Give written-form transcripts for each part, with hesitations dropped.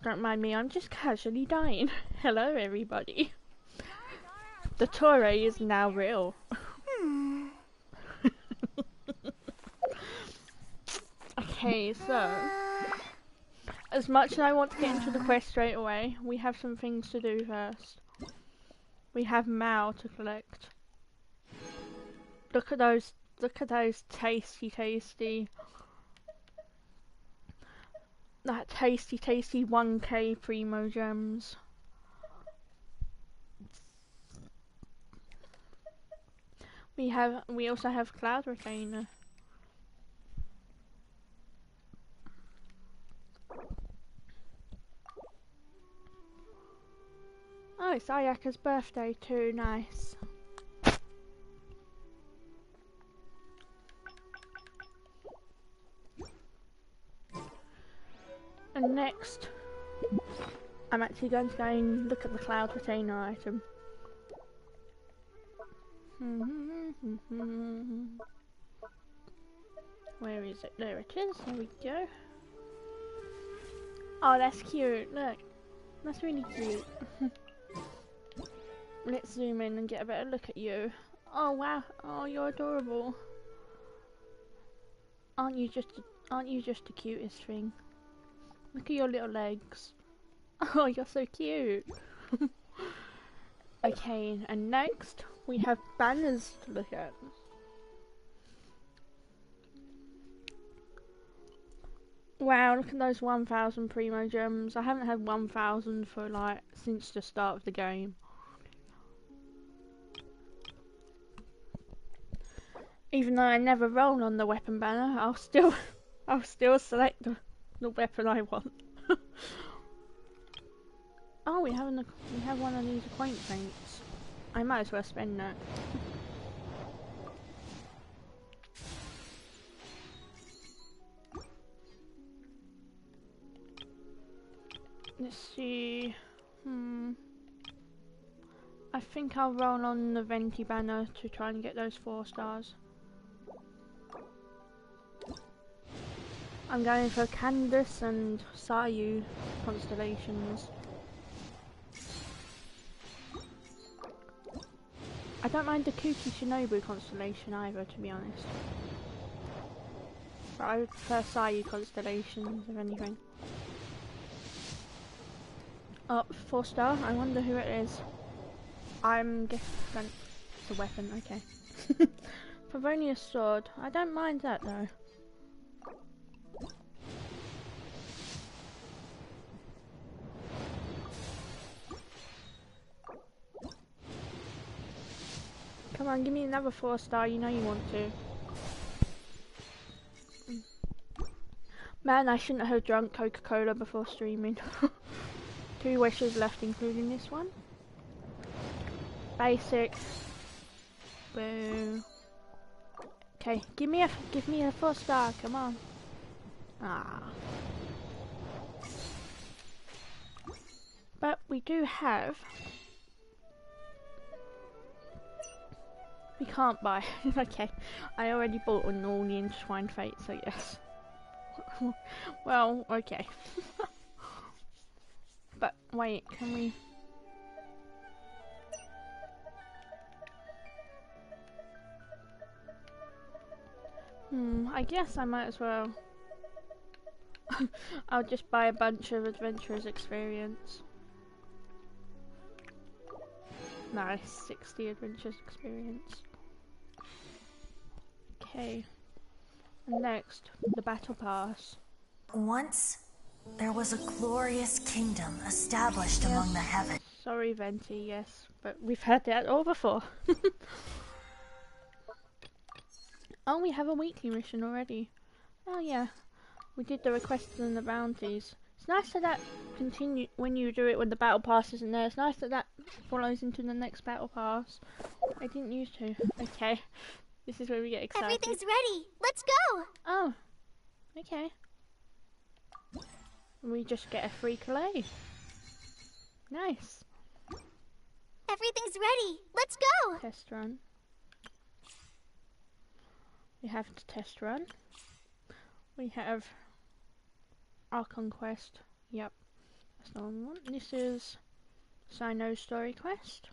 Don't mind me, I'm just casually dying. Hello everybody. DOTTORE is now real. Okay, so as much as I want to get into the quest straight away, we have some things to do first. We have Mao to collect. Look at those tasty that tasty 1k primo gems. We also have Cloud Retainer. Oh, it's Ayaka's birthday too, nice. And next, I'm actually going to go and look at the Cloud Retainer item. Where is it? There it is, there we go. Oh, that's cute, look. That's really cute. Let's zoom in and get a better look at you. Oh wow, oh you're adorable. Aren't you just the cutest thing? Look at your little legs. Oh, you're so cute. Okay, and next we have banners to look at. Wow, look at those 1000 primo gems. I haven't had 1000 for like since the start of the game. Even though I never roll on the weapon banner, I'll still select the weapon I want. Oh, we have one of these acquaintance. I might as well spend that. Let's see. I think I'll roll on the Venti banner to try and get those 4 stars. I'm going for Candace and Sayu constellations. I don't mind the Kuki Shinobu constellation either, to be honest. But I would prefer Sayu constellations, if anything. Oh, 4 star. I wonder who it is. I'm guessing it's a weapon, okay. Favonius sword. I don't mind that though. Come on, give me another 4 star, you know you want to. Man, I shouldn't have drunk Coca-Cola before streaming. 2 wishes left, including this one. Basic. Boo. Okay, give me a 4 star, come on. Ah. But we do have. We can't buy. Okay, I already bought an all the Intertwined Fate, so yes. Well, okay. But wait, can we? I guess I might as well. I'll just buy a bunch of adventurers experience. Nice, 60 adventures experience. Okay. And next, the battle pass. Once, there was a glorious kingdom established among the heavens. Sorry, Venti, yes, but we've had that all before. Oh, we have a weekly mission already. Oh yeah, we did the requests and the bounties. It's nice that that continue when you do it when the battle pass isn't there. It's nice that that follows into the next battle pass. I didn't used to. Okay, this is where we get excited. Everything's ready. Let's go. Oh, okay. We just get a free clay. Nice. Everything's ready. Let's go. Test run. We have to test run. We have our conquest. Yep, that's the one we want. This is Sino's story quest.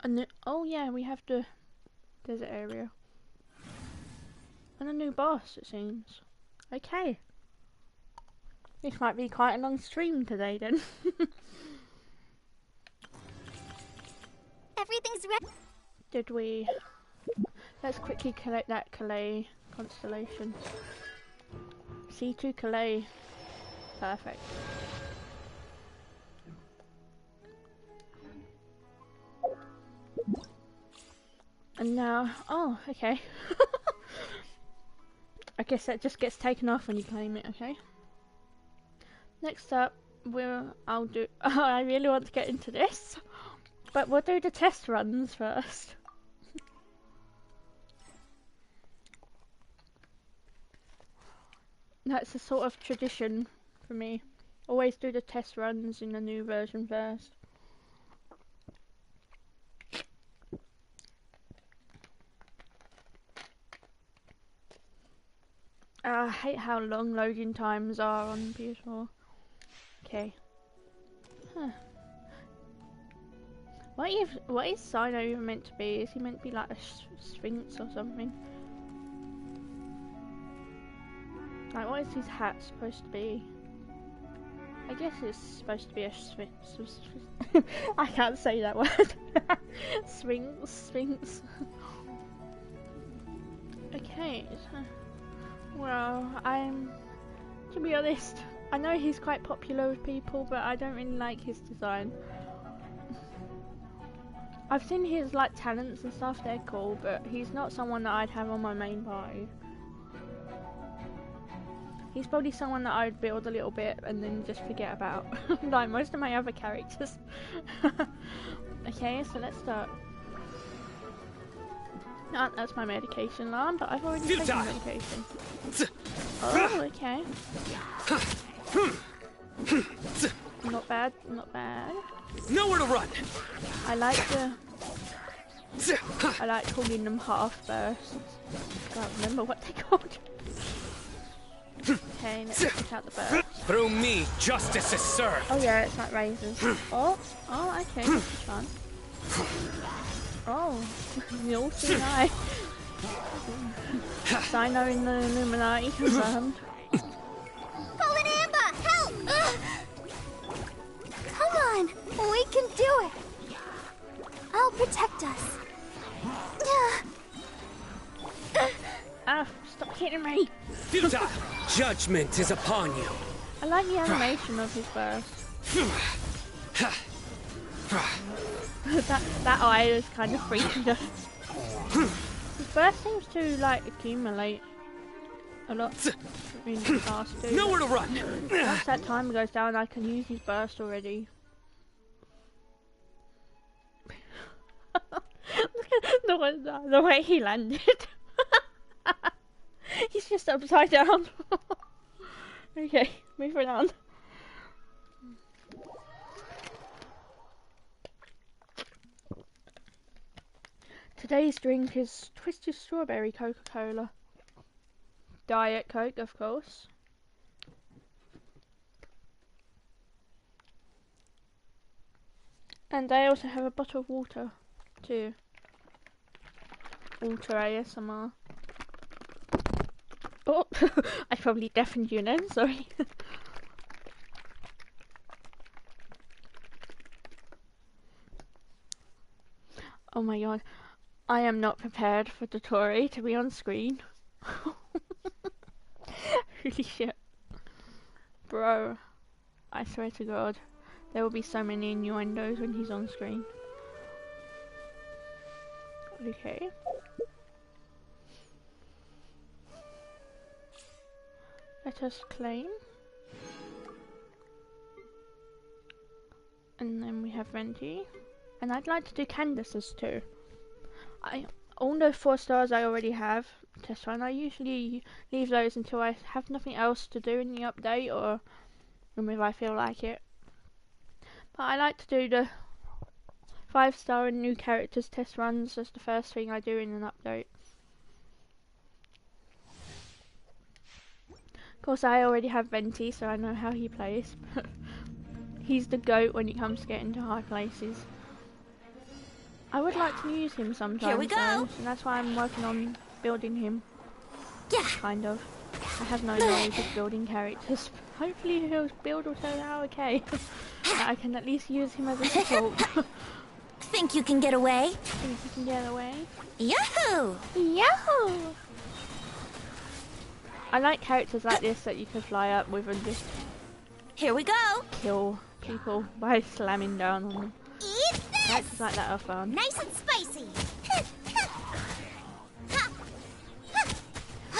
And oh yeah, we have the desert area. And a new boss, it seems. Okay. This might be quite a long stream today then. Everything's ready. Did we... Let's quickly collect that Calais constellation. C2 Calais. Perfect. And now... Oh, okay. I guess that just gets taken off when you claim it, okay? Next up, I'll do... Oh, I really want to get into this. But we'll do the test runs first. That's a sort of tradition for me. Always do the test runs in the new version first. I hate how long loading times are on PS4. Okay. Huh. What is Sino even meant to be? Is he meant to be like a sphinx or something? Like, what is his hat supposed to be? I guess it's supposed to be a sphinx. I can't say that word. Sphinx. Okay. Well, to be honest, I know he's quite popular with people, but I don't really like his design. I've seen his like talents and stuff, they're cool, but he's not someone that I'd have on my main party. He's probably someone that I'd build a little bit and then just forget about, like most of my other characters. Okay, so let's start. No, that's my medication alarm, but I've already taken medication. Oh, okay. Not bad, not bad. Nowhere to run. I like calling them half bursts. Can't remember what they're called. Okay, let's pick out the burst. Through me, justice is served. Oh yeah, it's like razors. Oh, okay, this is fun. Oh, the all-seeing eye. Sino in the Illuminati confirmed. Colin Amber, help! Come on, we can do it. I'll protect us. Ah, stop hitting me. Futile. Judgment is upon you. I like the animation of his burst. that eye is kind of freaky. His burst seems to like accumulate a lot in the past too. Nowhere to run. Once that timer goes down, I can use his burst already. Look at the way he landed. He's just upside down. Okay, moving on. Today's drink is Twisted Strawberry Coca-Cola. Diet Coke, of course. And I also have a bottle of water, too. Water ASMR. Oh, I probably deafened you then, sorry. Oh my god, I am not prepared for DOTTORE to be on screen. Holy shit. Bro, I swear to god, there will be so many innuendos when he's on screen. Okay. Let us claim. And then we have Venti. And I'd like to do Candace's too. All the 4 stars I already have, test run, I usually leave those until I have nothing else to do in the update or if I feel like it. But I like to do the 5-star and new characters test runs as the first thing I do in an update. Of course, I already have Venti, so I know how he plays. He's the GOAT when it comes to getting to high places. I would like to use him sometimes. Here we go. Though, and that's why I'm working on building him. Yeah. Kind of. I have no knowledge of building characters. Hopefully his build will turn out okay. I can at least use him as a support. Think you can get away? Think you can get away? Yahoo! Yahoo! I like characters like this that you can fly up with and just Here we go. kill people by slamming down on them. Eat this! Characters like that are fun. Nice and spicy.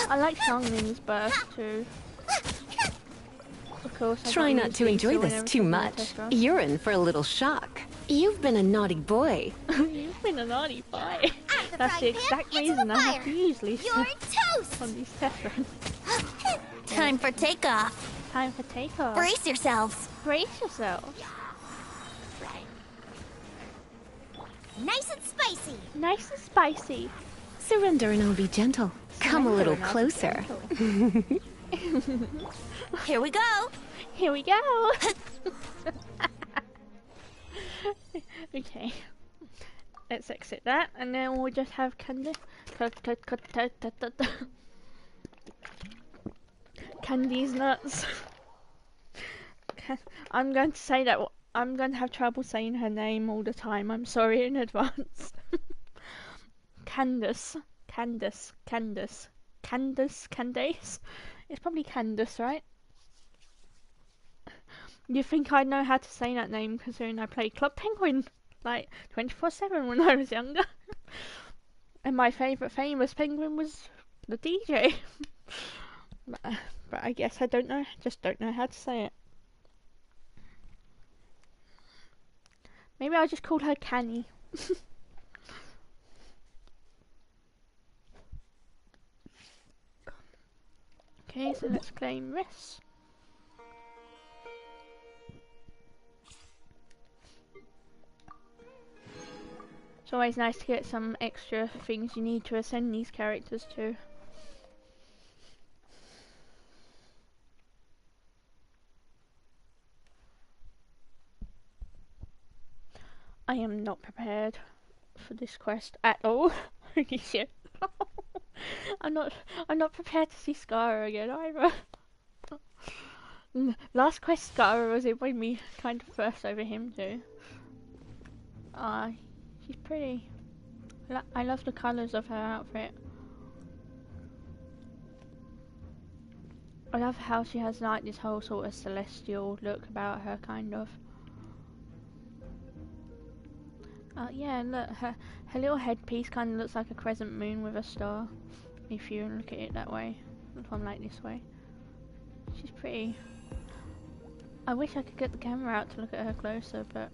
I like Xianglin's burst too. Of course, I Try got not to used enjoy it this whenever too someone much. test run. You're in for a little shock. You've been a naughty boy. You've been a naughty boy. the That's the frying pan exact into the reason I have fire. to use these You're toast. on these test runs. Time for takeoff. Time for takeoff. Brace yourselves. Brace yourselves. Nice and spicy. Nice and spicy. Surrender and I'll be gentle. Come a little closer. Here we go. Here we go. Okay. Let's exit that, and then we'll just have Candy's nuts. I'm going to say that I'm going to have trouble saying her name all the time. I'm sorry in advance. Candace. It's probably Candace, right? You think I know how to say that name considering I played Club Penguin like 24/7 when I was younger. And my favourite famous penguin was the DJ. but I guess I don't know, just don't know how to say it. Maybe I'll just call her Canny. Okay, so let's claim this. It's always nice to get some extra things you need to ascend these characters to. I am not prepared for this quest at all. Holy shit. I'm not prepared to see Skara again either. Last quest Skara was it when me kind of first over him too. She's pretty. I love the colours of her outfit. I love how she has like this whole sort of celestial look about her, kind of. Yeah, look, her little headpiece kind of looks like a crescent moon with a star, if you look at it that way, from like this way. She's pretty. I wish I could get the camera out to look at her closer, but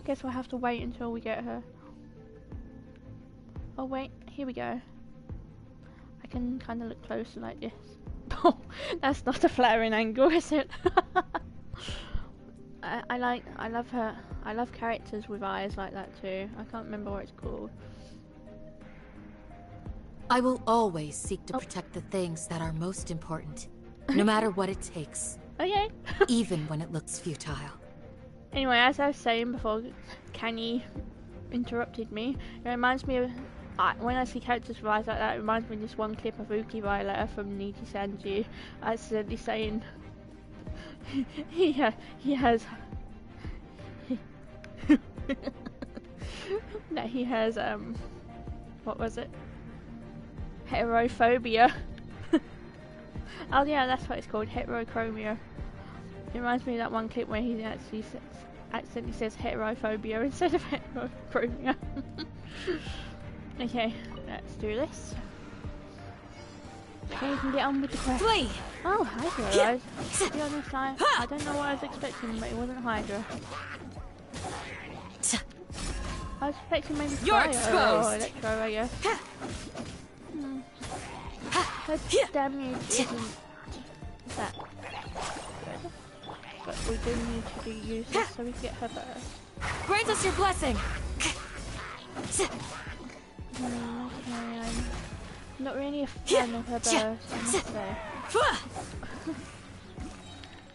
I guess we'll have to wait until we get her. Oh wait, here we go. I can kind of look closer like this. Oh, that's not a flattering angle, is it? I love her. I love characters with eyes like that too. I can't remember what it's called. I will always seek to protect the things that are most important, no matter what it takes. Okay. Even when it looks futile. Anyway, as I was saying before, Kanyi interrupted me. It reminds me of when I see characters with eyes like that. It reminds me of this one clip of Uki Violetta from Niji Sanji, accidentally saying he has that he has what was it? Heterophobia. Oh yeah, that's what it's called, heterochromia. It reminds me of that one clip where he actually accidentally says heterophobia instead of heterochromia. Okay, let's do this. Okay, you can get on with the quest. Flee! Oh, Hydra, guys. To be honest, I don't know what I was expecting, but it wasn't Hydra. I was expecting maybe Fire or Electro, I guess. Her damage isn't that good. But we do need to use this so we can get her first. Grant us your blessing! Okay, I'm not really a fan of her burst, I must say.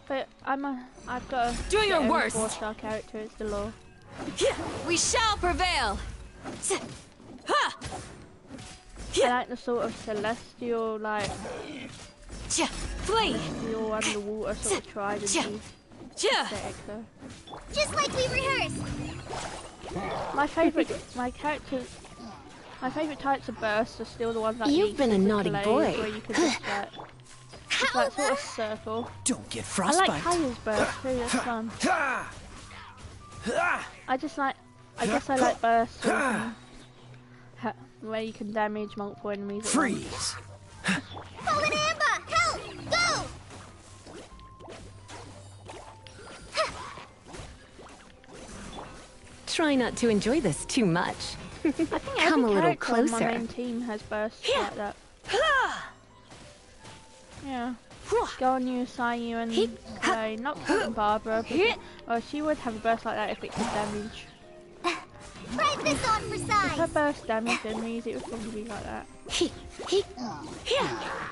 But I've got a Do your worst. 4-star character, it's the law. We shall prevail. I like the sort of celestial, like, Flee. celestial underwater sort of trident aesthetic though. Just like we rehearsed. My favourite types of bursts are still the ones that You've been a naughty boy. where you can just like, it's like sort of circle. Don't get I frostbite. like Kaya's burst too, that's fun. I guess I like bursts where you can damage multiple enemies at once. Freeze. Fallen Amber, help! Go! Try not to enjoy this too much. I think Come a every little character on my closer. main team has bursts like that. Yeah. Go on you, Sayu, and play. Not Captain Barbara, but well, she would have a burst like that if it could damage. Try this on for If her size. burst damaged enemies, it would probably be like that.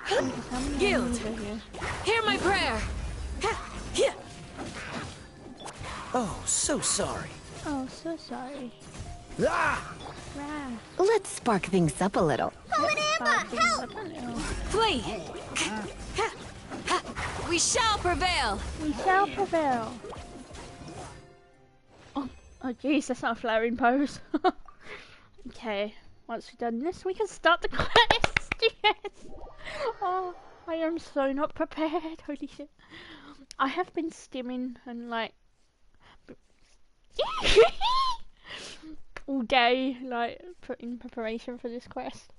How many Guild. enemies are here? Hear my prayer. Oh, so sorry. Oh, so sorry. Ah! Rah. Let's spark things up a little. Fallen Amber, help! I don't know. Flee. We shall prevail. We shall prevail. Oh jeez, that's not a flowering pose. Okay, once we've done this, we can start the quest. Yes. Oh, I am so not prepared. Holy shit. I have been stimming and like all day, like in preparation for this quest.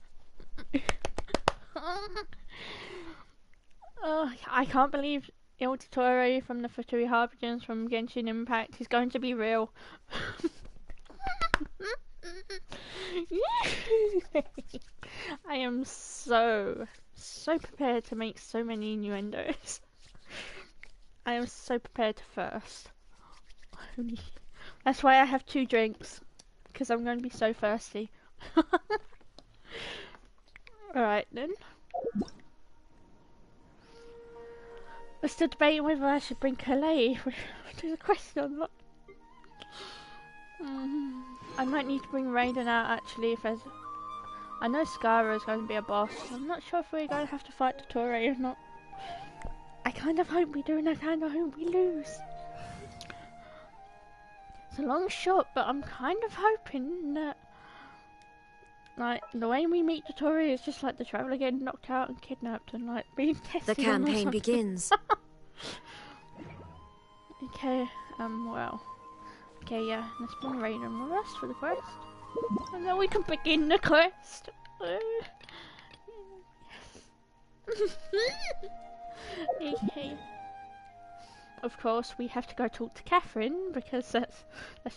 Oh, I can't believe DOTTORE from the Futuri Harbingers from Genshin Impact is going to be real. I am so prepared to make so many innuendos. I am so prepared to thirst. Holy. That's why I have 2 drinks, because I'm going to be so thirsty. Alright then. We're still debating whether I should bring Calais to the quest or not. I might need to bring Raiden out actually if there's... I know Skara is going to be a boss. I'm not sure if we're going to have to fight DOTTORE or not. I kind of hope we do and I kind of hope we lose. It's a long shot, but I'm kind of hoping that, like, the way we meet DOTTORE is just like the traveler getting knocked out and kidnapped and like being tested. The campaign begins. Okay, well. Okay, yeah, let's bring Raiden with us for the quest. And then we can begin the quest. Okay. Of course, we have to go talk to Catherine because that's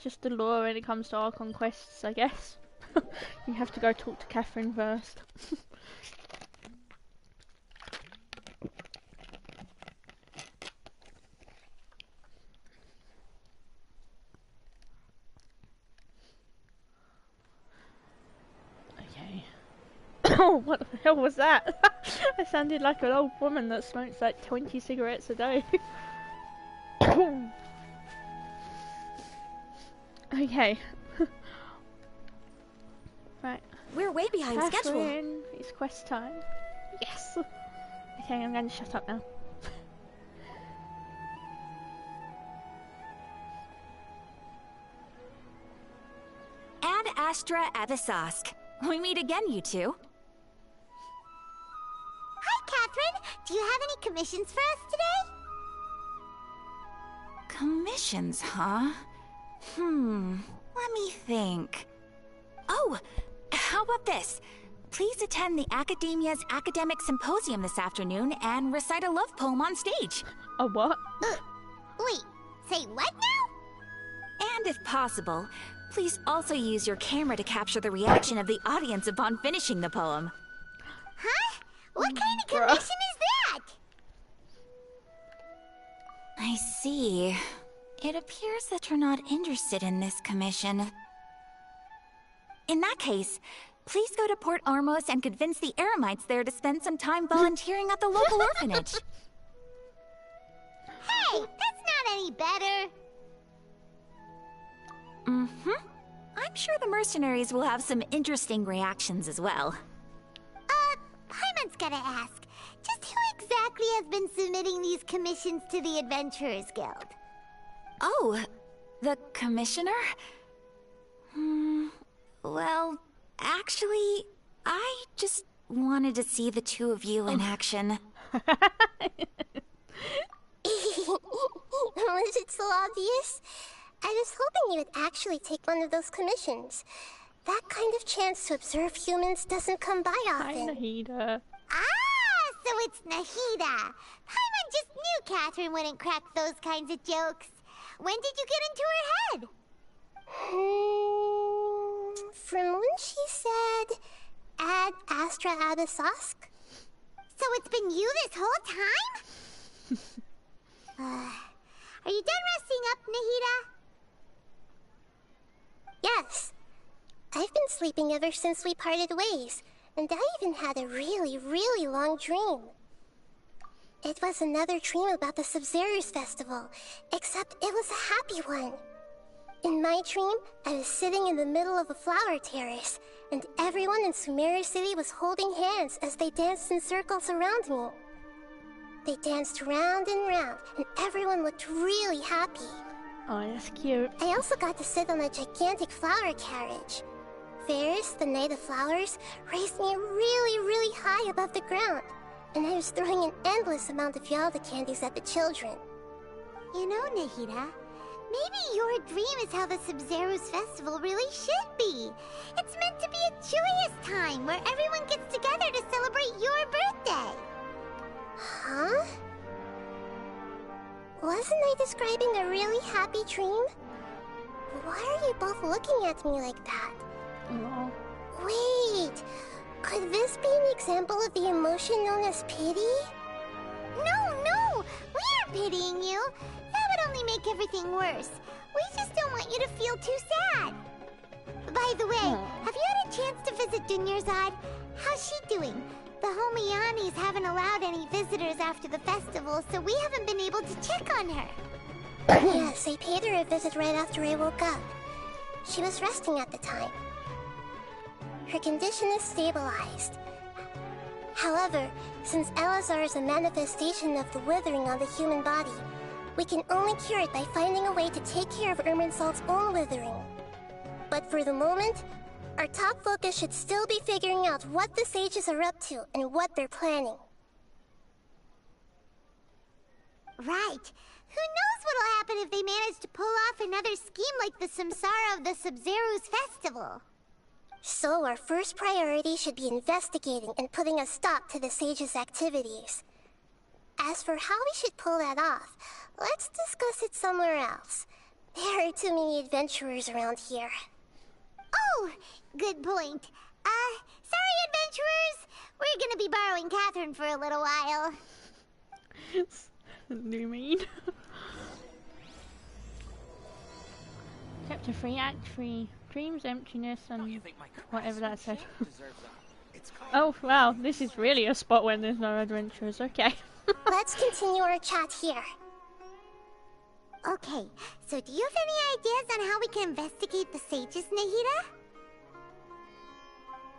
just the law when it comes to Archon quests, I guess. You have to go talk to Catherine first. Okay. Oh, what the hell was that? I sounded like an old woman that smokes like 20 cigarettes a day. Okay. Right. We're way behind schedule. Catherine, it's quest time. Yes. Okay, I'm going to shut up now. Ad Astra Avisask. We meet again, you two. Hi, Catherine. Do you have any commissions for us today? Commissions, huh? Let me think. Oh, how about this? Please attend the Academia's Academic Symposium this afternoon and recite a love poem on stage. A what? Wait, say what now? And if possible, please also use your camera to capture the reaction of the audience upon finishing the poem. Huh? What kind of Bruh. commission is that? I see. It appears that you're not interested in this commission. In that case, please go to Port Ormos and convince the Eremites there to spend some time volunteering at the local orphanage. Hey, that's not any better. Mm-hmm. I'm sure the mercenaries will have some interesting reactions as well. Paimon's gotta ask, just who exactly has been submitting these commissions to the Adventurers Guild? Oh, the commissioner? Well, actually, I just wanted to see the two of you in action. Was it so obvious? I was hoping you would actually take one of those commissions. That kind of chance to observe humans doesn't come by Hi, often. Nahida. Ah, so it's Nahida. Paimon just knew Catherine wouldn't crack those kinds of jokes. When did you get into her head? From when she said, "Ad Astra Abysosk." So it's been you this whole time? Are you done resting up, Nahida? Yes. I've been sleeping ever since we parted ways, and I even had a really, really long dream. It was another dream about the Sub-Zero's festival, except it was a happy one. In my dream, I was sitting in the middle of a flower terrace, and everyone in Sumeru City was holding hands as they danced in circles around me. They danced round and round, and everyone looked really happy. Oh, that's cute. I also got to sit on a gigantic flower carriage. Ferris, the Knight of Flowers, raised me really, really high above the ground, and I was throwing an endless amount of Yalda candies at the children. You know, Nahida, maybe your dream is how the Sub-Zero's festival really should be. It's meant to be a joyous time where everyone gets together to celebrate your birthday. Huh? Wasn't I describing a really happy dream? Why are you both looking at me like that? Oh. Wait, could this be an example of the emotion known as pity? No, we aren't pitying you. That would only make everything worse. We just don't want you to feel too sad. By the way, have you had a chance to visit Dunyarzad? How's she doing? The Homianis haven't allowed any visitors after the festival, so we haven't been able to check on her. Yes, I paid her a visit right after I woke up. She was resting at the time. Her condition is stabilized. However, since Elazar is a manifestation of the withering on the human body, we can only cure it by finding a way to take care of Irminsul's own withering. But for the moment, our top focus should still be figuring out what the sages are up to and what they're planning. Right. Who knows what'll happen if they manage to pull off another scheme like the Samsara of the Sub-Zero's festival? So our first priority should be investigating and putting a stop to the sages' activities. As for how we should pull that off, let's discuss it somewhere else. There are too many adventurers around here. Oh, good point. Sorry, adventurers. We're gonna be borrowing Catherine for a little while. Do you mean? Chapter 3, Act 3. Dreams, emptiness, and whatever that said. Oh, wow, this is really a spot when there's no adventurers. Okay. Let's continue our chat here. Okay, so do you have any ideas on how we can investigate the sages, Nahida?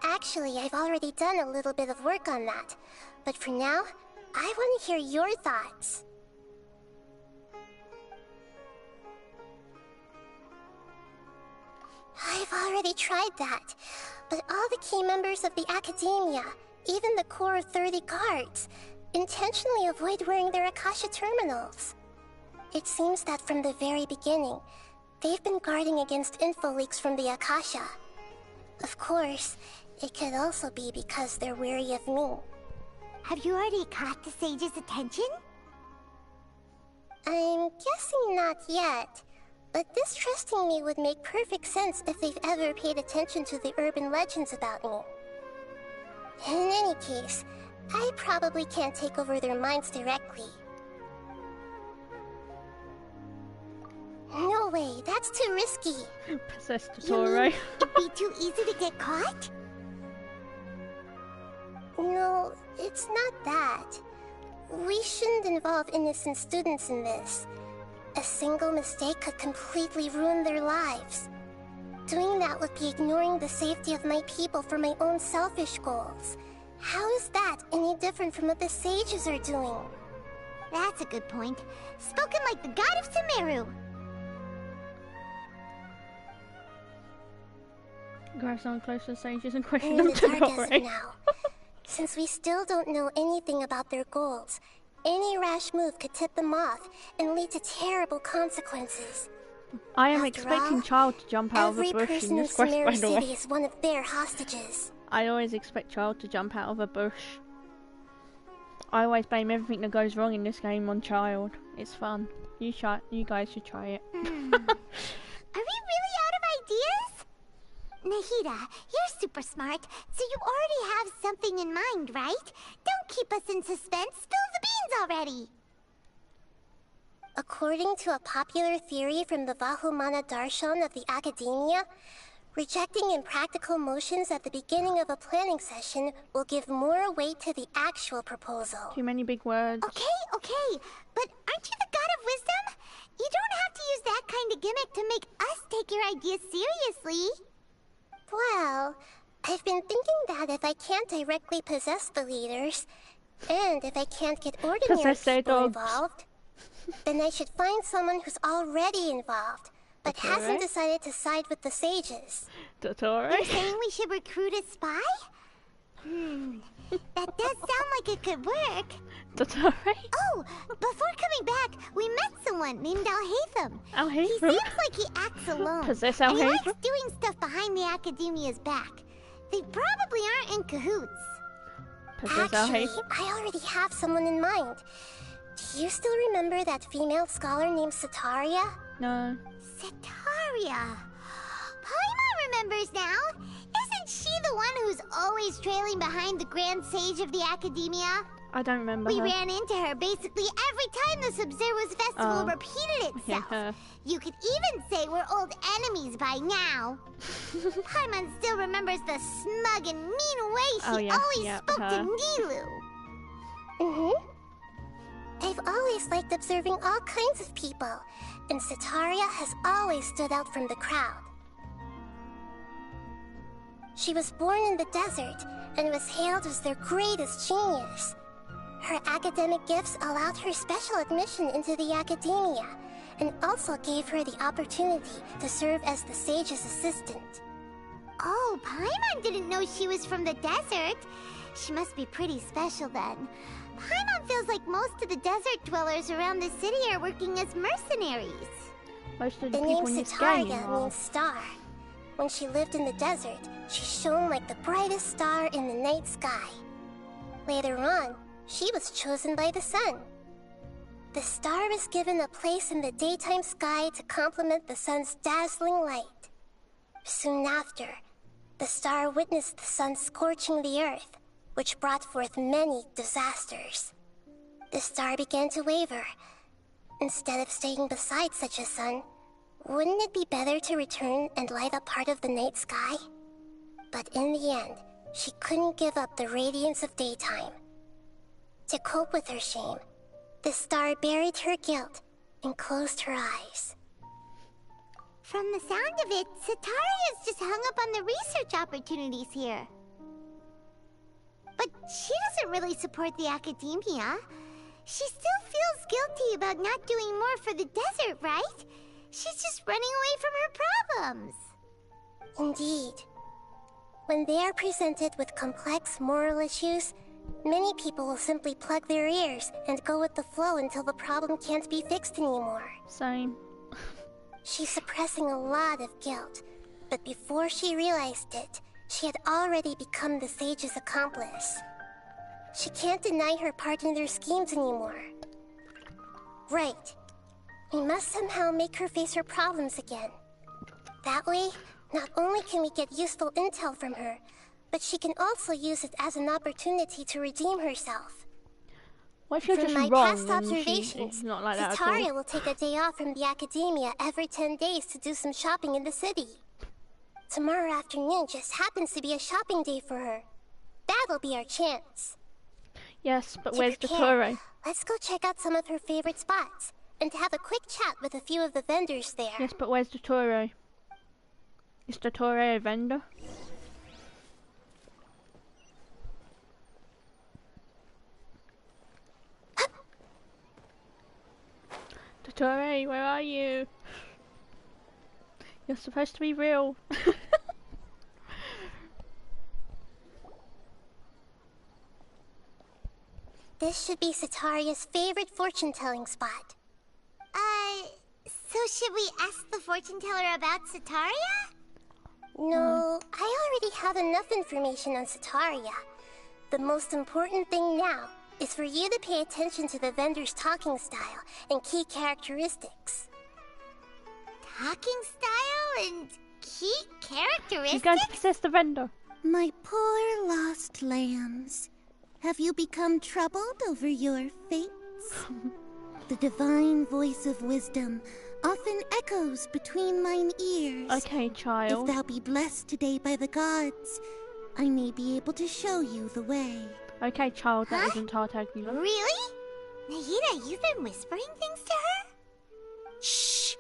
Actually, I've already done a little bit of work on that. But for now, I want to hear your thoughts. I've already tried that, but all the key members of the Academia, even the core of 30 guards, intentionally avoid wearing their Akasha terminals. It seems that from the very beginning, they've been guarding against info leaks from the Akasha. Of course, it could also be because they're wary of me. Have you already caught the sage's attention? I'm guessing not yet. But distrusting me would make perfect sense if they've ever paid attention to the urban legends about me. In any case, I probably can't take over their minds directly. No way, that's too risky. Possessed You DOTTORE. mean it'd be too easy to get caught? No, it's not that. We shouldn't involve innocent students in this. A single mistake could completely ruin their lives. Doing that would be ignoring the safety of my people for my own selfish goals. How is that any different from what the sages are doing? That's a good point. Spoken like the god of Sumeru. Grab someone close to the sages and question In them the to dark as of DOTTORE. now, since we still don't know anything about their goals, any rash move could tip them off and lead to terrible consequences. I am After expecting all, Child to jump out of a every bush person in in this quest, by Sumeru the way. City is one of their hostages. I always expect Child to jump out of a bush. I always blame everything that goes wrong in this game on Child. It's fun. You guys should try it. Are we really out of ideas? Nahida, you're super smart, so you already have something in mind, right? Don't keep us in suspense. Spill the beans already. According to a popular theory from the Vahumana Darshan of the Academia, rejecting impractical motions at the beginning of a planning session will give more weight to the actual proposal. Too many big words. Okay, but aren't you the god of wisdom? You don't have to use that kind of gimmick to make us take your ideas seriously. Well, I've been thinking that if I can't directly possess the leaders, and if I can't get ordinary Possess their people dogs. involved, then I should find someone who's already involved, but DOTTORE? hasn't decided to side with the sages. DOTTORE? You're saying we should recruit a spy? That does sound like it could work. DOTTORE? Oh, before coming back, we met someone named Alhaitham. He Alhaitham? seems like he acts alone. Possess And he Alhaitham? likes doing stuff behind the Academia's back. They probably aren't in cahoots. Possess Actually, Alhaitham? I already have someone in mind. Do you still remember that female scholar named Sataria? No. Sataria. Paimon remembers now. Isn't she the one who's always trailing behind the Grand Sage of the Academia? I don't remember We her. ran into her basically every time the Sub-Zero's festival Oh. repeated itself. Yeah. You could even say we're old enemies by now. Paimon still remembers the smug and mean way she Oh, yeah. always Yep, spoke her. to Nilu. Mm-hmm. I've always liked observing all kinds of people, and Sataria has always stood out from the crowd. She was born in the desert and was hailed as their greatest genius. Her academic gifts allowed her special admission into the academia, and also gave her the opportunity to serve as the sage's assistant. Oh, Paimon didn't know she was from the desert. She must be pretty special then. Paimon feels like most of the desert dwellers around the city are working as mercenaries. Most of the The people name in this game Sataria are. means star. When she lived in the desert, she shone like the brightest star in the night sky. Later on, she was chosen by the sun. The star was given a place in the daytime sky to complement the sun's dazzling light. Soon after, the star witnessed the sun scorching the earth, which brought forth many disasters. The star began to waver. Instead of staying beside such a sun, wouldn't it be better to return and light up part of the night sky? But in the end, she couldn't give up the radiance of daytime. To cope with her shame, the star buried her guilt and closed her eyes. From the sound of it, Sataria's just hung up on the research opportunities here. But she doesn't really support the academia. She still feels guilty about not doing more for the desert, right? She's just running away from her problems. Indeed. When they are presented with complex moral issues, many people will simply plug their ears and go with the flow until the problem can't be fixed anymore. Same. She's suppressing a lot of guilt, but before she realized it, she had already become the sage's accomplice. She can't deny her part in their schemes anymore. Right. We must somehow make her face her problems again. That way, not only can we get useful intel from her, but she can also use it as an opportunity to redeem herself. What if you're From just my wrong past and observations, she's not like that at all? Sataria will take a day off from the academia every 10 days to do some shopping in the city. Tomorrow afternoon just happens to be a shopping day for her. That'll be our chance. Yes, but To where's prepare, DOTTORE? let's go check out some of her favorite spots and have a quick chat with a few of the vendors there. Yes, but where's DOTTORE? Is DOTTORE a vendor? DOTTORE, where are you? You're supposed to be real. This should be Sataria's favorite fortune-telling spot. So should we ask the fortune teller about Sataria? No, I already have enough information on Sataria. The most important thing now is for you to pay attention to the vendor's talking style and key characteristics. Talking style and key characteristics? She's going to possess the vendor. My poor lost lambs. Have you become troubled over your fates? The divine voice of wisdom often echoes between mine ears. Okay, child. If thou be blessed today by the gods, I may be able to show you the way. Okay, child, that isn't Tartaglia. Really? Nahida, you've been whispering things to her? Shh.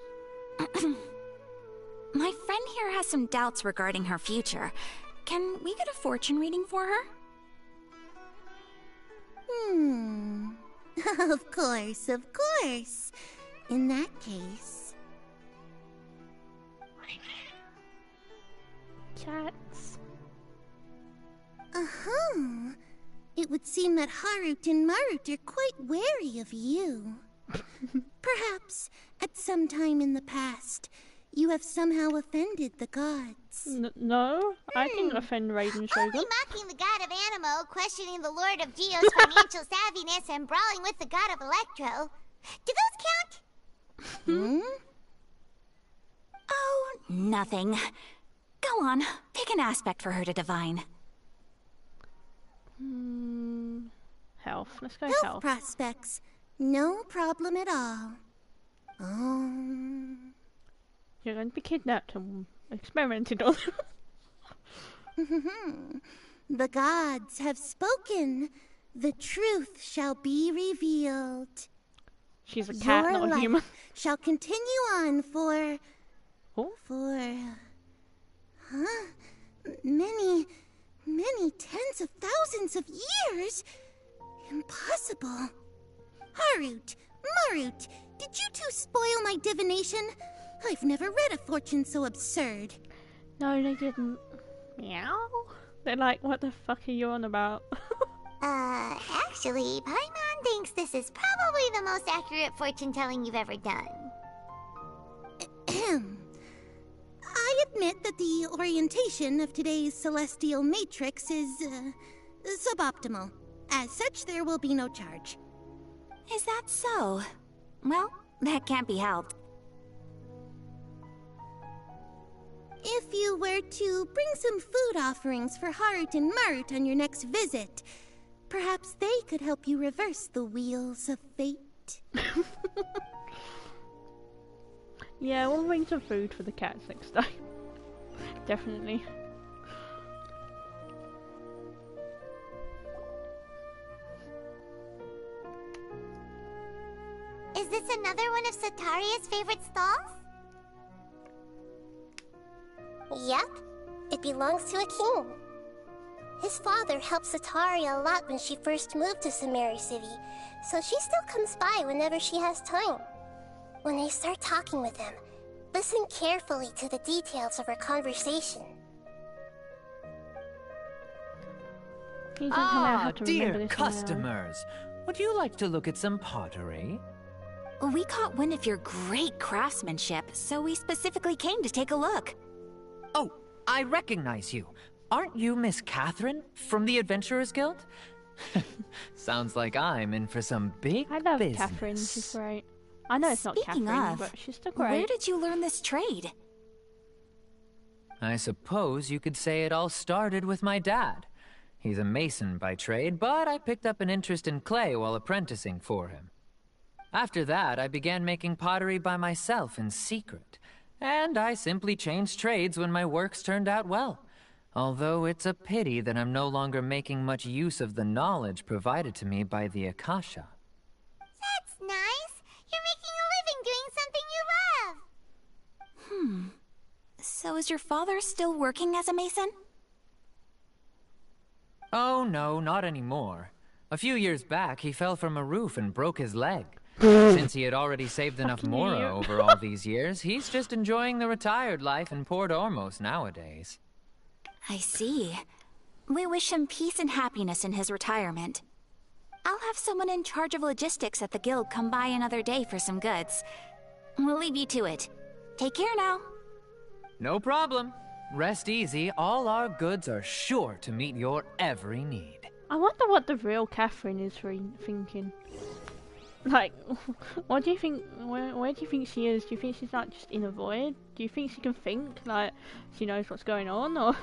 My friend here has some doubts regarding her future. Can we get a fortune reading for her? Of course, of course. In that case... Cats. Uh-huh. It would seem that Harut and Marut are quite wary of you. Perhaps, at some time in the past, you have somehow offended the gods. No, I didn't offend Raiden Shogun. Only mocking the god of Animo, questioning the lord of Geo's financial savviness, and brawling with the god of Electro. Do those count? Oh, nothing. Go on, pick an aspect for her to divine. Health. Let's go Health health. prospects. No problem at all. You're going to be kidnapped and experimented on. The gods have spoken. The truth shall be revealed. She's a cat, Your not a life human. shall continue on for... Oh? Many tens of thousands of years? Impossible. Harut, Marut, did you two spoil my divination? I've never read a fortune so absurd. No, they didn't. Meow? They're like, what the fuck are you on about? Actually, Paimon thinks this is probably the most accurate fortune telling you've ever done. I admit that the orientation of today's celestial matrix is suboptimal. As such, there will be no charge. Is that so? Well, that can't be helped. If you were to bring some food offerings for Harut and Marut on your next visit, perhaps they could help you reverse the wheels of fate. Yeah, we'll bring some food for the cats next time. Definitely. Is this another one of Sataria's favorite stalls? Yep, it belongs to a king. His father helped Sataria a lot when she first moved to Samari City, so she still comes by whenever she has time. When I start talking with him, listen carefully to the details of our conversation. Please don't tell me I have to remember dear this on my own. customers. Would you like to look at some pottery? We caught wind of your great craftsmanship, so we specifically came to take a look. Oh, I recognize you. Aren't you Miss Catherine from the Adventurers Guild? Sounds like I'm in for some big I love business. Catherine, she's great. I know it's not Speaking Catherine, of, but she's still great. where did you learn this trade? I suppose you could say it all started with my dad. He's a mason by trade, but I picked up an interest in clay while apprenticing for him. After that, I began making pottery by myself in secret, and I simply changed trades when my works turned out well. Although it's a pity that I'm no longer making much use of the knowledge provided to me by the Akasha. That's nice. You're making a living doing something you love. So is your father still working as a mason? Oh no, not anymore. A few years back, he fell from a roof and broke his leg. Since he had already saved enough Mora over all these years, he's just enjoying the retired life in Port Ormos nowadays. I see. We wish him peace and happiness in his retirement. I'll have someone in charge of logistics at the guild come by another day for some goods. We'll leave you to it. Take care now. No problem. Rest easy, all our goods are sure to meet your every need. I wonder what the real Catherine is thinking. Like, what do you think, where do you think she is? Do you think she's like just in a void? Do you think she can think, like, she knows what's going on, or?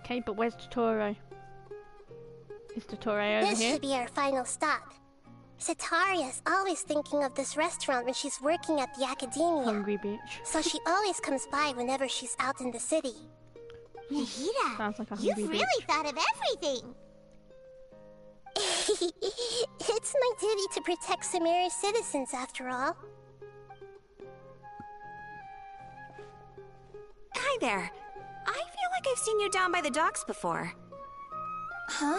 Okay, but where's DOTTORE? Is DOTTORE over This here? should be our final stop. Cetaria's always thinking of this restaurant when she's working at the academia. Hungry bitch. So she always comes by whenever she's out in the city. Nahida, Sounds like a you've hungry really bitch. thought of everything. It's my duty to protect Samaria's citizens, after all. Hi there. I feel like I've seen you down by the docks before. Huh?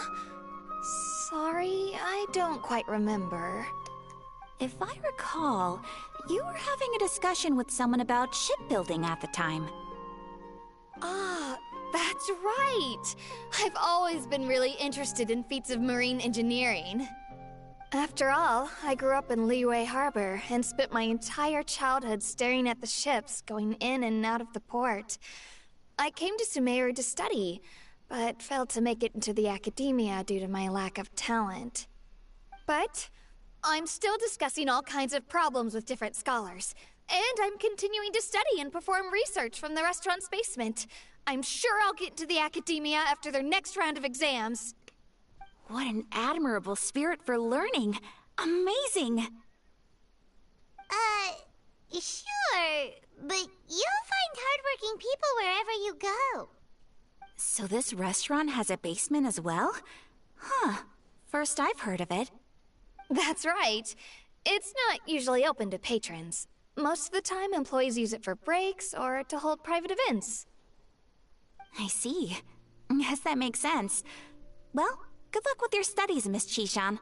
Sorry, I don't quite remember. If I recall, you were having a discussion with someone about shipbuilding at the time. Ah, that's right! I've always been really interested in feats of marine engineering. After all, I grew up in Liyue Harbor and spent my entire childhood staring at the ships going in and out of the port. I came to Sumeru to study, but failed to make it into the academia due to my lack of talent. But I'm still discussing all kinds of problems with different scholars, and I'm continuing to study and perform research from the restaurant's basement. I'm sure I'll get into the academia after their next round of exams. What an admirable spirit for learning! Amazing! Sure, but you'll find hardworking people wherever you go. So this restaurant has a basement as well? Huh. First I've heard of it. That's right. It's not usually open to patrons. Most of the time, employees use it for breaks or to hold private events. I see. Yes, that makes sense. Well, good luck with your studies, Miss Chishan.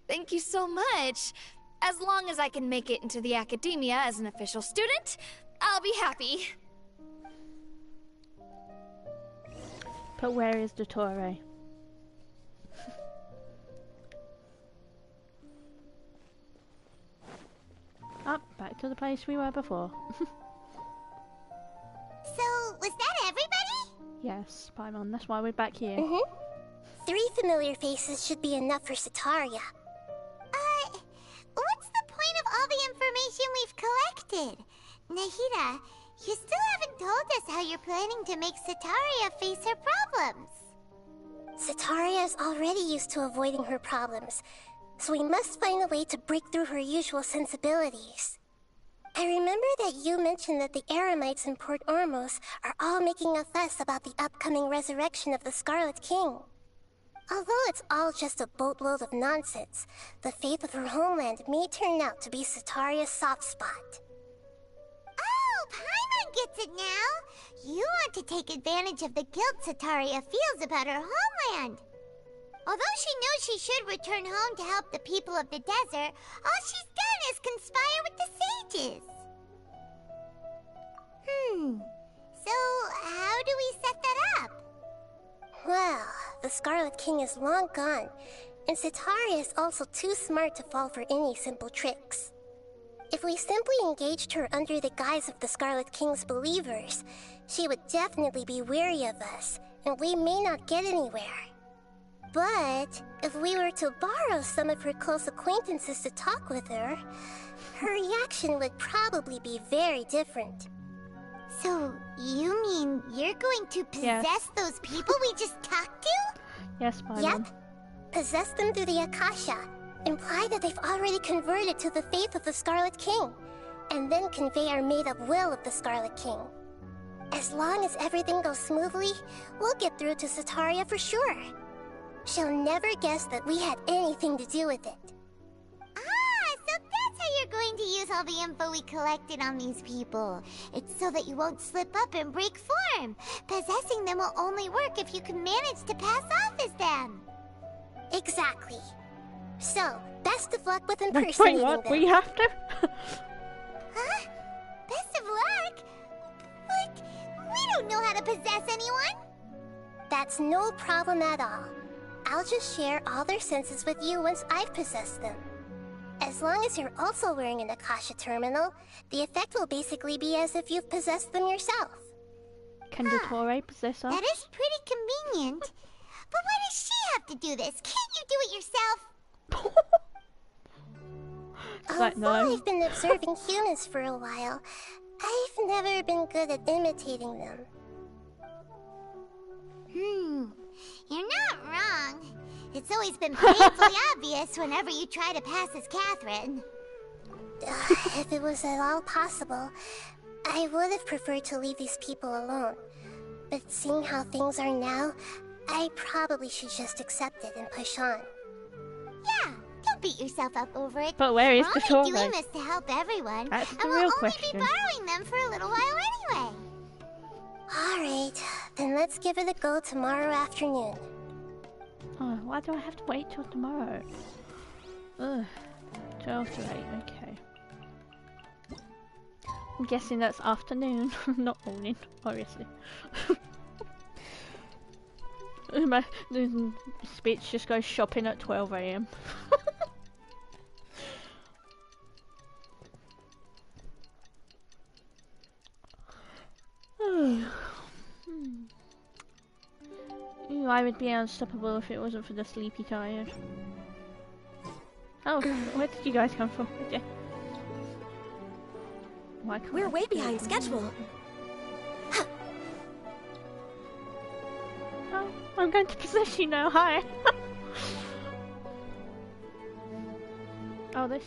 Thank you so much. As long as I can make it into the academia as an official student, I'll be happy. But where is DOTTORE? Up, back to the place we were before. So, was that everybody? Yes, Paimon, that's why we're back here. 3 familiar faces should be enough for Cetaria. What's the point of all the information we've collected? Nahida, you still haven't told us how you're planning to make Cetaria face her problems. Cetaria is already used to avoiding her problems, so we must find a way to break through her usual sensibilities. I remember that you mentioned that the Eremites in Port Ormos are all making a fuss about the upcoming resurrection of the Scarlet King. Although it's all just a boatload of nonsense, the faith of her homeland may turn out to be Cetaria's soft spot. Oh, Paimon gets it now! You want to take advantage of the guilt Cetaria feels about her homeland. Although she knows she should return home to help the people of the desert, all she's done is conspire with the sages. So how do we set that up? Well, the Scarlet King is long gone, and Cetaria is also too smart to fall for any simple tricks. If we simply engaged her under the guise of the Scarlet King's believers, she would definitely be weary of us, and we may not get anywhere. But if we were to borrow some of her close acquaintances to talk with her, her reaction would probably be very different. So, you mean you're going to possess those people we just talked to? Yes, Paimon. Yep. Possess them through the Akasha, imply that they've already converted to the faith of the Scarlet King, and then convey our made-up will of the Scarlet King. As long as everything goes smoothly, we'll get through to Sataria for sure. She'll never guess that we had anything to do with it. Ah, so that's how you're going to use all the info we collected on these people. It's so that you won't slip up and break form. Possessing them will only work if you can manage to pass off as them. Exactly. So, best of luck with Wait, impersonating what? them. We have to? Huh? Best of luck? But we don't know how to possess anyone. That's no problem at all. I'll just share all their senses with you once I've possessed them. As long as you're also wearing an Akasha terminal, the effect will basically be as if you've possessed them yourself. Can DOTTORE possess us? That is pretty convenient. But why does she have to do this? Can't you do it yourself? Although I've been observing humans for a while, I've never been good at imitating them. You're not wrong. It's always been painfully obvious whenever you try to pass as Catherine. If it was at all possible, I would have preferred to leave these people alone. But seeing how things are now, I probably should just accept it and push on. Yeah, don't beat yourself up over it. But where is We're only DOTTORE? doing this to help everyone. That's the and real we'll question. only be borrowing them for a little while anyway. Alright, then let's give it a go tomorrow afternoon. Oh, why do I have to wait till tomorrow? Ugh. 12 to 8, okay. I'm guessing that's afternoon, not morning, obviously. My speech just goes shopping at 12 AM. I would be unstoppable if it wasn't for the sleepy tired. Oh, where did you guys come from? Okay. Why can't We're I way do behind it? schedule. Oh, I'm going to possess you now. Hi. Oh, this.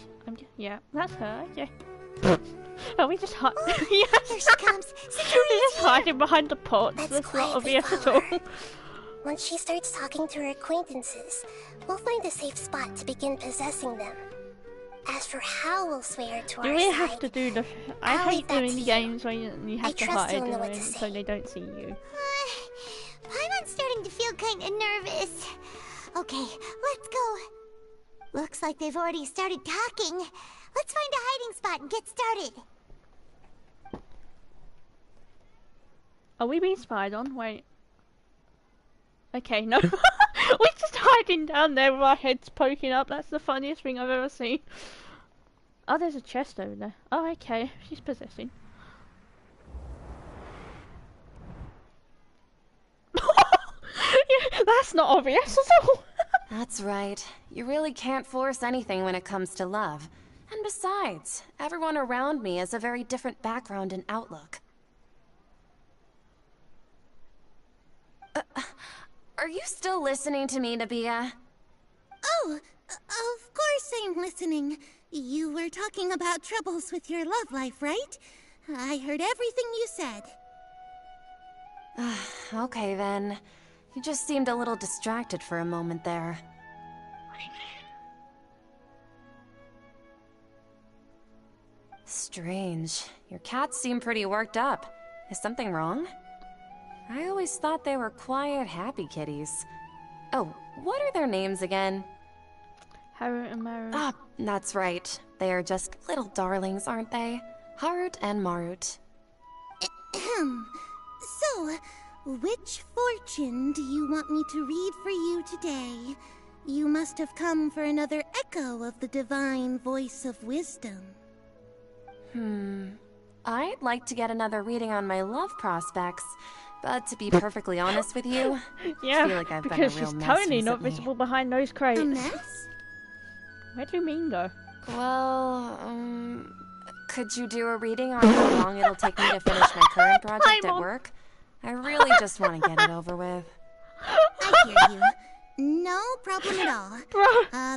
Yeah, that's her. Okay. Oh, we just hide. Yes. Here she comes. We're just hiding behind the pots. Let's That's not quietly obvious at all. follow her. Once she starts talking to her acquaintances, we'll find a safe spot to begin possessing them. As for how we'll sway her to You our really side, have to do the. I I'll hate leave that doing to the you. games where you have to trust hide you'll know what to so say. they don't see you. I'm starting to feel kind of nervous. Okay, let's go. Looks like they've already started talking. Let's find a hiding spot and get started. Are we being spied on? Wait. Okay, no. We're just hiding down there with our heads poking up. That's the funniest thing I've ever seen. Oh, there's a chest over there. Oh, okay. She's possessing. Yeah, that's not obvious at all. That's right. You really can't force anything when it comes to love. And besides, everyone around me has a very different background and outlook. Are you still listening to me, Nabia? Oh, of course I'm listening. You were talking about troubles with your love life, right? I heard everything you said. Okay then. You just seemed a little distracted for a moment there. Strange. Your cats seem pretty worked up. Is something wrong? I always thought they were quiet, happy kitties. Oh, what are their names again? Harut and Marut. Ah, that's right. They are just little darlings, aren't they? Harut and Marut. So, which fortune do you want me to read for you today? You must have come for another echo of the divine voice of wisdom. I'd like to get another reading on my love prospects, but to be perfectly honest with you, Yeah, I feel like I've been a because real she's mess totally not recently. visible behind those crates. A mess? Where do you mean go? Well, could you do a reading on how long it'll take me to finish my current project at work? I really just want to get it over with. I hear you. No problem at all. Bro.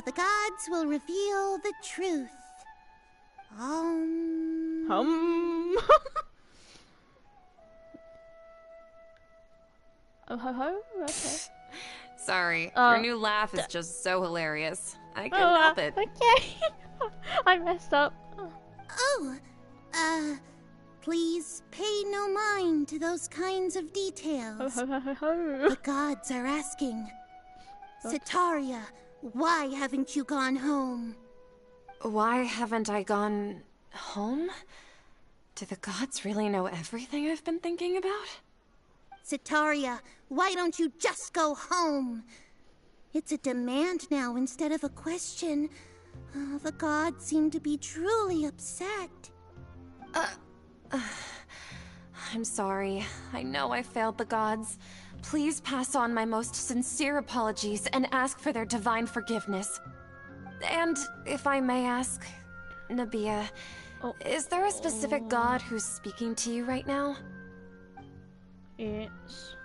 The gods will reveal the truth. Oh ho ho. Okay. Sorry, your new laugh is just so hilarious. I can't help it. Okay. I messed up. Oh, please pay no mind to those kinds of details. The gods are asking. Sitaria, why haven't you gone home? Why haven't I gone home? Do the gods really know everything I've been thinking about? Sitaria, why don't you just go home? It's a demand now instead of a question. The gods seem to be truly upset. I'm sorry. I know I failed the gods. Please pass on my most sincere apologies and ask for their divine forgiveness. And if I may ask, Nabia, is there a specific god who's speaking to you right now? It's...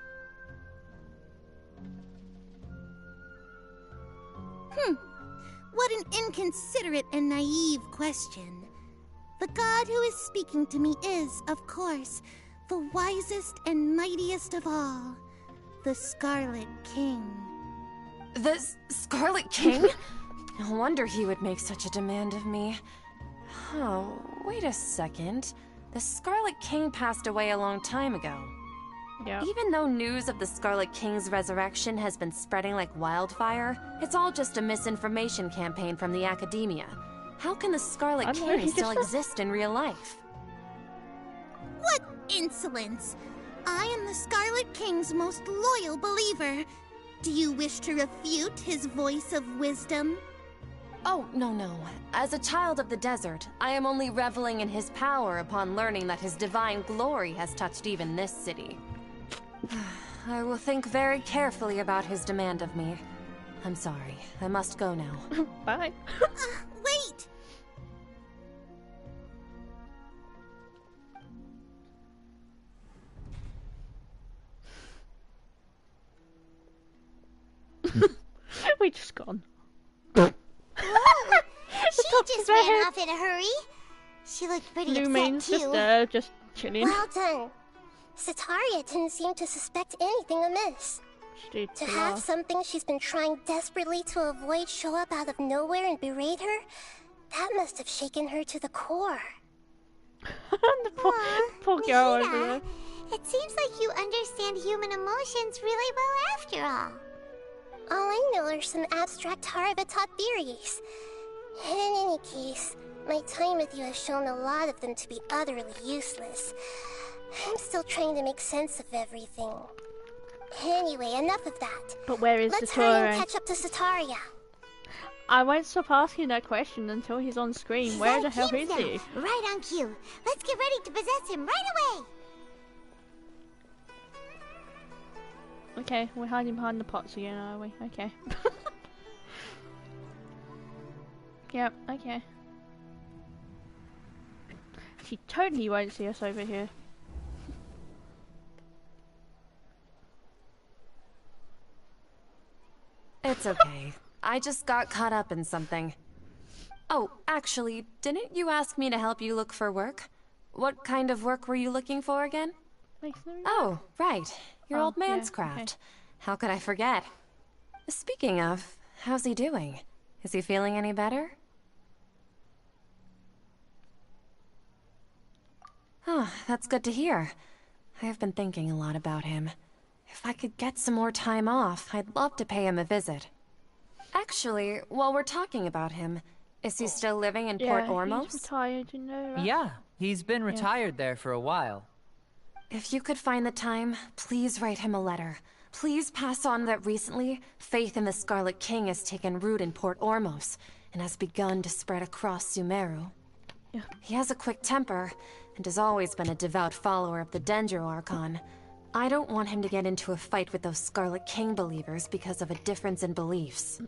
What an inconsiderate and naive question. The god who is speaking to me is, of course, the wisest and mightiest of all, the Scarlet King. The Scarlet King? No wonder he would make such a demand of me. Oh, wait a second. The Scarlet King passed away a long time ago. Yeah. Even though news of the Scarlet King's resurrection has been spreading like wildfire, it's all just a misinformation campaign from the academia. How can the Scarlet King still exist in real life? What insolence! I am the Scarlet King's most loyal believer. Do you wish to refute his voice of wisdom? Oh, no. As a child of the desert, I am only reveling in his power upon learning that his divine glory has touched even this city. I will think very carefully about his demand of me. I'm sorry. I must go now. Bye. Wait! We just gone. She just ran off in a hurry. She looked pretty upset too. Just there, just chilling. Well done. Sitaria didn't seem to suspect anything amiss. To have something she's been trying desperately to avoid show up out of nowhere and berate her, that must have shaken her to the core. The poor girl over there. It seems like you understand human emotions really well after all. All I know are some abstract Harbitot theories. In any case, my time with you has shown a lot of them to be utterly useless. I'm still trying to make sense of everything. Anyway, enough of that. But where is Let's hurry and DOTTORE? catch up to Sitaria. I won't stop asking that question until he's on screen. She's Where at the hell King's is he? now, right on cue. Let's get ready to possess him right away. Okay, we're hiding behind the pots again, are we? Okay. Yep, okay. She totally won't see us over here. It's okay. I just got caught up in something. Oh, actually, didn't you ask me to help you look for work? What kind of work were you looking for again? Oh, right. Your old man's craft. okay. How could I forget? Speaking of, how's he doing? Is he feeling any better? Oh, that's good to hear. I have been thinking a lot about him. If I could get some more time off, I'd love to pay him a visit. Actually, while we're talking about him, is he still living in Port Ormos? He's retired, you know, right? Yeah, he's been retired there for a while. If you could find the time, please write him a letter. Please pass on that recently, faith in the Scarlet King has taken root in Port Ormos and has begun to spread across Sumeru. Yeah. He has a quick temper and has always been a devout follower of the Dendro Archon. I don't want him to get into a fight with those Scarlet King believers because of a difference in beliefs.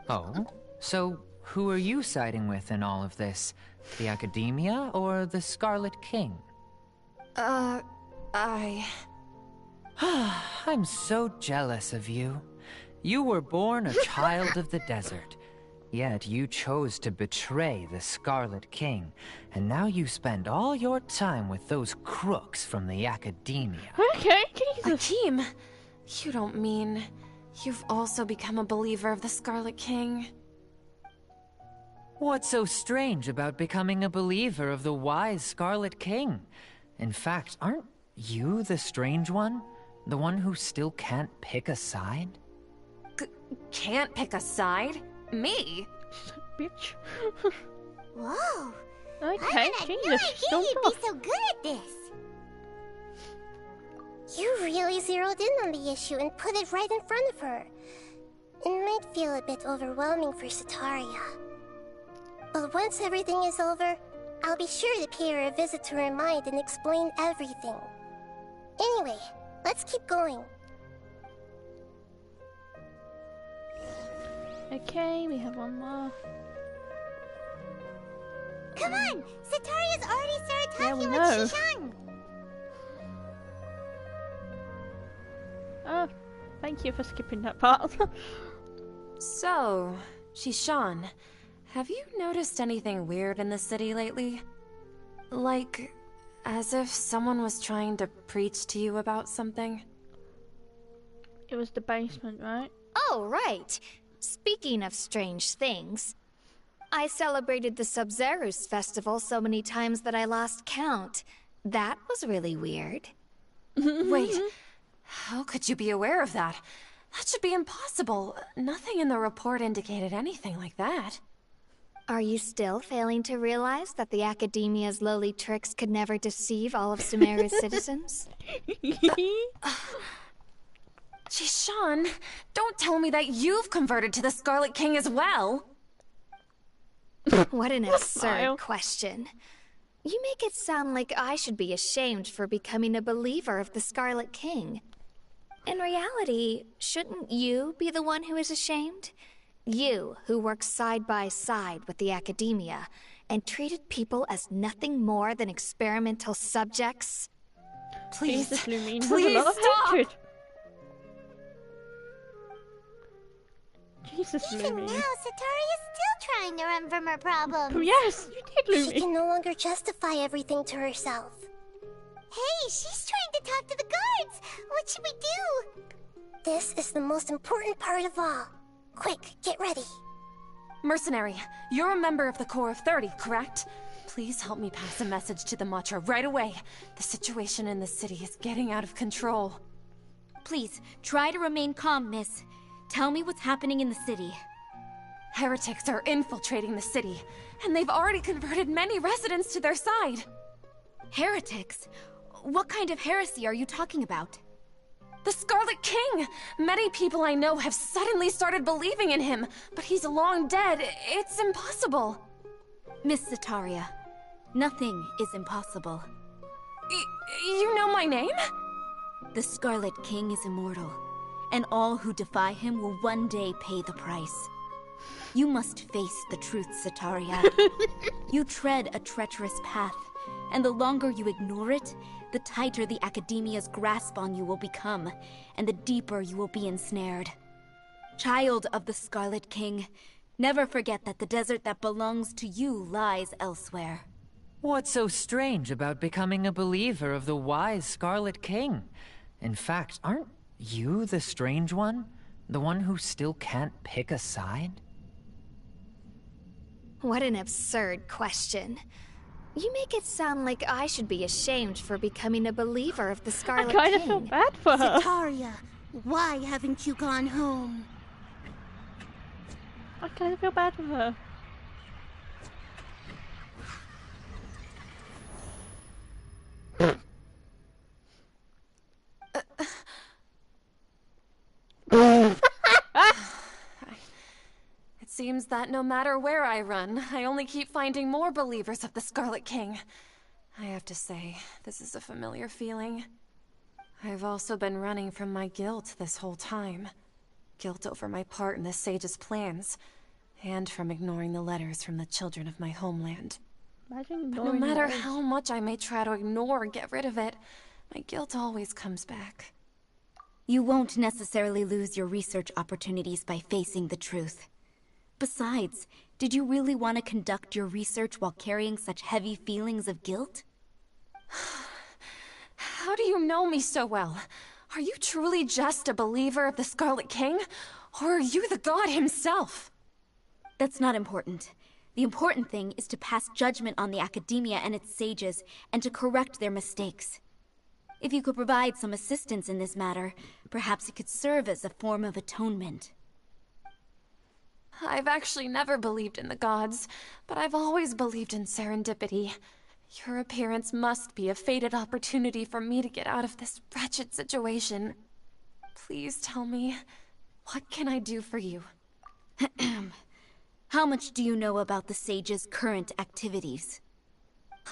Oh? So, who are you siding with in all of this? The Academia or the Scarlet King? I... I'm so jealous of you. You were born a child of the desert. Yet you chose to betray the Scarlet King, and now you spend all your time with those crooks from the academia. Okay, Jesus. Akeem, you don't mean you've also become a believer of the Scarlet King? What's so strange about becoming a believer of the wise Scarlet King? In fact, aren't you the strange one? The one who still can't pick a side? Can't pick a side? Me? Bitch. Whoa. Okay, I Jesus. knew you'd be so good at this. You really zeroed in on the issue and put it right in front of her. It might feel a bit overwhelming for Sataria. But once everything is over, I'll be sure to pay her a visit to her mind and explain everything. Anyway, let's keep going. Okay, we have one more. Come on! Sataria's already started Yeah, we talking know. with Shishan! Oh, thank you for skipping that part. So, Shishan, have you noticed anything weird in the city lately? Like, as if someone was trying to preach to you about something? It was the basement, right? Oh, right. Speaking of strange things, I celebrated the Sub-Zerus festival so many times that I lost count. That was really weird. Wait, how could you be aware of that? That should be impossible. Nothing in the report indicated anything like that. Are you still failing to realize that the Academia's lowly tricks could never deceive all of Sumeru's citizens? Shishan, don't tell me that you've converted to the Scarlet King as well! What an absurd question. You make it sound like I should be ashamed for becoming a believer of the Scarlet King. In reality, shouldn't you be the one who is ashamed? You, who works side by side with the Academia, and treated people as nothing more than experimental subjects? Please, Jesus, Lumine, please there's a lot of stop! hatred. Jesus, Even now, Lumine. Sataria's still trying to run from her problems. Yes, you did, She Lumine. can no longer justify everything to herself. Hey, she's trying to talk to the guards! What should we do? This is the most important part of all. Quick, get ready. Mercenary, you're a member of the Corps of 30, correct? Please help me pass a message to the Matcha right away. The situation in the city is getting out of control. Please, try to remain calm, miss. Tell me what's happening in the city. Heretics are infiltrating the city, and they've already converted many residents to their side. Heretics? What kind of heresy are you talking about? The Scarlet King! Many people I know have suddenly started believing in him, but he's long dead. It's impossible. Miss Sataria, nothing is impossible. You know my name? The Scarlet King is immortal, and all who defy him will one day pay the price. You must face the truth, Sataria. You tread a treacherous path, and the longer you ignore it, the tighter the Academia's grasp on you will become, and the deeper you will be ensnared. Child of the Scarlet King, never forget that the desert that belongs to you lies elsewhere. What's so strange about becoming a believer of the wise Scarlet King? In fact, aren't you the strange one? The one who still can't pick a side? What an absurd question. You make it sound like I should be ashamed for becoming a believer of the Scarlet King. I kind of feel bad for her. Sataria, why haven't you gone home? I kind of feel bad for her. It seems that no matter where I run, I only keep finding more believers of the Scarlet King. I have to say, this is a familiar feeling. I've also been running from my guilt this whole time. Guilt over my part in the Sage's plans, and from ignoring the letters from the children of my homeland. Imagine But no matter how much I may try to ignore or get rid of it, my guilt always comes back. You won't necessarily lose your research opportunities by facing the truth. Besides, did you really want to conduct your research while carrying such heavy feelings of guilt? How do you know me so well? Are you truly just a believer of the Scarlet King? Or are you the god himself? That's not important. The important thing is to pass judgment on the academia and its sages, and to correct their mistakes. If you could provide some assistance in this matter, perhaps it could serve as a form of atonement. I've actually never believed in the gods, but I've always believed in serendipity. Your appearance must be a fated opportunity for me to get out of this wretched situation. Please tell me, what can I do for you? How much do you know about the sage's current activities?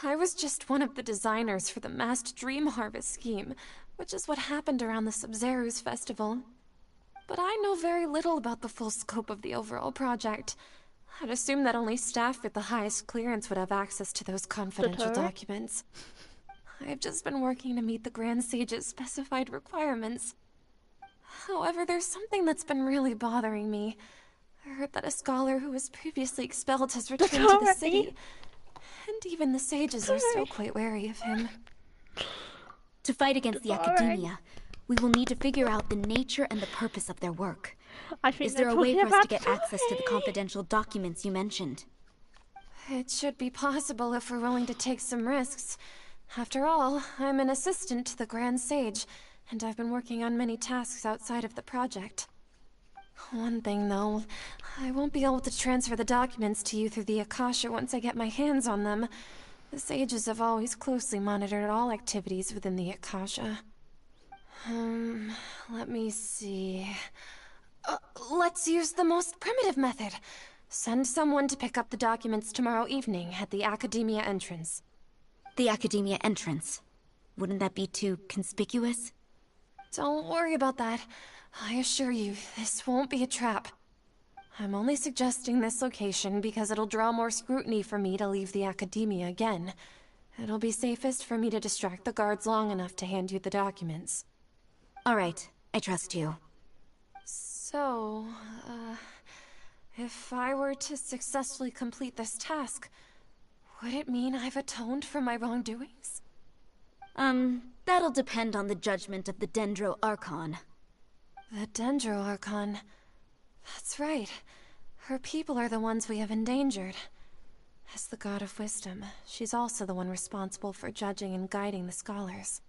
I was just one of the designers for the massed dream harvest scheme, which is what happened around the Sub-Zeru's festival. But I know very little about the full scope of the overall project. I'd assume that only staff with the highest clearance would have access to those confidential documents. I've just been working to meet the Grand Sage's specified requirements. However, there's something that's been really bothering me. I heard that a scholar who was previously expelled has returned to the city. And even the sages are still quite wary of him. To fight against the academia, we will need to figure out the nature and the purpose of their work. Is there a way for us to get access to the confidential documents you mentioned? It should be possible if we're willing to take some risks. After all, I'm an assistant to the Grand Sage, and I've been working on many tasks outside of the project. One thing, though, I won't be able to transfer the documents to you through the Akasha once I get my hands on them. The sages have always closely monitored all activities within the Akasha. Let me see... let's use the most primitive method. Send someone to pick up the documents tomorrow evening at the Academia entrance. The Academia entrance? Wouldn't that be too conspicuous? Don't worry about that. I assure you, this won't be a trap. I'm only suggesting this location because it'll draw more scrutiny for me to leave the Academia again. It'll be safest for me to distract the guards long enough to hand you the documents. All right, I trust you. So, if I were to successfully complete this task, would it mean I've atoned for my wrongdoings? That'll depend on the judgment of the Dendro Archon. The Dendro Archon. That's right. Her people are the ones we have endangered. As the God of Wisdom, she's also the one responsible for judging and guiding the scholars.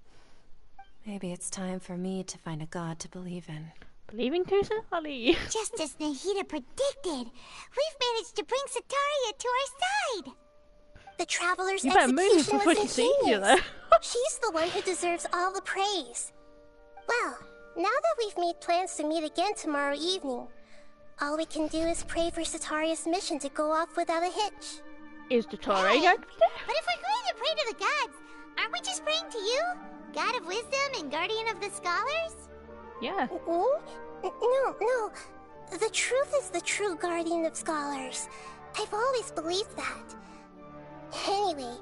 Maybe it's time for me to find a god to believe in. Believing too soon, Just as Nahida predicted, we've managed to bring Sataria to our side. The Traveler's You better move execution before was she sees you, ingenious. though. She's the one who deserves all the praise. Well, now that we've made plans to meet again tomorrow evening, all we can do is pray for Sataria's mission to go off without a hitch. Is DOTTORE Hey, going to be there? But if we're going to pray to the gods, aren't we just praying to you? God of Wisdom and Guardian of the Scholars? Yeah. No. The truth is the true Guardian of Scholars. I've always believed that. Anyway,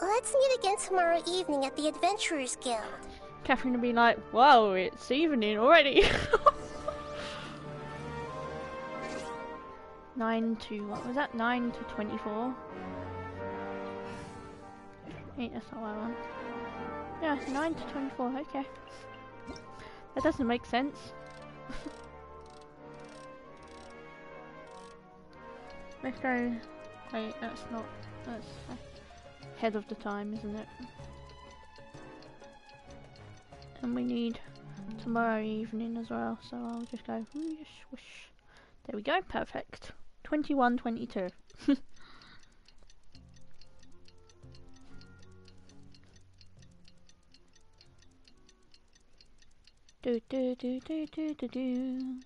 let's meet again tomorrow evening at the Adventurers Guild. Catherine will be like, whoa, it's evening already. 9 to, what was that? 9 to 24? Wait, that's not what I want. Yeah, 9 to 24, okay. That doesn't make sense. Let's go. Wait, that's not. That's ahead of the time, isn't it? And we need tomorrow evening as well, so I'll just go whoosh, whoosh. There we go, perfect. 21:22. Do do do do do do do.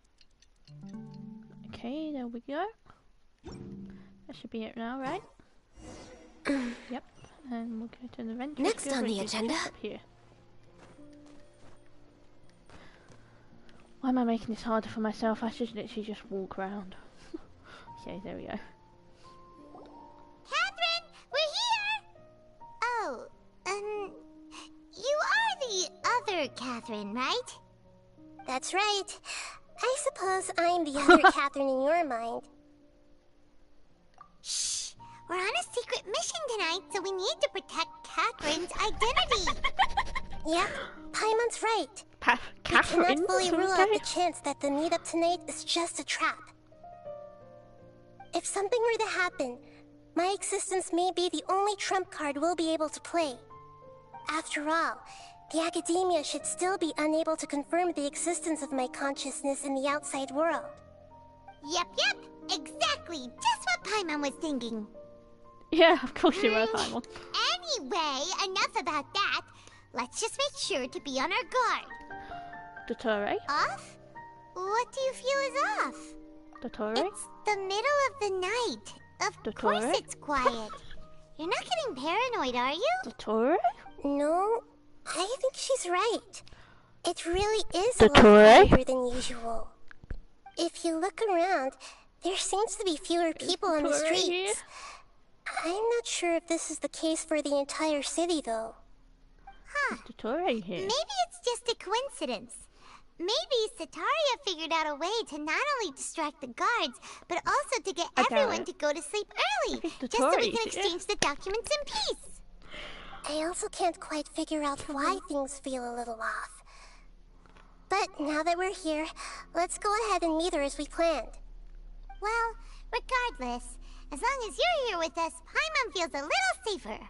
Okay, there we go. That should be it now, right? Yep. And we'll go to the venture. Next on the agenda. Up here. Why am I making this harder for myself? I should literally just walk around. Okay, there we go. Catherine, we're here! Oh, you are the other Catherine, right? That's right. I suppose I'm the other Catherine in your mind. Shh! We're on a secret mission tonight, so we need to protect Catherine's identity. Yep, Paimon's right. Catherine? We cannot fully rule out the chance that the meetup tonight is just a trap. If something were to happen, my existence may be the only trump card we'll be able to play. After all, the academia should still be unable to confirm the existence of my consciousness in the outside world. Yep, exactly. Just what Paimon was thinking. Yeah, of course you were, Paimon. Anyway, enough about that. Let's just make sure to be on our guard. DOTTORE? Off? What do you feel is off? DOTTORE? It's the middle of the night. Of DOTTORE? course it's quiet. You're not getting paranoid, are you? DOTTORE? No, I think she's right. It really is a lot DOTTORE? quieter than usual. If you look around, there seems to be fewer people on the DOTTORE streets. here? I'm not sure if this is the case for the entire city, though. Huh. DOTTORE here? Maybe it's just a coincidence. Maybe Sataria figured out a way to not only distract the guards, but also to get everyone to go to sleep early, just so we can exchange the documents in peace. I also can't quite figure out why things feel a little off. But now that we're here, let's go ahead and meet her as we planned. Well, regardless, as long as you're here with us, Paimon feels a little safer.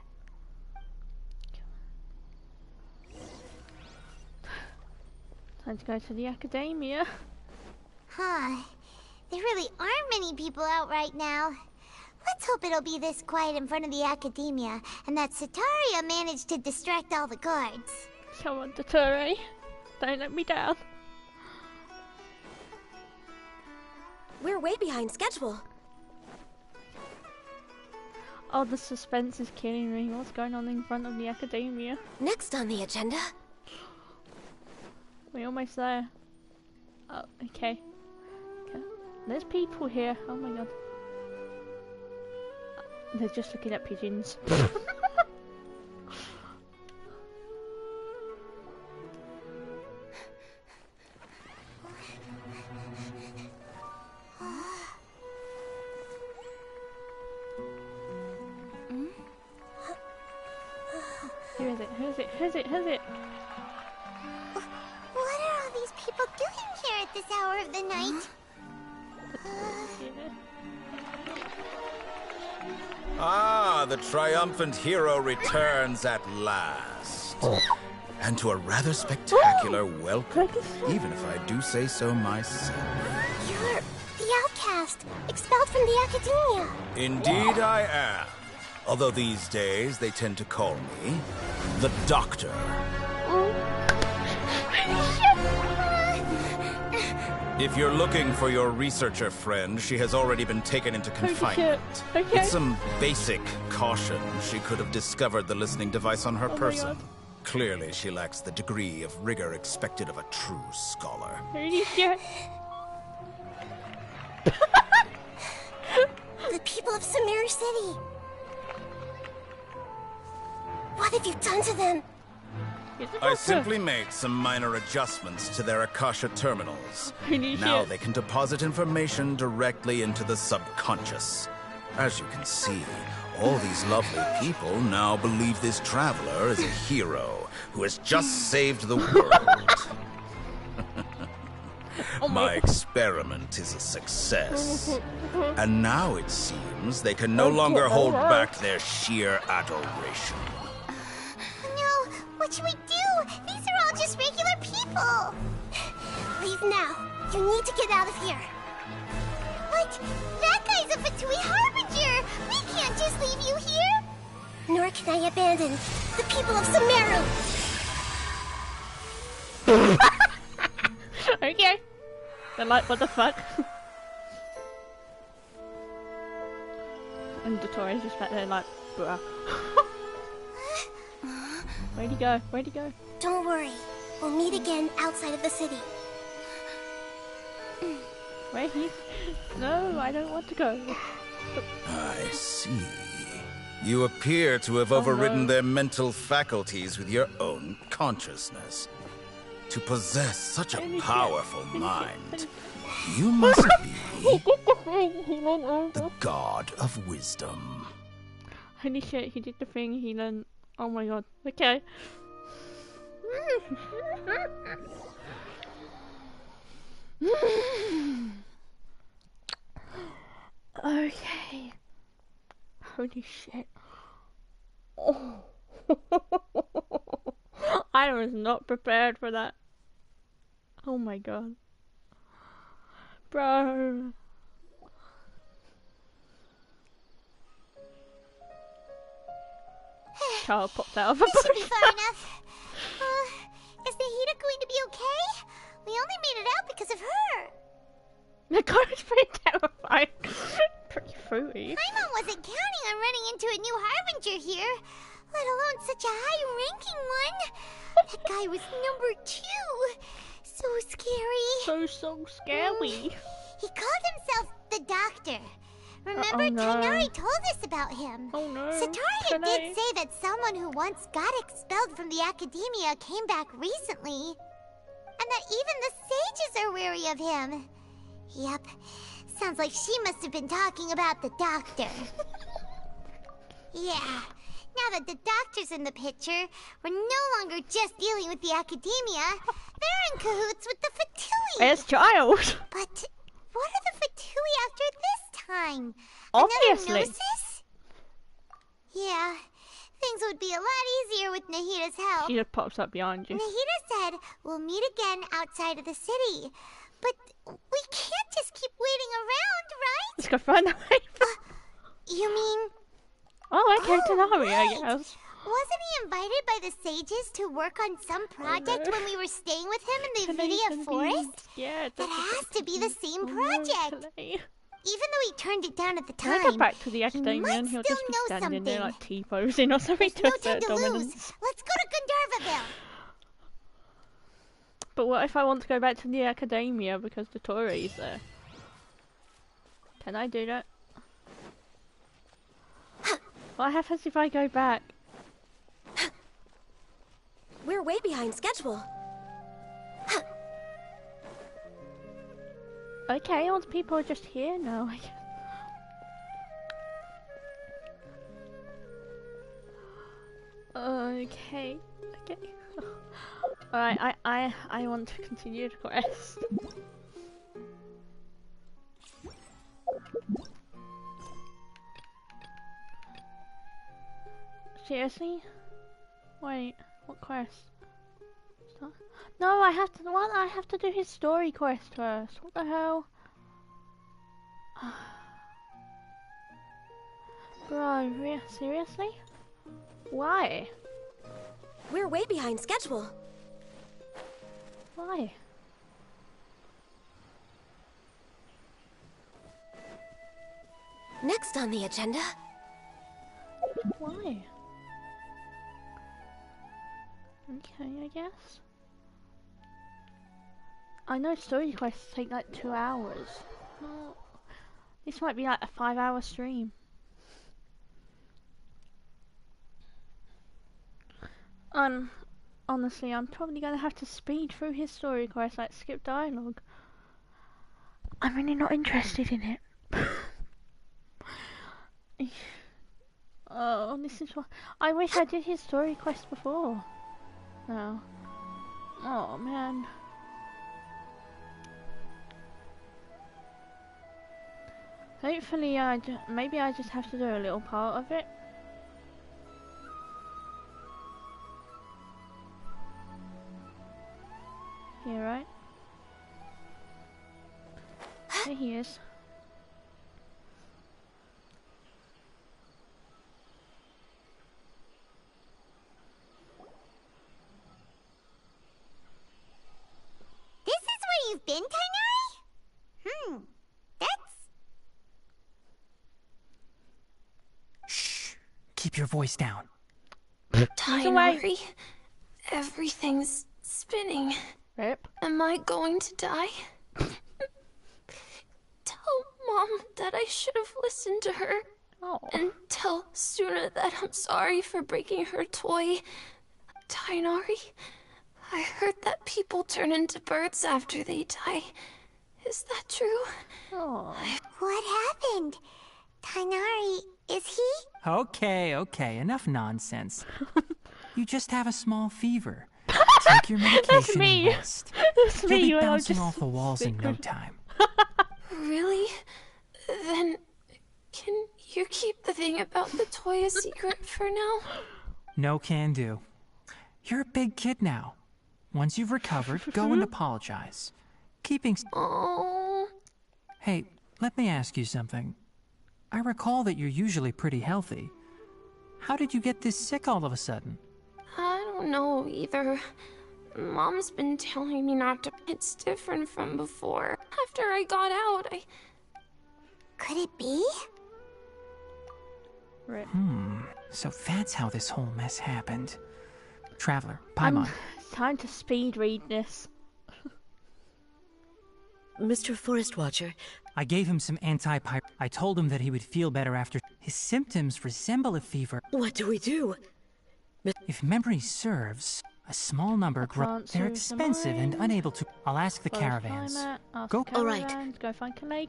Time to go to the academia. Huh. There really aren't many people out right now. Let's hope it'll be this quiet in front of the academia, and that Sataria managed to distract all the guards. Come on, DOTTORE. Don't let me down. We're way behind schedule. Oh, the suspense is killing me. What's going on in front of the academia? Next on the agenda. We're almost there. Oh, okay. There's people here. Oh my god. They're just looking at pigeons. Who is it? Who is it? Who is it? Who is it? What are all these people doing here at this hour of the night? Ah, the triumphant hero returns at last. And to a rather spectacular welcome, even if I do say so myself. You're the outcast, expelled from the academia. Indeed I am. Although these days they tend to call me the Doctor. If you're looking for your researcher friend, she has already been taken into confinement. Okay. With some basic caution, she could have discovered the listening device on her person. Clearly, she lacks the degree of rigor expected of a true scholar. The people of Samir City. What have you done to them? I simply made some minor adjustments to their Akasha terminals. Now they can deposit information directly into the subconscious. As you can see, all these lovely people now believe this traveler is a hero who has just saved the world. My experiment is a success. And now it seems they can no longer hold back their sheer adoration. No, what should we do? These are all just regular people. Leave now. You need to get out of here. What? That guy's a Fatui Harbinger. We can't just leave you here. Nor can I abandon the people of Sumeru. Okay. They're like, what the fuck? And DOTTORE's just back there like, bruh. Where'd he go? Where'd he go? Don't worry. We'll meet again outside of the city. Where he? No, I don't want to go. I see. You appear to have overridden their mental faculties with your own consciousness. To possess such a powerful mind, you must be the god of wisdom. Holy shit, he did the thing, he learned. Oh my god. Okay. Okay. Holy shit. Oh. I was not prepared for that. Oh my god. Bro. Child popped out of a This should be bush. far enough. Is Nahida going to be okay? We only made it out because of her. The car is pretty terrifying. Pretty fruity. Paimon wasn't counting on running into a new Harbinger here, let alone such a high-ranking one. That guy was number 2. So scary. So scary. He called himself the Doctor. Remember, Oh, no. Tighnari told us about him. Oh no. Sataria did say that someone who once got expelled from the academia came back recently. And that even the sages are wary of him. Yep. Sounds like she must have been talking about the Doctor. Yeah. Now that the Doctor's in the picture, we're no longer just dealing with the academia. They're in cahoots with the Fatui. It's child. But what are the Fatui after this time? Obviously. Another Gnosis? Yeah. Things would be a lot easier with Nahida's help. She just pops up behind you. Nahida said we'll meet again outside of the city. But we can't just keep waiting around, right? Let's go find out. You mean... Oh, okay, Tighnari, I right. guess. Wasn't he invited by the sages to work on some project when we were staying with him in the Vidia forest? Yeah, that has to be the same project. Even though he turned it down at the Can I time, go back to the academia and he'll just be standing there like T-posing or something to assert dominance? Let's go to Gandharvaville. But what if I want to go back to the academia because the DOTTORE is there? Can I do that? What happens if I go back? We're way behind schedule. Okay, all the people are just here now. Okay. Alright, I want to continue the quest. Seriously? Wait, what quest? No, I have to. What? I have to do his story quest first. What the hell? Bro, seriously? Why? We're way behind schedule. Why? Next on the agenda. Why? Okay, I guess. I know story quests take like 2 hours. Well, this might be like a 5-hour stream. Honestly, I'm probably gonna have to speed through his story quest, like skip dialogue. I'm really not interested in it. Oh, this is what I wish I did his story quest before. No. Oh man. Hopefully, maybe I just have to do a little part of it. Yeah, right? There he is. This is where you've been, Tighnari? That's... Keep your voice down. Tighnari, everything's spinning. Rip. Am I going to die? Tell Mom that I should have listened to her. Oh. And tell Suna that I'm sorry for breaking her toy. Tighnari, I heard that people turn into birds after they die. Is that true? Oh. What happened? Tainari, is he? Okay, enough nonsense. You just have a small fever. Take your medication and rest. That's You'll me. be bouncing off the walls in no time. Really? Then, can you keep the thing about the toy a secret for now? No can do. You're a big kid now. Once you've recovered, go and apologize. Keeping... Oh. Hey, let me ask you something. I recall that you're usually pretty healthy. How did you get this sick all of a sudden? I don't know either. Mom's been telling me not to. It's different from before. After I got out, Could it be? Right. So that's how this whole mess happened. Traveler, Paimon. It's time to speed read this. Mr. Forest Watcher. I gave him some anti-pyre. I told him that he would feel better after. His symptoms resemble a fever. What do we do? If memory serves, a small number grow. They're expensive and unable to. I'll ask the caravans. Go. All right. Go find Kalei.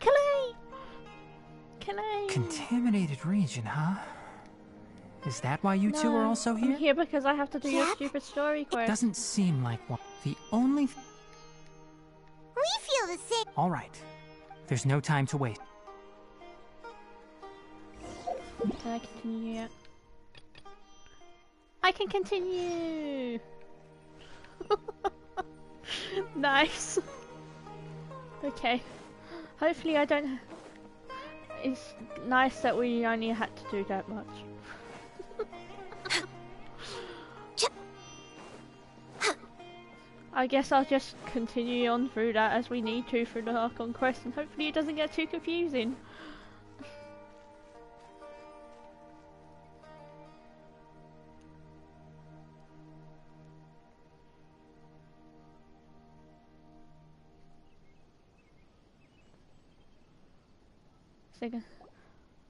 Kalei. Contaminated region, huh? Is that why you two are also here? I'm here because I have to do your stupid story quest. Doesn't seem like one. The only. We feel the same. All right. There's no time to wait. Can I continue yet? I can continue! Nice! Okay. Hopefully I don't... It's nice that we only had to do that much. I guess I'll just continue on through that as we need to through the Archon quest, and hopefully it doesn't get too confusing. Second.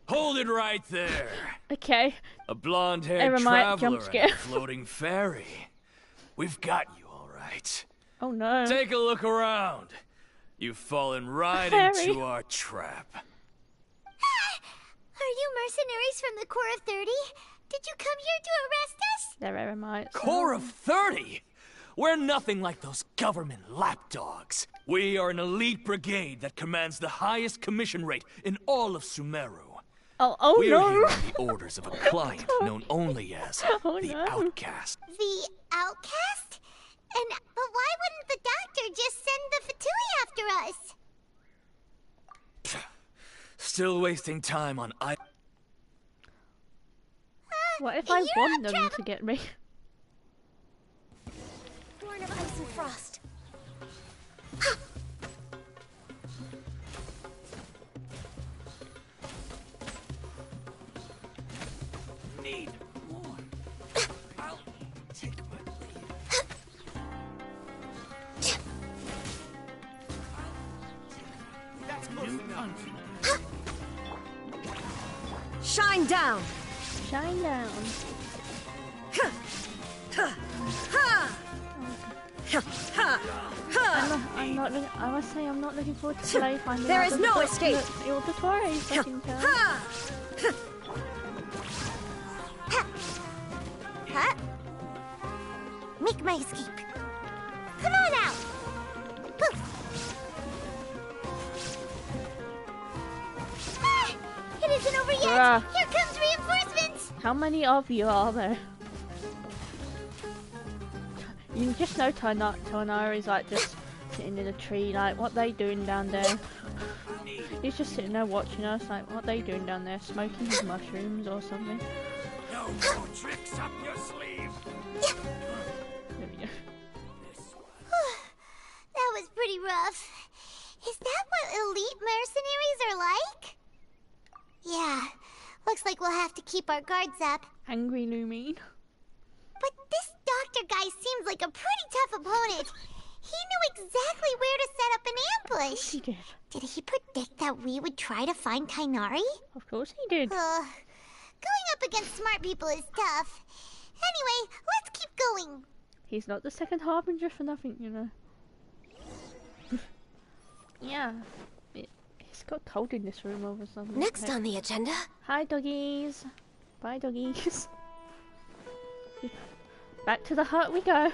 Hold it right there. Okay. A blonde-haired traveler and a floating fairy. We've got you all right. Oh no. Take a look around. You've fallen right into our trap. Are you mercenaries from the Corps of 30? Did you come here to arrest us? They're eremites. Corps of 30? We're nothing like those government lapdogs. We are an elite brigade that commands the highest commission rate in all of Sumeru. Oh We're no! here on the orders of a client known only as the Outcast. The Outcast? But why wouldn't the doctor just send the Fatui after us? Still wasting time on What if I want them to get me? Born of ice and frost. Need more. I'll take my leave. That's close enough. Shine down. Shine down. I must say I'm not looking forward to play finding There out is no escape. All the Tories second turn. Make my escape. Come on out. It isn't over yet. Here comes reinforcements. How many of you are there? You just know Tainari is like just sitting in a tree, like what they doing down there? He's just sitting there watching us, like what they doing down there, smoking his mushrooms or something. No more tricks up your sleeve. There we go. That was pretty rough. Is that what elite mercenaries are like? Yeah, looks like we'll have to keep our guards up. Angry Lumine. But this doctor guy seems like a pretty tough opponent. He knew exactly where to set up an ambush. He did. Did he predict that we would try to find Tainari? Of course he did. Going up against smart people is tough. Anyway, let's keep going. He's not the second harbinger for nothing, you know. Yeah. It's got cold in this room over something. Next on the agenda. Hi, doggies. Bye, doggies. Back to the hut we go.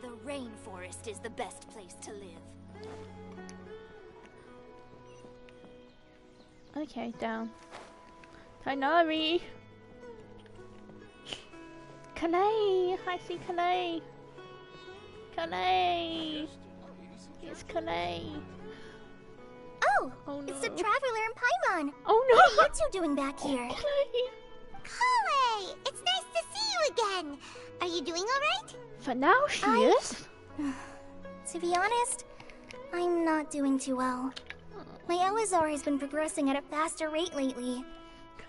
The rainforest is the best place to live. Okay, down. Tighnari! Kalei! I see Kalei! Kalei! It's Kalei! Oh! Oh no. It's the Traveler and Paimon! Oh no! What are you two doing back here? Kalei! It's nice to see you again! Are you doing alright? For now, she is. To be honest, I'm not doing too well. My Elazar has been progressing at a faster rate lately.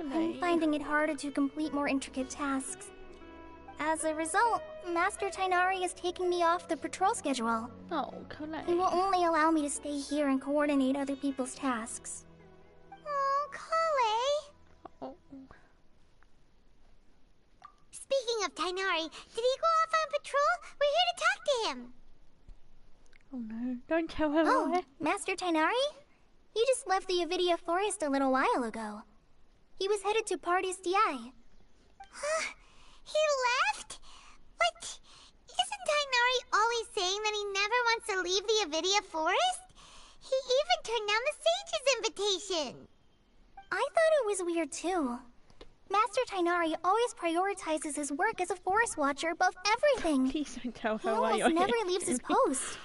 I'm finding it harder to complete more intricate tasks. As a result, Master Tighnari is taking me off the patrol schedule. Oh, Kalei. He will only allow me to stay here and coordinate other people's tasks. Oh, Kalei! Oh. Speaking of Tighnari, did he go off on patrol? We're here to talk to him. Oh no, don't tell her why. Master Tighnari? You just left the Avidia Forest a little while ago. He was headed to Party's DI. Huh? He left? What? Isn't Tighnari always saying that he never wants to leave the Avidia Forest? He even turned down the Sage's invitation. I thought it was weird too. Master Tighnari always prioritizes his work as a forest watcher above everything. Please don't tell He her why almost you're never here. leaves his post.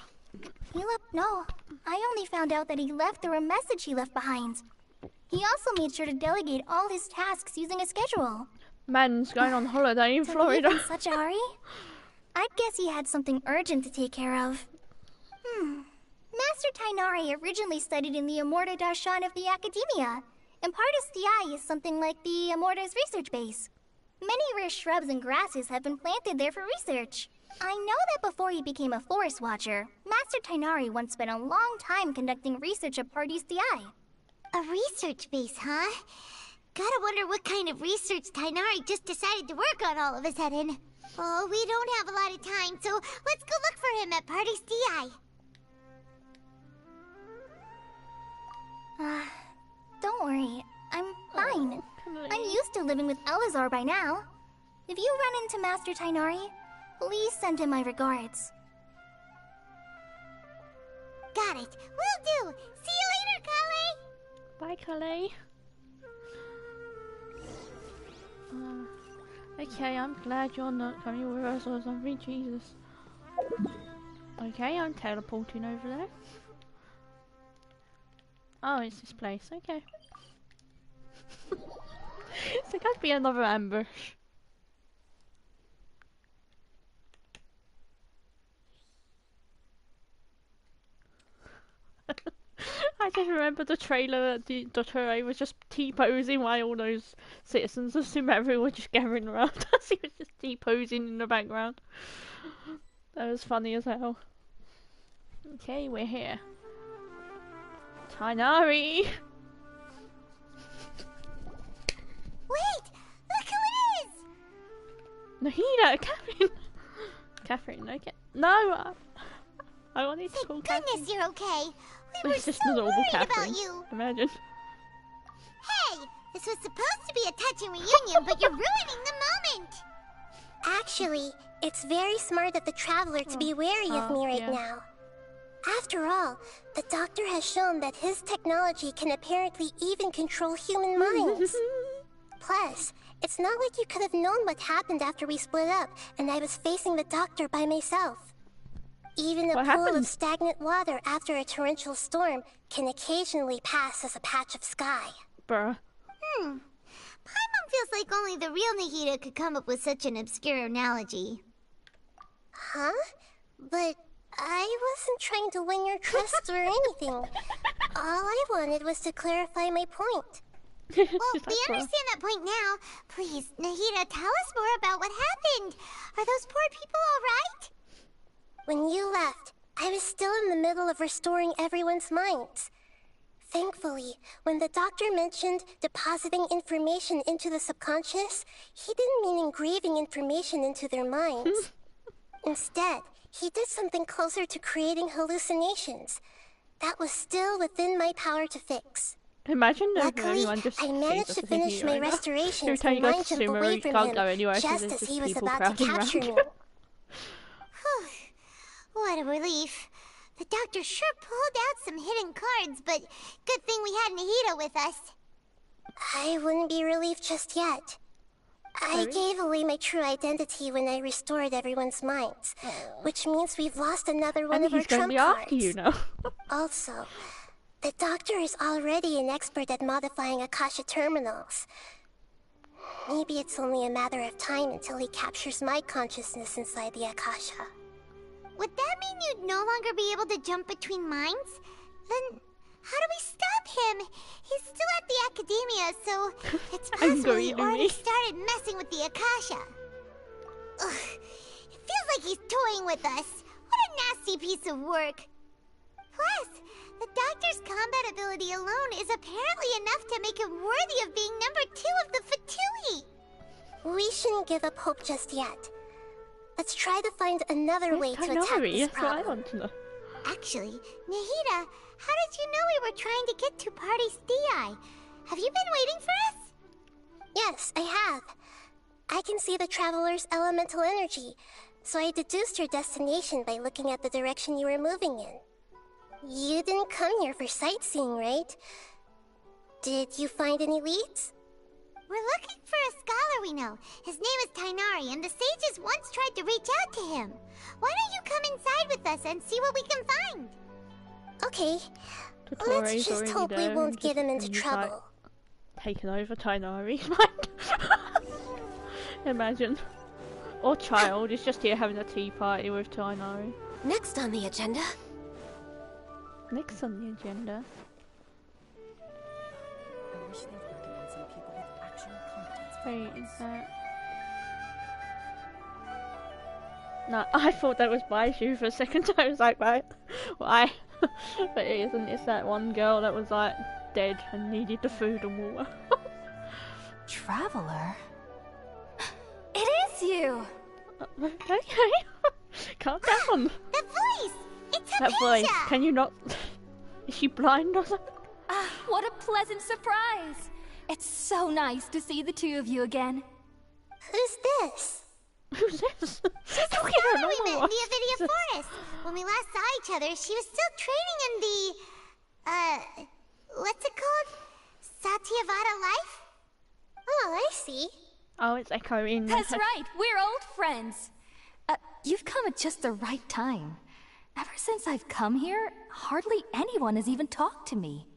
No, I only found out that he left through a message he left behind. He also made sure to delegate all his tasks using a schedule. Man's going on holiday in Florida. In such a hurry? I'd guess he had something urgent to take care of. Master Tighnari originally studied in the Amorta Darshan of the Academia, and Partis DI is something like the Amorta's research base. Many rare shrubs and grasses have been planted there for research. I know that before he became a forest watcher, Master Tighnari once spent a long time conducting research at Partis DI. A research base, huh? Gotta wonder what kind of research Tighnari just decided to work on all of a sudden. Oh, we don't have a lot of time, so let's go look for him at Party's DI. Don't worry. I'm fine. I'm used to living with Elazar by now. If you run into Master Tighnari, please send him my regards. Got it. Will do. See you later, Kalei. Bye, Kalei. Okay, I'm glad you're not coming with us or something, Jesus. Okay, I'm teleporting over there. Oh, it's this place, okay. So it could be another ambush. I just remember the trailer that the DOTTORE was just T-posing while all those citizens of Sumeru were just gathering around us. He was just T-posing in the background. That was funny as hell. Okay, we're here. Tighnari! Wait! Look who it is! Nahida! Catherine! Catherine, okay. No! I wanted to call Catherine. Goodness, you're okay. We were It's just so a normal worried Catherine. about you. Imagine. Hey! This was supposed to be a touching reunion, but you're ruining the moment! Actually, it's very smart of the Traveler to be wary of me right now. After all, the Doctor has shown that his technology can apparently even control human minds. Plus, it's not like you could have known what happened after we split up and I was facing the Doctor by myself. Even a pool of stagnant water after a torrential storm can occasionally pass as a patch of sky. Bruh. Paimon feels like only the real Nahida could come up with such an obscure analogy. Huh? But I wasn't trying to win your trust or anything. All I wanted was to clarify my point. Well, we understand that point now. Please, Nahida, tell us more about what happened. Are those poor people alright? When you left, I was still in the middle of restoring everyone's minds. Thankfully, when the doctor mentioned depositing information into the subconscious, he didn't mean engraving information into their minds. Instead, he did something closer to creating hallucinations. That was still within my power to fix. Imagine if Luckily, everyone just I managed to finish my restorations and mind jump away from him just as he was about to capture me. What a relief. The doctor sure pulled out some hidden cards, but good thing we had Nahida with us. I wouldn't be relieved just yet. I gave away my true identity when I restored everyone's minds, which means we've lost another one of our trump cards. You know. Also, the doctor is already an expert at modifying Akasha terminals. Maybe it's only a matter of time until he captures my consciousness inside the Akasha. Would that mean you'd no longer be able to jump between minds? Then how do we stop him? He's still at the academia, so it's possible he already started messing with the Akasha. Ugh, it feels like he's toying with us. What a nasty piece of work. Plus, the doctor's combat ability alone is apparently enough to make him worthy of being number 2 of the Fatui. We shouldn't give up hope just yet. Let's try to find another way to attack this problem. Actually, Nahida, how did you know we were trying to get to Party's DI? Have you been waiting for us? Yes, I have. I can see the traveler's elemental energy, so I deduced your destination by looking at the direction you were moving in. You didn't come here for sightseeing, right? Did you find any leads? We're looking for a scholar we know. His name is Tainari, and the sages once tried to reach out to him. Why don't you come inside with us and see what we can find? Okay. Let's just hope we won't get him into trouble. Taking over Tainari's mind. Imagine. Or Child is just here having a tea party with Tainari. Next on the agenda. Next on the agenda. Wait, is that... No, I thought that was Baiju for a second. I was like, why? But it isn't. It's that one girl that was like dead and needed the food and water. Traveler? It is you! Okay. Calm down. That voice! It's That voice. Can you not... Is she blind or something? What a pleasant surprise! It's so nice to see the two of you again. Who's this? Who's this? She's the scholar we met in the Avidia Forest. When we last saw each other, she was still training in the... what's it called? Satyavada life? Oh, I see. Oh, it's echoing. That's right, we're old friends. You've come at just the right time. Ever since I've come here, hardly anyone has even talked to me.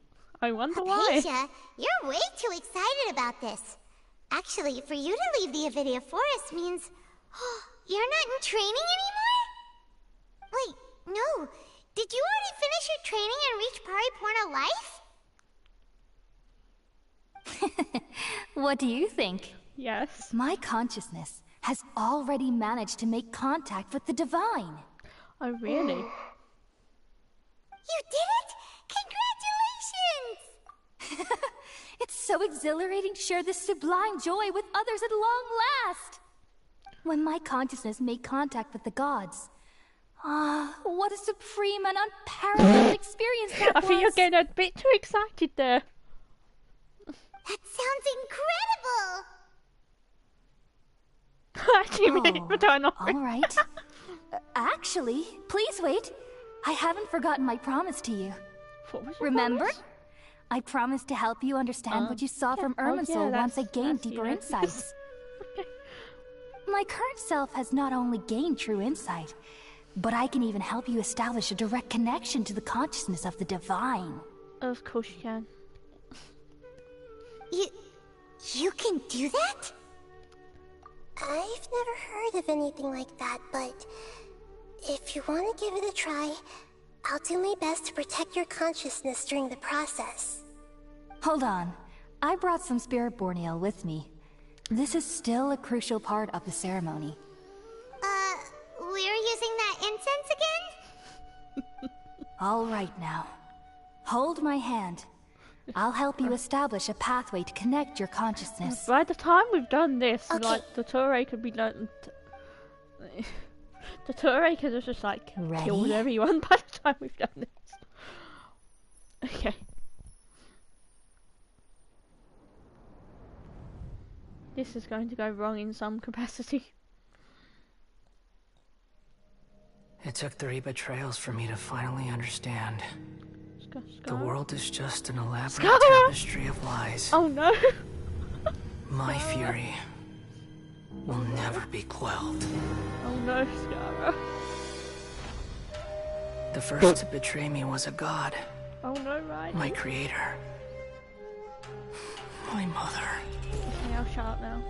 I wonder why. Hypatia, you're way too excited about this. Actually, for you to leave the Avidia Forest means... you're not in training anymore? Wait, no. Did you already finish your training and reach Pariporna life? What do you think? Yes. My consciousness has already managed to make contact with the divine. Oh, really? You did it? Congratulations! It's so exhilarating to share this sublime joy with others at long last! When my consciousness made contact with the gods. What a supreme and unparalleled experience that was! I think you're getting a bit too excited there. That sounds incredible! Alright. Actually, please wait. I haven't forgotten my promise to you. Remember? Promise? I promised to help you understand what you saw from Irminsul once I gained deeper insights. My current self has not only gained true insight, but I can even help you establish a direct connection to the consciousness of the divine. Of course you can. You can do that? I've never heard of anything like that, but if you want to give it a try, I'll do my best to protect your consciousness during the process. Hold on. I brought some spirit borneal with me. This is still a crucial part of the ceremony. We're using that incense again? All right now. Hold my hand. I'll help you establish a pathway to connect your consciousness. By the time we've done this, like, DOTTORE could be done. DOTTORE could have just, like, killed everyone by the time we've done this. Okay. This is going to go wrong in some capacity. It took 3 betrayals for me to finally understand. The world is just an elaborate tapestry of lies. Oh no! My fury will never be quelled. Oh no, Scara. The first to betray me was a god. Oh no, right? My creator. My mother. Okay, I'll shut up now.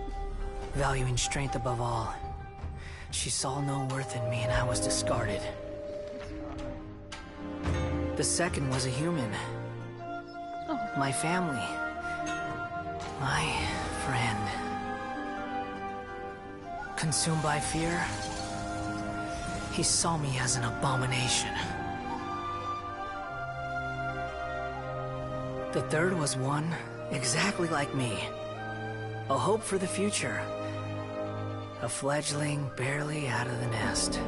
Valuing strength above all. She saw no worth in me and I was discarded. The second was a human. Oh. My family. My friend. Consumed by fear, he saw me as an abomination. The third was one exactly like me. A hope for the future. A fledgling barely out of the nest.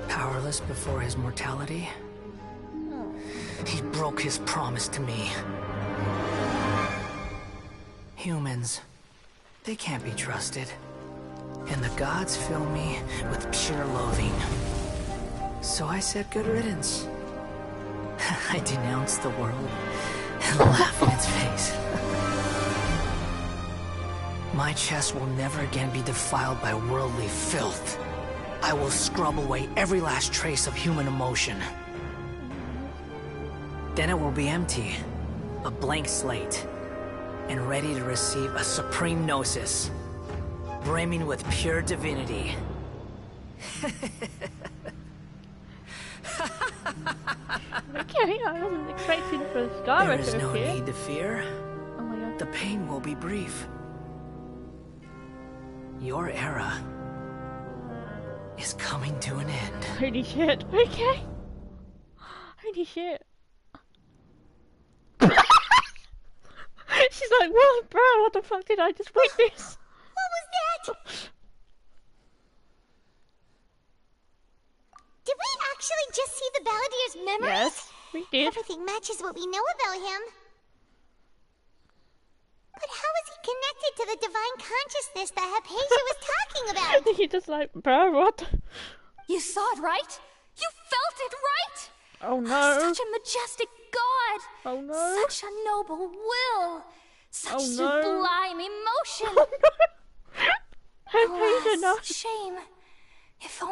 Powerless before his mortality, he broke his promise to me. Humans, they can't be trusted. And the gods fill me with pure loathing. So I said good riddance. I denounced the world and laughed in its face. My chest will never again be defiled by worldly filth. I will scrub away every last trace of human emotion. Then it will be empty, a blank slate, and ready to receive a supreme gnosis, brimming with pure divinity. Okay, I wasn't expecting for Scara There is to no appear. need to fear. Oh my god. The pain will be brief. Your era is coming to an end. Holy shit, okay. Holy shit. She's like, well, bro, what the fuck did I just witness? What was that? Did we actually just see the Balladier's memories? Yes, we did. Everything matches what we know about him. But how is he connected to the divine consciousness that Hypatia was talking about? He just like, bro, what? You saw it, right? You felt it, right? Oh no. Such a majestic god. Oh no. Such a noble will. Such Oh no. sublime emotion. Hypatia, no. Shame. If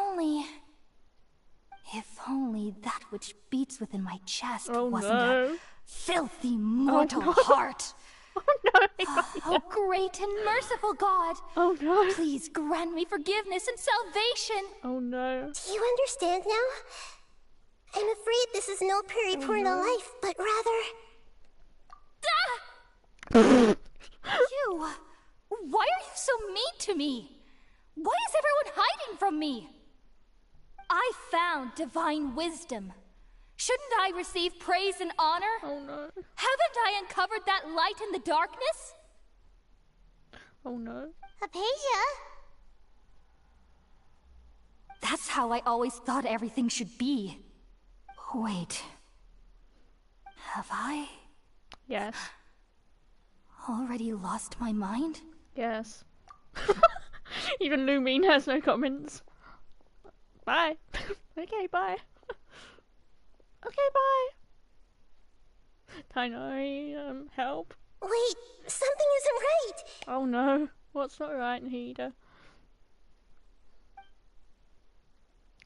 only that which beats within my chest wasn't a filthy mortal heart. Oh no! Oh, great and merciful God! Oh no! Please grant me forgiveness and salvation! Oh no! Do you understand now? I'm afraid this is no periportal life, but rather... You! Why are you so mean to me? Why is everyone hiding from me? I found divine wisdom. Shouldn't I receive praise and honor? Oh no. Haven't I uncovered that light in the darkness? Oh no. Hypatia? That's how I always thought everything should be. Wait. Have I? Yes. Already lost my mind? Yes. Even Lumine has no comments. Bye. Okay, bye. Okay, bye. Tainari, help. Wait, something isn't right. Oh no, what's not right, Nahida?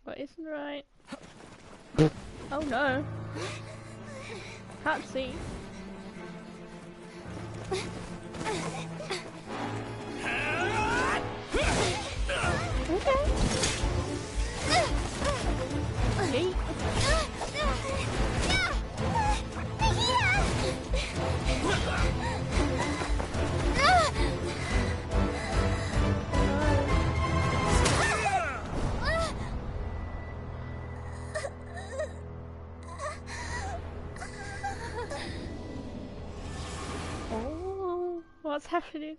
What isn't right? Oh no. Can't see. Okay. Okay. what's happening.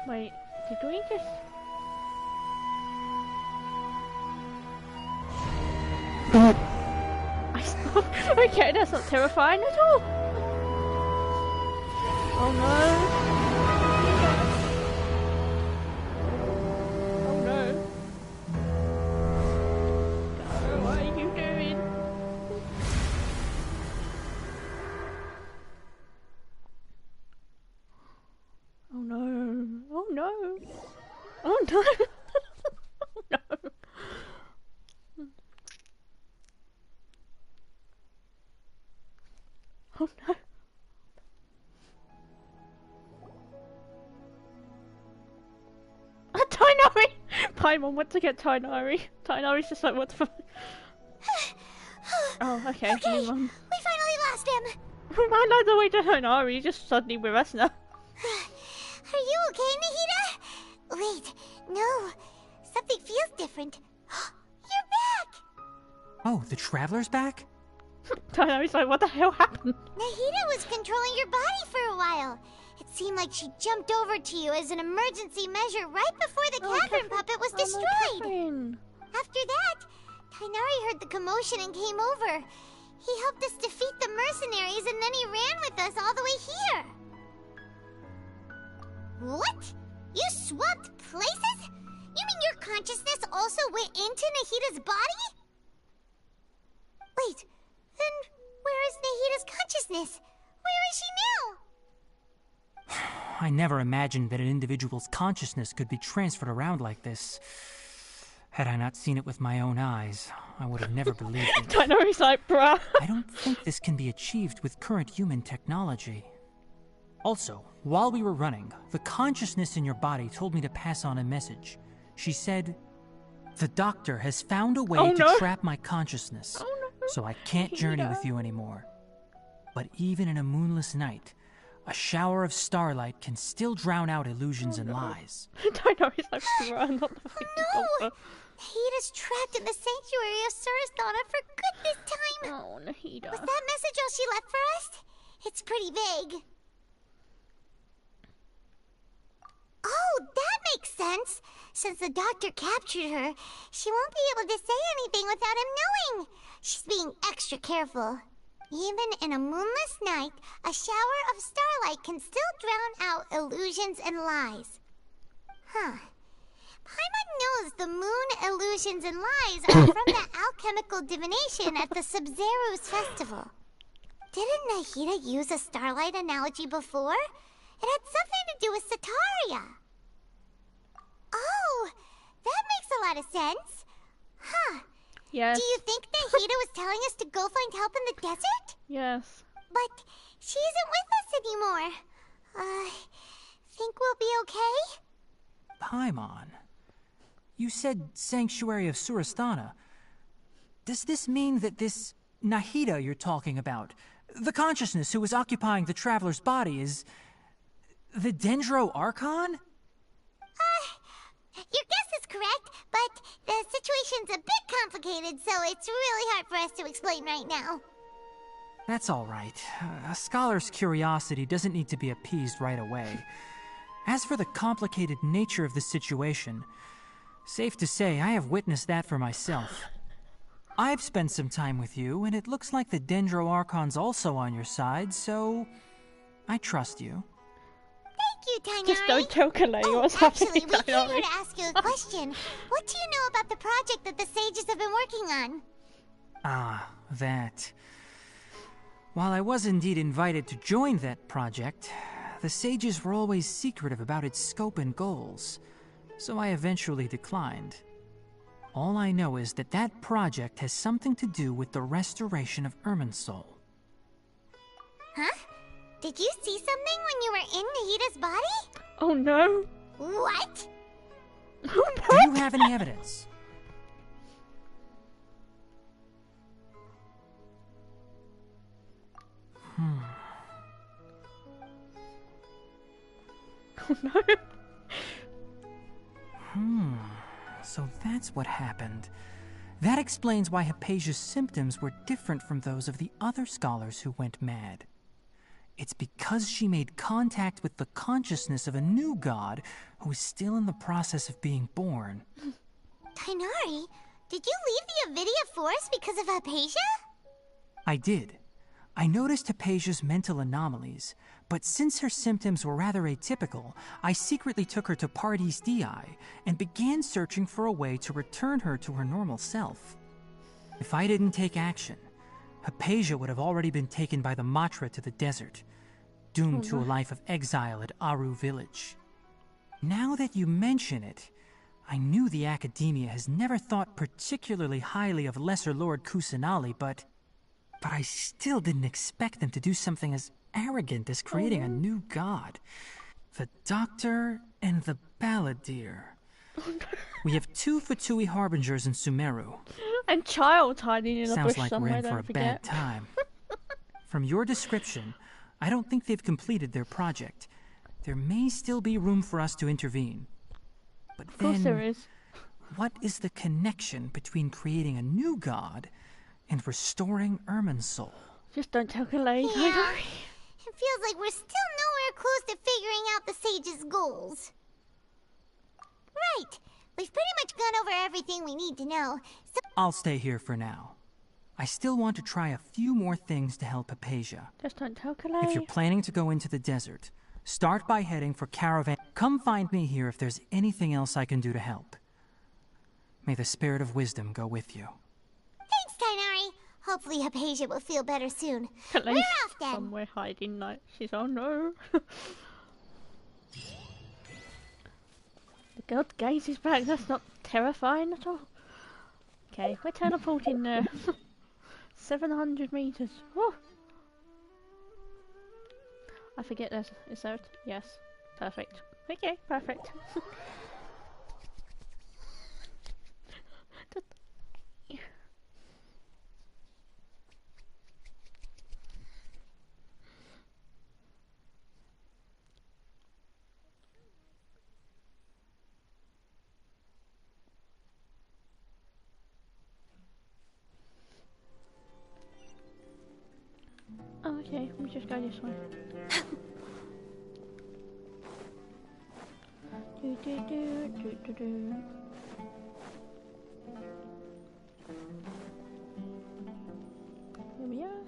Wait, did we just... Okay, that's not terrifying at all. Oh no. Oh no. No, what are you doing? Oh no. Oh no. Oh no. Oh no. Oh no. Tainari! Paimon went to get Tainari. Tainari's just like, what the fuck? Oh, okay. Okay, we finally lost him. I know the way to Tainari, he's just suddenly with us now. Are you okay, Nahida? Wait, no. Something feels different. You're back! Oh, the Traveler's back? Tainari's like, what the hell happened? Nahida was controlling your body for a while. It seemed like she jumped over to you as an emergency measure right before the cavern puppet was destroyed. After that, Tainari heard the commotion and came over. He helped us defeat the mercenaries and then he ran with us all the way here. What? You swapped places? You mean your consciousness also went into Nahida's body? Wait, then where is Nahida's consciousness? Where is she now? I never imagined that an individual's consciousness could be transferred around like this. Had I not seen it with my own eyes, I would have never believed it. Tainari's like, bruh. I don't think this can be achieved with current human technology. Also, while we were running, the consciousness in your body told me to pass on a message. She said, "The doctor has found a way to trap my consciousness, so I can't journey with you anymore. But even in a moonless night, a shower of starlight can still drown out illusions and lies." Tainari's like, bruh, not the fucking no! Nahida's trapped in the sanctuary of Surasthana for good this time. Oh, Nahida. Was that message all she left for us? It's pretty vague. Oh, that makes sense. Since the doctor captured her, she won't be able to say anything without him knowing. She's being extra careful. Even in a moonless night, a shower of starlight can still drown out illusions and lies. Huh. Paimon knows the moon illusions and lies are from the alchemical divination at the Sub-Zero's festival. Didn't Nahida use a starlight analogy before? It had something to do with Sataria. Oh, that makes a lot of sense. Huh. Yes. Do you think Nahida was telling us to go find help in the desert? Yes. But she isn't with us anymore. Think we'll be okay? Paimon, you said Sanctuary of Surasthana. Does this mean that this Nahida you're talking about, the consciousness who was occupying the Traveler's body, is the Dendro Archon? Your guess is correct, but the situation's a bit complicated, so it's really hard for us to explain right now. That's all right. A scholar's curiosity doesn't need to be appeased right away. As for the complicated nature of the situation, safe to say I have witnessed that for myself. I've spent some time with you, and it looks like the Dendro Archon's also on your side, so I trust you. Thank you, Tainari. Just don't tell Kalei what's happening, Actually, we came Tainari. here to ask you a question. What do you know about the project that the sages have been working on? Ah, that. While I was indeed invited to join that project, the sages were always secretive about its scope and goals, so I eventually declined. All I know is that that project has something to do with the restoration of Irminsul. Huh? Did you see something when you were in Nahida's body? Oh no. What? Do you have any evidence? Oh no. So that's what happened. That explains why Hypatia's symptoms were different from those of the other scholars who went mad. It's because she made contact with the consciousness of a new god who is still in the process of being born. Tighnari, did you leave the Avidia Forest because of Hypatia? I did. I noticed Hypatia's mental anomalies, but since her symptoms were rather atypical, I secretly took her to Pardis Dii and began searching for a way to return her to her normal self. If I didn't take action, Hypatia would have already been taken by the Matra to the desert, doomed to a life of exile at Aru village. Now that you mention it, I knew the Academia has never thought particularly highly of Lesser Lord Kusanali, but I still didn't expect them to do something as arrogant as creating a new god. The Doctor and the Balladeer. We have 2 Fatui Harbingers in Sumeru. And child hiding in a bush Sounds like we're somewhere, in for don't a forget. bad time. From your description, I don't think they've completed their project. There may still be room for us to intervene. But Of course there is. What is the connection between creating a new god and restoring Irminsul? Just don't tell Kalei. Yeah. It feels like we're still nowhere close to figuring out the Sage's goals. Right. We've pretty much gone over everything we need to know. So I'll stay here for now. I still want to try a few more things to help Hypatia. Just don't tell Kalei. If you're planning to go into the desert, start by heading for Caravan. Come find me here if there's anything else I can do to help. May the spirit of wisdom go with you. Thanks, Tighnari. Hopefully Hypatia will feel better soon. Kalei's We're off then. somewhere hiding like she's oh no. The god gaze is back. That's not terrifying at all. Okay, we're teleporting there. 700 meters. Woo! I forget there's is there? Yes, perfect. Okay, perfect. Oh, okay, let me just go this way. Do, do, do, do, do, do. Here we are.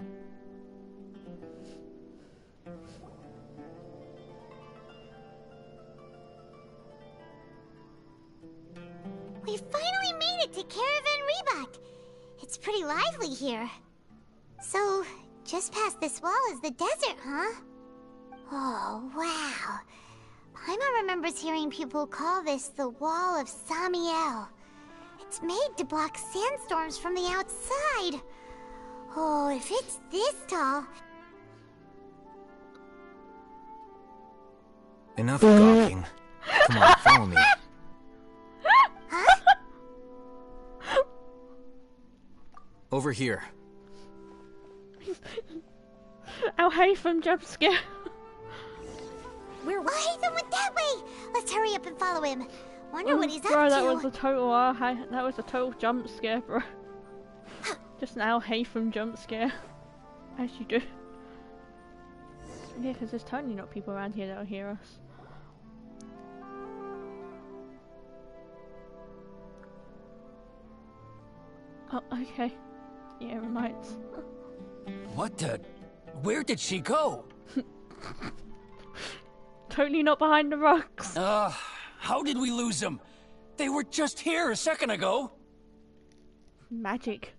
We finally made it to Caravan Rebak. It's pretty lively here. So, just past this wall is the desert, huh? Oh, wow. Paimon remembers hearing people call this the Wall of Samiel. It's made to block sandstorms from the outside. Oh, if it's this tall... Enough gawking. Come on, follow me. Huh? Over here. Our Haytham jump scare. Haytham went that way! Let's hurry up and follow him. Wonder what he's bro, up that to. was a total that was a total jump scare, bro. Just an Al Haytham jump scare. As you do. Yeah, because there's totally not people around here that'll hear us. Oh, okay. Yeah, remotes. What the? Where did she go? Totally not behind the rocks. How did we lose them? They were just here a second ago. Magic.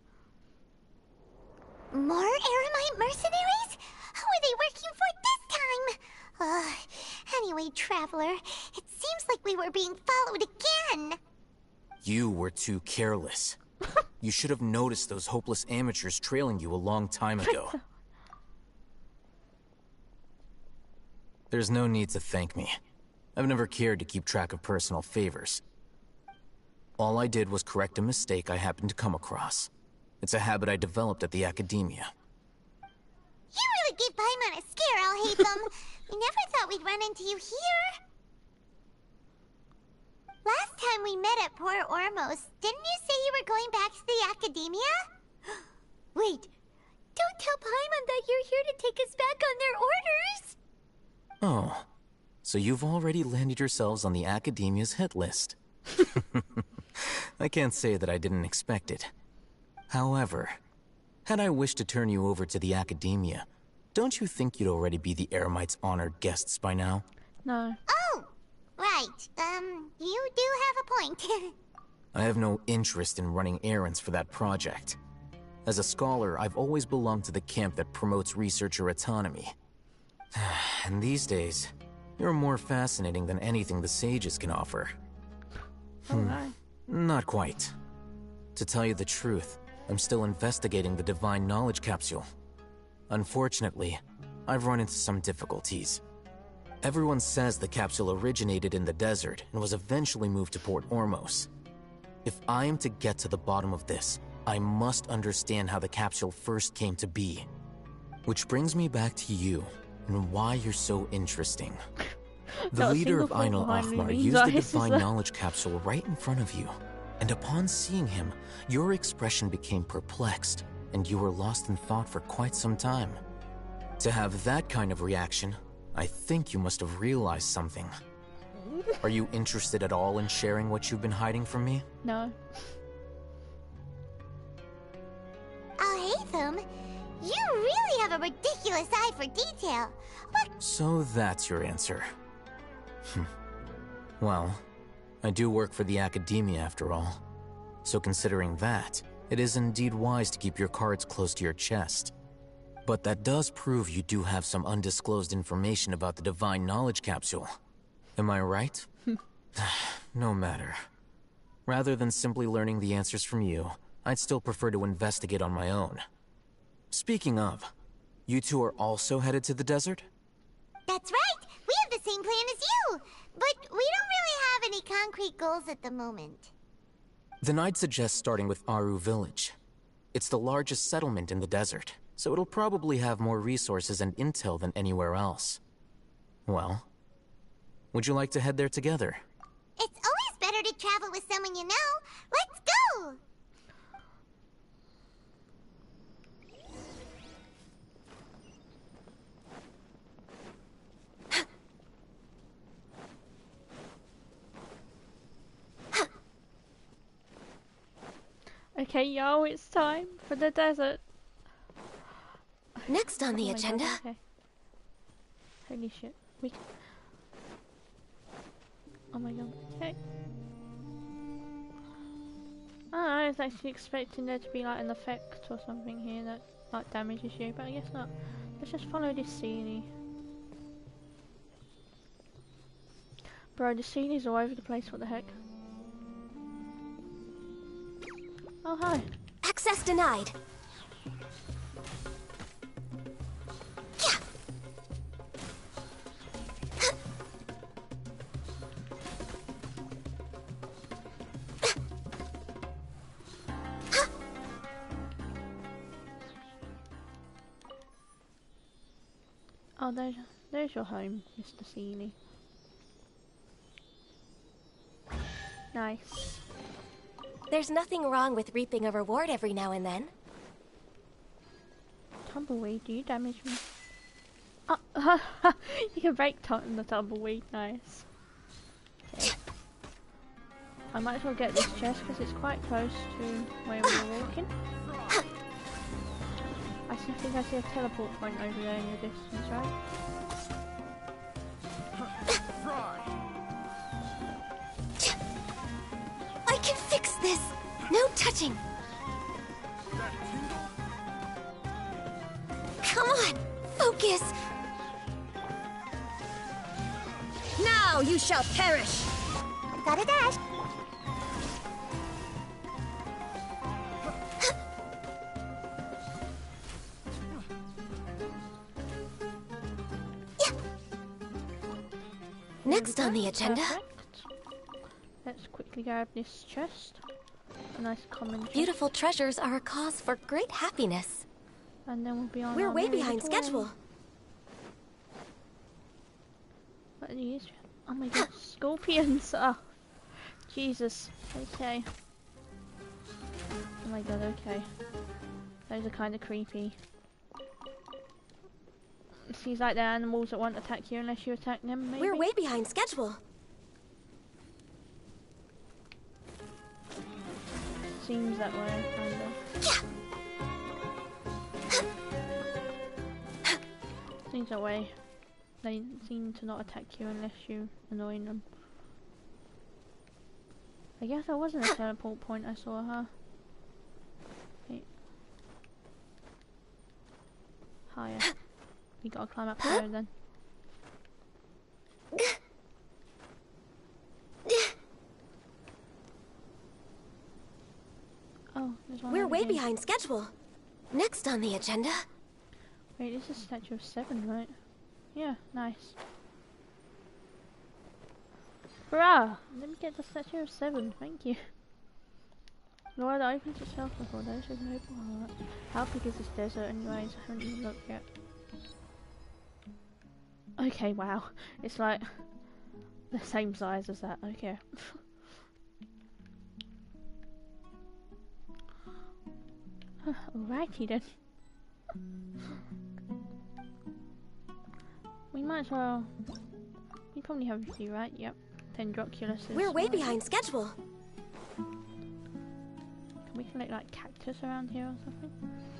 More Eremite mercenaries? Who are they working for this time? Anyway, Traveler, it seems like we were being followed again. You were too careless. You should have noticed those hopeless amateurs trailing you a long time ago. There's no need to thank me. I've never cared to keep track of personal favors. All I did was correct a mistake I happened to come across. It's a habit I developed at the Academia. You really gave Paimon a scare, Al Haytham. We never thought we'd run into you here. Last time we met at Port Ormos, didn't you say you were going back to the Academia? Wait, don't tell Paimon that you're here to take us back on their orders! Oh, so you've already landed yourselves on the Academia's hit list. I can't say that I didn't expect it. However, had I wished to turn you over to the Academia, don't you think you'd already be the Eremites' honored guests by now? No. Oh, right. You do have a point. I have no interest in running errands for that project. As a scholar, I've always belonged to the camp that promotes researcher autonomy. And these days, you're more fascinating than anything the sages can offer. Not quite. To tell you the truth, I'm still investigating the Divine Knowledge Capsule. Unfortunately, I've run into some difficulties. Everyone says the capsule originated in the desert and was eventually moved to Port Ormos. If I am to get to the bottom of this, I must understand how the capsule first came to be. Which brings me back to you, and why you're so interesting. The leader of Ainul Ahmar used the Divine Knowledge Capsule right in front of you, and upon seeing him, your expression became perplexed, and you were lost in thought for quite some time. To have that kind of reaction, I think you must have realized something. Are you interested at all in sharing what you've been hiding from me? No. Alhaitham, you really have a ridiculous eye for detail. What? So that's your answer. Well, I do work for the Academia after all. So considering that, it is indeed wise to keep your cards close to your chest. But that does prove you do have some undisclosed information about the Divine Knowledge Capsule. Am I right? No matter. Rather than simply learning the answers from you, I'd still prefer to investigate on my own. Speaking of, you two are also headed to the desert? That's right! We have the same plan as you! But we don't really have any concrete goals at the moment. Then I'd suggest starting with Aru Village. It's the largest settlement in the desert, so it'll probably have more resources and intel than anywhere else. Well, would you like to head there together? It's always better to travel with someone you know. Let's go! Okay, yo, it's time for the desert. Next on the my agenda. God, okay. Holy shit. Oh my god, okay. I was actually expecting there to be like an effect or something here that like damages you, but I guess not. Let's just follow this Seelie. Bro, the Seelie's all over the place, what the heck? Oh, hi. Access denied. Oh, there's your home, Mr. Seelie. Nice. There's nothing wrong with reaping a reward every now and then. Tumbleweed, do you damage me? Oh, you can break the tumbleweed, nice. Okay. I might as well get this chest because it's quite close to where we were walking. I think I see a teleport point over there in the distance, right? I can fix this! No touching! Come on! Focus! Now you shall perish! Gotta dash! Next on the agenda. Perfect. Let's quickly grab this chest. A nice common chest. Beautiful treasures are a cause for great happiness. And then we'll be on. We're our way merry behind way. schedule. What are these? Oh my god, scorpions! Oh, Jesus. Okay. Oh my god, okay. Those are kind of creepy. Seems like they're animals that won't attack you unless you attack them, maybe? We're way behind schedule. Seems that way, kinda. Seems that way. They seem to not attack you unless you annoy them. I guess there wasn't a teleport point I saw her. Wait. Higher. We gotta climb up there then. Oh, there's one. We're over way here. behind schedule. Next on the agenda. Wait, this is Statue of 7, right? Yeah, nice. Bruh! Let me get the Statue of 7, thank you. Laura that opens itself before those with noble heart. How big is this desert anyways? I haven't even looked yet. Okay, wow. It's like the same size as that, okay. Alrighty then. We might as well. We probably have a few, right? Yep. 10 Droculuses. We're way behind schedule. Can we collect like cactus around here or something?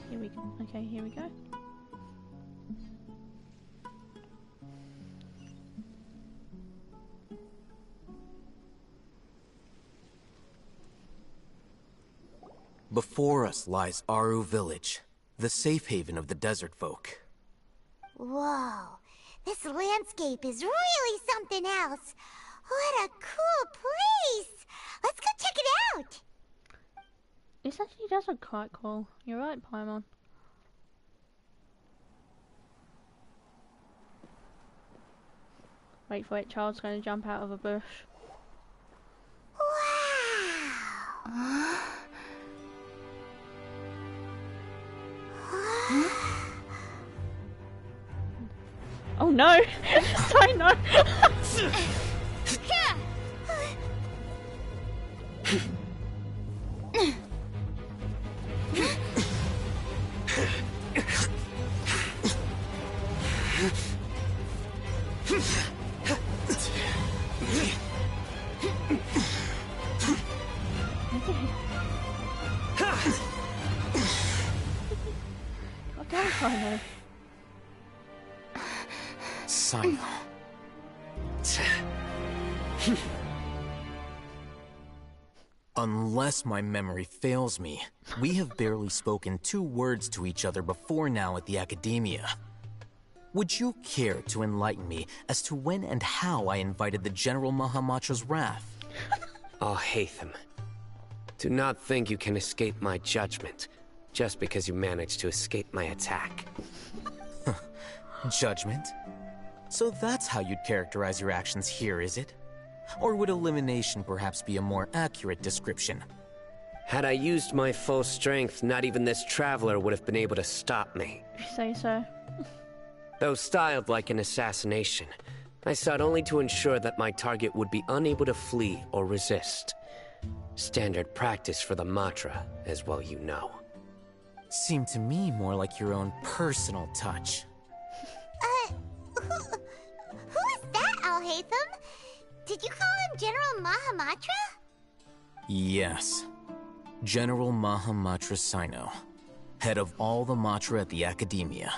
Here we go. Okay, here we go. Before us lies Aru Village, the safe haven of the desert folk. Whoa, this landscape is really something else. What a cool place! Let's go check it out! This actually does look quite cool. You're right, Paimon. Wait for it, Child's going to jump out of a bush. Wow! Oh no! I know! God damn it, I know. Sino. Unless my memory fails me, we have barely spoken 2 words to each other before now at the Academia. Would you care to enlighten me as to when and how I invited the General Mahamatra's wrath? Oh, Hatham. Do not think you can escape my judgment, just because you managed to escape my attack. Judgment? So that's how you'd characterize your actions here, is it? Or would elimination perhaps be a more accurate description? Had I used my full strength, not even this traveler would have been able to stop me. If you say so. Though styled like an assassination, I sought only to ensure that my target would be unable to flee or resist. Standard practice for the Matra, as well you know. Seemed to me more like your own personal touch. Who is that, Alhaitham? Did you call him General Mahamatra? Yes. General Mahamatra Sino, head of all the Matra at the Academia.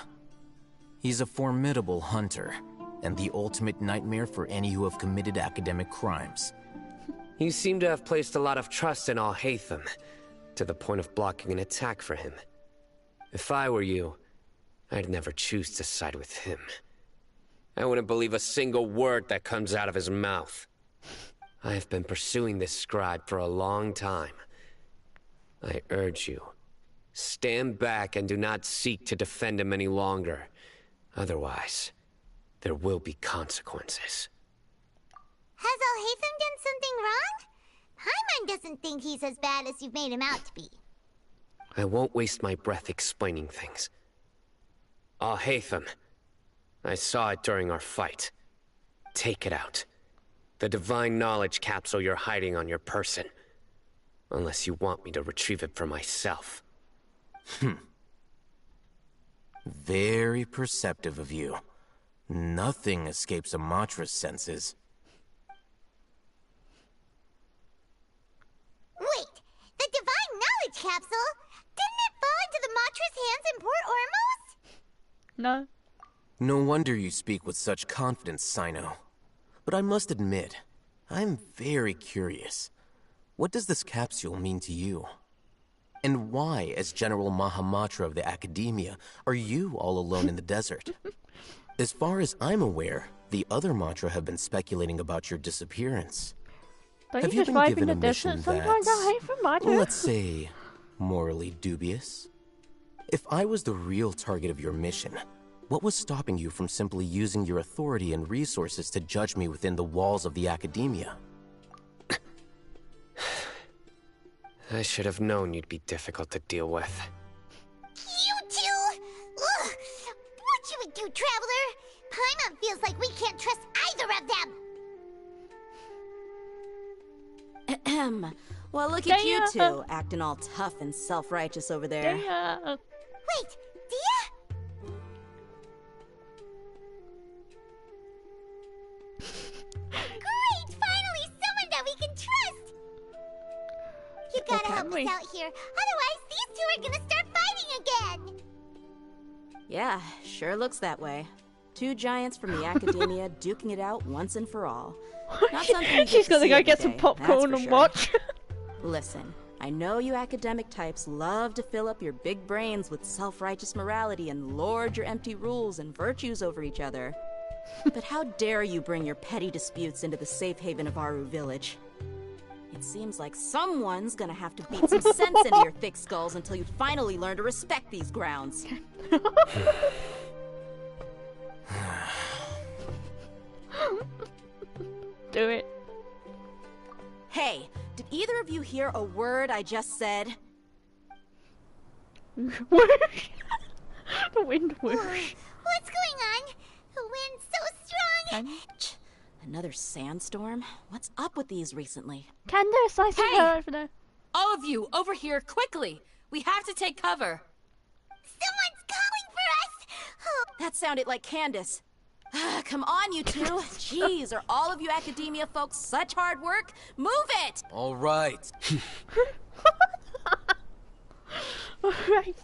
He's a formidable hunter, and the ultimate nightmare for any who have committed academic crimes. You seem to have placed a lot of trust in Alhaitham, to the point of blocking an attack for him. If I were you, I'd never choose to side with him. I wouldn't believe a single word that comes out of his mouth. I have been pursuing this scribe for a long time. I urge you, stand back and do not seek to defend him any longer. Otherwise, there will be consequences. Has Alhaitham done something wrong? Paimon doesn't think he's as bad as you've made him out to be. I won't waste my breath explaining things. Alhaitham, I saw it during our fight. Take it out. The divine knowledge capsule you're hiding on your person. Unless you want me to retrieve it for myself. Very perceptive of you. Nothing escapes a Matra's senses. Wait, the divine knowledge capsule? Didn't it fall into the Matra's hands in Port Ormos? No. No wonder you speak with such confidence, Sino. But I must admit, I'm very curious. What does this capsule mean to you? And why, as General Mahamatra of the Academia, are you all alone in the desert? As far as I'm aware, the other Matra have been speculating about your disappearance. Don't Have you you just been vibe given in the a mission desert sometimes? I hate for that's, Matra. let's say, morally dubious? If I was the real target of your mission, what was stopping you from simply using your authority and resources to judge me within the walls of the Academia? I should have known you'd be difficult to deal with. You two? Ugh. What should we do, Traveler? Paimon feels like we can't trust either of them. Ahem. Well, look at you two, acting all tough and self-righteous over there. Wait, Dia? Great! Finally, someone that we can trust! You gotta help us out here, otherwise these two are gonna start fighting again! Yeah, sure looks that way. Two giants from the Academia duking it out once and for all. Not something you get She's to gonna see go every get some day, popcorn that's and for watch. Listen, I know you academic types love to fill up your big brains with self-righteous morality and lord your empty rules and virtues over each other. But how dare you bring your petty disputes into the safe haven of Aru Village? It seems like someone's gonna have to beat some sense into your thick skulls until you finally learn to respect these grounds. Do it. Hey, did either of you hear a word I just said? Whoosh. The wind whoosh. What's going on? The wind's so strong! Another sandstorm? What's up with these recently? Candace, I see her over there. All of you, over here, quickly! We have to take cover! Someone's calling for us! Oh. That sounded like Candace. Come on, you two. Jeez, are all of you academia folks such hard work? Move it! All right. All right.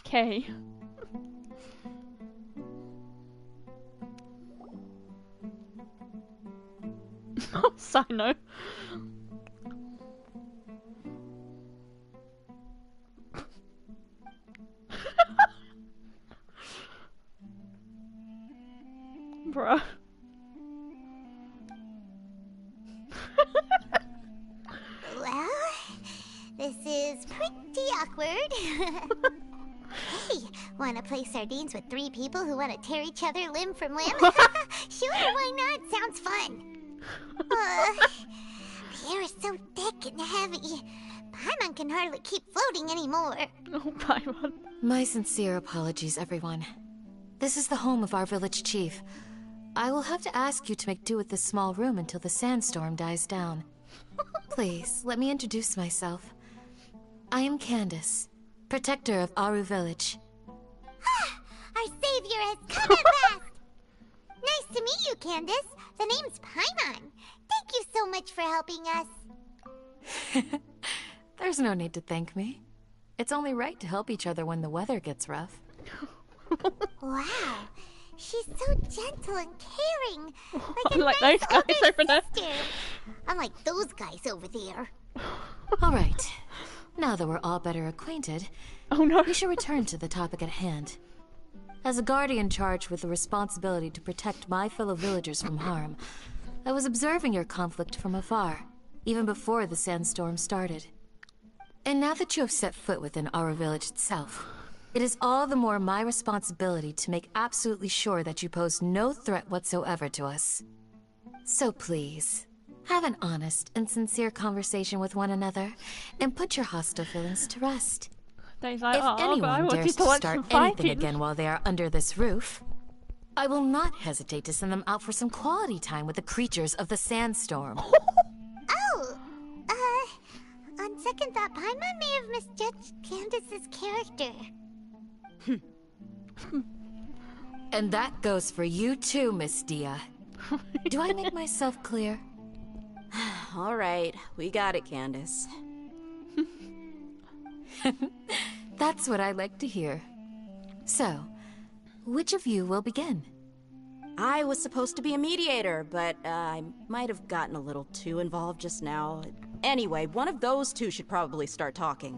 Okay. Oh, Sino. Bruh. Well, this is pretty awkward. Hey, wanna play sardines with three people who wanna tear each other limb from limb? Sure, why not? Sounds fun. The air is so thick and heavy. Paimon can hardly keep floating anymore. Oh, Paimon. My sincere apologies, everyone. This is the home of our village chief. I will have to ask you to make do with this small room until the sandstorm dies down. Please, let me introduce myself. I am Candace, protector of Aru Village. Our savior has come at last! Nice to meet you, Candace. The name's Paimon. Thank you so much for helping us. There's no need to thank me. It's only right to help each other when the weather gets rough. Wow, she's so gentle and caring. Like a Like nice those guys older over there. sister. Unlike those guys over there. All right. Now that we're all better acquainted, we should return to the topic at hand. As a guardian charged with the responsibility to protect my fellow villagers from harm, I was observing your conflict from afar, even before the sandstorm started. And now that you have set foot within our village itself, it is all the more my responsibility to make absolutely sure that you pose no threat whatsoever to us. So please, have an honest and sincere conversation with one another, and put your hostile feelings to rest. If Anyone dares to start anything again while they are under this roof, I will not hesitate to send them out for some quality time with the creatures of the sandstorm. On second thought, Paimon may have misjudged Candace's character. And that goes for you too, Miss Dia. Do I make myself clear? All right, we got it, Candace. That's what I like to hear. So, which of you will begin? I was supposed to be a mediator, but I might have gotten a little too involved just now. Anyway, one of those two should probably start talking.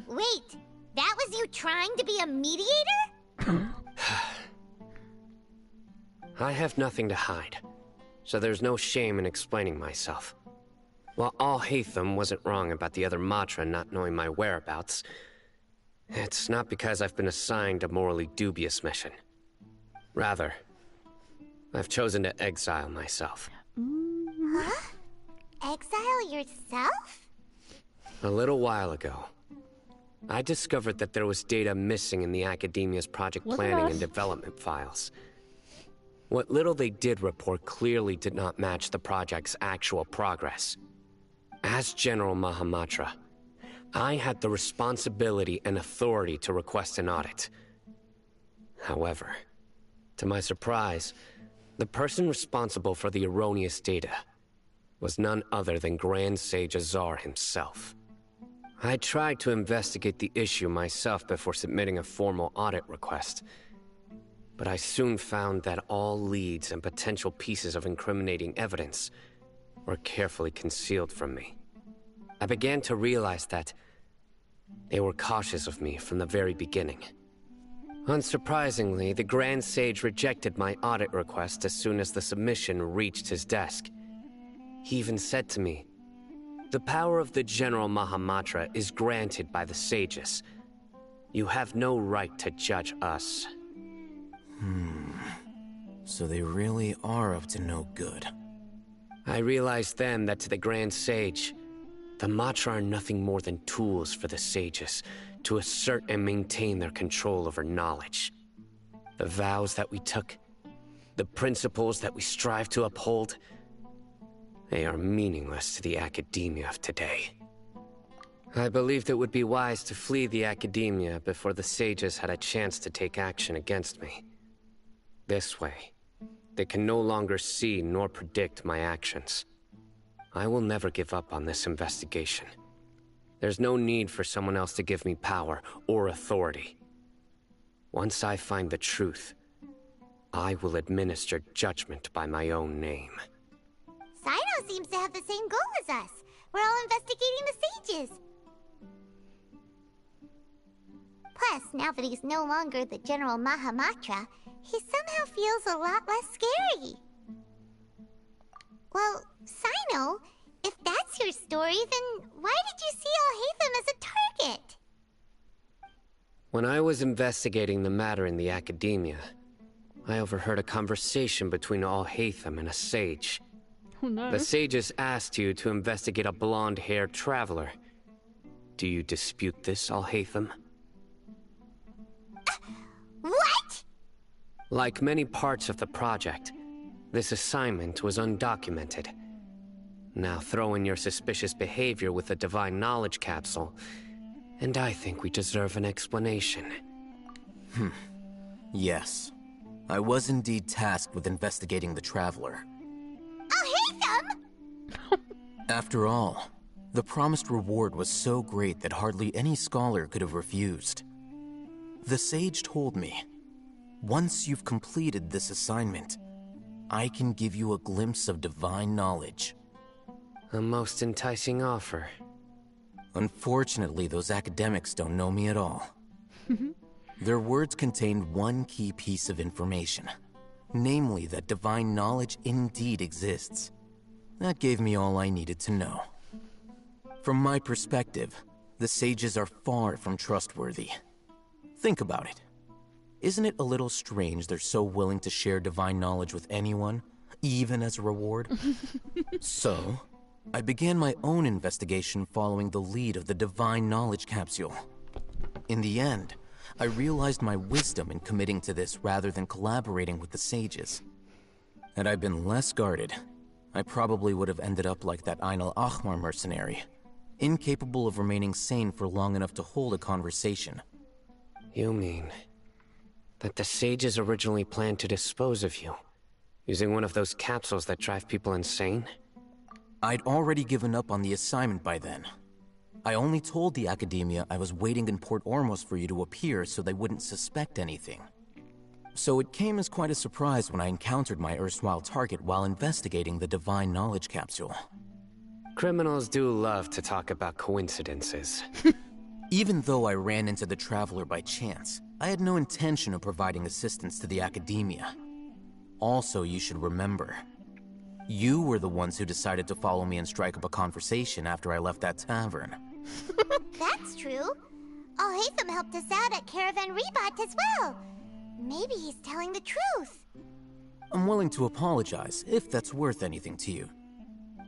Wait, that was you trying to be a mediator? I have nothing to hide, so there's no shame in explaining myself. While Alhaitham wasn't wrong about the other Matra not knowing my whereabouts, it's not because I've been assigned a morally dubious mission. Rather, I've chosen to exile myself. Huh? Exile yourself? A little while ago, I discovered that there was data missing in the Academia's project planning and development files. What little they did report clearly did not match the project's actual progress. As General Mahamatra, I had the responsibility and authority to request an audit. However, to my surprise, the person responsible for the erroneous data was none other than Grand Sage Azar himself. I tried to investigate the issue myself before submitting a formal audit request, but I soon found that all leads and potential pieces of incriminating evidence were carefully concealed from me. I began to realize that they were cautious of me from the very beginning. Unsurprisingly, the Grand Sage rejected my audit request as soon as the submission reached his desk. He even said to me, "The power of the General Mahamatra is granted by the sages. You have no right to judge us." So they really are up to no good. I realized then that to the Grand Sage, the Matra are nothing more than tools for the sages to assert and maintain their control over knowledge. The vows that we took, the principles that we strive to uphold, they are meaningless to the Academia of today. I believed it would be wise to flee the Academia before the sages had a chance to take action against me. This way, they can no longer see nor predict my actions. I will never give up on this investigation. There's no need for someone else to give me power or authority. Once I find the truth, I will administer judgment by my own name. Sino seems to have the same goal as us. We're all investigating the sages. Plus, now that he's no longer the General Mahamatra, he somehow feels a lot less scary. Well, Sino, if that's your story, then why did you see Alhaitham as a target? When I was investigating the matter in the Academia, I overheard a conversation between Alhaitham and a sage. Oh no. The sages asked you to investigate a blonde-haired traveler. Do you dispute this, Alhaitham? What? Like many parts of the project, this assignment was undocumented. Now throw in your suspicious behavior with the Divine Knowledge Capsule, and I think we deserve an explanation. Yes. I was indeed tasked with investigating the Traveler. Alhaitham! After all, the promised reward was so great that hardly any scholar could have refused. The sage told me, once you've completed this assignment, I can give you a glimpse of divine knowledge. A most enticing offer. Unfortunately, those academics don't know me at all. Their words contained one key piece of information, namely that divine knowledge indeed exists. That gave me all I needed to know. From my perspective, The sages are far from trustworthy. Think about it. Isn't it a little strange they're so willing to share divine knowledge with anyone, even as a reward? So, I began my own investigation following the lead of the divine knowledge capsule. In the end, I realized my wisdom in committing to this rather than collaborating with the sages. Had I been less guarded, I probably would have ended up like that Ain al-Ahmar mercenary, incapable of remaining sane for long enough to hold a conversation. You mean that the sages originally planned to dispose of you, using one of those capsules that drive people insane? I'd already given up on the assignment by then. I only told the Academia I was waiting in Port Ormos for you to appear so they wouldn't suspect anything. So it came as quite a surprise when I encountered my erstwhile target while investigating the divine knowledge capsule. Criminals do love to talk about coincidences. Even though I ran into the Traveler by chance, I had no intention of providing assistance to the Academia. Also, you should remember, you were the ones who decided to follow me and strike up a conversation after I left that tavern. That's true. Alhaitham helped us out at Caravan Rebat as well. Maybe he's telling the truth. I'm willing to apologize, if that's worth anything to you.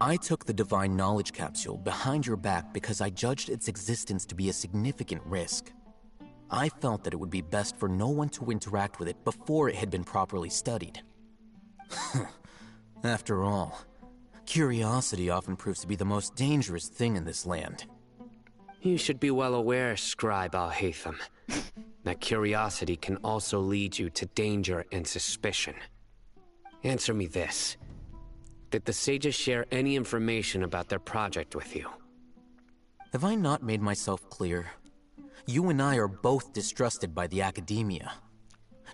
I took the divine knowledge capsule behind your back because I judged its existence to be a significant risk. I felt that it would be best for no one to interact with it before it had been properly studied. After all, curiosity often proves to be the most dangerous thing in this land. You should be well aware, Scribe Alhaitham, that curiosity can also lead you to danger and suspicion. Answer me this. Did the sages share any information about their project with you? Have I not made myself clear? You and I are both distrusted by the Academia.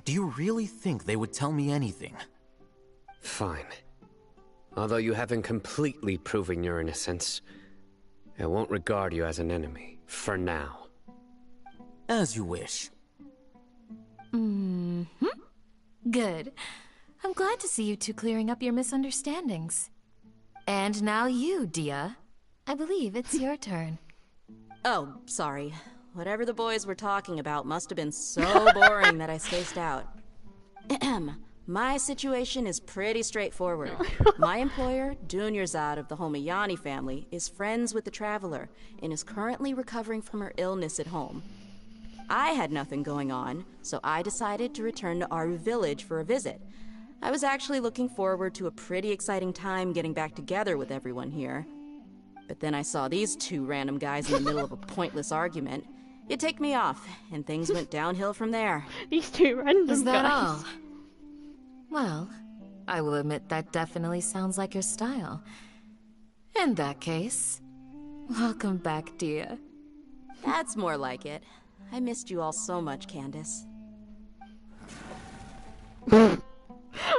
Do you really think they would tell me anything? Fine. Although you haven't completely proven your innocence, I won't regard you as an enemy, for now. As you wish. Good. I'm glad to see you two clearing up your misunderstandings. And now you, Dia. I believe it's your turn. Oh, sorry. Whatever the boys were talking about must have been so boring that I spaced out. My situation is pretty straightforward. My employer, Dunyarzad of the Homayani family, is friends with the Traveler and is currently recovering from her illness at home. I had nothing going on, so I decided to return to Aru village for a visit. I was actually looking forward to a pretty exciting time getting back together with everyone here. But then I saw these two random guys in the middle of a pointless argument. It ticked me off, and things went downhill from there. These two random guys. Is that all? Well, I will admit that definitely sounds like your style. In that case, welcome back, Dia. That's more like it. I missed you all so much, Candace.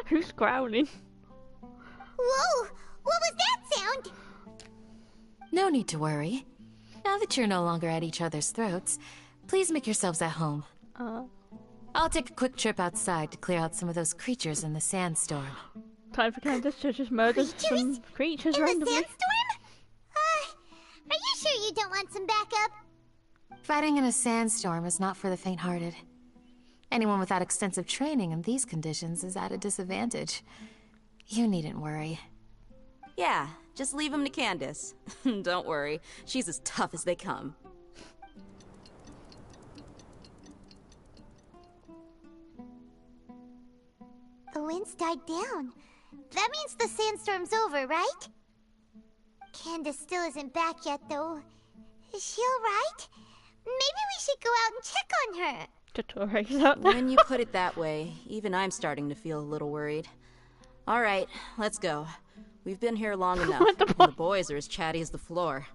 Who's growling? Whoa! What was that sound? No need to worry. Now that you're no longer at each other's throats, please make yourselves at home. I'll take a quick trip outside to clear out some of those creatures in the sandstorm. Time for Candace to just murder some creatures in randomly. The sandstorm? Are you sure you don't want some backup? Fighting in a sandstorm is not for the faint-hearted. Anyone without extensive training in these conditions is at a disadvantage. You needn't worry. Yeah, just leave him to Candace. Don't worry, she's as tough as they come. The wind's died down. That means the sandstorm's over, right? Candace still isn't back yet, though. Is she alright? Maybe we should go out and check on her. DOTTORE out there. When you put it that way, even I'm starting to feel a little worried. Alright, let's go. We've been here long enough, and the boys are as chatty as the floor.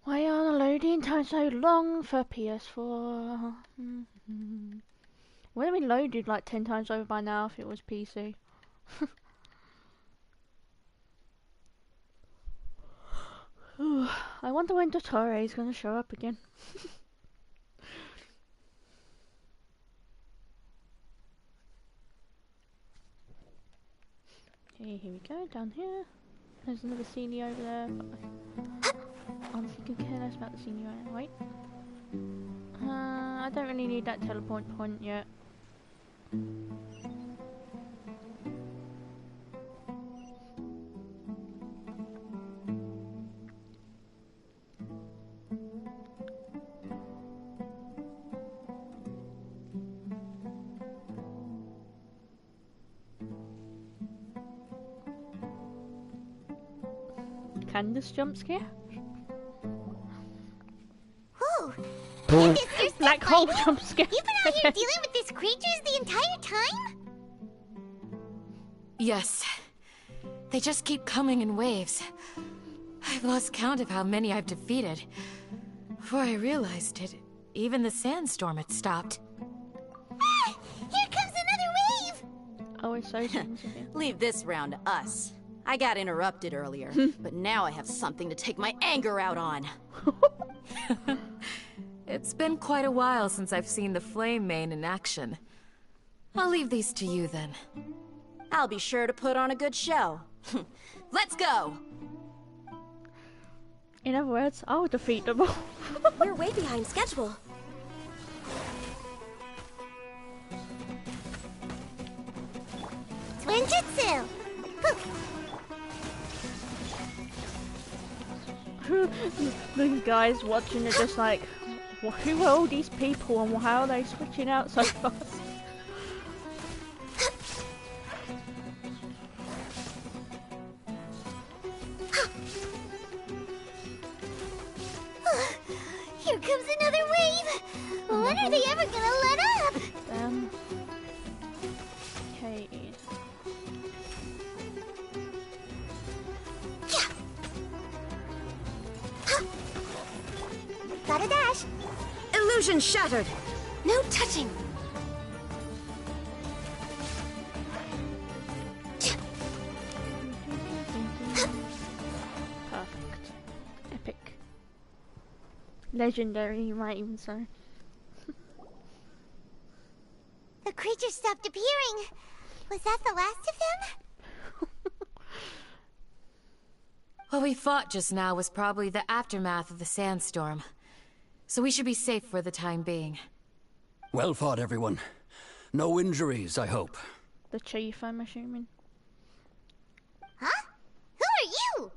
Why are the loading times so long for PS4? Would have been loaded like 10 times over by now if it was PC. I wonder when DOTTORE is going to show up again. Okay, here we go, down here. There's another scenery over there. Honestly, could care less about the scenery right now. Wait. I don't really need that teleport point yet. Can this jump scare? Whoa! Candace, there's Black hole jump scare. You've been out here dealing with these creatures the entire time? Yes. They just keep coming in waves. I've lost count of how many I've defeated. Before I realized it, even the sandstorm had stopped. Ah! Here comes another wave! Oh, it's so Leave this round to us. I got interrupted earlier, but now I have something to take my anger out on. It's been quite a while since I've seen the Flame Mane in action. I'll leave these to you then. I'll be sure to put on a good show. Let's go! In other words, I'll defeat them all. We're way behind schedule. Twinjutsu! These guys watching are just like, well, who are all these people and how are they switching out so fast? Here comes another wave! When are they ever gonna let up? Okay. Gotta dash. Illusion shattered. No touching. Perfect. Epic. Legendary, you might even say. The creatures stopped appearing. Was that the last of them? What we fought just now was probably the aftermath of the sandstorm. So we should be safe for the time being. Well fought, everyone. No injuries, I hope. The chief, I'm assuming. Huh? Who are you?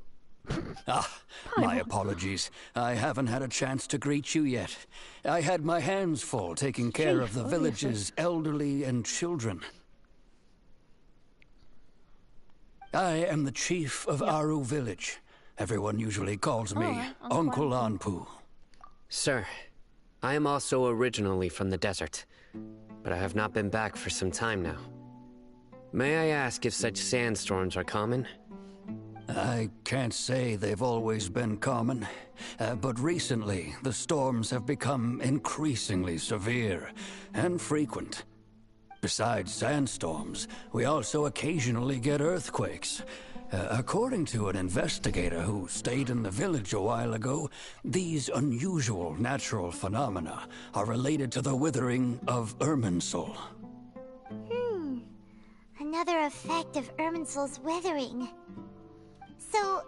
My apologies. I haven't had a chance to greet you yet. I had my hands full taking care of the village's elderly and children. I am the chief of Aru Village. Everyone usually calls me Uncle Anpu. Sir, I am also originally from the desert, but I have not been back for some time now. May I ask if such sandstorms are common? I can't say they've always been common, but recently the storms have become increasingly severe and frequent. Besides sandstorms, we also occasionally get earthquakes. According to an investigator who stayed in the village a while ago, these unusual natural phenomena are related to the withering of Irminsul. Another effect of Irminsul's withering. So,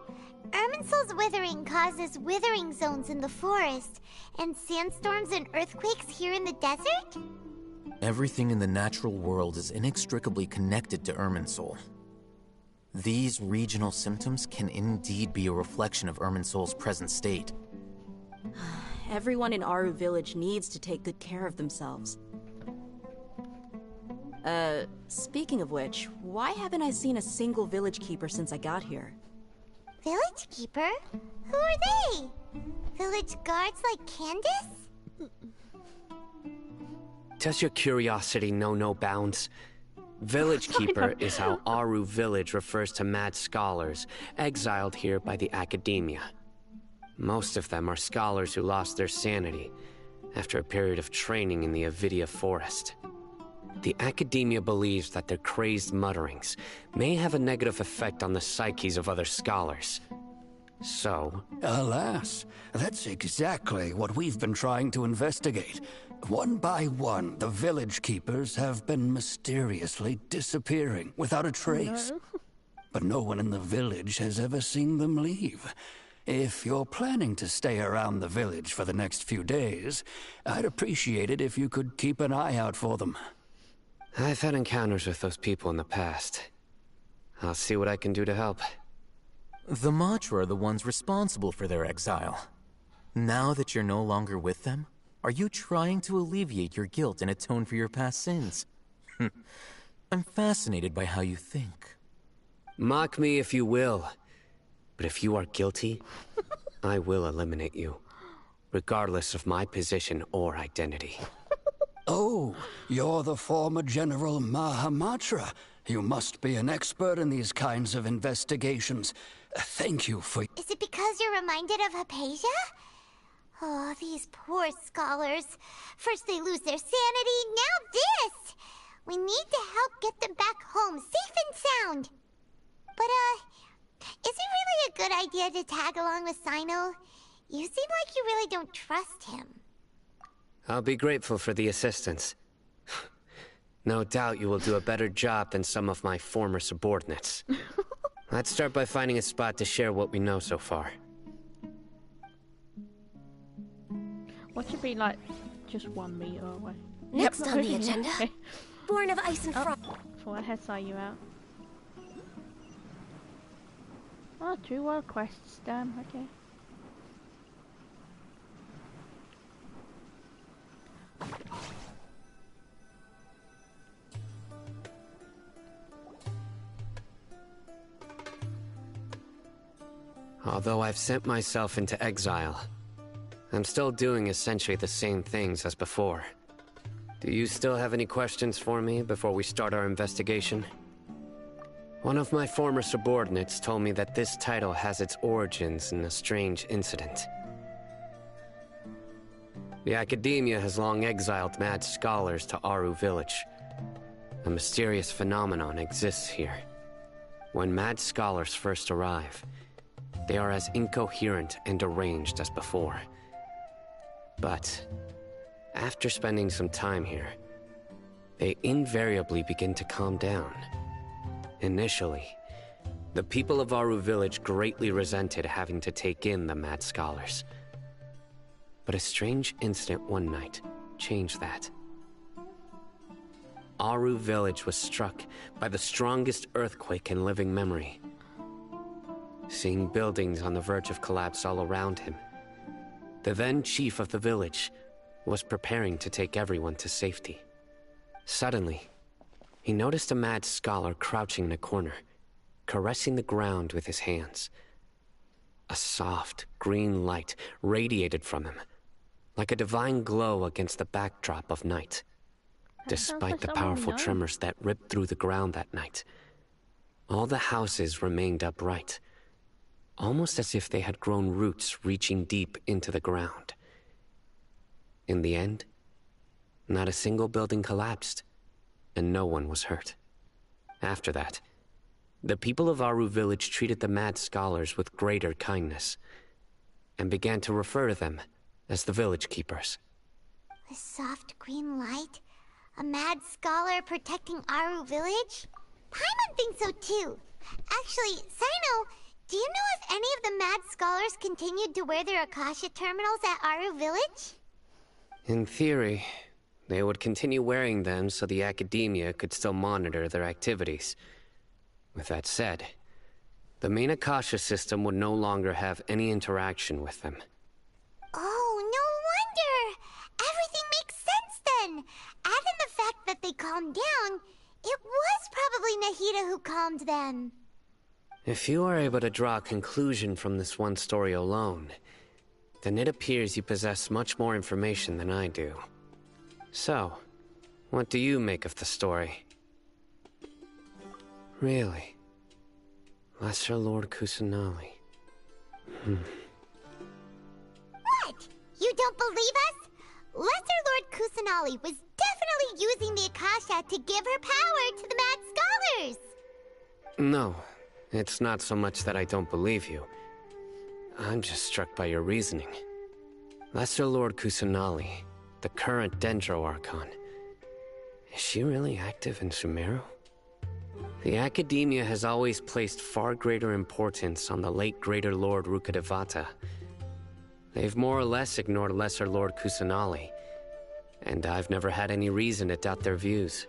Irminsul's withering causes withering zones in the forest, and sandstorms and earthquakes here in the desert? Everything in the natural world is inextricably connected to Irminsul. These regional symptoms can indeed be a reflection of Irminsul's present state. Everyone in Aru Village needs to take good care of themselves. Speaking of which, why haven't I seen a single village keeper since I got here? Village keeper? Who are they? Village guards like Candace? Does your curiosity know no bounds? Village Keeper is how Aru Village refers to mad scholars exiled here by the academia. Most of them are scholars who lost their sanity after a period of training in the Avidia forest. The Academia believes that their crazed mutterings may have a negative effect on the psyches of other scholars. So... Alas, that's exactly what we've been trying to investigate. One by one, the village keepers have been mysteriously disappearing without a trace. No. But no one in the village has ever seen them leave. If you're planning to stay around the village for the next few days, I'd appreciate it if you could keep an eye out for them. I've had encounters with those people in the past. I'll see what I can do to help. The Matra are the ones responsible for their exile. Now that you're no longer with them, are you trying to alleviate your guilt and atone for your past sins? I'm fascinated by how you think. Mock me if you will, but if you are guilty, I will eliminate you, regardless of my position or identity. Oh, you're the former General Mahamatra. You must be an expert in these kinds of investigations. Thank you for... Is it because you're reminded of Hypatia? Oh, these poor scholars. First they lose their sanity, now this! We need to help get them back home, safe and sound. But, is it really a good idea to tag along with Sino? You seem like you really don't trust him. I'll be grateful for the assistance. No doubt you will do a better job than some of my former subordinates. Let's start by finding a spot to share what we know so far. What should be like just 1 meter away? Next on the agenda, Born of Ice and Frost. Before I head saw you out. Oh, 2 world quests, damn, okay. Although I've sent myself into exile, I'm still doing essentially the same things as before. Do you still have any questions for me before we start our investigation? One of my former subordinates told me that this title has its origins in a strange incident. The Academia has long exiled mad scholars to Aru Village. A mysterious phenomenon exists here. When mad scholars first arrive, they are as incoherent and deranged as before. But after spending some time here, they invariably begin to calm down. Initially, the people of Aru Village greatly resented having to take in the mad scholars. But a strange incident one night changed that. Aru Village was struck by the strongest earthquake in living memory. Seeing buildings on the verge of collapse all around him, the then chief of the village was preparing to take everyone to safety. Suddenly, he noticed a mad scholar crouching in a corner, caressing the ground with his hands. A soft, green light radiated from him, like a divine glow against the backdrop of night. Despite the powerful tremors that ripped through the ground that night, all the houses remained upright, almost as if they had grown roots reaching deep into the ground. In the end, not a single building collapsed, and no one was hurt. After that, the people of Aru Village treated the mad scholars with greater kindness, and began to refer to them as the village keepers. The soft green light? A mad scholar protecting Aru Village? Paimon thinks so too. Actually, Sino, do you know if any of the mad scholars continued to wear their Akasha terminals at Aru Village? In theory, they would continue wearing them so the Academia could still monitor their activities. With that said, the main Akasha system would no longer have any interaction with them. Oh, no wonder! Everything makes sense then! Add in the fact that they calmed down, it was probably Nahida who calmed them. If you are able to draw a conclusion from this one story alone, then it appears you possess much more information than I do. So, what do you make of the story? Really? Lesser Lord Kusanali. What? You don't believe us? Lesser Lord Kusanali was definitely really using the Akasha to give her power to the mad scholars. No, it's not so much that I don't believe you. I'm just struck by your reasoning. Lesser Lord Kusanali, the current Dendro Archon. Is she really active in Sumeru? The Academia has always placed far greater importance on the late Greater Lord Rukkhadevata. They've more or less ignored Lesser Lord Kusanali, and I've never had any reason to doubt their views.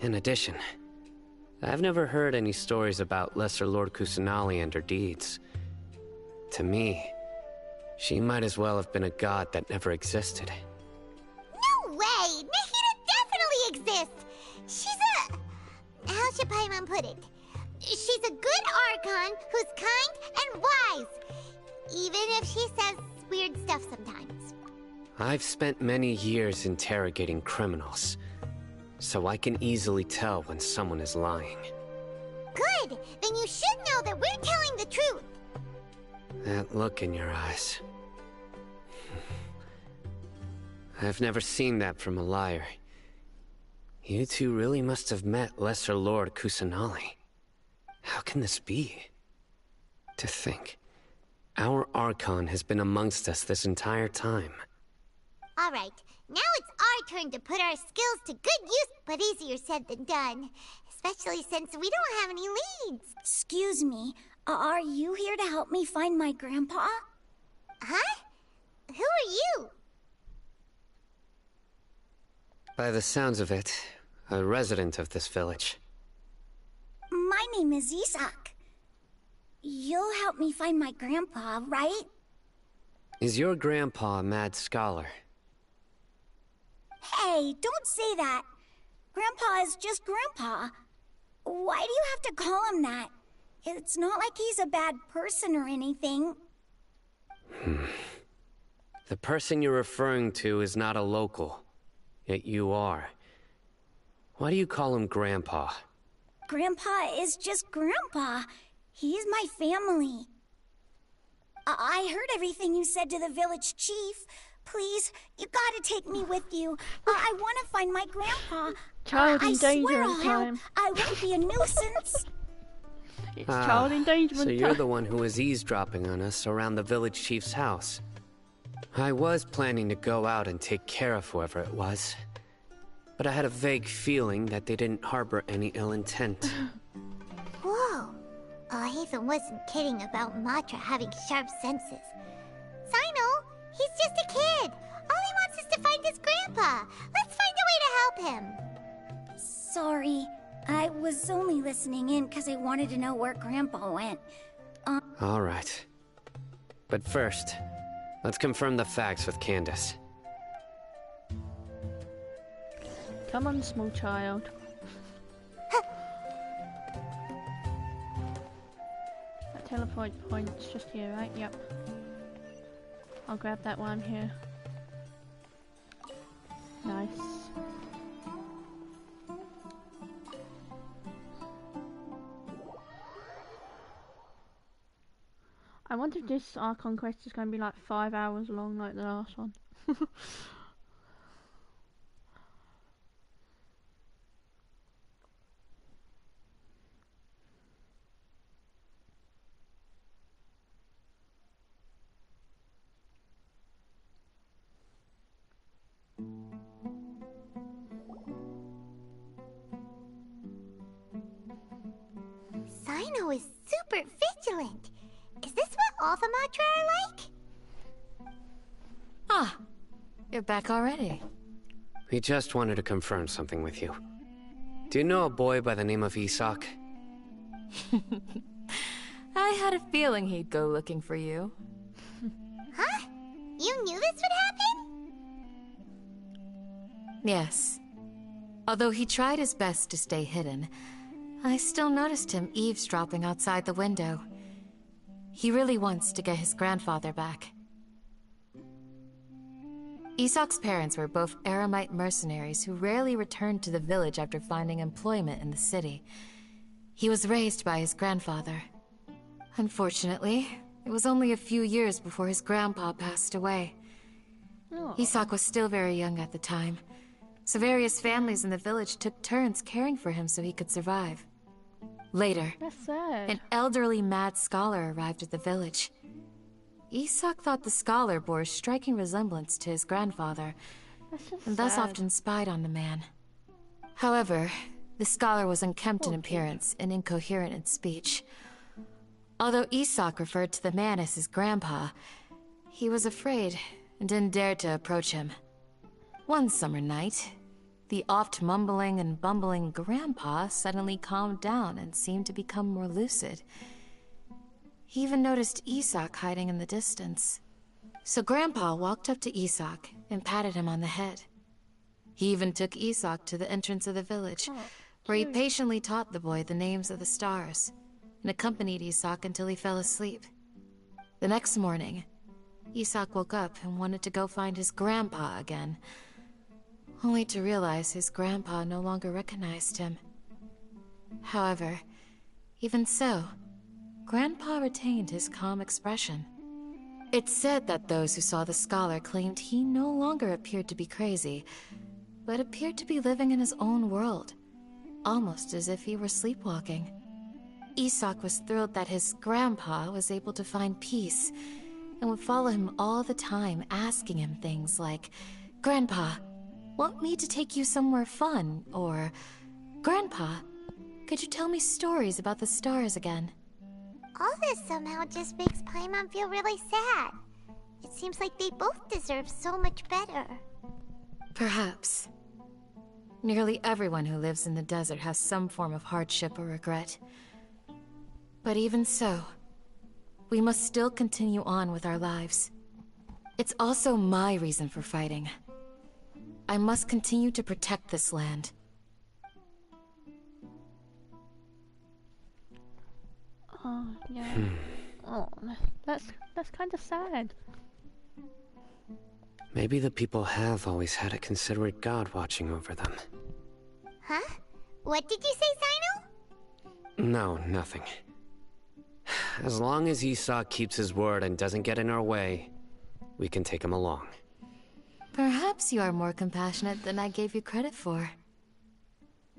In addition, I've never heard any stories about Lesser Lord Kusanali and her deeds. To me, she might as well have been a god that never existed. No way! Nahida definitely exists! She's a... how should Paimon put it? She's a good Archon who's kind and wise, even if she says weird stuff sometimes. I've spent many years interrogating criminals, so I can easily tell when someone is lying. Good! Then you should know that we're telling the truth! That look in your eyes. I've never seen that from a liar. You two really must have met Lesser Lord Kusanali. How can this be? To think, our Archon has been amongst us this entire time. Alright, now it's our turn to put our skills to good use, but easier said than done. Especially since we don't have any leads. Excuse me, are you here to help me find my grandpa? Huh? Who are you? By the sounds of it, a resident of this village. My name is Isak. You'll help me find my grandpa, right? Is your grandpa a mad scholar? Hey, don't say that. Grandpa is just Grandpa. Why do you have to call him that? It's not like he's a bad person or anything. The person you're referring to is not a local, yet you are. Why do you call him Grandpa? Grandpa is just Grandpa. He's my family. I heard everything you said to the village chief. Please, you gotta take me with you. I want to find my grandpa. Child I endangerment swear I'll help. time. I won't be a nuisance. It's child endangerment So you're time. the one who was eavesdropping on us around the village chief's house. I was planning to go out and take care of whoever it was, but I had a vague feeling that they didn't harbor any ill intent. Whoa. Hatham wasn't kidding about Matra having sharp senses. Sino, he's just a kid. All he wants is to find his grandpa. Let's find a way to help him. Sorry, I was only listening in because I wanted to know where Grandpa went. All right. But first, let's confirm the facts with Candace. Come on, small child. That teleport point's just here, right? Yep. I'll grab that one here. Nice. I wonder if this Archon quest is going to be like 5 hours long like the last one. Sino is super vigilant. Is this what all the Matra are like? Ah, you're back already. We just wanted to confirm something with you. Do you know a boy by the name of Isak? I had a feeling he'd go looking for you. Huh? You knew this would happen? Yes. Although he tried his best to stay hidden, I still noticed him eavesdropping outside the window. He really wants to get his grandfather back. Isak's parents were both Aramite mercenaries who rarely returned to the village after finding employment in the city. He was raised by his grandfather. Unfortunately, it was only a few years before his grandpa passed away. Oh. Isak was still very young at the time, so various families in the village took turns caring for him so he could survive. Later, That's sad. an elderly mad scholar arrived at the village. Isak thought the scholar bore a striking resemblance to his grandfather, and thus sad. often spied on the man. However, the scholar was unkempt in appearance and incoherent in speech. Although Isak referred to the man as his grandpa, he was afraid and didn't dare to approach him. One summer night, the oft mumbling and bumbling grandpa suddenly calmed down and seemed to become more lucid. He even noticed Isak hiding in the distance. So Grandpa walked up to Isak and patted him on the head. He even took Isak to the entrance of the village, where he patiently taught the boy the names of the stars, and accompanied Isak until he fell asleep. The next morning, Isak woke up and wanted to go find his grandpa again, only to realize his grandpa no longer recognized him. However, even so, Grandpa retained his calm expression. It's said that those who saw the scholar claimed he no longer appeared to be crazy, but appeared to be living in his own world, almost as if he were sleepwalking. Isak was thrilled that his grandpa was able to find peace, and would follow him all the time, asking him things like, "Grandpa, want me to take you somewhere fun?" Or, "Grandpa, could you tell me stories about the stars again?" All this somehow just makes Paimon feel really sad. It seems like they both deserve so much better. Perhaps. Nearly everyone who lives in the desert has some form of hardship or regret. But even so, we must still continue on with our lives. It's also my reason for fighting. I must continue to protect this land. Oh, yeah. Oh, that's kind of sad. Maybe the people have always had a considerate god watching over them. Huh? What did you say, Sino? No, nothing. As long as Isak keeps his word and doesn't get in our way, we can take him along. Perhaps you are more compassionate than I gave you credit for.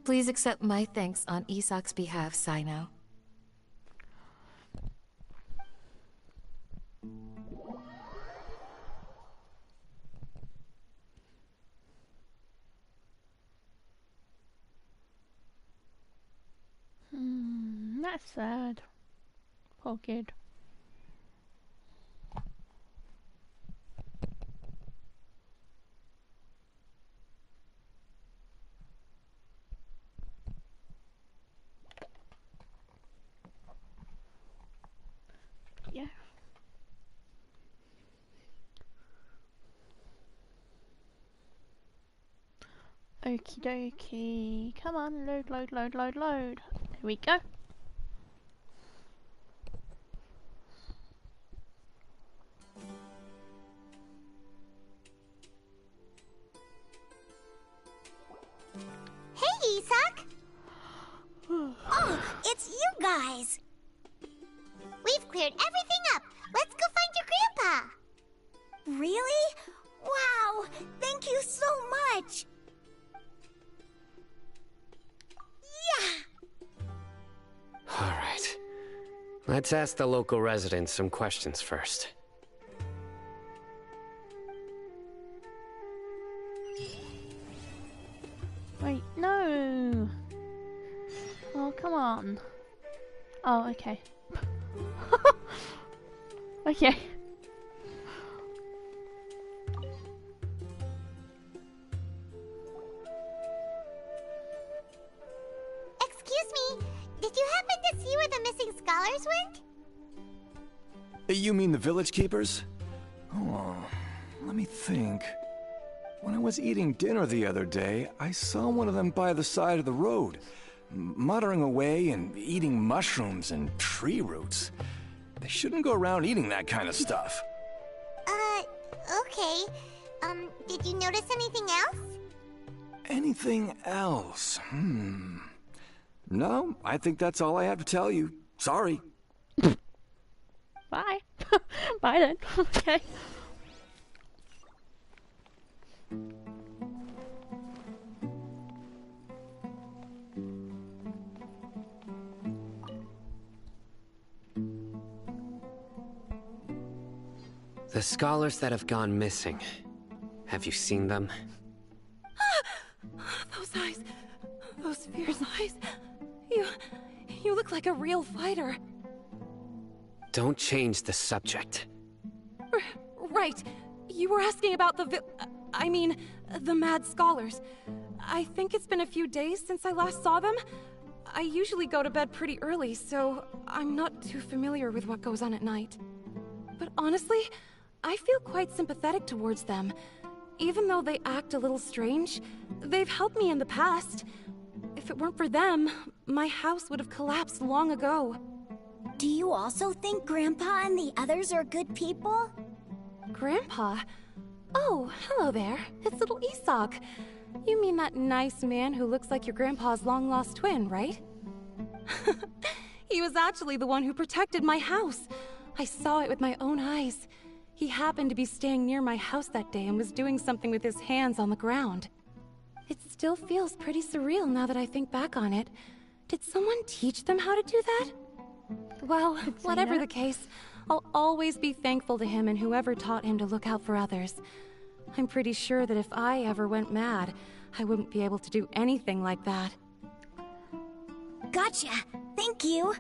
Please accept my thanks on Isak's behalf, Sino. That's sad. Poor kid. Yeah. Okie dokie. Come on, load, load, load, load, load. Here we go. Hey, Isak! Oh, it's you guys! We've cleared everything up. Let's go find your grandpa. Really? Wow! Thank you so much! Yeah! Alright. Let's ask the local residents some questions first. Wait, no! Oh, come on. Oh, okay. Okay. Excuse me, did you happen to see where the missing scholars went? You mean the village keepers? Oh, let me think. When I was eating dinner the other day, I saw one of them by the side of the road, muttering away and eating mushrooms and tree roots. They shouldn't go around eating that kind of stuff. Okay. Did you notice anything else? Anything else? No, I think that's all I have to tell you. Sorry. Bye. Bye then. Okay. The scholars that have gone missing. Have you seen them? Those eyes. Those fierce eyes. You look like a real fighter. Don't change the subject. Right. You were asking about the the mad scholars. I think it's been a few days since I last saw them. I usually go to bed pretty early, so I'm not too familiar with what goes on at night. But honestly, I feel quite sympathetic towards them. Even though they act a little strange, they've helped me in the past. If it weren't for them, my house would have collapsed long ago. Do you also think Grandpa and the others are good people? Grandpa? Oh, hello there. It's little Isak. You mean that nice man who looks like your grandpa's long-lost twin, right? He was actually the one who protected my house. I saw it with my own eyes. He happened to be staying near my house that day and was doing something with his hands on the ground. It still feels pretty surreal now that I think back on it. Did someone teach them how to do that? Well, whatever the case, I'll always be thankful to him and whoever taught him to look out for others. I'm pretty sure that if I ever went mad, I wouldn't be able to do anything like that. Gotcha. Thank you.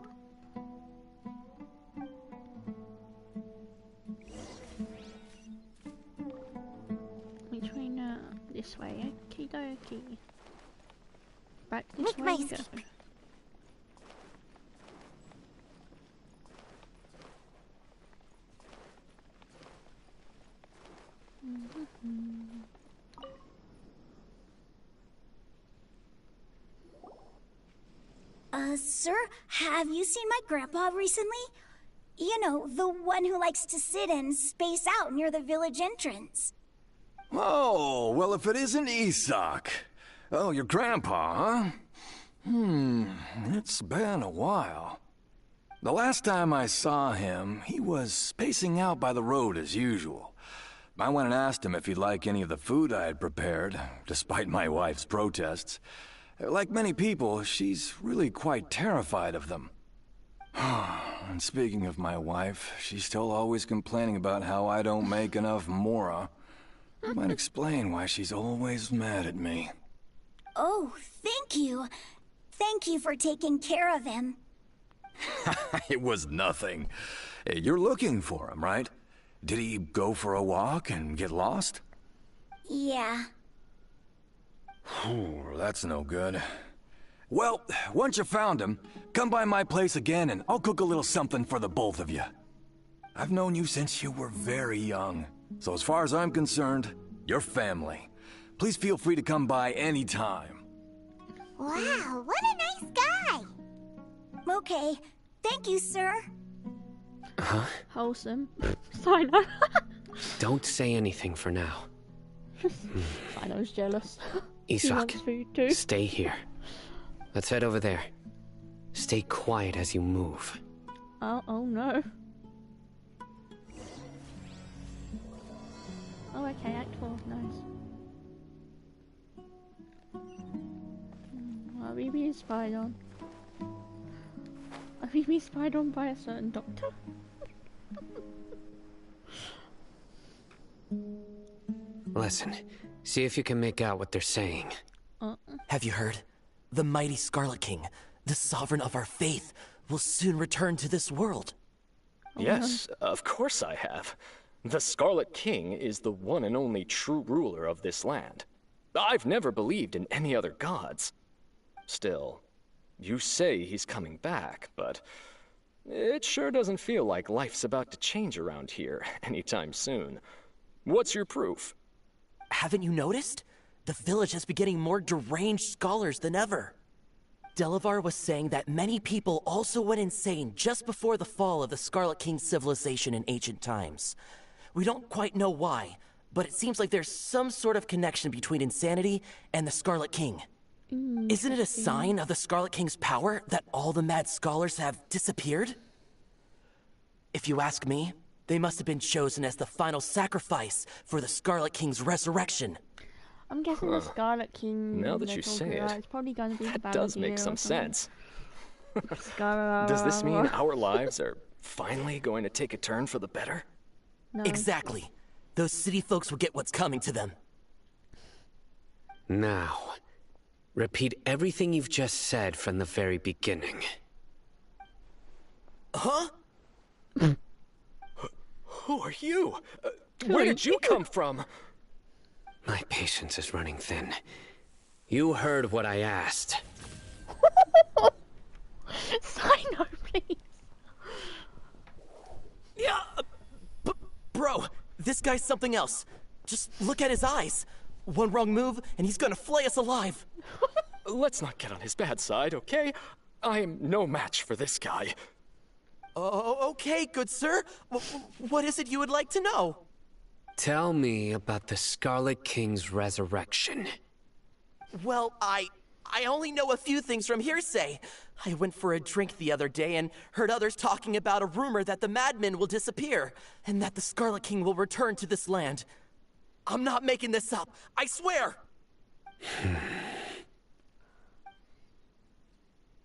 Between this way, okie dokie. Back this Make way my we go. Sir, have you seen my grandpa recently? You know, the one who likes to sit and space out near the village entrance. Oh, well, if it isn't Isak. Oh, your grandpa, huh? It's been a while. The last time I saw him, he was spacing out by the road as usual. I went and asked him if he'd like any of the food I had prepared, despite my wife's protests. Like many people, she's really quite terrified of them. And speaking of my wife, she's still always complaining about how I don't make enough mora. Might explain why she's always mad at me. Oh, thank you. Thank you for taking care of him. It was nothing. Hey, you're looking for him, right? Did he go for a walk and get lost? Yeah. Whew, that's no good. Well, once you found him, come by my place again and I'll cook a little something for the both of you. I've known you since you were very young, so as far as I'm concerned, you're family. Please feel free to come by anytime. Wow, what a nice guy! Okay, thank you, sir. Huh? Wholesome. Sino. Don't say anything for now. Sino's jealous. He Isak, wants food too. stay here. Let's head over there. Stay quiet as you move. Oh no. Oh, okay, Act 4, nice. Are we being spied on? Are we being spied on by a certain doctor? Listen, see if you can make out what they're saying. Have you heard? The mighty Scarlet King, the sovereign of our faith, will soon return to this world. Yes, of course I have. The Scarlet King is the one and only true ruler of this land. I've never believed in any other gods. Still, you say he's coming back, but it sure doesn't feel like life's about to change around here anytime soon. What's your proof? Haven't you noticed? The village has been getting more deranged scholars than ever. Delavar was saying that many people also went insane just before the fall of the Scarlet King's civilization in ancient times. We don't quite know why, but it seems like there's some sort of connection between insanity and the Scarlet King. Isn't it a sign of the Scarlet King's power that all the mad scholars have disappeared? If you ask me, they must have been chosen as the final sacrifice for the Scarlet King's resurrection. I'm guessing the Scarlet King. Now that you say it, it's probably going to be that does make some sense. Does this mean our lives are finally going to take a turn for the better? No. Exactly. Those city folks will get what's coming to them. Now, repeat everything you've just said from the very beginning. Huh? Who are you? Where did you come from? My patience is running thin. You heard what I asked. Sino, please. Yeah, bro, this guy's something else. Just look at his eyes. One wrong move, and he's gonna flay us alive. Let's not get on his bad side, okay? I am no match for this guy. Oh, okay, good sir. What is it you would like to know? Tell me about the Scarlet King's resurrection. Well, I only know a few things from hearsay. I went for a drink the other day and heard others talking about a rumor that the madmen will disappear, and that the Scarlet King will return to this land. I'm not making this up, I swear!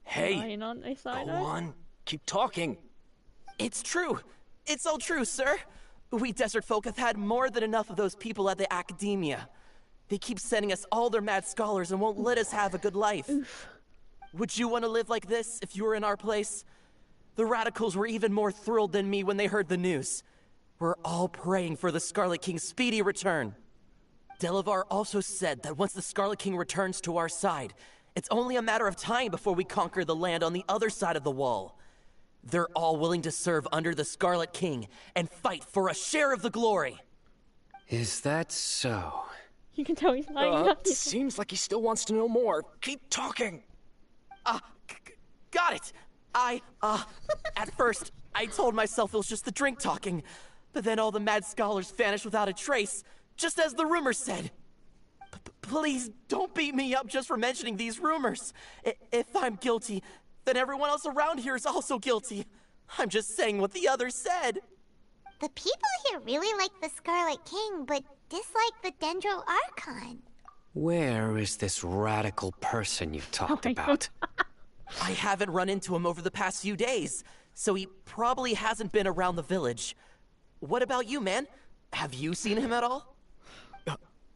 Hey, go on, keep talking. It's true. It's all true, sir. We desert folk have had more than enough of those people at the academia. They keep sending us all their mad scholars and won't let us have a good life. Would you want to live like this if you were in our place? The radicals were even more thrilled than me when they heard the news. We're all praying for the Scarlet King's speedy return. Delavar also said that once the Scarlet King returns to our side, it's only a matter of time before we conquer the land on the other side of the wall. They're all willing to serve under the Scarlet King and fight for a share of the glory. Is that so? You can tell he's lying. Seems like he still wants to know more. Keep talking. Got it. At first, I told myself it was just the drink talking, but then all the mad scholars vanished without a trace, just as the rumors said. Please don't beat me up just for mentioning these rumors. If I'm guilty, then everyone else around here is also guilty. I'm just saying what the others said. The people here really like the Scarlet King, but dislike the Dendro Archon. Where is this radical person you talked about? I haven't run into him over the past few days, so he probably hasn't been around the village. What about you, man? Have you seen him at all?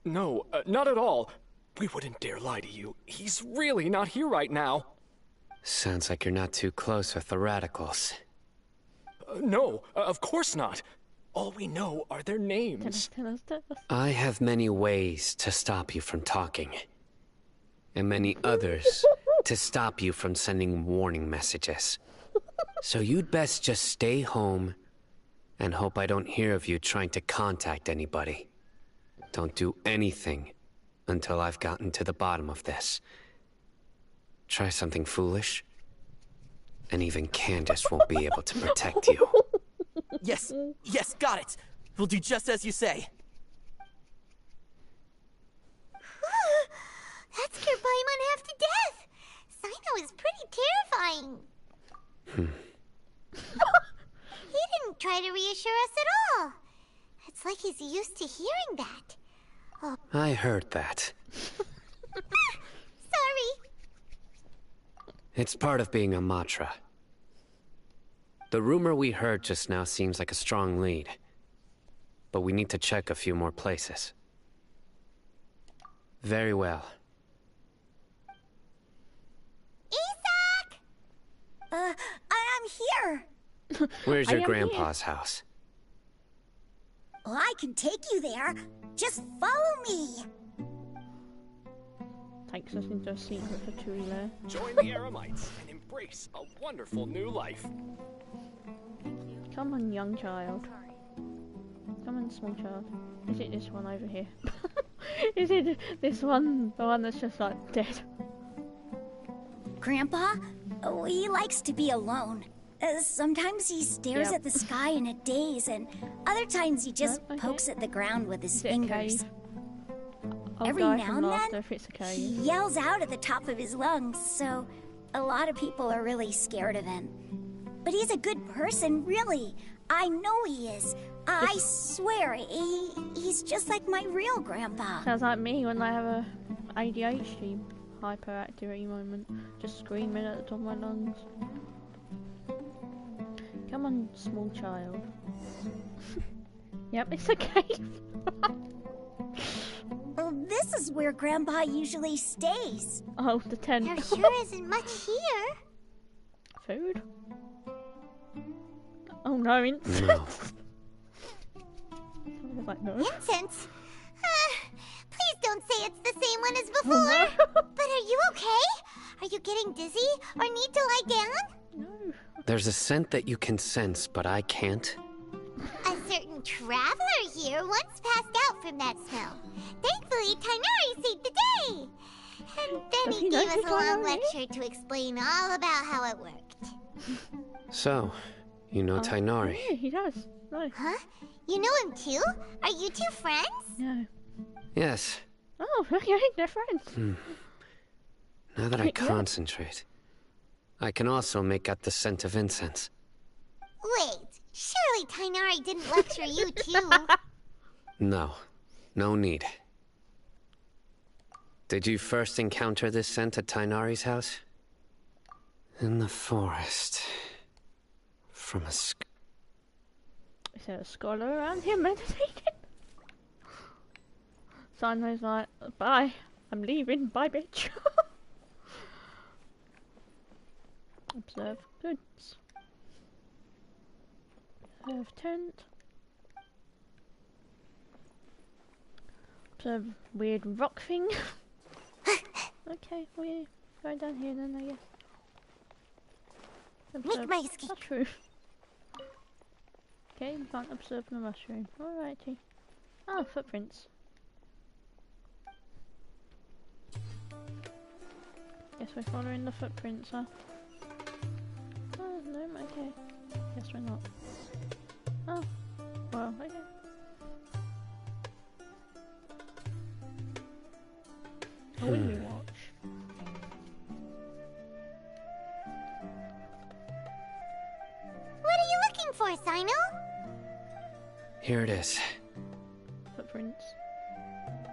No, not at all. We wouldn't dare lie to you. He's really not here right now. Sounds like you're not too close with the radicals. No, of course not. All we know are their names. I have many ways to stop you from talking. And many others to stop you from sending warning messages. So you'd best just stay home and hope I don't hear of you trying to contact anybody. Don't do anything until I've gotten to the bottom of this. Try something foolish, and even Candace won't be able to protect you. Yes, got it. We'll do just as you say. That scared Paimon half to death. Sino is pretty terrifying. He didn't try to reassure us at all. It's like he's used to hearing that. Oh. I heard that. Sorry. It's part of being a Matra. The rumor we heard just now seems like a strong lead. But we need to check a few more places. Very well. Isaac! I'm here. Where's your grandpa's house? Well, I can take you there. Just follow me. Takes us into a secret for Tuila. Join the Eremites and embrace a wonderful new life. Come on, young child. Come on, small child. Is it this one over here? Is it this one? The one that's just like dead? Grandpa? Oh, he likes to be alone. Sometimes he stares at the sky in a daze, and other times he just pokes at the ground with his fingers. Every now and then, he yells out at the top of his lungs, so a lot of people are really scared of him. But he's a good person, really. I know he is. I swear, he's just like my real grandpa. Sounds like me when I have a ADHD hyperactivity moment. Just screaming at the top of my lungs. Come on, small child. Yep, it's a cave. Well, this is where Grandpa usually stays. Oh, the tent. There sure isn't much here. Food? Oh no, incense. No. Like, no. Incense? Please don't say it's the same one as before. Oh, no. But are you okay? Are you getting dizzy or need to lie down? No. There's a scent that you can sense, but I can't. A certain traveler here once passed out from that smell. Thankfully, Tainari saved the day. And then he gave us a long lecture to explain all about how it worked. So, you know Tainari? Yeah, he does. No. Huh? You know him too? Are you two friends? No. Yes. Oh, okay, they're friends. Now that I concentrate, I can also make out the scent of incense. Wait, surely Tainari didn't lecture you too. No. No need. Did you first encounter this scent at Tainari's house? In the forest. From a Is there a scholar around here meditating? Simon's like, bye, I'm leaving, bye bitch. Observe goods. Observe tent. Observe weird rock thing. Okay, we're going down here then, I guess. Observe. That's true. Okay, we can't observe the mushroom. Alrighty. Oh, footprints. Guess we're following the footprints, huh? Oh, no, okay. Guess we're not. Oh, well, okay. What will we watch? What are you looking for, Sino? Here it is. Footprints.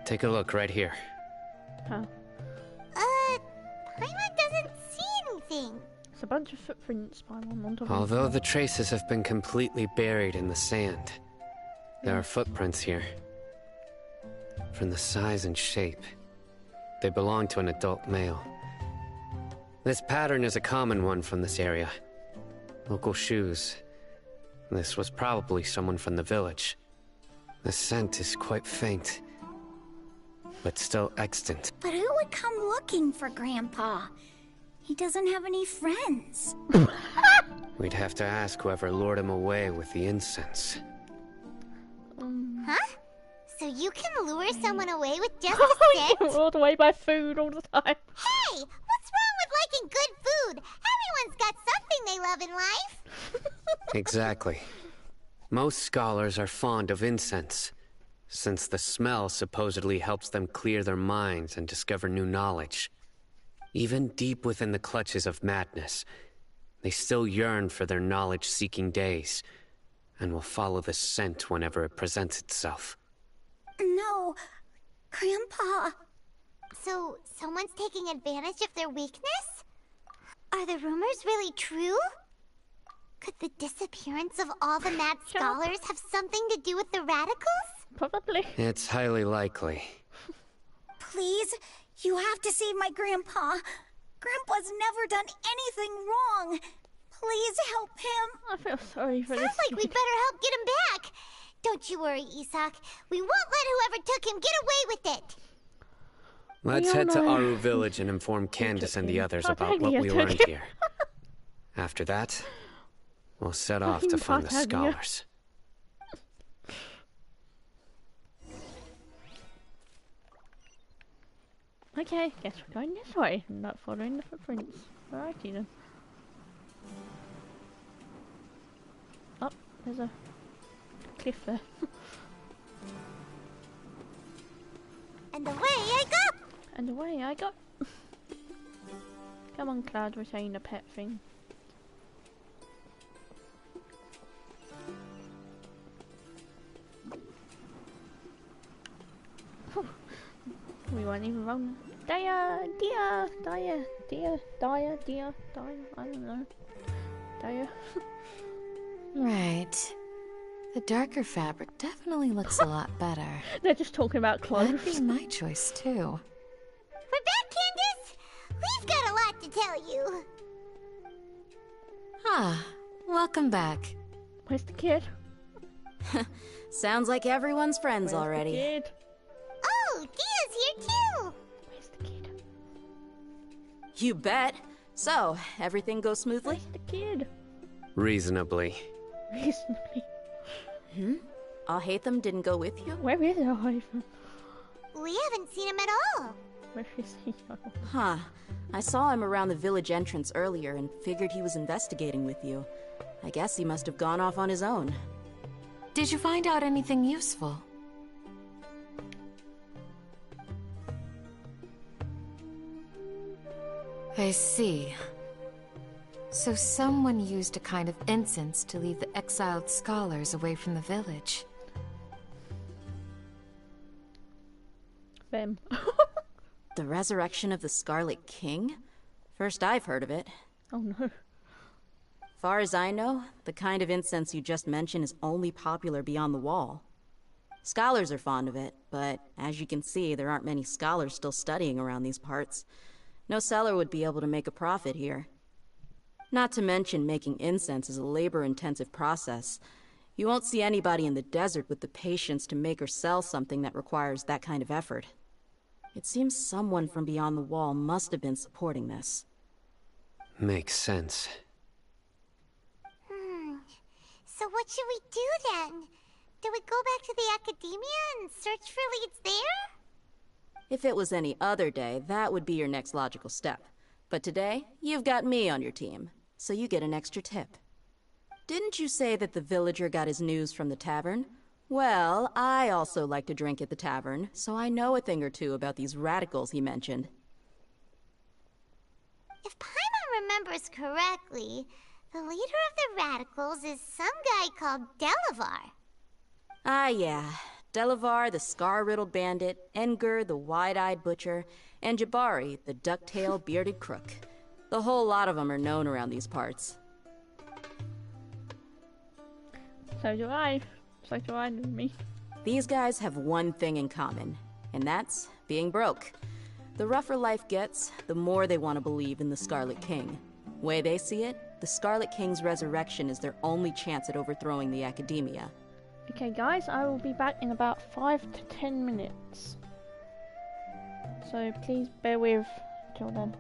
Take a look right here. Huh. Paimon doesn't see anything. It's a bunch of footprints by one. Although the traces have been completely buried in the sand, there are footprints here. From the size and shape, they belong to an adult male. This pattern is a common one from this area. Local shoes. This was probably someone from the village. The scent is quite faint, but still extant. But who would come looking for Grandpa? He doesn't have any friends. We'd have to ask whoever lured him away with the incense. Huh? So you can lure someone away with just a scent? Lured away by food all the time. Hey! What's wrong with liking good food? Everyone's got something they love in life. Exactly. Most scholars are fond of incense, since the smell supposedly helps them clear their minds and discover new knowledge. Even deep within the clutches of madness, they still yearn for their knowledge-seeking days, and will follow the scent whenever it presents itself. No, Grandpa. So, someone's taking advantage of their weakness? Are the rumors really true? Could the disappearance of all the mad scholars have something to do with the radicals? Probably. It's highly likely. Please, you have to save my Grandpa. Grandpa's never done anything wrong. Please help him. I feel sorry for this. Sounds like we'd better help get him back. Don't you worry, Isak. We won't let whoever took him get away with it. Let's head to Aru Village and inform Candace and the others about what we learned here. After that, we'll set off to find the scholars. Okay, guess we're going this way, not following the footprints. Alrighty then. Oh, there's a cliff there. And away I go! And away I go! Come on, Cloud, we're saying the pet thing. We weren't even wrong. Dia, I don't know. Dia. Right. The darker fabric definitely looks a lot better. They're just talking about clothes. That'd be my choice too. We're back, Candace! We've got a lot to tell you. Ah, welcome back. Where's the kid? Sounds like everyone's friends Where's already. The kid? Oh, Dia's here too! Where's the kid? You bet. So, everything goes smoothly? Where's the kid? Reasonably. Reasonably. Alhaitham didn't go with you? Where is Alhaitham? We haven't seen him at all. Where is he? Huh. I saw him around the village entrance earlier and figured he was investigating with you. I guess he must have gone off on his own. Did you find out anything useful? I see. So someone used a kind of incense to lead the exiled scholars away from the village. Them. The resurrection of the Scarlet King? First I've heard of it. Oh no. Far as I know, the kind of incense you just mentioned is only popular beyond the wall. Scholars are fond of it, but as you can see, there aren't many scholars still studying around these parts. No seller would be able to make a profit here. Not to mention, making incense is a labor-intensive process. You won't see anybody in the desert with the patience to make or sell something that requires that kind of effort. It seems someone from beyond the wall must have been supporting this. Makes sense. So what should we do then? Do we go back to the academia and search for leads there? If it was any other day, that would be your next logical step. But today, you've got me on your team, so you get an extra tip. Didn't you say that the villager got his news from the tavern? Well, I also like to drink at the tavern, so I know a thing or two about these radicals he mentioned. If Paimon remembers correctly, the leader of the radicals is some guy called Delavar. Ah, yeah. Delavar, the scar-riddled bandit, Enger, the wide-eyed butcher, and Jabari, the duck-tailed bearded crook. The whole lot of them are known around these parts. So do I. So do I, me. These guys have one thing in common, and that's being broke. The rougher life gets, the more they want to believe in the Scarlet King. Way they see it, the Scarlet King's resurrection is their only chance at overthrowing the academia. Okay guys, I will be back in about 5 to 10 minutes. So please bear with till then.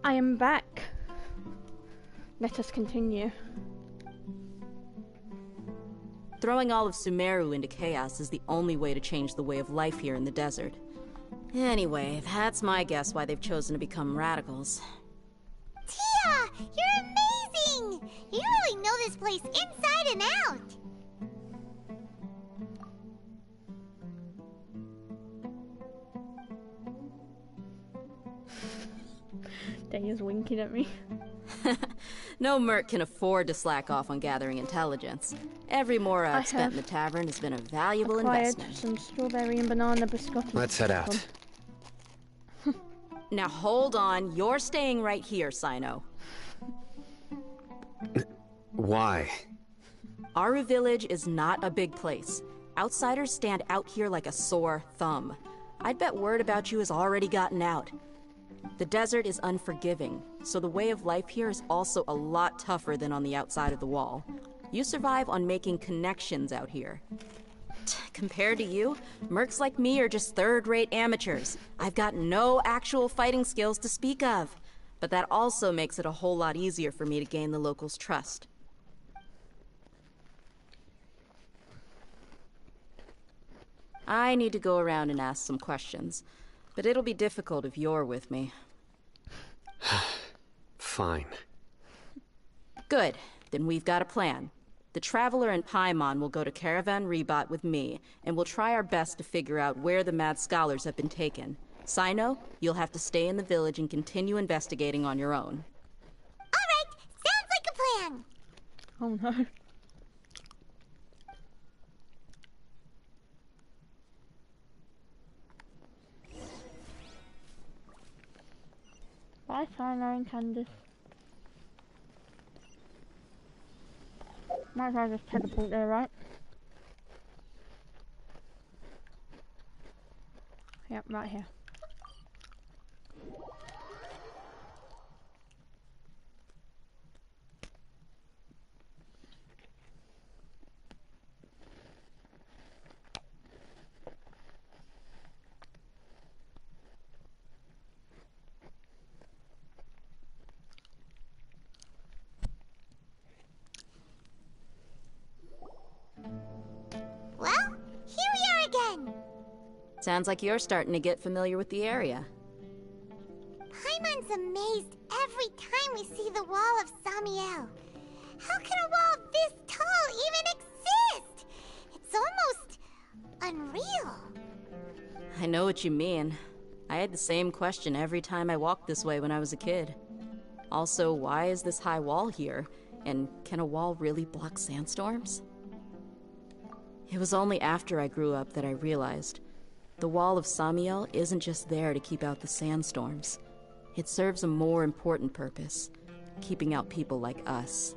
I am back. Let us continue. Throwing all of Sumeru into chaos is the only way to change the way of life here in the desert. Anyway, that's my guess why they've chosen to become radicals. Tia! You're amazing! You really know this place inside and out! Daya's winking at me. No merc can afford to slack off on gathering intelligence. Every mora I've spent in the tavern has been a valuable investment. Some strawberry and banana biscotti. Let's head out. Now hold on, you're staying right here, Sino. Why? Aru Village is not a big place. Outsiders stand out here like a sore thumb. I'd bet word about you has already gotten out. The desert is unforgiving, so the way of life here is also a lot tougher than on the outside of the wall. You survive on making connections out here. Compared to you, mercs like me are just third-rate amateurs. I've got no actual fighting skills to speak of, but that also makes it a whole lot easier for me to gain the locals' trust. I need to go around and ask some questions, but it'll be difficult if you're with me. Fine. Good. Then we've got a plan. The Traveler and Paimon will go to Caravan Rebot with me, and we'll try our best to figure out where the mad scholars have been taken. Sino, you'll have to stay in the village and continue investigating on your own. Alright, sounds like a plan! Oh no. Bye, Sino and Candace. Might as well just teleport there, right? Yep, right here. Well, here we are again! Sounds like you're starting to get familiar with the area. Paimon's amazed every time we see the wall of Samiel. How can a wall this tall even exist? It's almost unreal. I know what you mean. I had the same question every time I walked this way when I was a kid. Also, why is this high wall here? And can a wall really block sandstorms? It was only after I grew up that I realized the wall of Samiel isn't just there to keep out the sandstorms. It serves a more important purpose, keeping out people like us.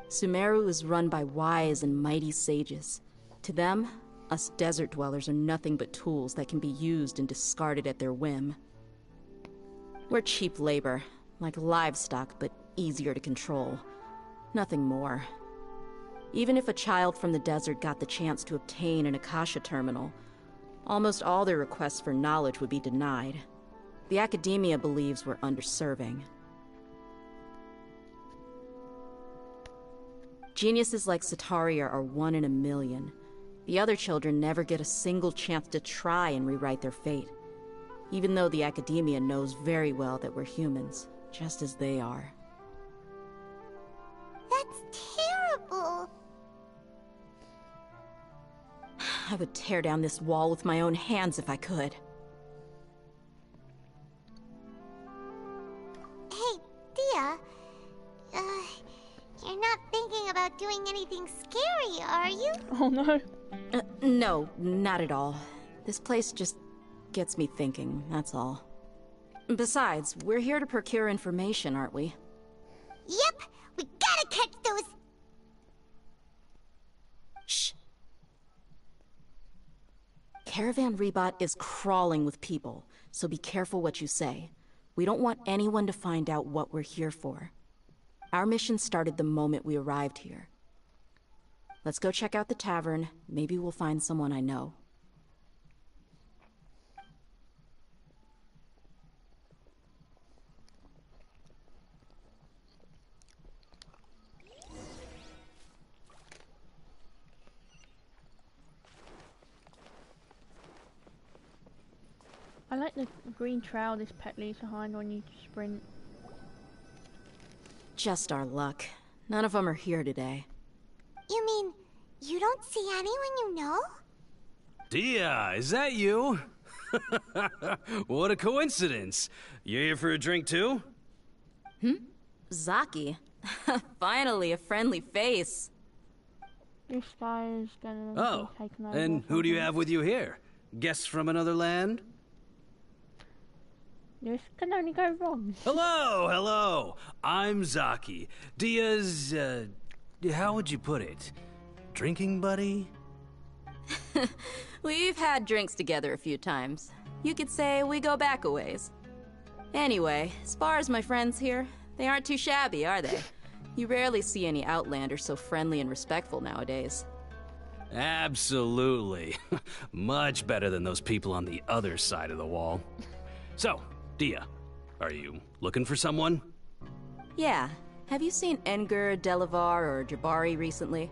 Sumeru is run by wise and mighty sages. To them, us desert dwellers are nothing but tools that can be used and discarded at their whim. We're cheap labor, like livestock, but easier to control. Nothing more. Even if a child from the desert got the chance to obtain an Akasha terminal, almost all their requests for knowledge would be denied. The academia believes we're underserving. Geniuses like Sataria are 1 in a million. The other children never get a single chance to try and rewrite their fate, even though the academia knows very well that we're humans, just as they are. That's terrible. I would tear down this wall with my own hands if I could. Hey, Dia. You're not thinking about doing anything scary, are you? Oh no. No, not at all. This place just gets me thinking, that's all. Besides, we're here to procure information, aren't we? Yep, we gotta catch those... Shh. Caravan Rebot is crawling with people, so be careful what you say. We don't want anyone to find out what we're here for. Our mission started the moment we arrived here. Let's go check out the tavern. Maybe we'll find someone I know. I like the green trail this pet leaves behind when you sprint. Just our luck. None of them are here today. You mean, you don't see anyone you know? Dia, is that you? What a coincidence. You here for a drink too? Zaki. Finally, a friendly face. This guy is gonna Oh, be taken over. and who do you have with you here? Guests from another land? This can only go wrong. Hello, hello. I'm Zaki. Dia's, how would you put it? Drinking buddy? We've had drinks together a few times. You could say we go back a ways. Anyway, as far as my friends here, they aren't too shabby, are they? You rarely see any Outlanders so friendly and respectful nowadays. Absolutely. Much better than those people on the other side of the wall. So, Dia, are you looking for someone? Yeah. Have you seen Enger, Delavar, or Jabari recently?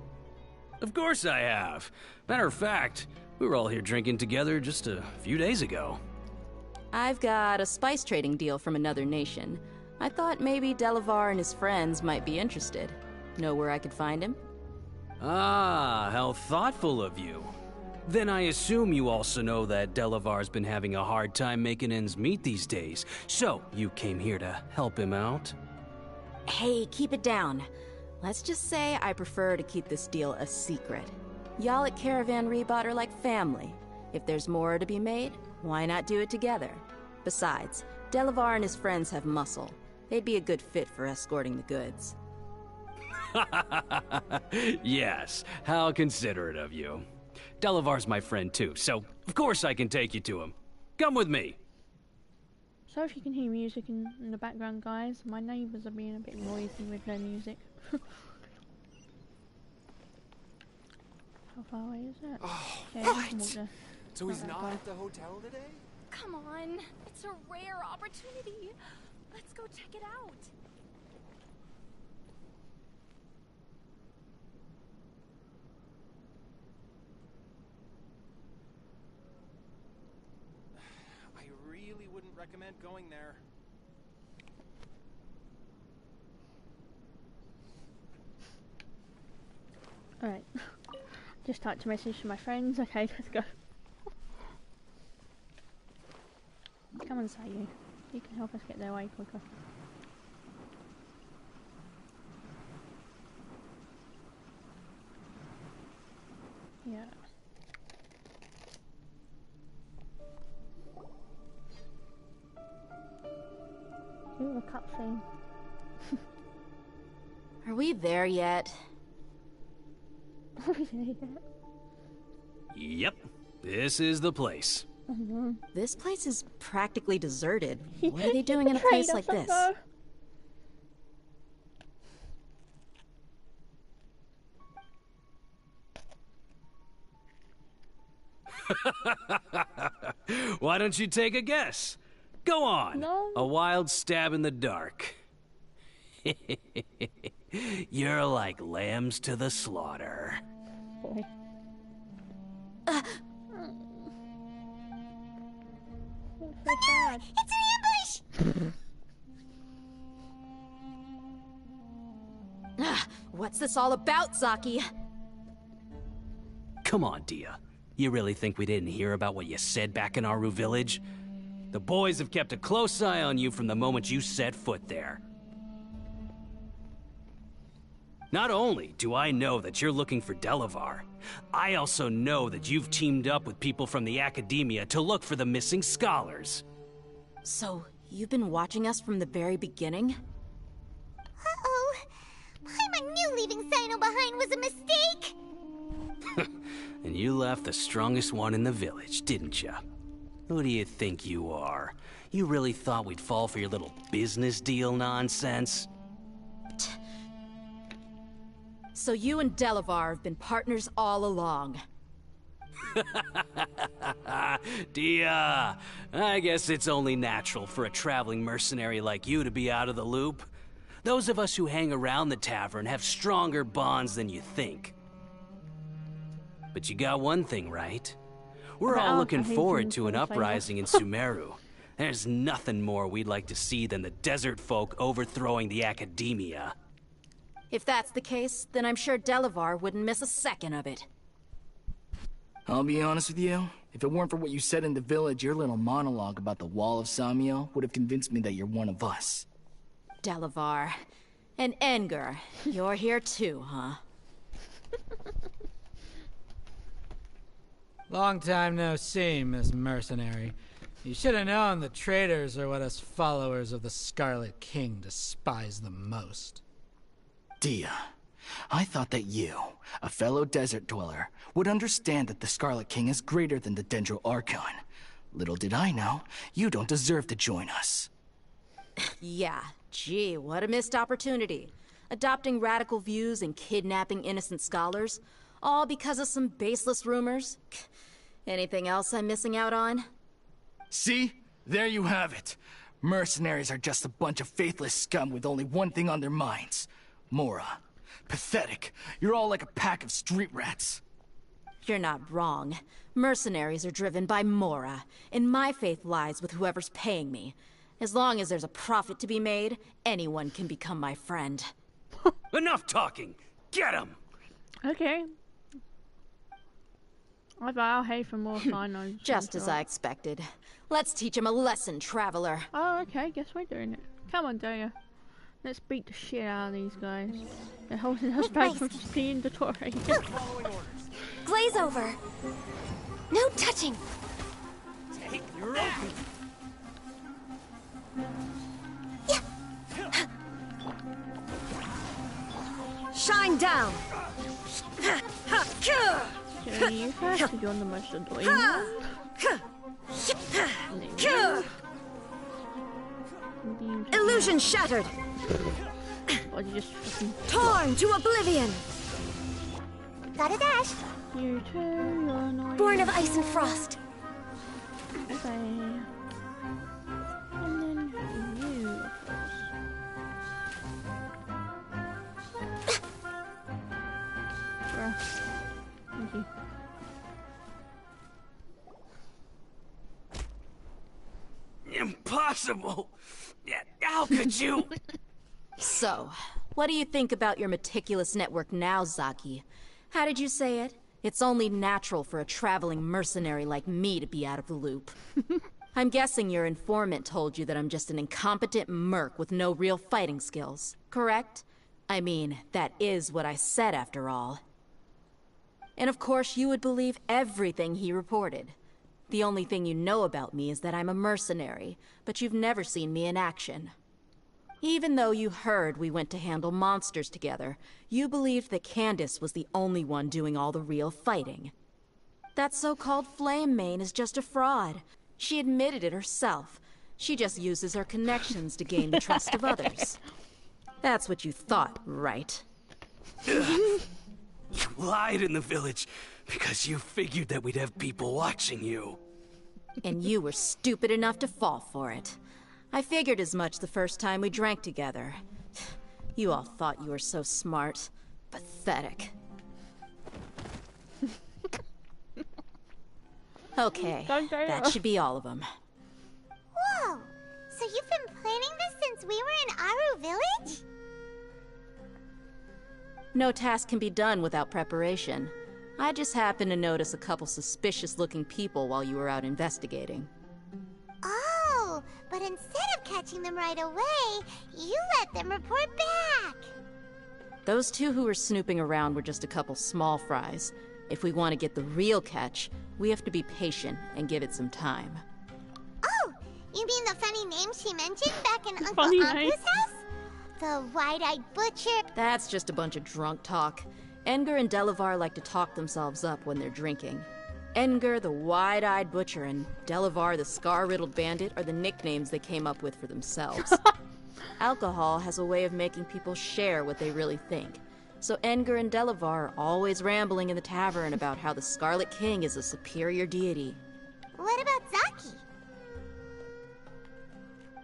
Of course I have. Matter of fact, we were all here drinking together just a few days ago. I've got a spice trading deal from another nation. I thought maybe Delavar and his friends might be interested. Know where I could find him? Ah, how thoughtful of you. Then I assume you also know that Delavar's been having a hard time making ends meet these days. So, you came here to help him out? Hey, keep it down. Let's just say I prefer to keep this deal a secret. Y'all at Caravan Rebot are like family. If there's more to be made, why not do it together? Besides, Delavar and his friends have muscle. They'd be a good fit for escorting the goods. Yes, how considerate of you. Delavar's my friend too, so of course I can take you to him. Come with me. So if you can hear music in the background, guys, my neighbours are being a bit noisy with their music. How far away is it? Oh, okay, what? So he's not at the hotel today? Come on, it's a rare opportunity. Let's go check it out. I really wouldn't recommend going there. Alright. Just start to message to my friends. Okay, let's go. Come on, Sayu. You can help us get there way quicker. Yeah. Ooh, a cutscene. Are we there yet? Yep, this is the place. This place is practically deserted. What are they doing in a place like this? Why don't you take a guess? Go on. No. A wild stab in the dark. You're like lambs to the slaughter. It's an ambush! What's this all about, Zaki? Come on, Dia. You really think we didn't hear about what you said back in Aru village? The boys have kept a close eye on you from the moment you set foot there. Not only do I know that you're looking for Delavar, I also know that you've teamed up with people from the Academia to look for the missing scholars. So, you've been watching us from the very beginning? Uh-oh. I knew leaving Sino behind was a mistake! And you left the strongest one in the village, didn't you? Who do you think you are? You really thought we'd fall for your little business deal nonsense? So you and Delavar have been partners all along. Dia, I guess it's only natural for a traveling mercenary like you to be out of the loop. Those of us who hang around the tavern have stronger bonds than you think. But you got one thing right. We're all looking forward to an uprising in Sumeru. There's nothing more we'd like to see than the desert folk overthrowing the academia. If that's the case, then I'm sure Delavar wouldn't miss a second of it. I'll be honest with you. If it weren't for what you said in the village, your little monologue about the Wall of Samiel would have convinced me that you're one of us. Delavar. And Enger, you're here too, huh? Long time no see, Miss Mercenary. You should have known the traitors are what us followers of the Scarlet King despise the most. Dia, I thought that you, a fellow desert dweller, would understand that the Scarlet King is greater than the Dendro Archon. Little did I know, you don't deserve to join us. Yeah, gee, what a missed opportunity. Adopting radical views and kidnapping innocent scholars, all because of some baseless rumors. Anything else I'm missing out on? See? There you have it. Mercenaries are just a bunch of faithless scum with only one thing on their minds. Mora. Pathetic. You're all like a pack of street rats. You're not wrong. Mercenaries are driven by Mora, and my faith lies with whoever's paying me. As long as there's a profit to be made, anyone can become my friend. Enough talking! Get him! Okay. I'll hate for more finals. Just as I expected. Let's teach him a lesson, traveler. Oh, okay. Guess we're doing it. Come on, Daya. Let's beat the shit out of these guys. They're holding us back from being DOTTORE. Glaze over. No touching. Take your open. Shine down. Okay, you first to join the most annoying one. Illusion shattered. Or just torn to oblivion. Got a dash. You too, you're annoying. Born of ice and frost. Okay. And then you, of course. Bruh. Thank you. Impossible! How could you? So, what do you think about your meticulous network now, Zaki? How did you say it? It's only natural for a traveling mercenary like me to be out of the loop. I'm guessing your informant told you that I'm just an incompetent merc with no real fighting skills, correct? I mean, that is what I said after all. And of course you would believe everything he reported. The only thing you know about me is that I'm a mercenary, but you've never seen me in action. Even though you heard we went to handle monsters together, you believed that Candace was the only one doing all the real fighting. That so-called Flame Mane is just a fraud. She admitted it herself. She just uses her connections to gain the trust of others. That's what you thought, right? You lied in the village because you figured that we'd have people watching you. And you were stupid enough to fall for it. I figured as much the first time we drank together. You all thought you were so smart. Pathetic. Okay, that should be all of them. Whoa! So you've been planning this since we were in Aru Village? No task can be done without preparation. I just happened to notice a couple suspicious-looking people while you were out investigating. Oh, but instead of catching them right away, you let them report back. Those two who were snooping around were just a couple small fries. If we want to get the real catch, we have to be patient and give it some time. Oh, you mean the funny name she mentioned back in Uncle Anku's house? The wide-eyed butcher? That's just a bunch of drunk talk. Enger and Delavar like to talk themselves up when they're drinking. Enger, the wide-eyed butcher, and Delavar, the scar-riddled bandit, are the nicknames they came up with for themselves. Alcohol has a way of making people share what they really think. So Enger and Delavar are always rambling in the tavern about how the Scarlet King is a superior deity. What about Zaki?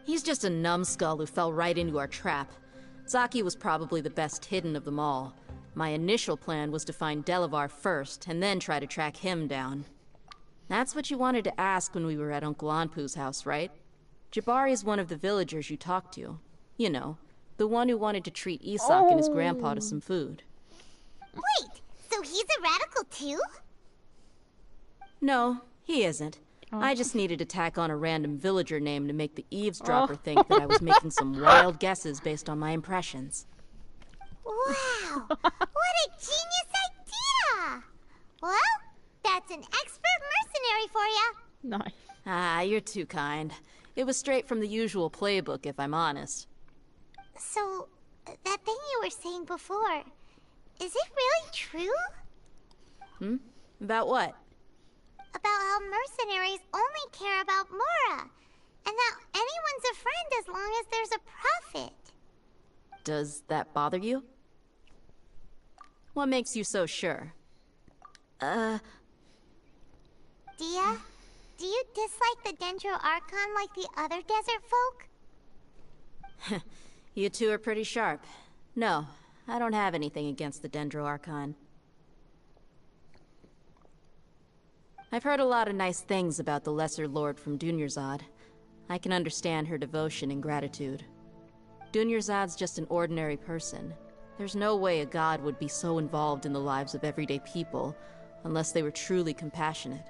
He's just a numbskull who fell right into our trap. Zaki was probably the best hidden of them all. My initial plan was to find Delavar first, and then try to track him down. That's what you wanted to ask when we were at Uncle Anpu's house, right? Jabari is one of the villagers you talked to. You know, the one who wanted to treat Isak and his grandpa to some food. Wait, so he's a radical too? No, he isn't. I just needed to tack on a random villager name to make the eavesdropper think that I was making some wild guesses based on my impressions. Wow, what a genius idea! Well, that's an expert mercenary for ya. Nice. Ah, you're too kind. It was straight from the usual playbook, if I'm honest. So, that thing you were saying before, is it really true? About what? About how mercenaries only care about Mora, and that anyone's a friend as long as there's a profit. Does that bother you? What makes you so sure? Dia, do you dislike the Dendro Archon like the other desert folk? You two are pretty sharp. No, I don't have anything against the Dendro Archon. I've heard a lot of nice things about the Lesser Lord from Dunyarzad. I can understand her devotion and gratitude. Dunyarzad's just an ordinary person. There's no way a god would be so involved in the lives of everyday people, unless they were truly compassionate.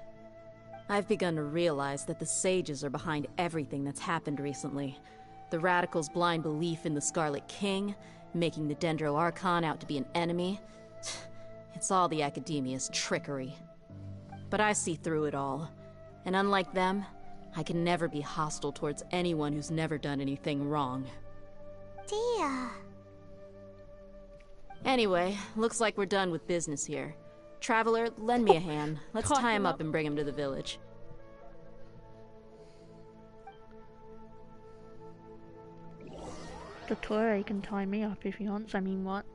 I've begun to realize that the sages are behind everything that's happened recently. The radicals' blind belief in the Scarlet King, making the Dendro Archon out to be an enemy. It's all the Academia's trickery. But I see through it all. And unlike them, I can never be hostile towards anyone who's never done anything wrong. Dia. Anyway, looks like we're done with business here. Traveler, lend me a hand. Let's tie him up and bring him to the village. DOTTORE can tie me up if he wants, I mean what?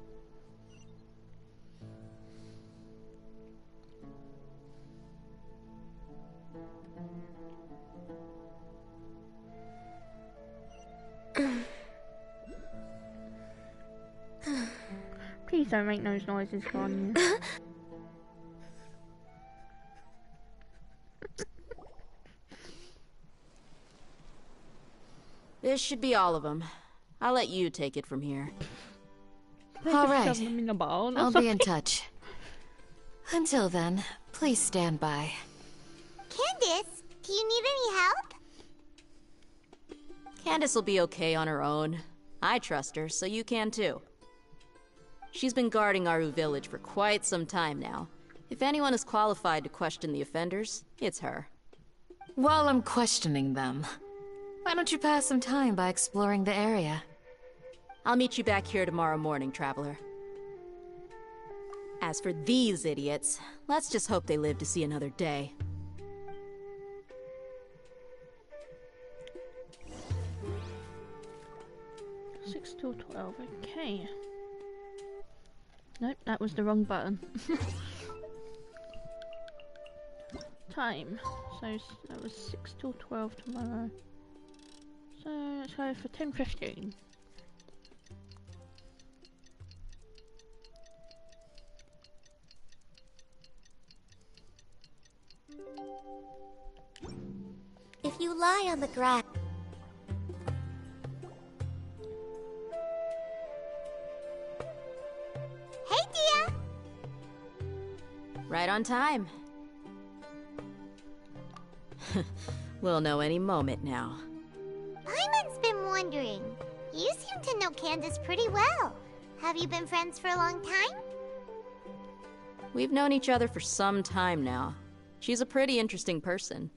Please don't make those noises, Ganya. This should be all of them. I'll let you take it from here. All right. I'll be in touch. Until then, please stand by. Candace, do you need any help? Candace will be okay on her own. I trust her, so you can too. She's been guarding Aru village for quite some time now. If anyone is qualified to question the offenders, it's her. While I'm questioning them, why don't you pass some time by exploring the area? I'll meet you back here tomorrow morning, Traveler. As for these idiots, let's just hope they live to see another day. Six till 12, okay. Nope, that was the wrong button. Time. So that was 6 till 12 tomorrow. So let's go for 10:15. If you lie on the grass... Hey, Dia! Right on time. We'll know any moment now. Paimon's been wondering. You seem to know Candace pretty well. Have you been friends for a long time? We've known each other for some time now. She's a pretty interesting person.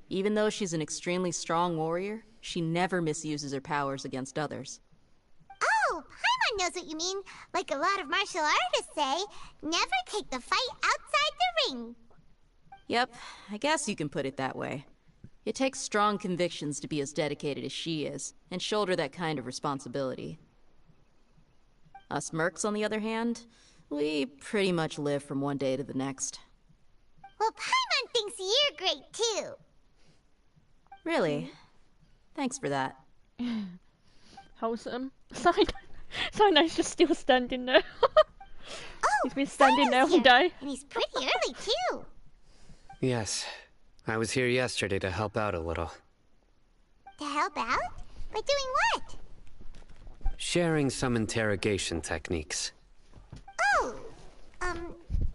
Even though she's an extremely strong warrior, she never misuses her powers against others. Oh, Paimon knows what you mean. Like a lot of martial artists say, never take the fight outside the ring. Yep, I guess you can put it that way. It takes strong convictions to be as dedicated as she is, and shoulder that kind of responsibility. Us mercs, on the other hand, we pretty much live from one day to the next. Well, Paimon thinks you're great too. Really? Thanks for that. Wholesome. Sino's just still standing there. He's been standing there all day. And he's pretty early too. Yes, I was here yesterday to help out a little. To help out? By doing what? Sharing some interrogation techniques. Oh!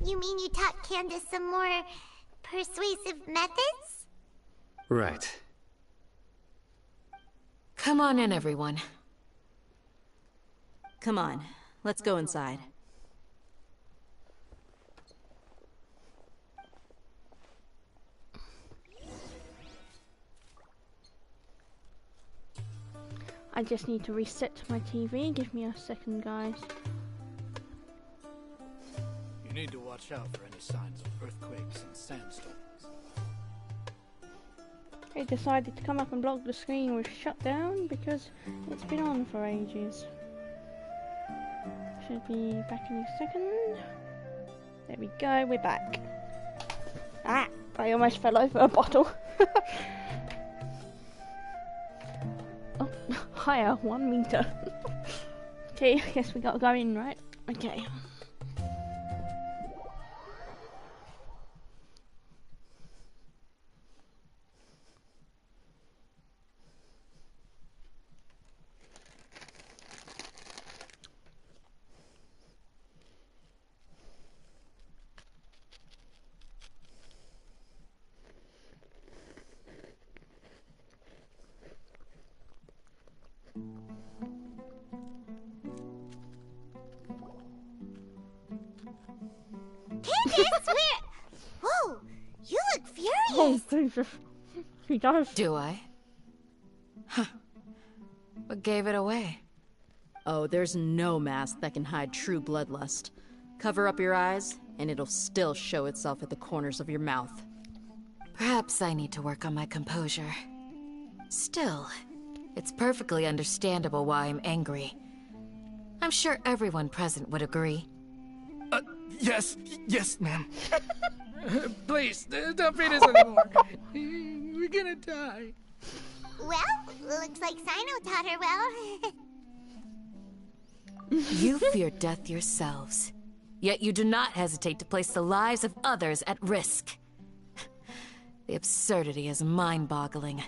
You mean you taught Candace some more persuasive methods? Right. Come on in, everyone. Come on, let's go inside. I just need to reset my TV. Give me a second, guys. You need to watch out for any signs of earthquakes and sandstorms. It decided to come up and block the screen was shut down because it's been on for ages. Should be back in a second. There we go, we're back. Ah, I almost fell over a bottle. Oh, higher, 1 meter. Okay, I guess we gotta go in, right? Okay. Candace, where? Whoa, you look furious. Oh, Jesus. He does. Do I? Huh. What gave it away? Oh, there's no mask that can hide true bloodlust. Cover up your eyes, and it'll still show itself at the corners of your mouth. Perhaps I need to work on my composure. Still, it's perfectly understandable why I'm angry. I'm sure everyone present would agree. Yes, ma'am. Please, don't feed us anymore. We're gonna die. Well, looks like Sino taught her well. You fear death yourselves, yet you do not hesitate to place the lives of others at risk. The absurdity is mind-boggling.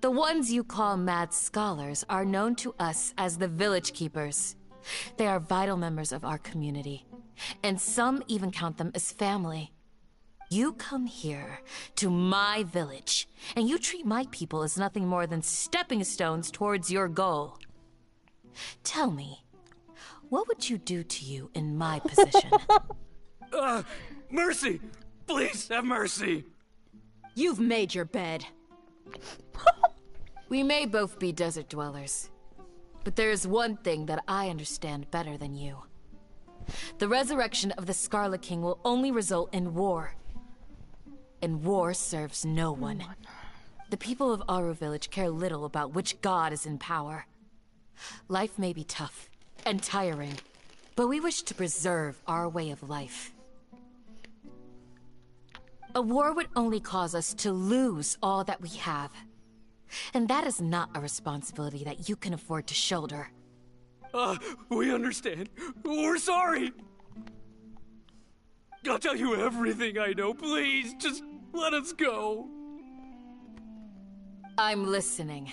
The ones you call mad scholars are known to us as the Village Keepers. They are vital members of our community, and some even count them as family. You come here, to my village, and you treat my people as nothing more than stepping stones towards your goal. Tell me, what would you do to you in my position? Mercy! Please, have mercy! You've made your bed. We may both be desert dwellers, but there is one thing that I understand better than you. The resurrection of the Scarlet King will only result in war. And war serves no one. The people of Aru Village care little about which god is in power. Life may be tough and tiring, but we wish to preserve our way of life. A war would only cause us to lose all that we have. And that is not a responsibility that you can afford to shoulder. We understand. We're sorry. I'll tell you everything I know. Please, just let us go. I'm listening.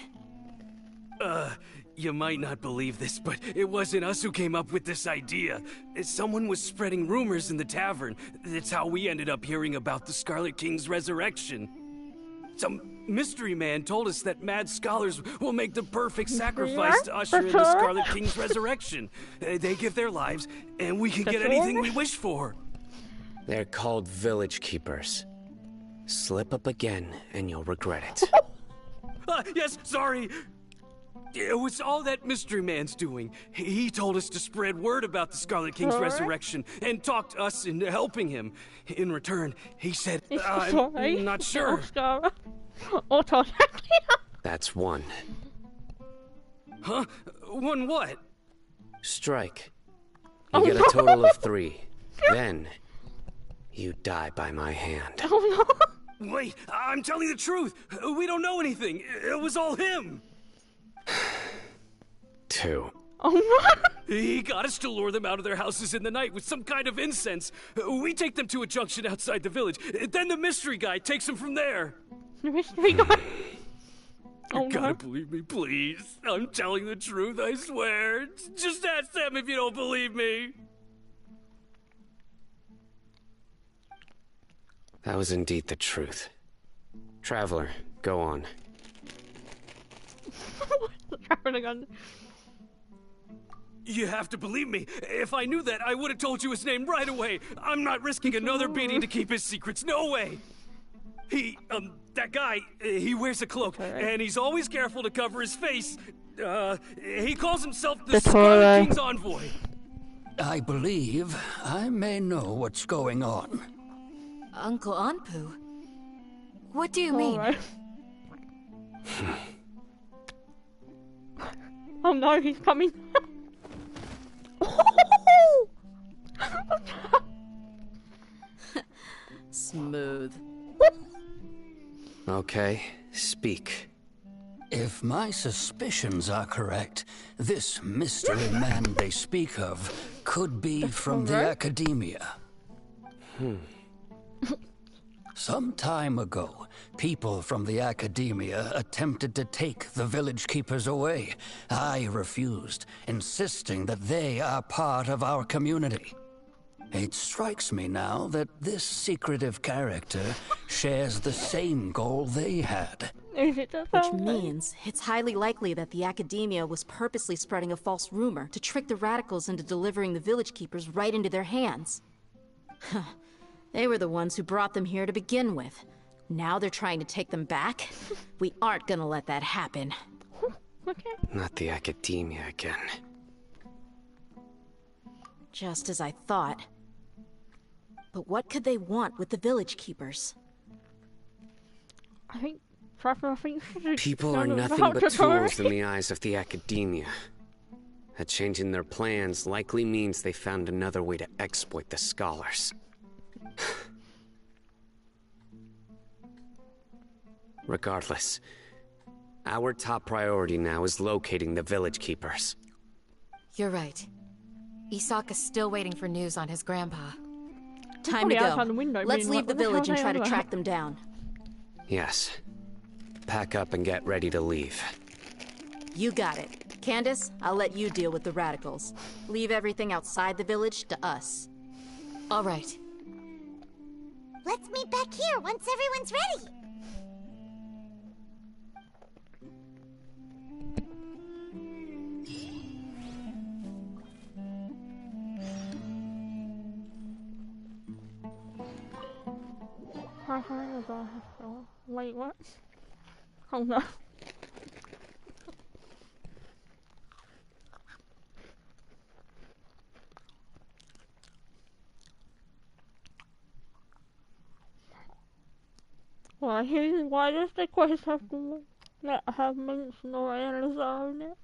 You might not believe this, but it wasn't us who came up with this idea. Someone was spreading rumors in the tavern. That's how we ended up hearing about the Scarlet King's resurrection. Some mystery man told us that mad scholars will make the perfect sacrifice to usher in the Scarlet King's resurrection. They give their lives, and we can get anything we wish for. They're called Village Keepers. Slip up again, and you'll regret it. Yes, sorry. It was all that mystery man's doing. He told us to spread word about the Scarlet King's resurrection and talked us into helping him. In return, he said, I'm not sure. That's one. Huh? One what? Strike. You get a total of 3. Then, you die by my hand. Oh no! Wait, I'm telling the truth. We don't know anything. It was all him. 2. Oh no! He got us to lure them out of their houses in the night with some kind of incense. We take them to a junction outside the village. Then the mystery guy takes them from there. The mystery guy? You gotta believe me, please. I'm telling the truth, I swear. Just ask them if you don't believe me. That was indeed the truth. Traveler, go on. You have to believe me. If I knew that, I would have told you his name right away. I'm not risking another beating to keep his secrets. No way. That guy, he wears a cloak, and he's always careful to cover his face. He calls himself the Scarlet King's envoy. I believe I may know what's going on. Uncle Anpu? What do you mean? Oh no, he's coming. Smooth. Okay, speak. If my suspicions are correct, this mystery man they speak of could be from the academia. Some time ago, people from the academia attempted to take the village keepers away. I refused, insisting that they are part of our community. It strikes me now that this secretive character shares the same goal they had. Which means it's highly likely that the academia was purposely spreading a false rumor to trick the radicals into delivering the village keepers right into their hands. They were the ones who brought them here to begin with. Now they're trying to take them back? We aren't gonna let that happen. Not the academia again. Just as I thought. But what could they want with the village keepers? I think people are nothing but tools in the eyes of the academia. A change in their plans likely means they found another way to exploit the scholars. Regardless, our top priority now is locating the village keepers. You're right. Isak is still waiting for news on his grandpa. Time to go. Let's leave the village and try to track them down. Yes. Pack up and get ready to leave. You got it. Candace, I'll let you deal with the radicals. Leave everything outside the village to us. All right. Let's meet back here once everyone's ready. Wait, what? Oh no. Why does the quest have to have mints nor Elazar in it?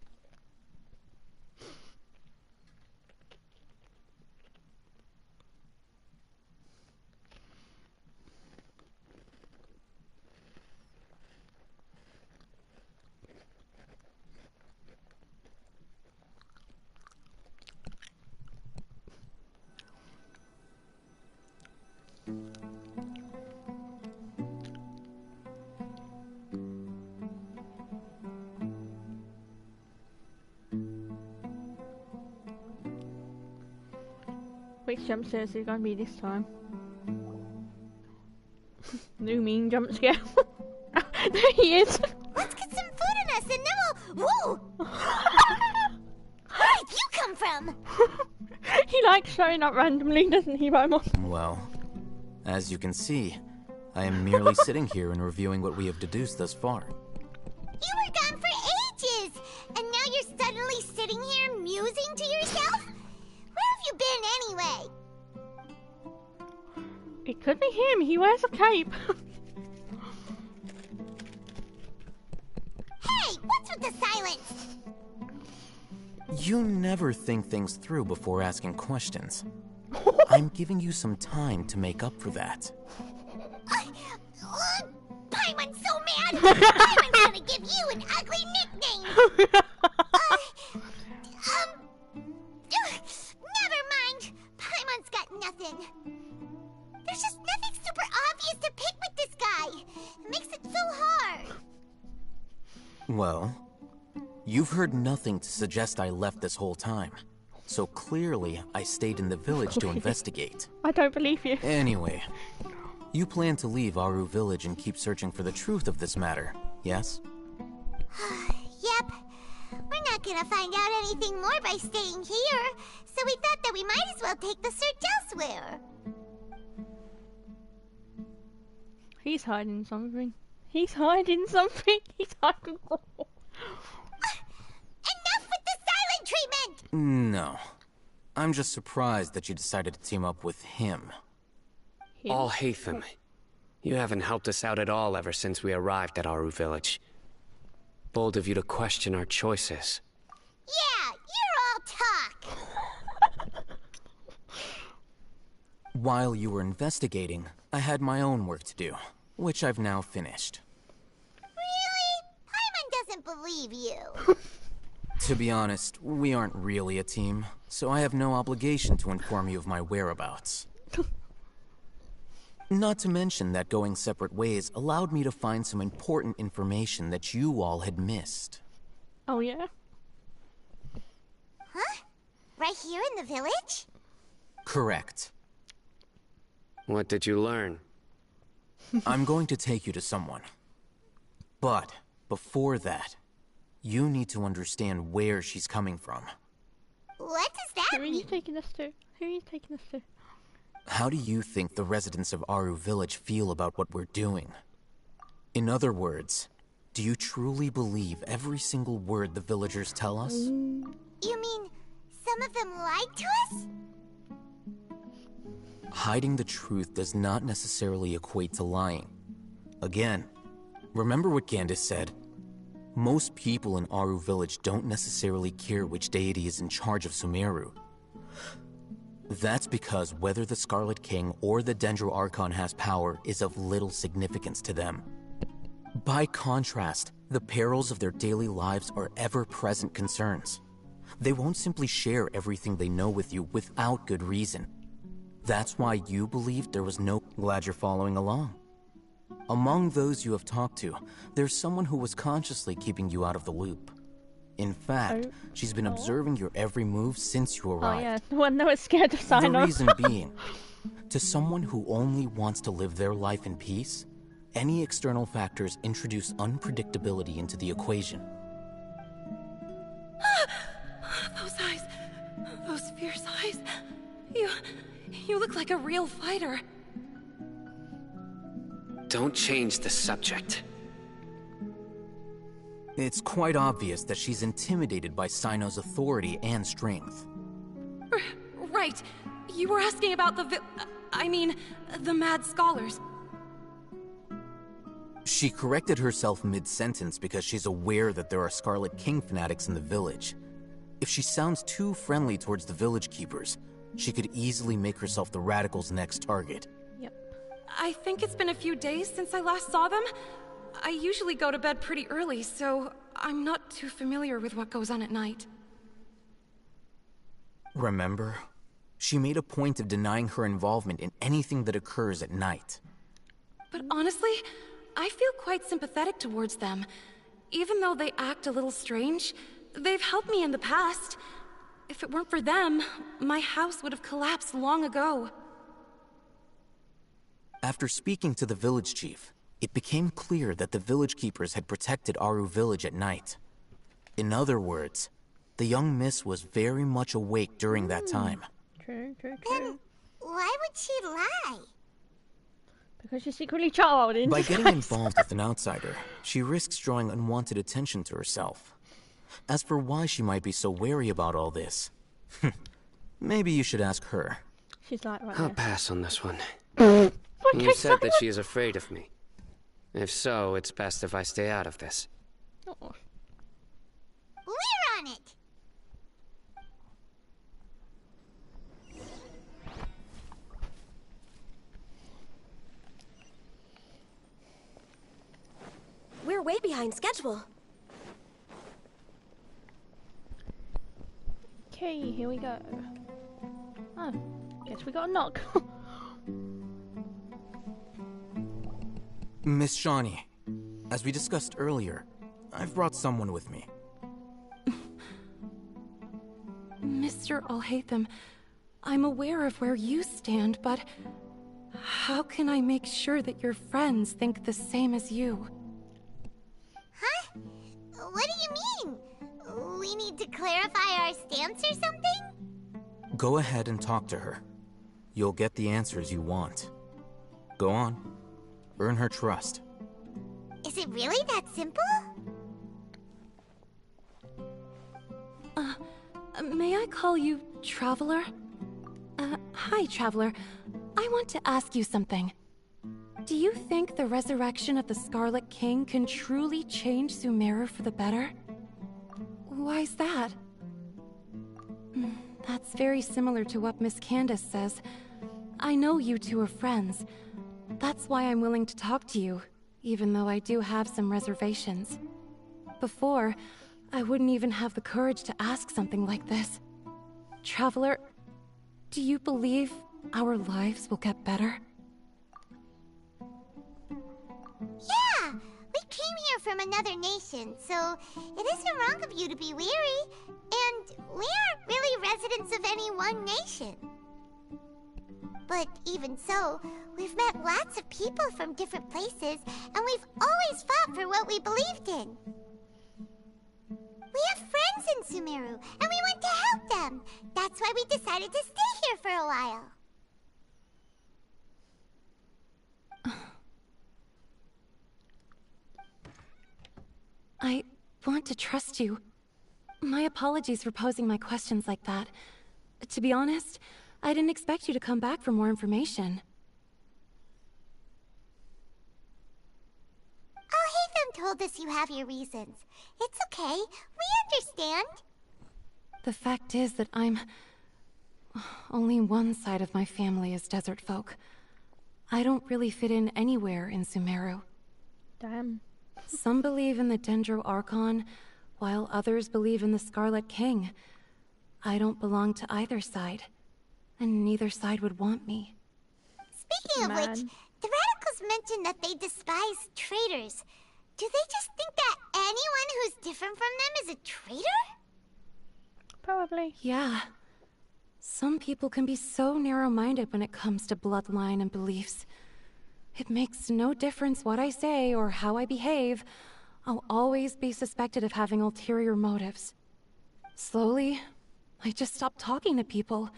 Which jump scares is it gonna be this time? New mean jump scare. There he is! Let's get some food in us and then we'll... Whoa! Where did you come from? He likes showing up randomly, doesn't he, Paimon? Well, as you can see, I am merely sitting here and reviewing what we have deduced thus far. You were gone for ages! And now you're suddenly sitting here musing to yourself? Where have you been anyway? It could be him, he wears a cape. Hey, what's with the silence? You never think things through before asking questions. I'm giving you some time to make up for that. Paimon's so mad! Paimon's gonna give you an ugly nickname! Well, you've heard nothing to suggest I left this whole time. So clearly, I stayed in the village to investigate. I don't believe you. Anyway, you plan to leave Aru Village and keep searching for the truth of this matter, yes? Yep. We're not gonna find out anything more by staying here, so we thought that we might as well take the search elsewhere. He's hiding something. He's hiding something. He's hiding something. Enough with the silent treatment! No. I'm just surprised that you decided to team up with him. Alhaitham, you haven't helped us out at all ever since we arrived at Aru Village. Bold of you to question our choices. Yeah, you're all talk! While you were investigating, I had my own work to do, which I've now finished. Really? Paimon doesn't believe you. To be honest, we aren't really a team, so I have no obligation to inform you of my whereabouts. Not to mention that going separate ways allowed me to find some important information that you all had missed. Oh, yeah? Huh? Right here in the village? Correct. What did you learn? I'm going to take you to someone. But before that, you need to understand where she's coming from. What does that mean? Who are you taking us to? Who are you taking us to? How do you think the residents of Aru Village feel about what we're doing? In other words, do you truly believe every single word the villagers tell us? You mean some of them lied to us? Hiding the truth does not necessarily equate to lying. Again, remember what Gandis said? Most people in Aru Village don't necessarily care which deity is in charge of Sumeru. That's because whether the Scarlet King or the Dendro Archon has power is of little significance to them. By contrast, the perils of their daily lives are ever-present concerns. They won't simply share everything they know with you without good reason. That's why you believed there was no... Glad you're following along. Among those you have talked to, there's someone who was consciously keeping you out of the loop. In fact, she's been observing your every move since you arrived. Oh yeah, the one that was scared of Sino. The reason being, to someone who only wants to live their life in peace, any external factors introduce unpredictability into the equation. Those eyes. Those fierce eyes. You look like a real fighter. Don't change the subject. It's quite obvious that she's intimidated by Sino's authority and strength. Right. You were asking about the mad scholars. She corrected herself mid-sentence because she's aware that there are Scarlet King fanatics in the village. If she sounds too friendly towards the village keepers, she could easily make herself the Radicals' next target. Yep. I think it's been a few days since I last saw them. I usually go to bed pretty early, so I'm not too familiar with what goes on at night. Remember? She made a point of denying her involvement in anything that occurs at night. But honestly, I feel quite sympathetic towards them. Even though they act a little strange, they've helped me in the past. If it weren't for them, my house would have collapsed long ago. After speaking to the village chief, it became clear that the village keepers had protected Aru Village at night. In other words, the young miss was very much awake during that time. True. Then why would she lie? Because she's secretly child. By getting involved with an outsider, she risks drawing unwanted attention to herself. As for why she might be so wary about all this, maybe you should ask her. She's like right I'll there. pass on this one. You said that she is afraid of me. If so, it's best if I stay out of this. Oh. We're on it! We're way behind schedule. Okay, here we go. Oh, guess we got a knock. Miss Shawnee, as we discussed earlier, I've brought someone with me. Mr. Alhaitham, I'm aware of where you stand, but how can I make sure that your friends think the same as you? Huh? What do you mean? We need to clarify our stance or something? Go ahead and talk to her. You'll get the answers you want. Go on. Earn her trust. Is it really that simple? May I call you Traveler? Hi, Traveler. I want to ask you something. Do you think the resurrection of the Scarlet King can truly change Sumeru for the better? Why's that? That's very similar to what Miss Candace says. I know you two are friends. That's why I'm willing to talk to you, even though I do have some reservations. Before, I wouldn't even have the courage to ask something like this. Traveler, do you believe our lives will get better? Yeah! We came here from another nation, so it isn't wrong of you to be weary. And we aren't really residents of any one nation. But even so, we've met lots of people from different places, and we've always fought for what we believed in. We have friends in Sumeru, and we want to help them. That's why we decided to stay here for a while. I want to trust you. My apologies for posing my questions like that. To be honest, I didn't expect you to come back for more information. Alhaitham told us you have your reasons. It's okay. We understand. The fact is that only one side of my family is desert folk. I don't really fit in anywhere in Sumeru. Damn. Some believe in the Dendro Archon, while others believe in the Scarlet King. I don't belong to either side, and neither side would want me. Speaking of which, the radicals mentioned that they despise traitors. Do they just think that anyone who's different from them is a traitor? Probably. Yeah. Some people can be so narrow-minded when it comes to bloodline and beliefs. It makes no difference what I say or how I behave. I'll always be suspected of having ulterior motives. Slowly, I just stopped talking to people.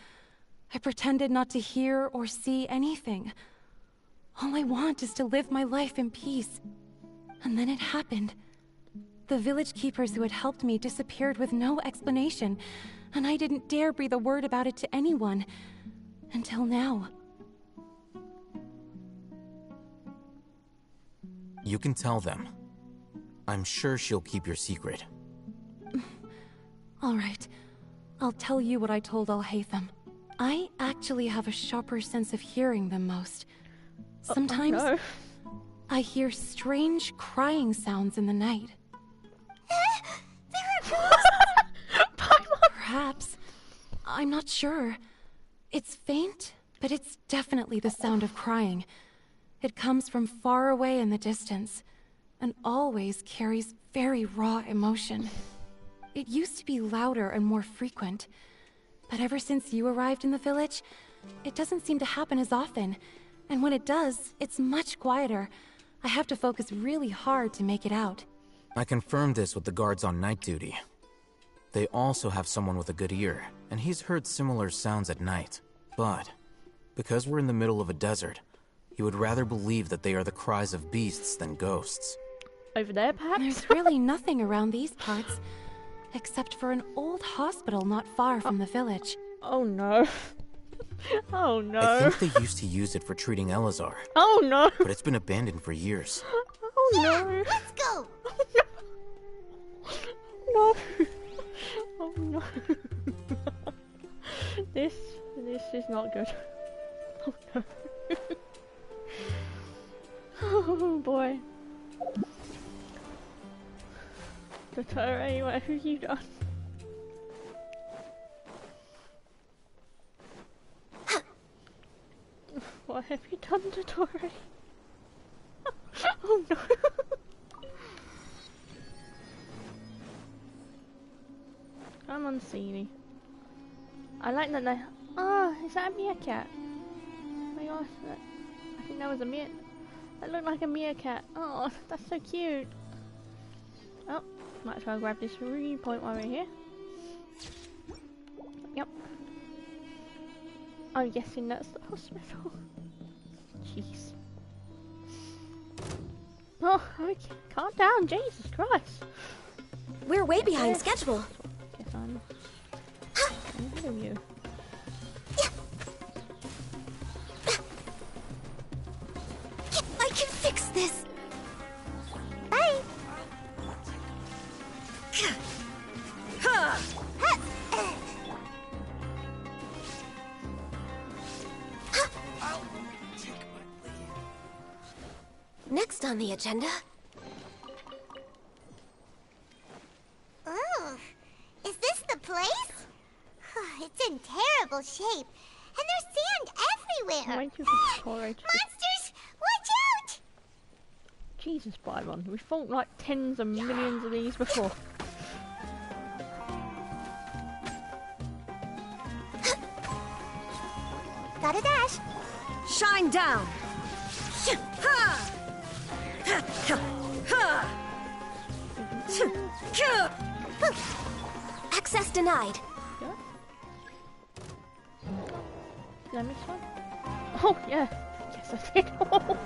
I pretended not to hear or see anything. All I want is to live my life in peace. And then it happened. The village keepers who had helped me disappeared with no explanation, and I didn't dare breathe a word about it to anyone. Until now. You can tell them. I'm sure she'll keep your secret. All right. I'll tell you what I told Alhaitham. I actually have a sharper sense of hearing than most. Sometimes, no. I hear strange crying sounds in the night. Perhaps. I'm not sure. It's faint, but it's definitely the sound of crying. It comes from far away in the distance, and always carries very raw emotion. It used to be louder and more frequent, but ever since you arrived in the village, it doesn't seem to happen as often, and when it does, it's much quieter. I have to focus really hard to make it out. I confirmed this with the guards on night duty. They also have someone with a good ear, and he's heard similar sounds at night. But, because we're in the middle of a desert, he would rather believe that they are the cries of beasts than ghosts. Over there, perhaps? There's really nothing around these parts, except for an old hospital not far from the village. Oh no. Oh no. I think they used to use it for treating Elazar. Oh no. But it's been abandoned for years. Oh yeah, no. Let's go. No. Oh no. This is not good. Oh no. Oh boy. DOTTORE, what have you done? What have you done, DOTTORE? Oh no. Paimon Seely. I like that they... Oh, is that a meerkat? Oh my gosh, I think that was a that looked like a meerkat. Oh, that's so cute. Oh, might as well grab this rune point while we're here. Yep. I'm guessing that's the hospital. Jeez. Oh, okay. Calm down, Jesus Christ. We're way behind schedule. Guess I'm ahead of you. I can fix this. Bye. Next on the agenda. Oh, is this the place? It's in terrible shape, and there's sand everywhere. Monsters, watch out! Jesus, Byron, we fought like tens of millions of these before. Gotta dash. Shine down. Access denied. Did I miss one? Oh, yeah. Yes, I did. Oh,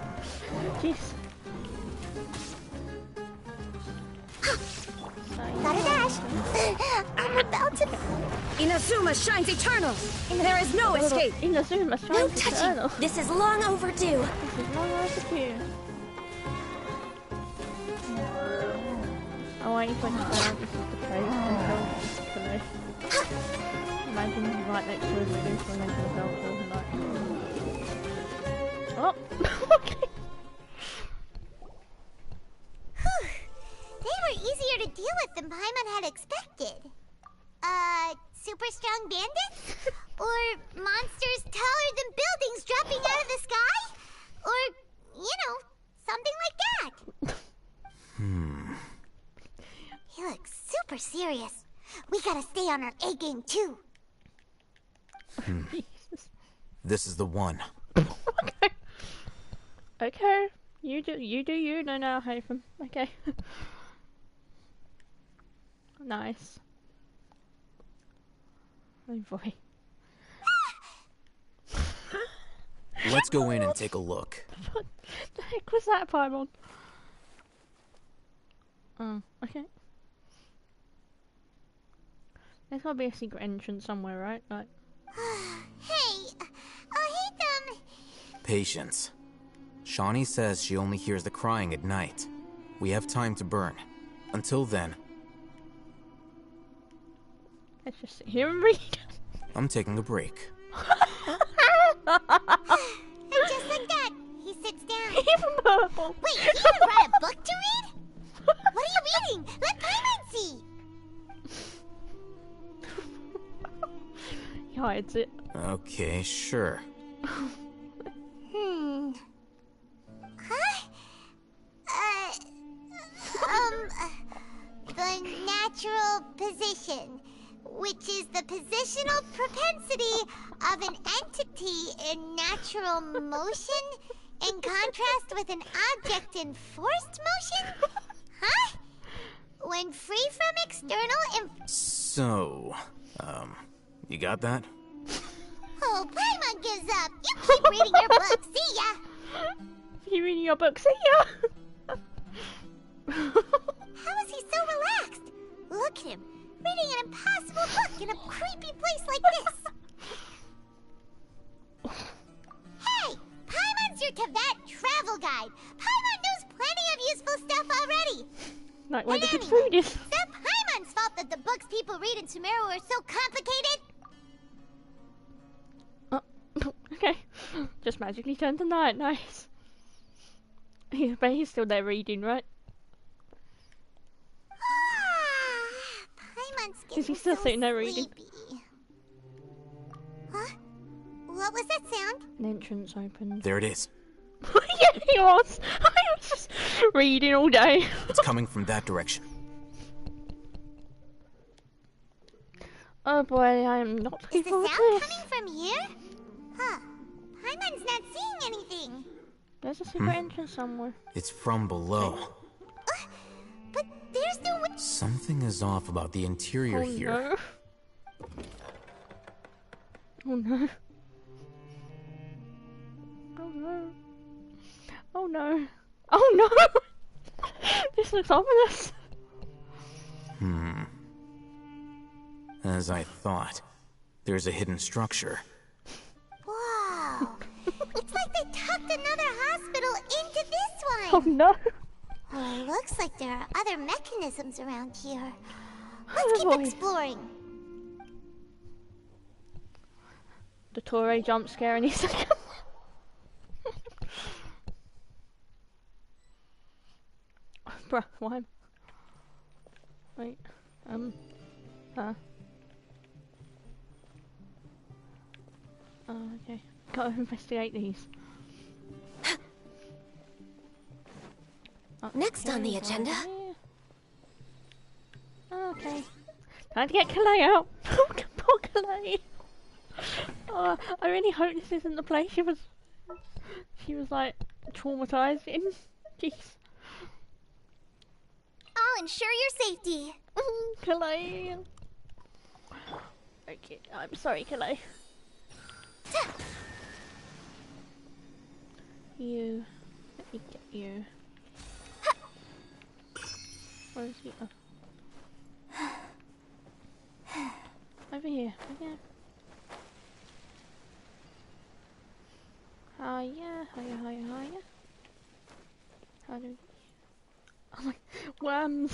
jeez. Gotta dash. I'm about to... Inazuma shines eternal. There is no escape. Inazuma shines eternal. This is long overdue. This is long overdue. Oh, I need to understand this is the place until imagine he's right next to us and do something to himself and like... Oh! Okay! They were easier to deal with than Paimon had expected. Super strong bandits? Or monsters taller than buildings dropping out of the sky? Or, you know, something like that. He looks super serious. We gotta stay on our A game too. This is the one. Okay. Okay. You do you. No, I'll hate him. Okay. Nice. Oh boy. Let's go in and take a look. What the heck was that, Paimon? Oh, okay. There's gotta be a secret entrance somewhere, right? Like. Hey, I hate them. Patience. Shawnee says she only hears the crying at night. We have time to burn. Until then... Let's just sit here and read. I'm taking a break. And just like that, he sits down. Even purple. Wait, he even brought a book to read? What are you reading? Let Paimon see. He hides it. Okay, sure. The natural position, which is the positional propensity of an entity in natural motion in contrast with an object in forced motion? Huh? When free from external So, you got that? Oh, Paimon gives up. You keep reading your book. See ya. You reading your book? See ya. How is he so relaxed? Look at him, reading an impossible book in a creepy place like this. Hey, Paimon's your Tibet travel guide. Paimon knows plenty of useful stuff already. Like where the good Anyway, food is. Is that Paimon's fault that the books people read in Sumeru are so complicated? Okay. Just magically turned to night. Nice. But he's still there reading, right? Paimon's Is he still sitting there reading? Huh? What was that sound? An entrance opened. There it is. Yeah, he was. I was just reading all day. It's coming from that direction. Oh boy, I am not looking Is the forward sound to this. coming from here? Huh. Paimon's not seeing anything. There's a secret entrance somewhere. It's from below. But there's no way. Something is off about the interior here. No. Oh no. Oh no. Oh no. Oh no! This looks ominous. As I thought. There's a hidden structure. Wow. It's like they tucked another hospital into this one. Oh no. Well, it looks like there are other mechanisms around here. Let's keep exploring. DOTTORE jump scare any second. Bruh, why? Wait, Oh, okay. Gotta investigate these. Next on the agenda. Okay. Time to get Calais out. Poor Calais. Oh, I really hope this isn't the place she was like traumatized in. Jeez. I'll ensure your safety. Calais. Okay, I'm sorry, Calais. You. Let me get you. Where is he? Oh. Over here. Okay. Hiya. How do we... Oh my... Worms!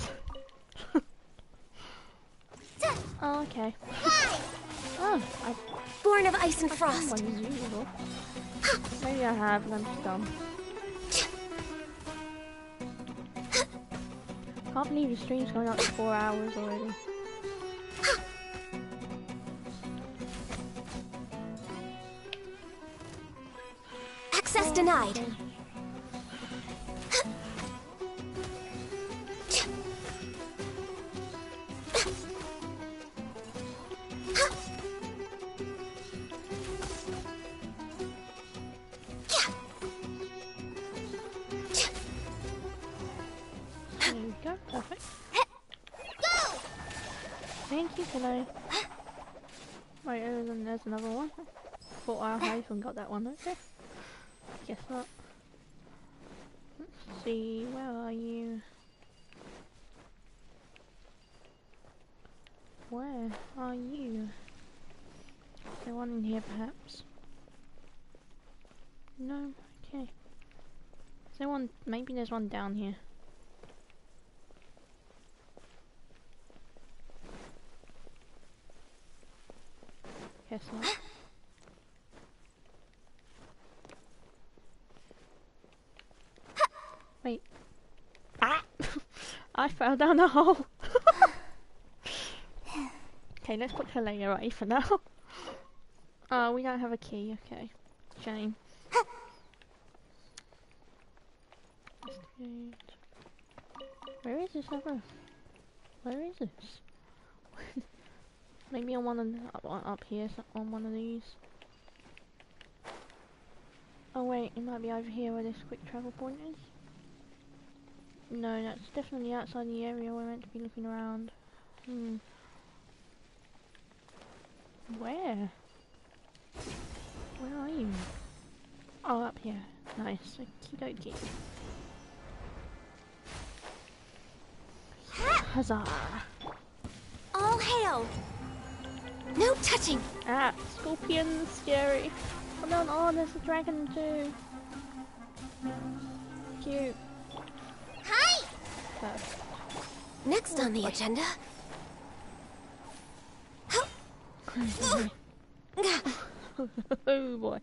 Oh, okay. Oh, Born of ice and frost. Unusual. Maybe I have, and I'm just dumb. Can't believe the stream's going up to 4 hours already. Access denied. Okay. There we go, perfect. Go! Thank you, Calais. Right, and then there's another one. Thought I even got that one, okay. Guess not. Let's see, where are you? Where are you? Is there one in here perhaps? No? Okay. Is there one? Maybe there's one down here. Guess not. Wait. Ah! I fell down a hole. Okay, let's put Calais away for now. Oh, we don't have a key. Okay. Shame. Where is this other? Where is this? Maybe on one of the, up here, on one of these. Oh wait, it might be over here where this quick travel point is. No, that's definitely outside the area we're meant to be looking around. Where? Where are you? Oh, up here. Nice. Okie dokie. Huzzah! All hail! No touching! Ah, scorpions, scary. Oh no, oh, there's a dragon too. Cute. Hi! Perfect. Next on the agenda. Oh boy. Oh boy.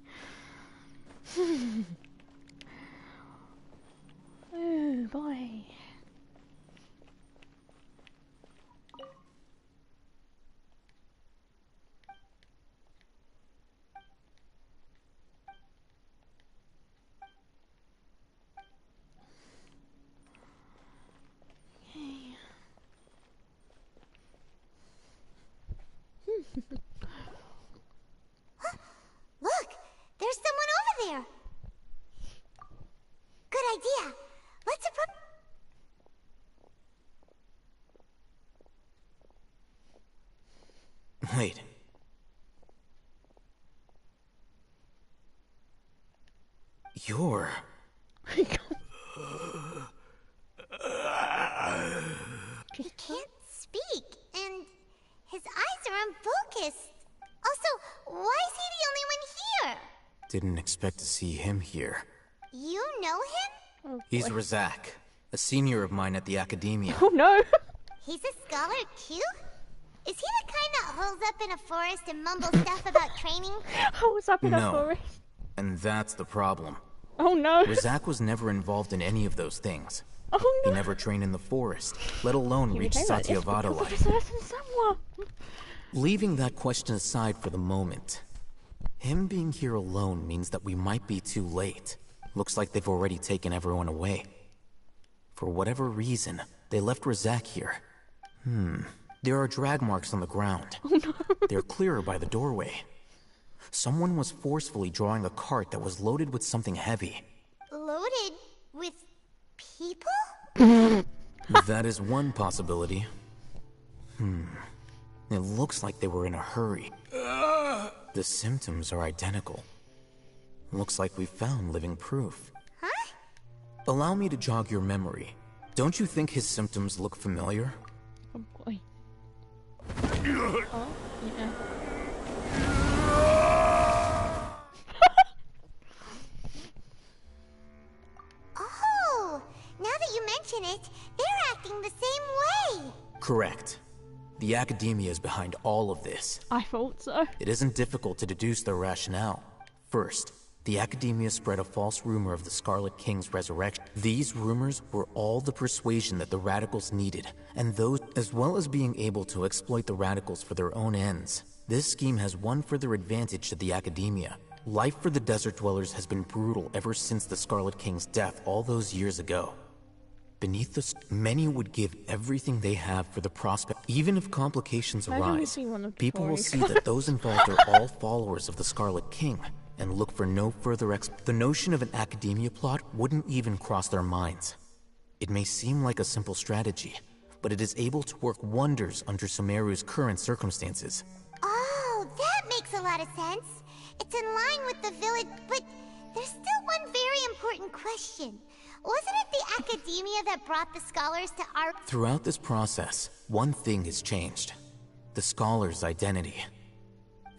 Look! There's someone over there! Good idea! Let's approach... Wait. You're... He can't speak, and his eyes are unfocused. Also, why is he the only one here? Didn't expect to see him here. You know him? He's Razak, a senior of mine at the Academia. Oh no! He's a scholar too? Is he the kind that holes up in a forest and mumbles stuff about training? Holes up in a No. forest? And that's the problem. Oh no! Razak was never involved in any of those things. Oh no! He never trained in the forest, let alone reach became like this Satyavada because of life. a certain someone. Leaving that question aside for the moment, him being here alone means that we might be too late. Looks like they've already taken everyone away. For whatever reason, they left Razak here. There are drag marks on the ground. Oh no! They're clearer by the doorway. Someone was forcefully drawing a cart that was loaded with something heavy. Loaded with people? That is one possibility. It looks like they were in a hurry. The symptoms are identical. Looks like we found living proof. Huh? Allow me to jog your memory. Don't you think his symptoms look familiar? Oh boy. Oh, yeah. Oh, now that you mention it, they're acting the same way. Correct. The Academia is behind all of this. I thought so. It isn't difficult to deduce their rationale. First, the Academia spread a false rumor of the Scarlet King's resurrection. These rumors were all the persuasion that the Radicals needed, and those, as well as being able to exploit the Radicals for their own ends. This scheme has one further advantage to the Academia. Life for the Desert Dwellers has been brutal ever since the Scarlet King's death all those years ago. Beneath the many would give everything they have for the prospect. Even if complications arise, people will see that those involved are all followers of the Scarlet King, and look for no further The notion of an Academia plot wouldn't even cross their minds. It may seem like a simple strategy, but it is able to work wonders under Sumeru's current circumstances. Oh, that makes a lot of sense. It's in line with the village, but there's still one very important question. Wasn't it the Academia that brought the scholars to our... Throughout this process, one thing has changed. The scholars' identity.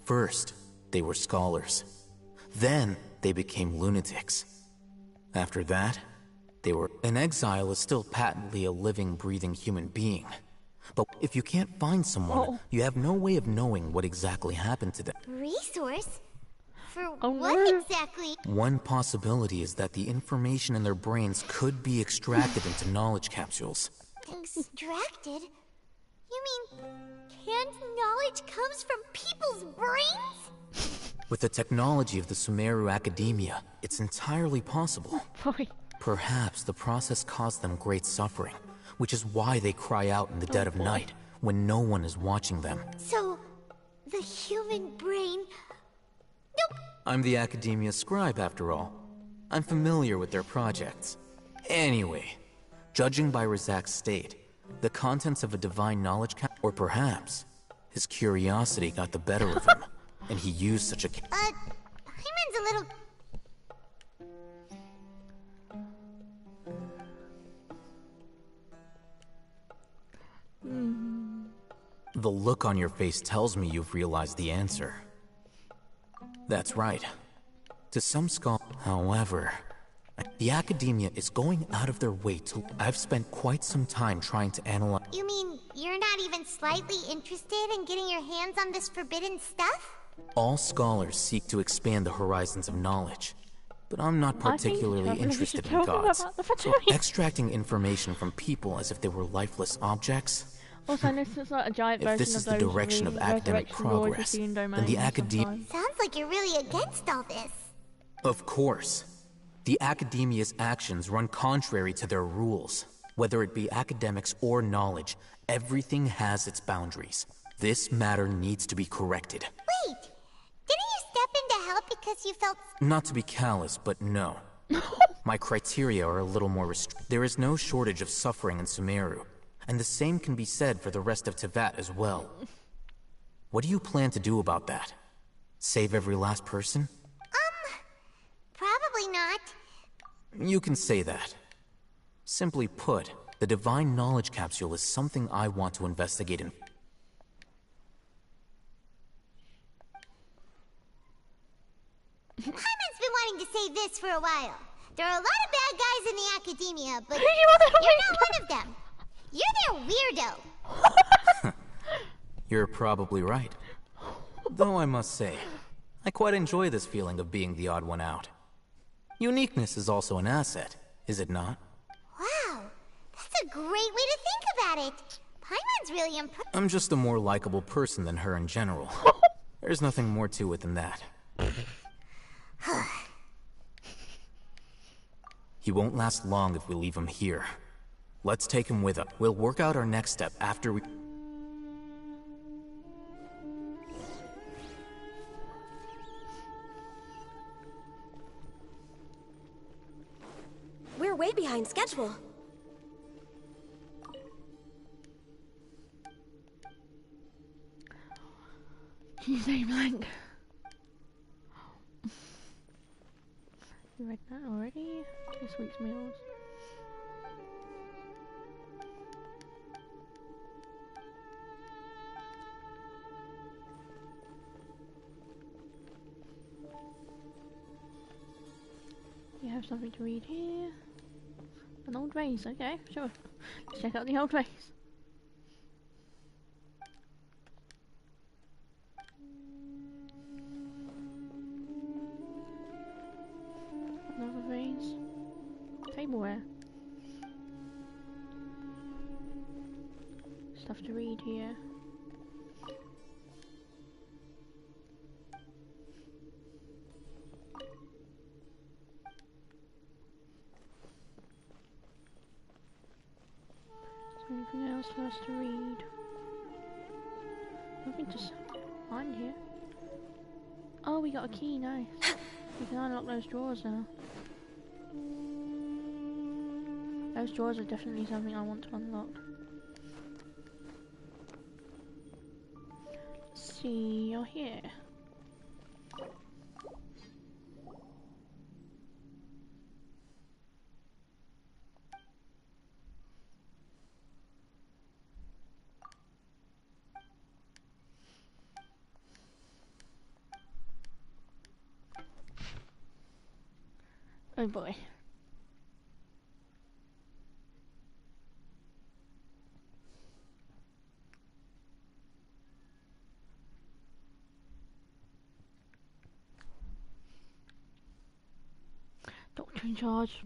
First, they were scholars. Then, they became lunatics. After that, they were... An exile is still patently a living, breathing human being. But if you can't find someone, you have no way of knowing what exactly happened to them. Resource? For what exactly? One possibility is that the information in their brains could be extracted into knowledge capsules. Extracted? You mean canned knowledge comes from people's brains? With the technology of the Sumeru Academia, it's entirely possible. Perhaps the process caused them great suffering, which is why they cry out in the dead of night, when no one is watching them. So, the human brain... Nope! I'm the Academia scribe, after all. I'm familiar with their projects. Anyway, judging by Razak's state, the contents of a divine knowledge or perhaps his curiosity got the better of him, and he used such a... Hyman's a little... The look on your face tells me you've realized the answer. That's right. To some scholars, however, the Academia is going out of their way to... I've spent quite some time trying to analyze... You mean you're not even slightly interested in getting your hands on this forbidden stuff? All scholars seek to expand the horizons of knowledge, but I'm not particularly interested in gods. So extracting information from people as if they were lifeless objects... Also, this is like a giant version if this is the direction of academic progress, then the Academia... Sounds like you're really against all this. Of course. The Academia's actions run contrary to their rules. Whether it be academics or knowledge, everything has its boundaries. This matter needs to be corrected. Wait! Didn't you step in to help because you felt... Not to be callous, but no. My criteria are a little more restricted. There is no shortage of suffering in Sumeru, and the same can be said for the rest of Teyvat as well. What do you plan to do about that? Save every last person? Probably not. You can say that. Simply put, the Divine Knowledge Capsule is something I want to investigate in. Paimon's been wanting to say this for a while. There are a lot of bad guys in the academia, but you're not one of them. You're their weirdo. You're probably right. Though I must say, I quite enjoy this feeling of being the odd one out. Uniqueness is also an asset, is it not? Wow, that's a great way to think about it. Paimon's really impressive. I'm just a more likable person than her in general. There's nothing more to it than that. He won't last long if we leave him here. Let's take him with us. We'll work out our next step after we... We're way behind schedule. You say blank. You read that already? This week's meals. You have something to read here. An old race, okay, sure. Let's check out the old race. Another race. Tableware. Stuff to read here. Anything else for us to read? Nothing to find here. Oh, we got a key, nice. We can unlock those drawers now. Those drawers are definitely something I want to unlock. Let's see, you're here. Oh boy. Doctor in charge.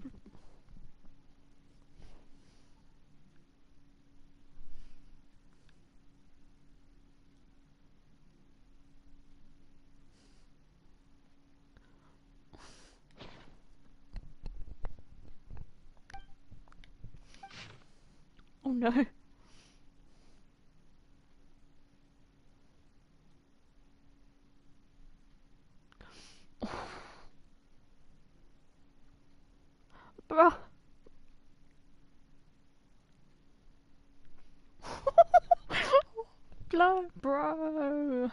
Oh no. Bruh. Bro.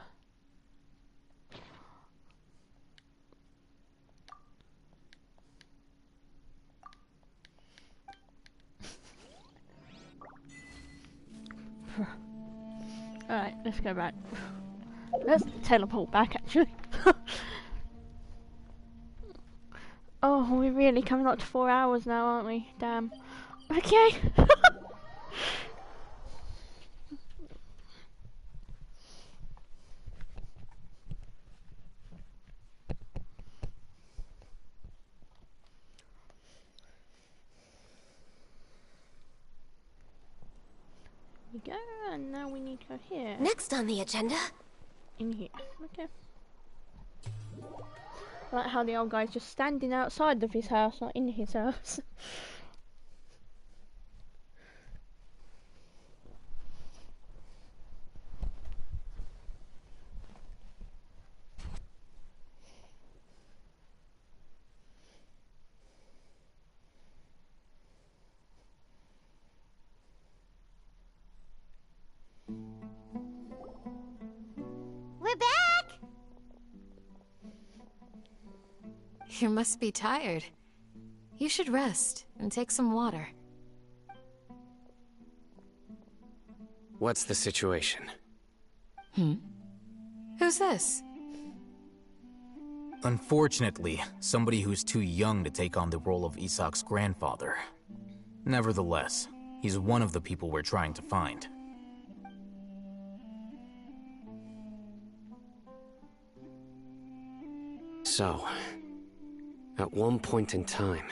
Alright, let's go back. Let's teleport back actually. Oh, we're really coming up to 4 hours now, aren't we? Damn. Okay. We go, and now we need to go here. Next on the agenda. In here. Okay. I like how the old guy's just standing outside of his house, not in his house. You must be tired. You should rest and take some water. What's the situation? Who's this? Unfortunately, somebody who's too young to take on the role of Isak's grandfather. Nevertheless, he's one of the people we're trying to find. So, at one point in time,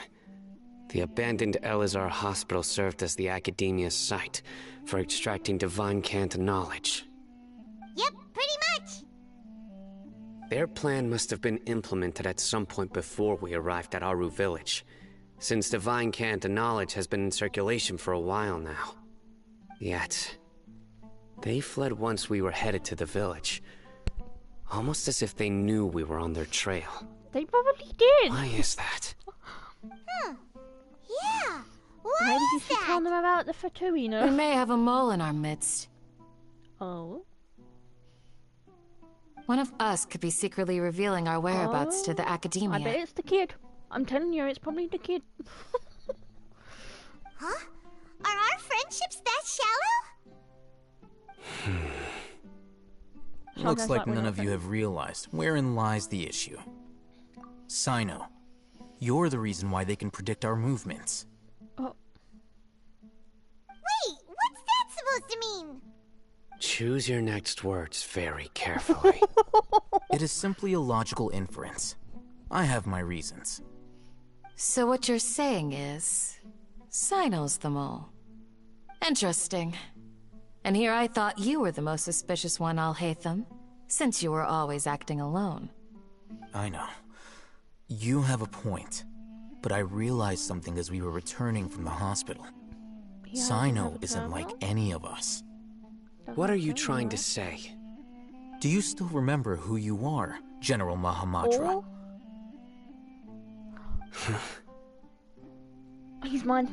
the abandoned Elazar Hospital served as the Academia's site for extracting divine cant knowledge. Yep, pretty much. Their plan must have been implemented at some point before we arrived at Aru Village, since divine cant knowledge has been in circulation for a while now. Yet, they fled once we were headed to the village, almost as if they knew we were on their trail. They probably did. Why is that? Yeah. Maybe you should tell them about the Fatui, We may have a mole in our midst. Oh? One of us could be secretly revealing our whereabouts to the Academia. I bet it's the kid. I'm telling you, it's probably the kid. Huh? Are our friendships that shallow? Looks like none of you have realized wherein lies the issue. Sino, you're the reason why they can predict our movements. Wait, what's that supposed to mean? Choose your next words very carefully. It is simply a logical inference. I have my reasons. So what you're saying is, Sino's the mole. Interesting. And here I thought you were the most suspicious one, Alhaitham, since you were always acting alone. I know. You have a point. But I realized something as we were returning from the hospital. Sino isn't like any of us. What are you trying to say? Do you still remember who you are, General Mahamatra?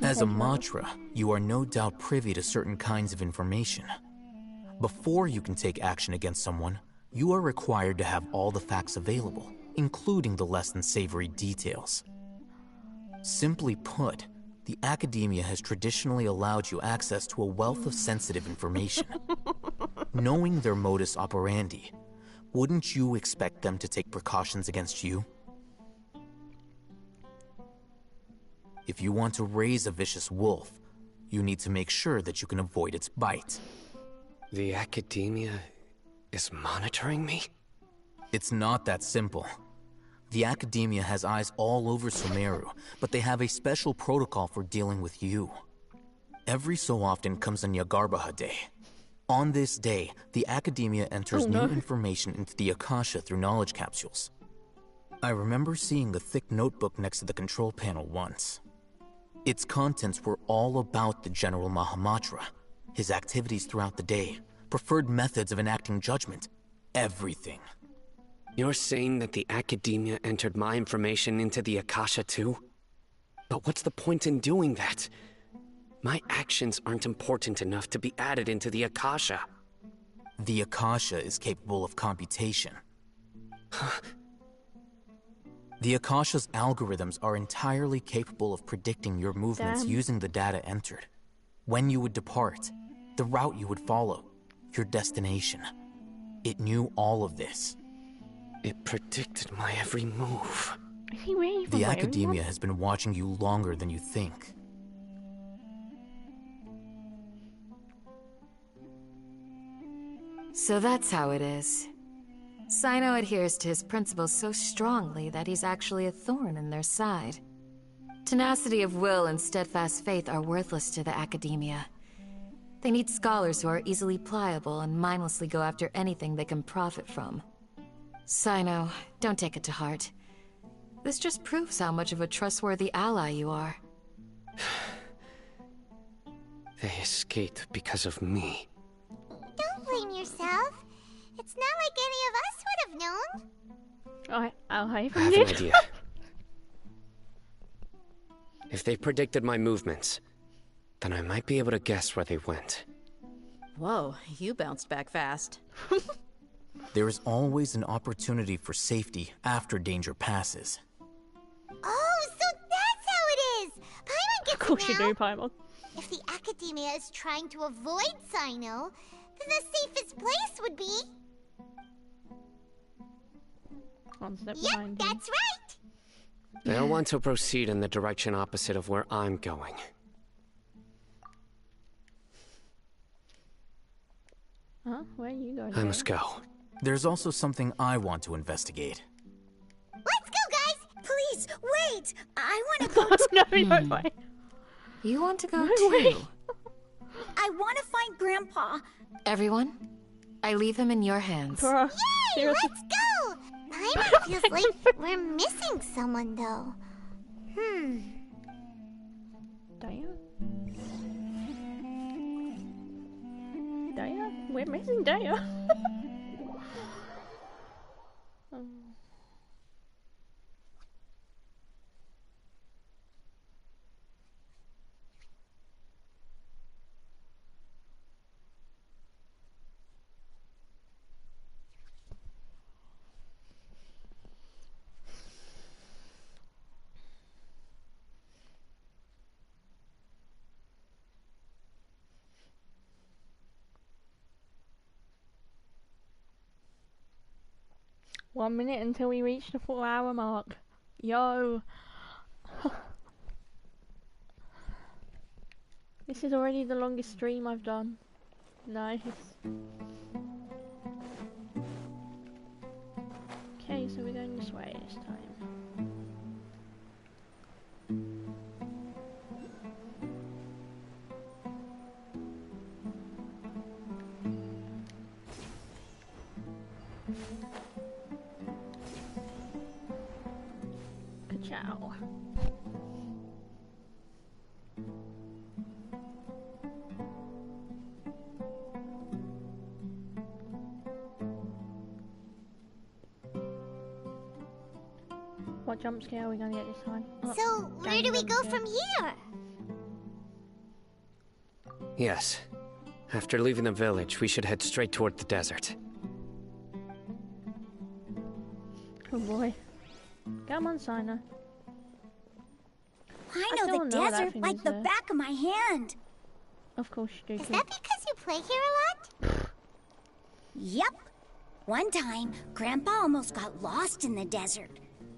As a Matra, you are no doubt privy to certain kinds of information. Before you can take action against someone, you are required to have all the facts available, including the less than savory details. Simply put, the Academia has traditionally allowed you access to a wealth of sensitive information. Knowing their modus operandi, wouldn't you expect them to take precautions against you? If you want to raise a vicious wolf, you need to make sure that you can avoid its bite. The Academia is monitoring me? It's not that simple. The Academia has eyes all over Sumeru, but they have a special protocol for dealing with you. Every so often comes a Nyagarbaha Day. On this day, the Academia enters new information into the Akasha through knowledge capsules. I remember seeing a thick notebook next to the control panel once. Its contents were all about the General Mahamatra, his activities throughout the day, preferred methods of enacting judgment, everything. You're saying that the Academia entered my information into the Akasha too? But what's the point in doing that? My actions aren't important enough to be added into the Akasha. The Akasha is capable of computation. The Akasha's algorithms are entirely capable of predicting your movements using the data entered. When you would depart, the route you would follow, your destination. It knew all of this. It predicted my every move. Is he really The Academia has been watching you longer than you think. So that's how it is. Sino adheres to his principles so strongly that he's actually a thorn in their side. Tenacity of will and steadfast faith are worthless to the Academia. They need scholars who are easily pliable and mindlessly go after anything they can profit from. Sino, don't take it to heart. This just proves how much of a trustworthy ally you are. They escaped because of me. Don't blame yourself. It's not like any of us would have known. I have an idea. If they predicted my movements, then I might be able to guess where they went. Whoa, you bounced back fast. There is always an opportunity for safety after danger passes. course you do, Paimon. If the Academia is trying to avoid Sino, then the safest place would be... Yep, that's right! They'll want to proceed in the direction opposite of where I'm going. Huh? Where are you going? I must go. There's also something I want to investigate. Let's go, guys! Please, wait! I want to go No way. You want to go No too? way. I want to find Grandpa. Everyone, I leave him in your hands. Bruh. Yay, let's go! Paimon feels like we're missing someone, though. Daya? Daya? We're missing Daya. Oh. 1 minute until we reach the 4-hour mark. Yo! This is already the longest stream I've done. Nice. Okay, so we're going this way this time. Ka-chow. What jump scare are we gonna get this time? Oh, So, where do we go from here? Yes. After leaving the village, we should head straight toward the desert. Oh boy. Come on, Sino. I know the desert like the back of my hand. Of course you do. Is that because you play here a lot? Yep. One time, Grandpa almost got lost in the desert.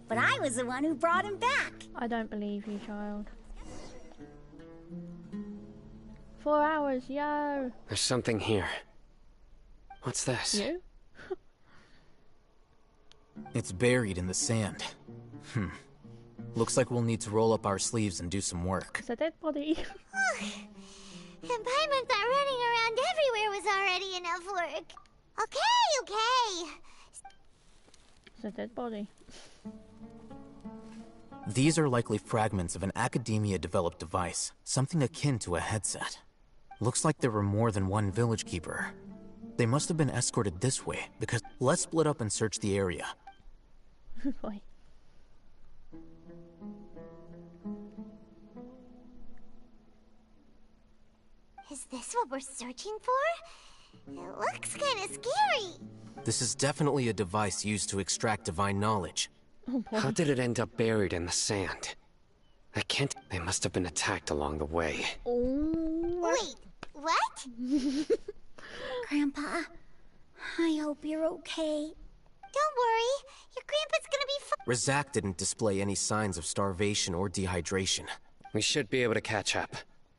But I was the one who brought him back. I don't believe you, child. 4 hours, yo! There's something here. What's this? You? It's buried in the sand. Looks like we'll need to roll up our sleeves and do some work. It's a dead body. And Paimon thought running around everywhere was already enough work. Okay. It's a dead body. These are likely fragments of an Academia-developed device, something akin to a headset. Looks like there were more than one village keeper. They must have been escorted this way, because let's split up and search the area. Boy. Is this what we're searching for? It looks kind of scary. This is definitely a device used to extract divine knowledge. Oh, how did it end up buried in the sand? I can't... They must have been attacked along the way. Wait, what? Grandpa, I hope you're okay. Don't worry, your grandpa's gonna be fine. Razak didn't display any signs of starvation or dehydration. We should be able to catch up.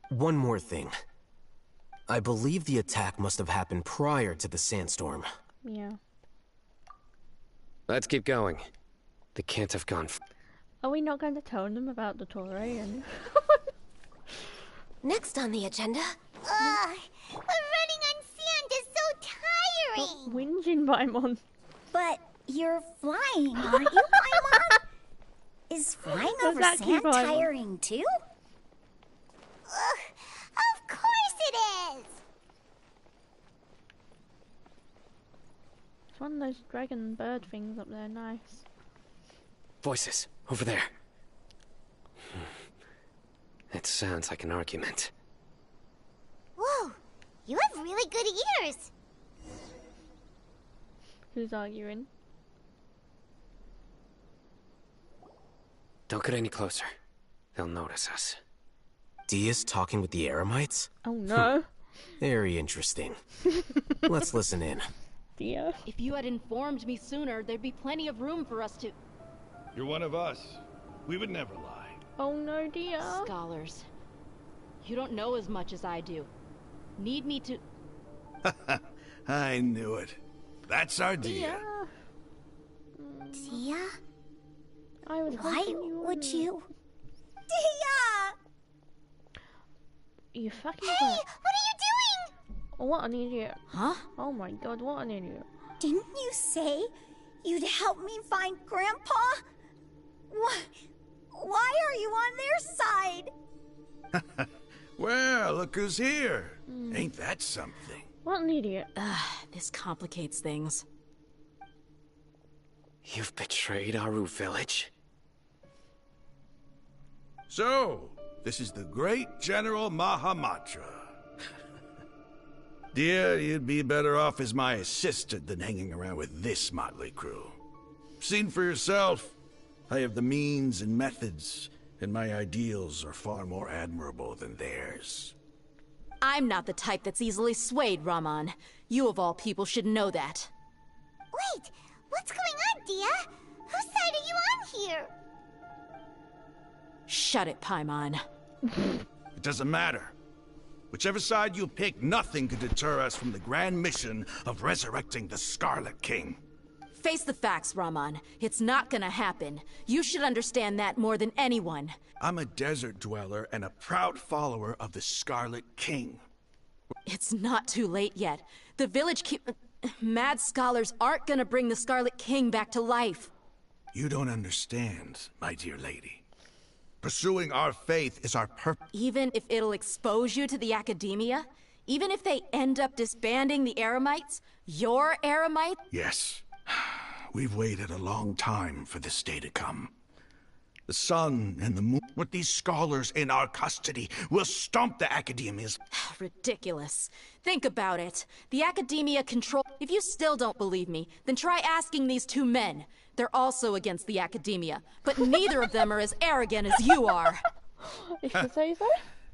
One more thing. I believe the attack must have happened prior to the sandstorm. Yeah. Let's keep going. They can't have gone. Are we not going to tell them about DOTTORE and... Next on the agenda... running on sand is so tiring! Whinging, Paimon. But you're flying, aren't you, Paimon? Is flying over sand tiring too? Of course it is! It's one of those dragon bird things up there, nice. Voices, over there. It sounds like an argument. Whoa, you have really good ears. Who's arguing? Don't get any closer. They'll notice us. Dia's talking with the Eremites? Oh no. Very interesting. Let's listen in. Dia. If you had informed me sooner, there'd be plenty of room for us to... You're one of us. We would never lie. Oh no, Dia. Scholars. You don't know as much as I do. Need me to... I knew it. That's our Dia. Dia? I was Why would you... Dia! You fucking Hey, what are you doing? What an idiot. Huh? Oh my god, what an idiot. Didn't you say you'd help me find Grandpa? Why are you on their side? Well, look who's here. Ain't that something? What an idiot. This complicates things. You've betrayed Aru village? So, this is the great General Mahamatra. Dear, you'd be better off as my assistant than hanging around with this motley crew. Seen for yourself. I have the means and methods, and my ideals are far more admirable than theirs. I'm not the type that's easily swayed, Raman. You of all people should know that. Wait, what's going on, Dia? Whose side are you on here? Shut it, Paimon. It doesn't matter. Whichever side you pick, nothing could deter us from the grand mission of resurrecting the Scarlet King. Face the facts, Raman. It's not gonna happen. You should understand that more than anyone. I'm a desert dweller and a proud follower of the Scarlet King. It's not too late yet. The village mad scholars aren't gonna bring the Scarlet King back to life. You don't understand, my dear lady. Pursuing our faith is our purpose. Even if it'll expose you to the academia? Even if they end up disbanding the Eremites? Your Eremite? Yes. We've waited a long time for this day to come. The sun and the moon, with these scholars in our custody, will stomp the academias. Ridiculous. Think about it. The academia control... If you still don't believe me, then try asking these two men. They're also against the academia, but neither of them are as arrogant as you are. If you say so?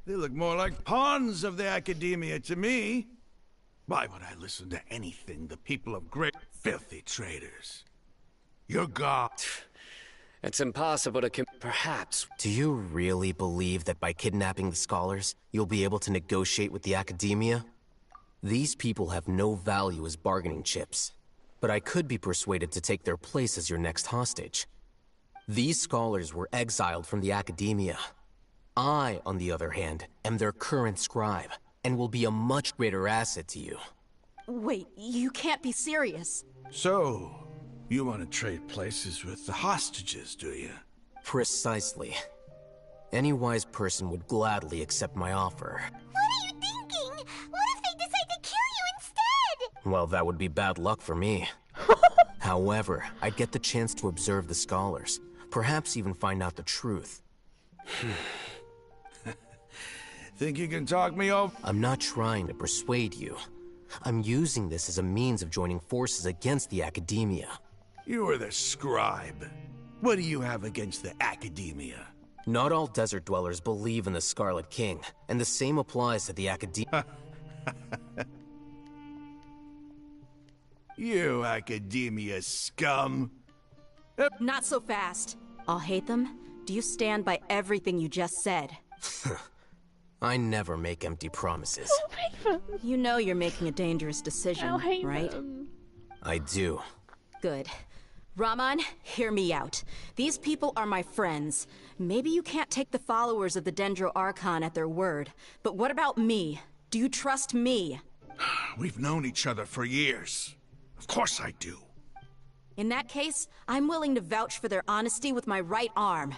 They look more like pawns of the academia to me. Why would I listen to anything the people of great filthy traitors? Your god... It's impossible to perhaps. Do you really believe that by kidnapping the scholars, you'll be able to negotiate with the academia? These people have no value as bargaining chips, but I could be persuaded to take their place as your next hostage. These scholars were exiled from the academia. I, on the other hand, am their current scribe, and will be a much greater asset to you. Wait, you can't be serious. So, you want to trade places with the hostages, do you? Precisely. Any wise person would gladly accept my offer. What are you thinking? What if they decide to kill you instead? Well, that would be bad luck for me. However, I'd get the chance to observe the scholars, perhaps even find out the truth. Think you can talk me over? I'm not trying to persuade you. I'm using this as a means of joining forces against the academia. You are the scribe. What do you have against the academia? Not all desert dwellers believe in the Scarlet King, and the same applies to the academia. You academia scum. Not so fast. I'll hate them. Do you stand by everything you just said? I never make empty promises. You know you're making a dangerous decision, right? I do. Good. Raman, hear me out. These people are my friends. Maybe you can't take the followers of the Dendro Archon at their word, but what about me? Do you trust me? We've known each other for years. Of course I do. In that case, I'm willing to vouch for their honesty with my right arm.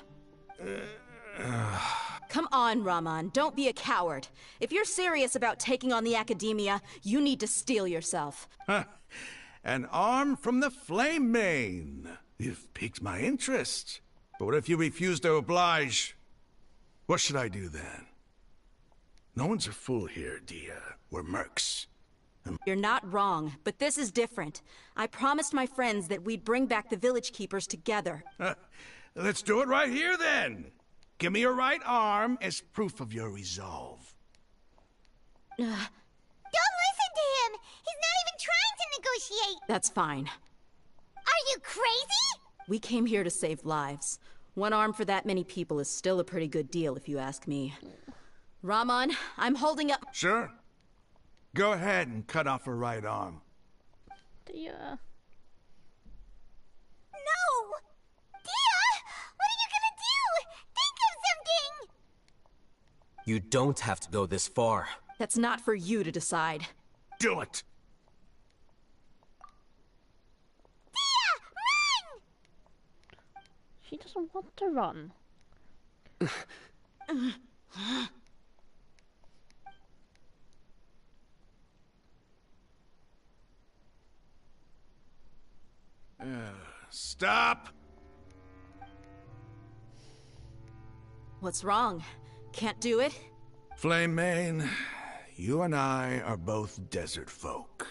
Come on, Raman, don't be a coward. If you're serious about taking on the academia, you need to steel yourself. An arm from the Flame Mane. You've piqued my interest. But what if you refuse to oblige? What should I do then? No one's a fool here, Dia. We're mercs. You're not wrong, but this is different. I promised my friends that we'd bring back the village keepers together. Let's do it right here then. Give me your right arm as proof of your resolve. Don't listen to him! He's not even trying to negotiate! That's fine. Are you crazy? We came here to save lives. One arm for that many people is still a pretty good deal, if you ask me. Ramon, I'm holding up... Sure. Go ahead and cut off her right arm. Yeah. No! Dia! What are you gonna do? Think of something! You don't have to go this far. That's not for you to decide. Do it! Dia! Run! She doesn't want to run. Stop! What's wrong? Can't do it? Flame Mane, you and I are both desert folk.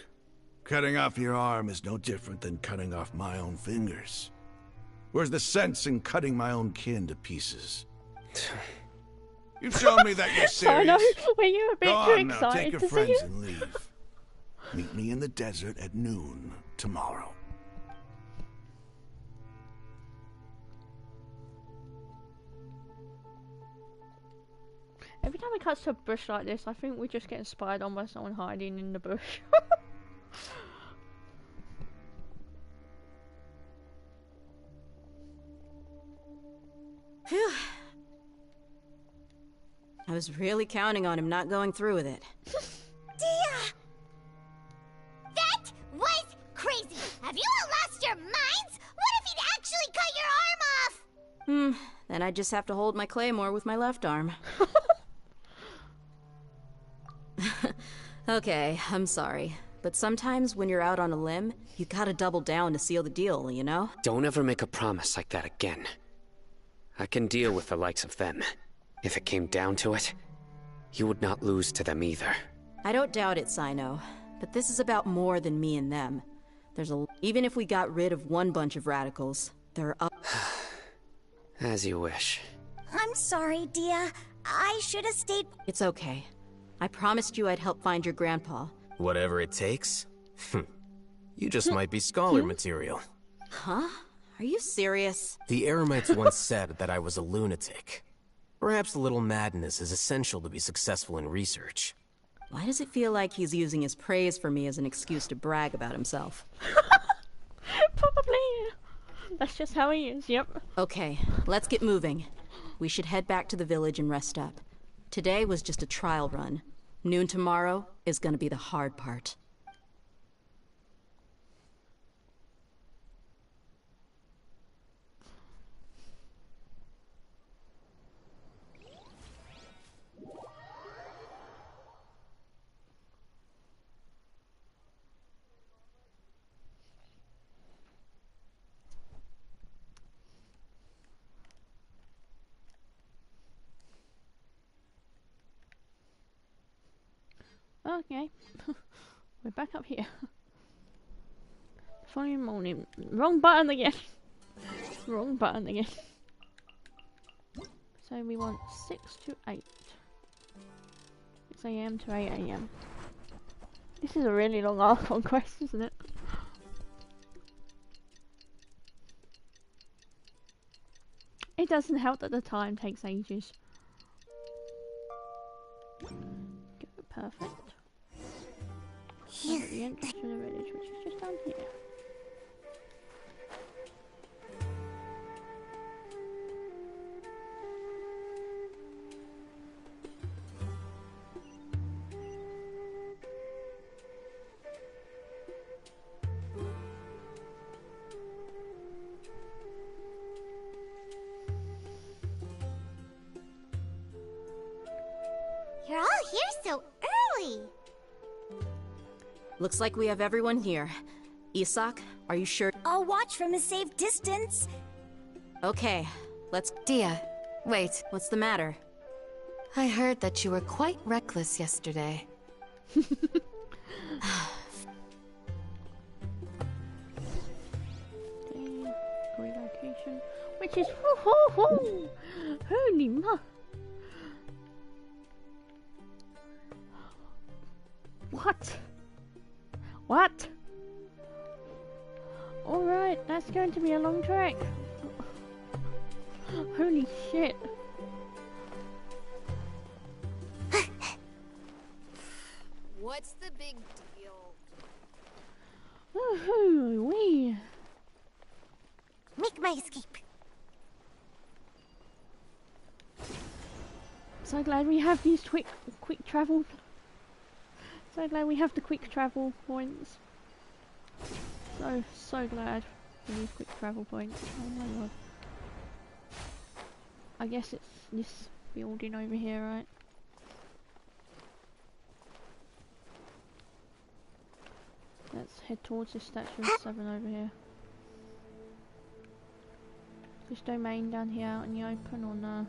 Cutting off your arm is no different than cutting off my own fingers. Where's the sense in cutting my own kin to pieces? You've shown me that you're serious. I know, were you a bit Go too on now, excited take your to friends see you? and leave. Meet me in the desert at noon tomorrow. Every time it cuts to a bush like this, I think we're just getting spied on by someone hiding in the bush. Phew. I was really counting on him not going through with it. Dia! That was crazy! Have you all lost your minds? What if he'd actually cut your arm off? Then I just have to hold my claymore with my left arm. Okay, I'm sorry. But sometimes when you're out on a limb, you gotta double down to seal the deal, you know? Don't ever make a promise like that again. I can deal with the likes of them. If it came down to it, you would not lose to them either. I don't doubt it, Sino. But this is about more than me and them. Even if we got rid of one bunch of radicals, there are As you wish. I'm sorry, Dia. I should have stayed. It's okay. I promised you I'd help find your grandpa. Whatever it takes? You just might be scholar material. Huh? Are you serious? The Eremites once said that I was a lunatic. Perhaps a little madness is essential to be successful in research. Why does it feel like he's using his praise for me as an excuse to brag about himself? Probably. That's just how he is, yep. Okay, let's get moving. We should head back to the village and rest up. Today was just a trial run. Noon tomorrow is gonna be the hard part. Okay, we're back up here. Following morning. Wrong button again. Wrong button again. So we want 6 to 8. 6 AM to 8 AM. This is a really long Archon quest, isn't it? It doesn't help that the time takes ages. Perfect. Now the entrance to the village, which is just down here. You're all here so early. Looks like we have everyone here. Isak, are you sure? I'll watch from a safe distance. Okay, let's... Dia, wait. What's the matter? I heard that you were quite reckless yesterday. Relocation, which is whoo-hoo-hoo! Holy ma! What? What? Alright, that's going to be a long trek. Holy shit. What's the big deal? Woohoo, wee. Make my escape. So glad we have these quick travel. So glad we have the quick travel points. So glad for these quick travel points. Oh my god. I guess it's this building over here, right? Let's head towards this statue of 7 over here. This domain down here out in the open or no?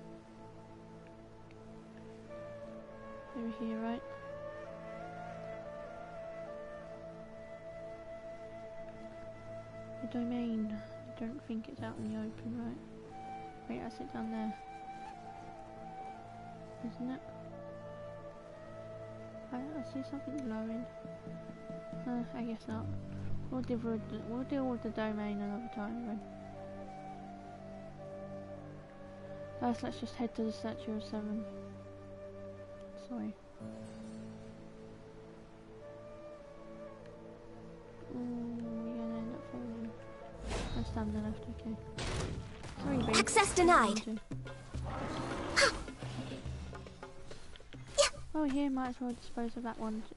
Over here, right? The domain. I don't think it's out in the open, right? Wait, that's it down there. Isn't it? I see something glowing. I guess not. We'll deal with the domain another time then. First, let's just head to the statue of 7. Sorry. We're gonna end up falling. Let's stand there left, okay. Sorry, babe. Access denied. Oh, here, might as well dispose of that one too.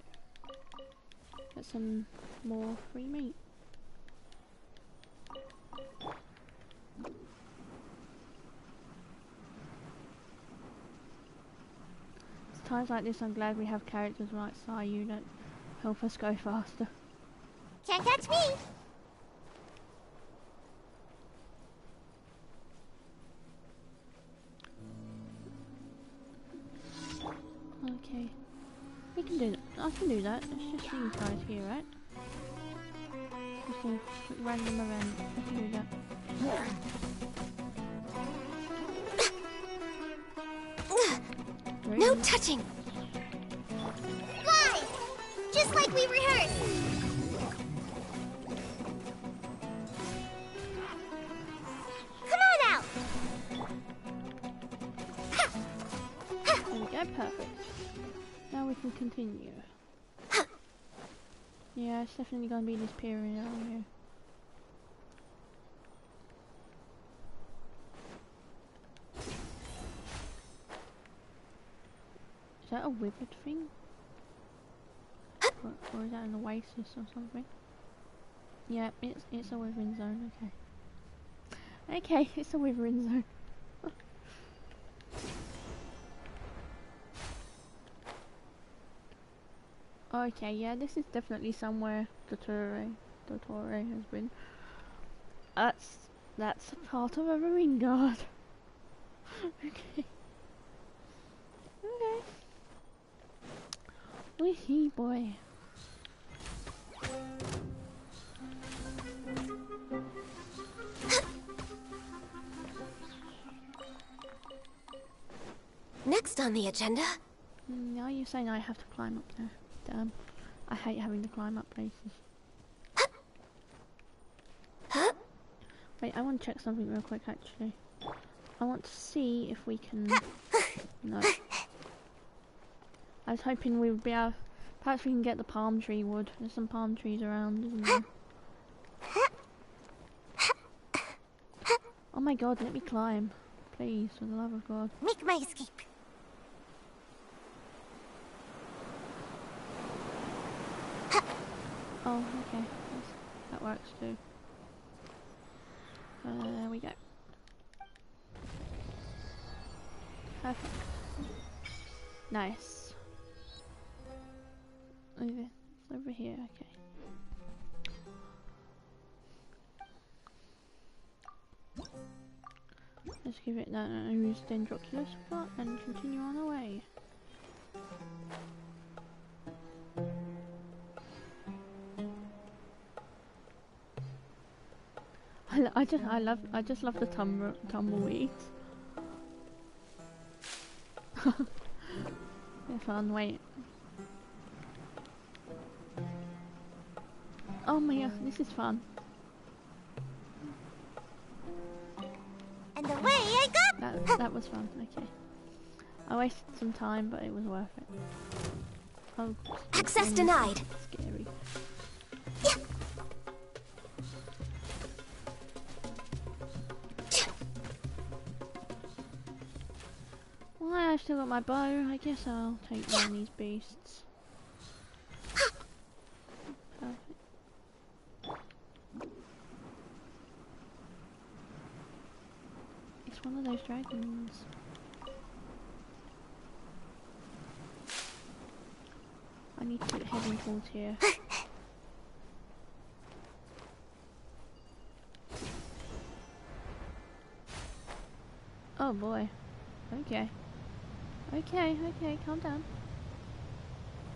Get some more free meat. It's times like this I'm glad we have characters like Sayu that help us go faster. Can't catch me. Okay. We can do that. I can do that. It's just these guys here, right? Just a quick random event. I can do that. No touching. Fly! Just like we rehearsed. Come on out. There we go, perfect. Now we can continue. Yeah, it's definitely gonna be this period over here. Is that a withered thing? Or is that an oasis or something? Yeah, it's a withering zone, okay. Okay, it's a withering zone. Okay, yeah, this is definitely somewhere DOTTORE has been. That's a part of a marine guard. Okay. Okay. Wee boy. Next on the agenda. Now you're saying I have to climb up there. Damn. I hate having to climb up places. Wait, I want to check something real quick actually. I want to see if we can... No. I was hoping we would be able... Perhaps we can get the palm tree wood. There's some palm trees around, isn't there? Oh my god, let me climb. Please, for the love of God. Make my escape. Oh, okay. That works too. There we go. Perfect. Nice. It's over here, okay. Let's give it that Dendroculus spot and continue on our way. I just love the tumbleweeds. It's fun, wait. Oh my god, this is fun. And away I go! That was fun, okay. I wasted some time, but it was worth it. Oh, Access denied. Scary. Well, I've still got my bow. I guess I'll take one of these beasts. Perfect. It's one of those dragons. I need to keep heading towards here. Oh boy. Okay. Okay, calm down.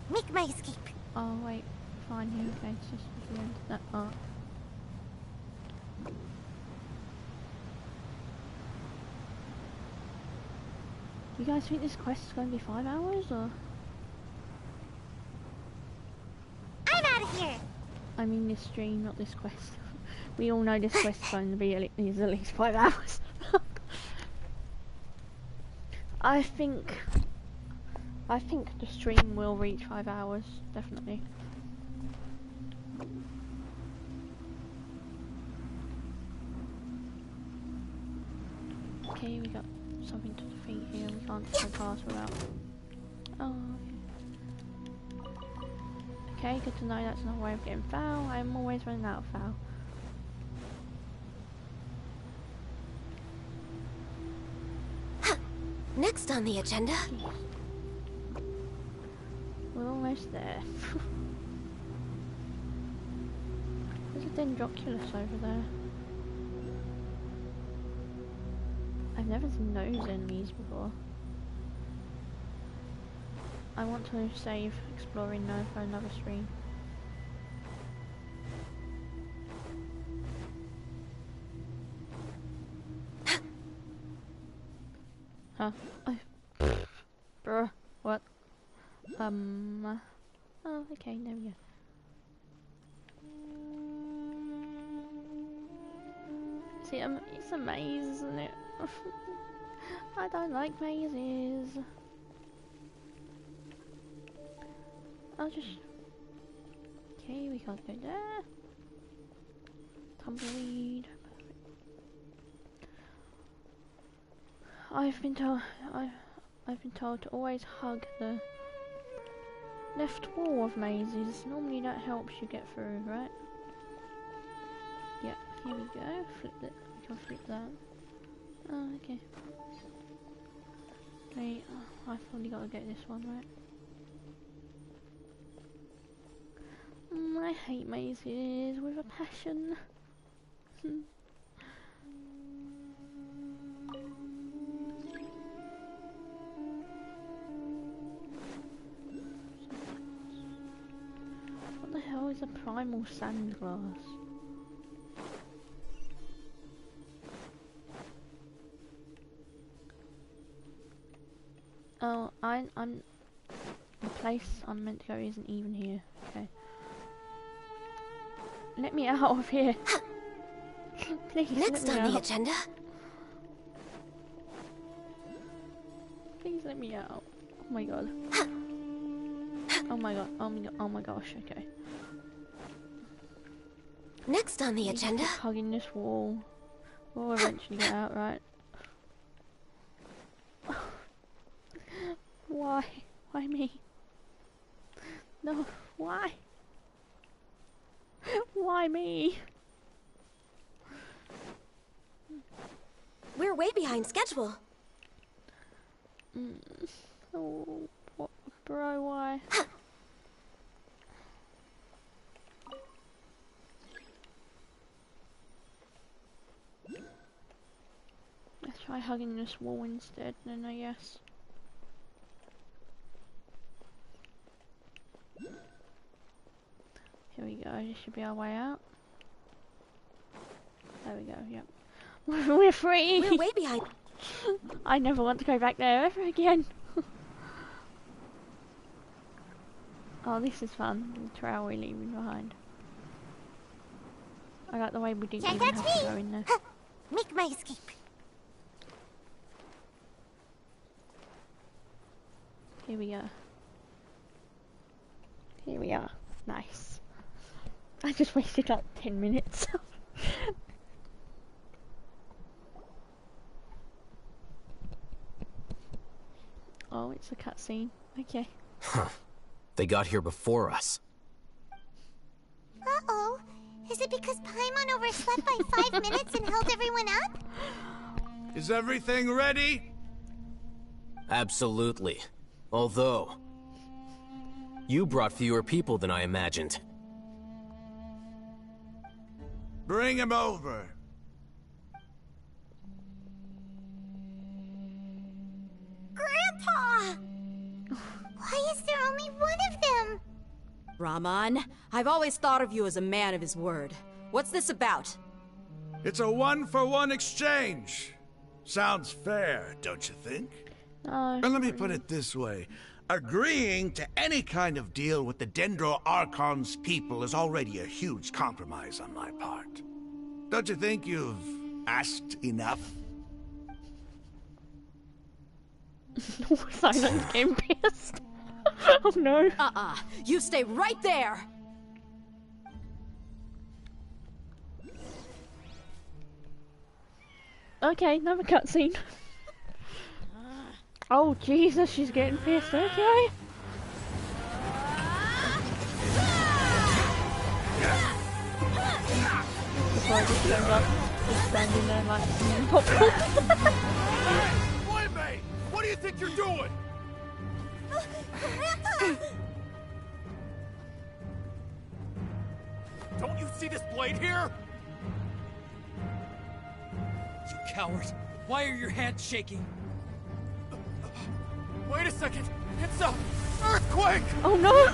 Make my escape. Oh wait, fine here, okay, it's just at the end. No, oh. You guys think this quest is going to be 5 hours, or? I'm out of here! I mean this stream, not this quest. We all know this quest is going to be at least 5 hours. I think the stream will reach 5 hours, definitely. Okay, we got something to defeat here. We can't go past without. Oh, okay. Okay, good to know that's another way of getting foul. I'm always running out of foul. Next on the agenda. We're almost there. There's a Dendroculus over there. I've never seen those enemies before. I want to save exploring now for another stream. Huh? Bruh. What? Oh, okay, there we go. See, it's a maze, isn't it? I don't like mazes. I'll just... Okay, we can't go there. Tumbleweed. I've been told to always hug the left wall of mazes. Normally that helps you get through, right? Yep, here we go. Flip it. We can flip that. Oh, okay. Wait, oh, I've probably got to get this one, right? I hate mazes with a passion. What the hell is a primal sand glass? Oh, I'm the place I'm meant to go isn't even here. Okay. Let me out of here. Please. Next let me on out. the agenda. Please let me out. Oh my god. Oh my god. Oh my god. Oh my gosh. Okay. Next on the agenda. Keep hugging this wall. We'll eventually get out, right? Why? Why me? No. Why? Why me? We're way behind schedule. Oh, what, bro? Why? Let's try hugging this wall instead, then I guess. Here we go, this should be our way out. There we go, yep. We're free! We're way behind. I never want to go back there ever again. Oh, this is fun. The trail we're leaving behind. I like the way we didn't even have to go in there. Make my escape. Here we are. Here we are. Nice. I just wasted like 10 minutes. Oh, it's a cutscene. Okay. Huh. They got here before us. Uh-oh. Is it because Paimon overslept by 5 minutes and held everyone up? Is everything ready? Absolutely. Although, you brought fewer people than I imagined. Bring him over. Grandpa! Why is there only one of them? Rahman, I've always thought of you as a man of his word. What's this about? It's a 1-for-1 exchange. Sounds fair, don't you think? And let me put it this way. Agreeing to any kind of deal with the Dendro Archon's people is already a huge compromise on my part. Don't you think you've asked enough? Silence game pissed. Oh no. You stay right there! Okay, another cutscene. Oh Jesus, she's getting pissed, okay. Before I just turned up, just standing there like popcorn. Playmate! What do you think you're doing? Don't you see this blade here? You coward! Why are your hands shaking? Wait a second! It's a earthquake! Oh no!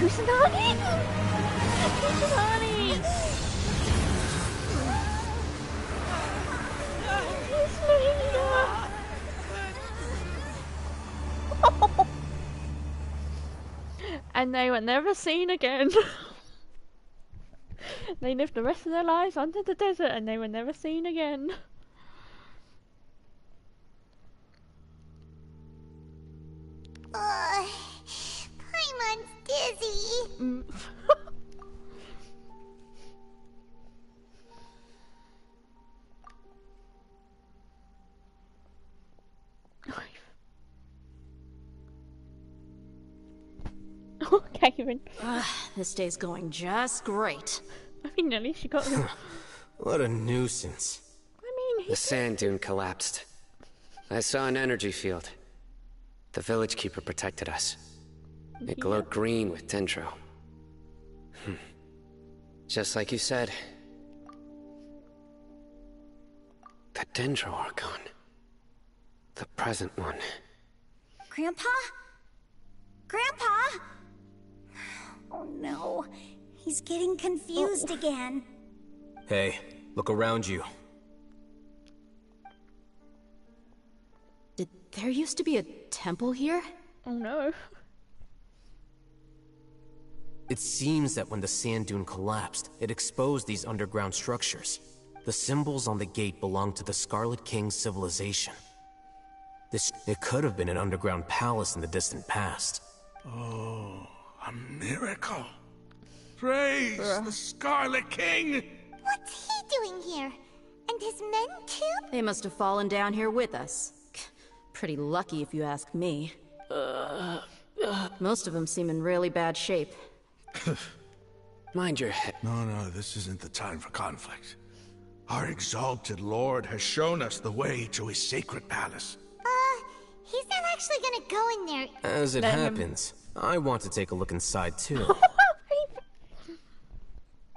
Kusanagi! Kusanagi! And they were never seen again. They lived the rest of their lives under the desert and they were never seen again. Paimon's dizzy. Okay, even. This day's going just great. I mean, at least you got him. What a nuisance. I mean, the sand dune collapsed. I saw an energy field. The village keeper protected us. It glowed green with dendro. Just like you said. The Dendro Archon. The present one. Grandpa? Grandpa? Oh no. He's getting confused again. Hey, look around you. Did there used to be a temple here? Oh no. It seems that when the sand dune collapsed, it exposed these underground structures. The symbols on the gate belong to the Scarlet King's civilization. It could have been an underground palace in the distant past. Oh, a miracle. Praise the Scarlet King! What's he doing here? And his men too? They must have fallen down here with us. Pretty lucky if you ask me. Most of them seem in really bad shape. Mind your head. No, this isn't the time for conflict. Our exalted lord has shown us the way to his sacred palace. He's not actually gonna go in there. As it happens, I want to take a look inside too.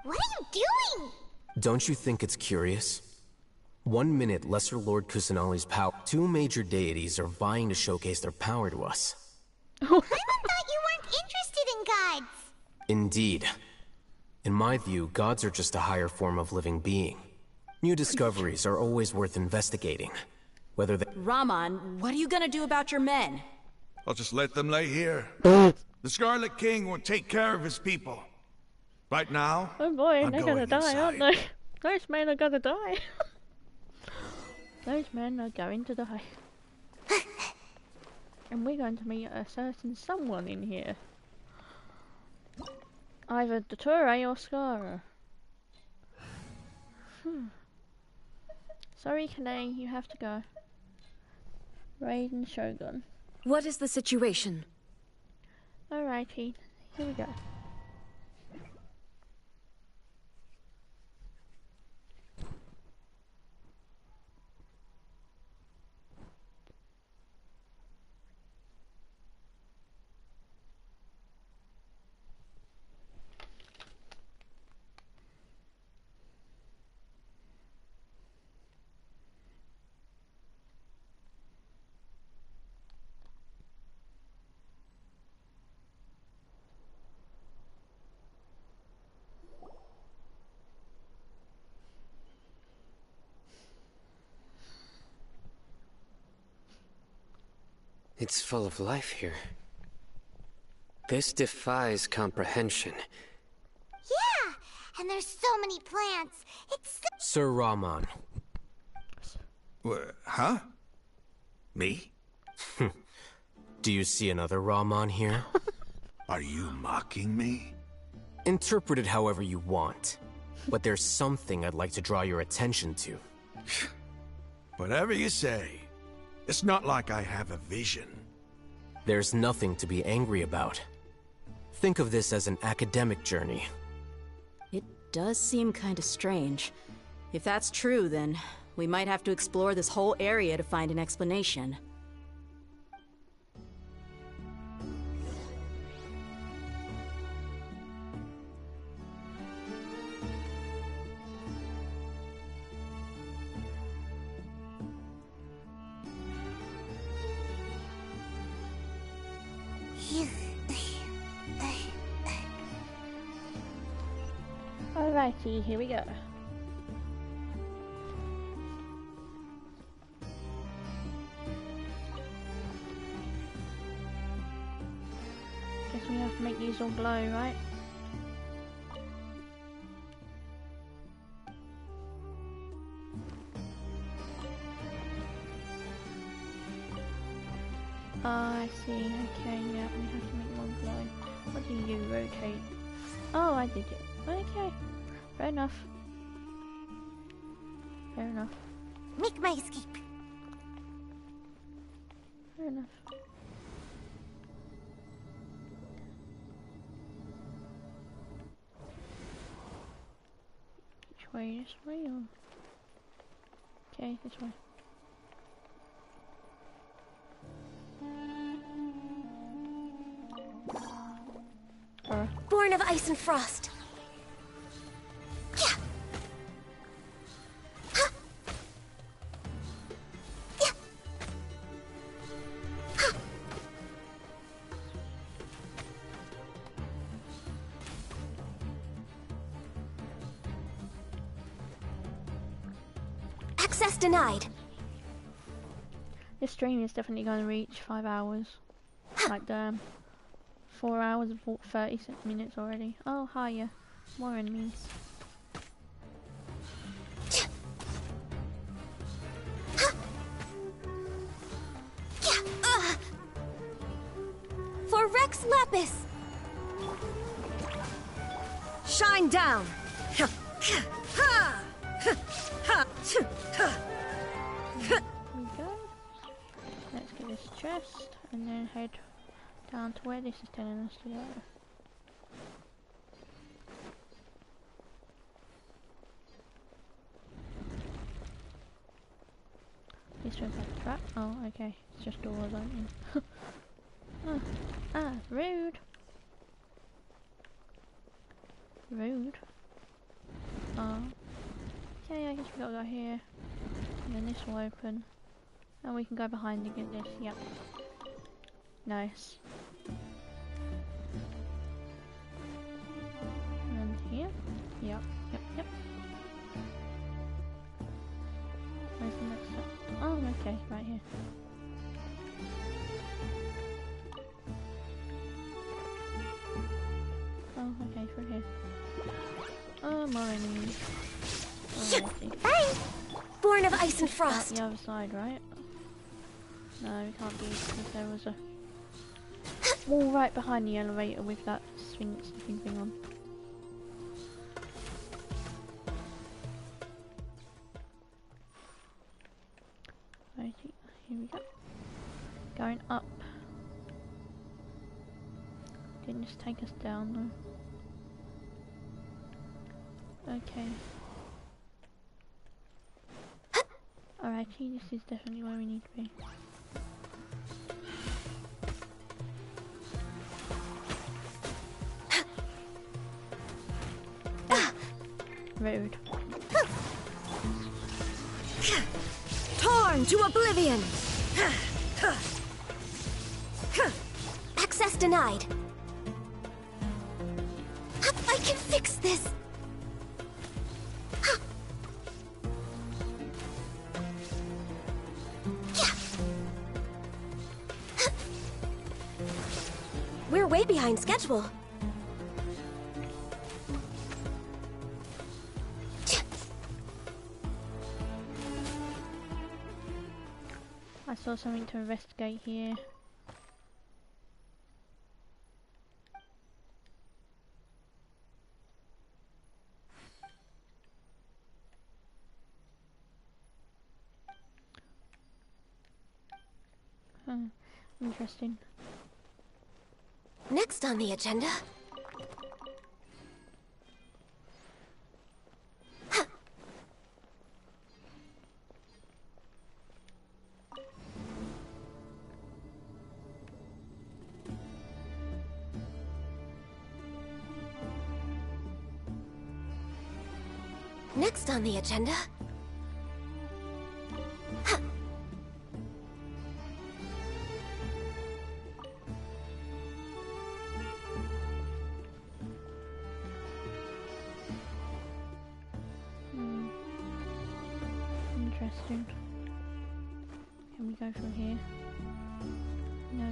What are you doing? Don't you think it's curious? 1 minute, Lesser Lord Kusanali's power. 2 major deities are vying to showcase their power to us. I thought you weren't interested in gods. Indeed. In my view, gods are just a higher form of living being. New discoveries are always worth investigating. Whether they... Raman, what are you gonna do about your men? I'll just let them lay here. The Scarlet King will take care of his people. Right now, oh boy, I'm they're gonna die, inside. aren't they? Those men are gonna die. Those men are going to die. And we're going to meet a certain someone in here. Either DOTTORE or Skara. Sorry, Kane, you have to go. Raiden Shogun. What is the situation? Alrighty, here we go. It's full of life here. This defies comprehension. Yeah, and there's so many plants. It's Sir Raman. Huh? Me? Do you see another Raman here? Are you mocking me? Interpret it however you want. But there's something I'd like to draw your attention to. Whatever you say. It's not like I have a vision. There's nothing to be angry about. Think of this as an academic journey. It does seem kinda strange. If that's true, then we might have to explore this whole area to find an explanation. Alrighty, here we go. Guess we have to make these all glow, right? Oh, I see. Okay, yeah, we have to make one glow. What do you rotate? Oh, I did it. Okay, fair enough. Fair enough. Make my escape. Fair enough. Which way? This way or? Okay, this way. Born of ice and frost. Access denied. This stream is definitely going to reach 5 hours. Like damn. 4 hours and 36 minutes already. Oh, hiya. More enemies. For Rex Lapis. Shine down. There we go. Let's get this chest and then head down to where this is telling us to go. This one's like a trap. Oh, okay. It's just doors opening. Rude. Rude. Oh. Okay, I guess we gotta go here. And then this will open. And we can go behind and get this. Yep. Nice. And here? Yep. Yep. Where's the next one? Oh, okay. okay, right here. Oh, okay, through here. Oh, more enemies. Oh, Bye! Born of ice and Out frost. the other side, right? No, we can't be because there was a wall right behind the elevator with that sphinx looking thing on. Right, here we go. Going up. Didn't just take us down though. Okay. Alrighty, this is definitely where we need to be. Rude. Torn to oblivion! Access denied. I can fix this! We're way behind schedule. I saw something to investigate here. Interesting. Next on the agenda. Next on the agenda. Interesting. Can we go through here? No.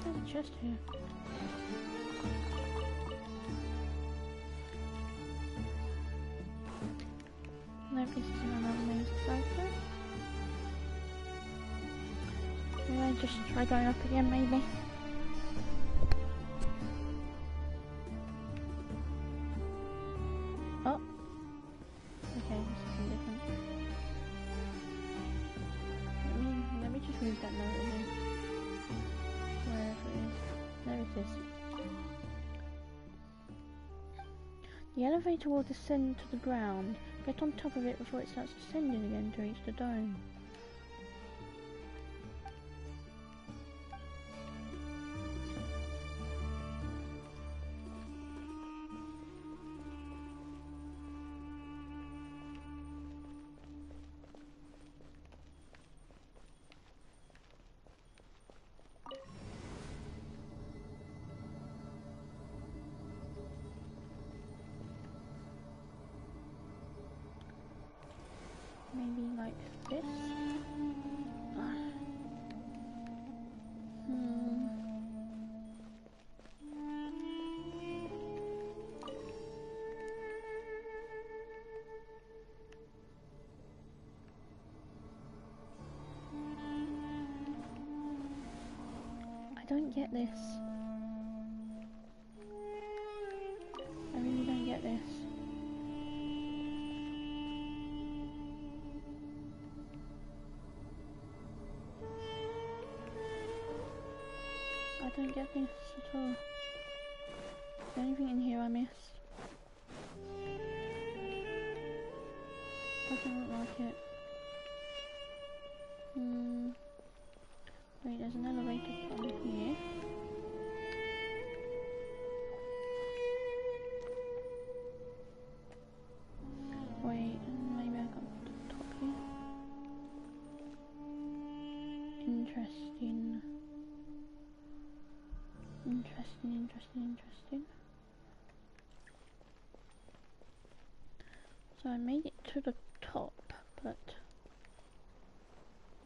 There's a chest here. No, this is another maze to go through. Should I just try going up again, maybe? Oh. Okay, this is different. Let me just read that note again. Wherever it is. There it is. The elevator will descend to the ground. Get on top of it before it starts descending again to reach the dome. Maybe like this. I don't get this. I really don't get this. I don't get this at all. Is there anything in here I missed? Doesn't look like it. Wait, there's an elevator on here. Wait, maybe I got to the top here. Interesting. Interesting. So I made it to the top, but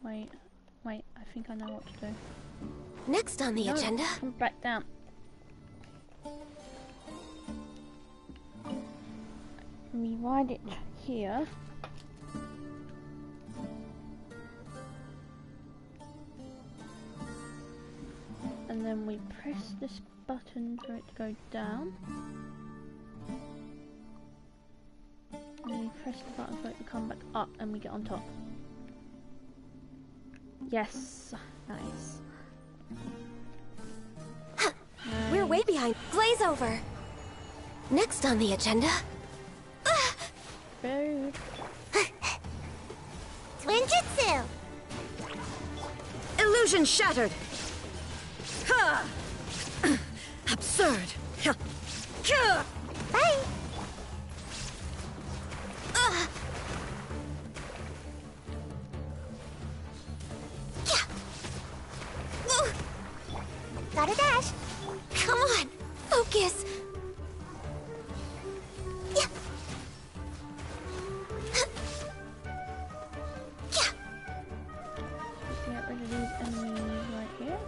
Wait, I think I know what to do. Next on the agenda. Come back down. We ride it here. And then we press this button for it to go down. And then we press the button for it to come back up and we get on top. Yes, nice. We're way behind. Glaze over. Next on the agenda. Food. Twinjutsu! Illusion shattered! Ha! Absurd! Bye! Gotta dash! Come on! Focus! Get rid of these enemies right here.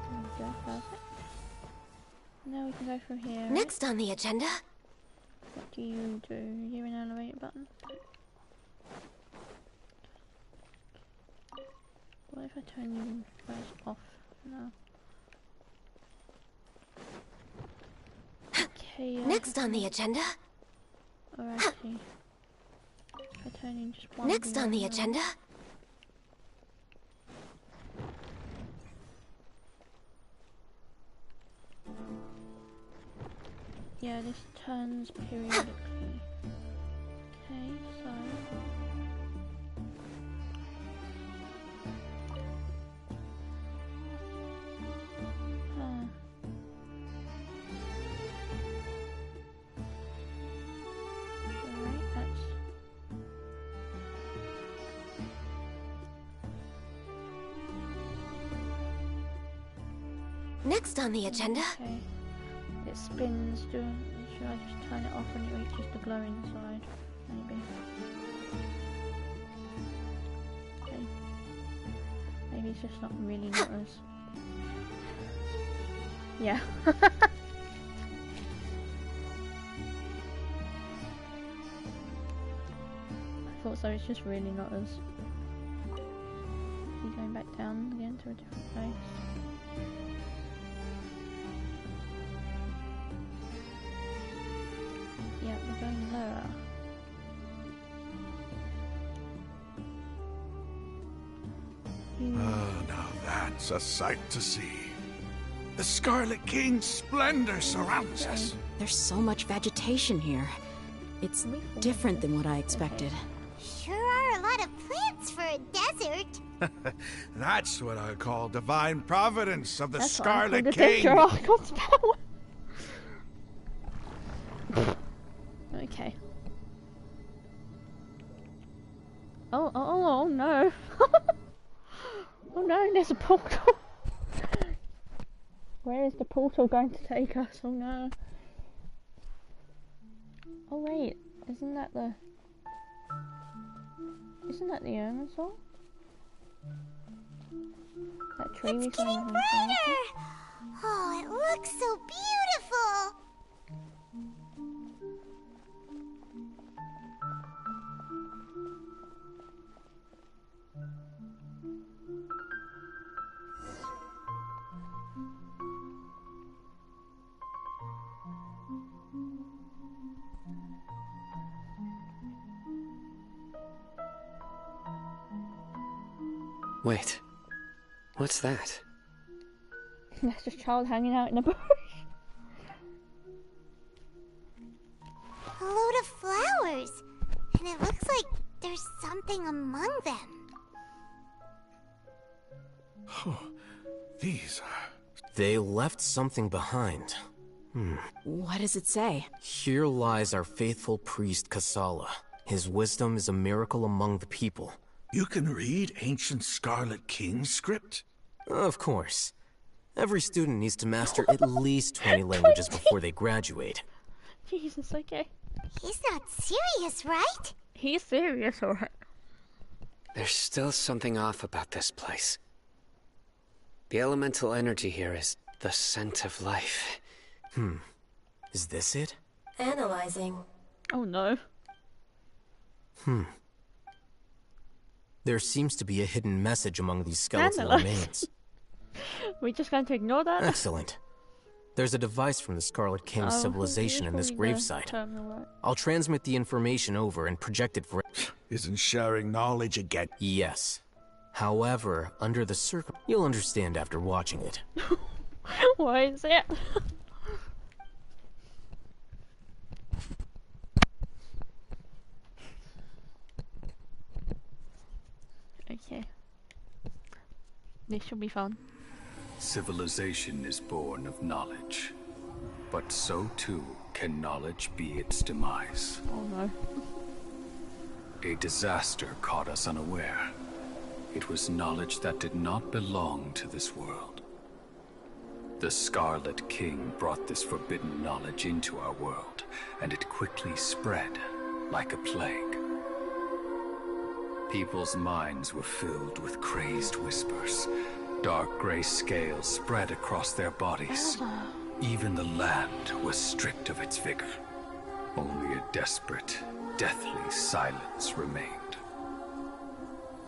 There we go, perfect. Now we can go from here. Next on the agenda. What do you do? Is there an elevator button? What if I turn you guys off? No. Okay. Next on the agenda. Alrighty. If I turn you just one. Next on the agenda. Yeah, this turns periodically. Okay, so. Alright, that's. Next on the agenda. Okay. It spins. Should I just turn it off when it reaches the glowing side? Maybe. Okay. Maybe it's just not really not as. Yeah. I thought so. It's just really not as. Are you going back down again to a different place? Yeah, we're going lower. Oh, now that's a sight to see. The Scarlet King's splendor surrounds us. There's so much vegetation here. It's different than what I expected. Sure are a lot of plants for a desert. That's what I call divine providence of the That's Scarlet what I King. call the Archon's power. Okay. Oh no. Oh no, there's a portal. Where is the portal going to take us? Oh no. Oh wait, isn't that the Irminsul? That tree we It's saw getting in the brighter! Oh, it looks so beautiful! Wait. What's that? That's just a child hanging out in a bush. A load of flowers. And it looks like there's something among them. These are... They left something behind. What does it say? Here lies our faithful priest Kasala. His wisdom is a miracle among the people. You can read ancient Scarlet King script? Of course. Every student needs to master at least 20 languages before they graduate. Jesus, okay. He's not serious, right? He's serious, alright. There's still something off about this place. The elemental energy here is the scent of life. Is this it? Analyzing. Oh no. There seems to be a hidden message among these skeletal Analyze. remains. We're just going to ignore that? Excellent. There's a device from the Scarlet King's civilization in this gravesite. I'll transmit the information over and project it for... Isn't sharing knowledge again? Yes. However, under the you'll understand after watching it. Why is it? Okay. This should be fun. Civilization is born of knowledge, but so too can knowledge be its demise. Oh no. A disaster caught us unaware. It was knowledge that did not belong to this world. The Scarlet King brought this forbidden knowledge into our world, and it quickly spread like a plague. People's minds were filled with crazed whispers. Dark gray scales spread across their bodies. Even the land was stripped of its vigor. Only a desperate, deathly silence remained.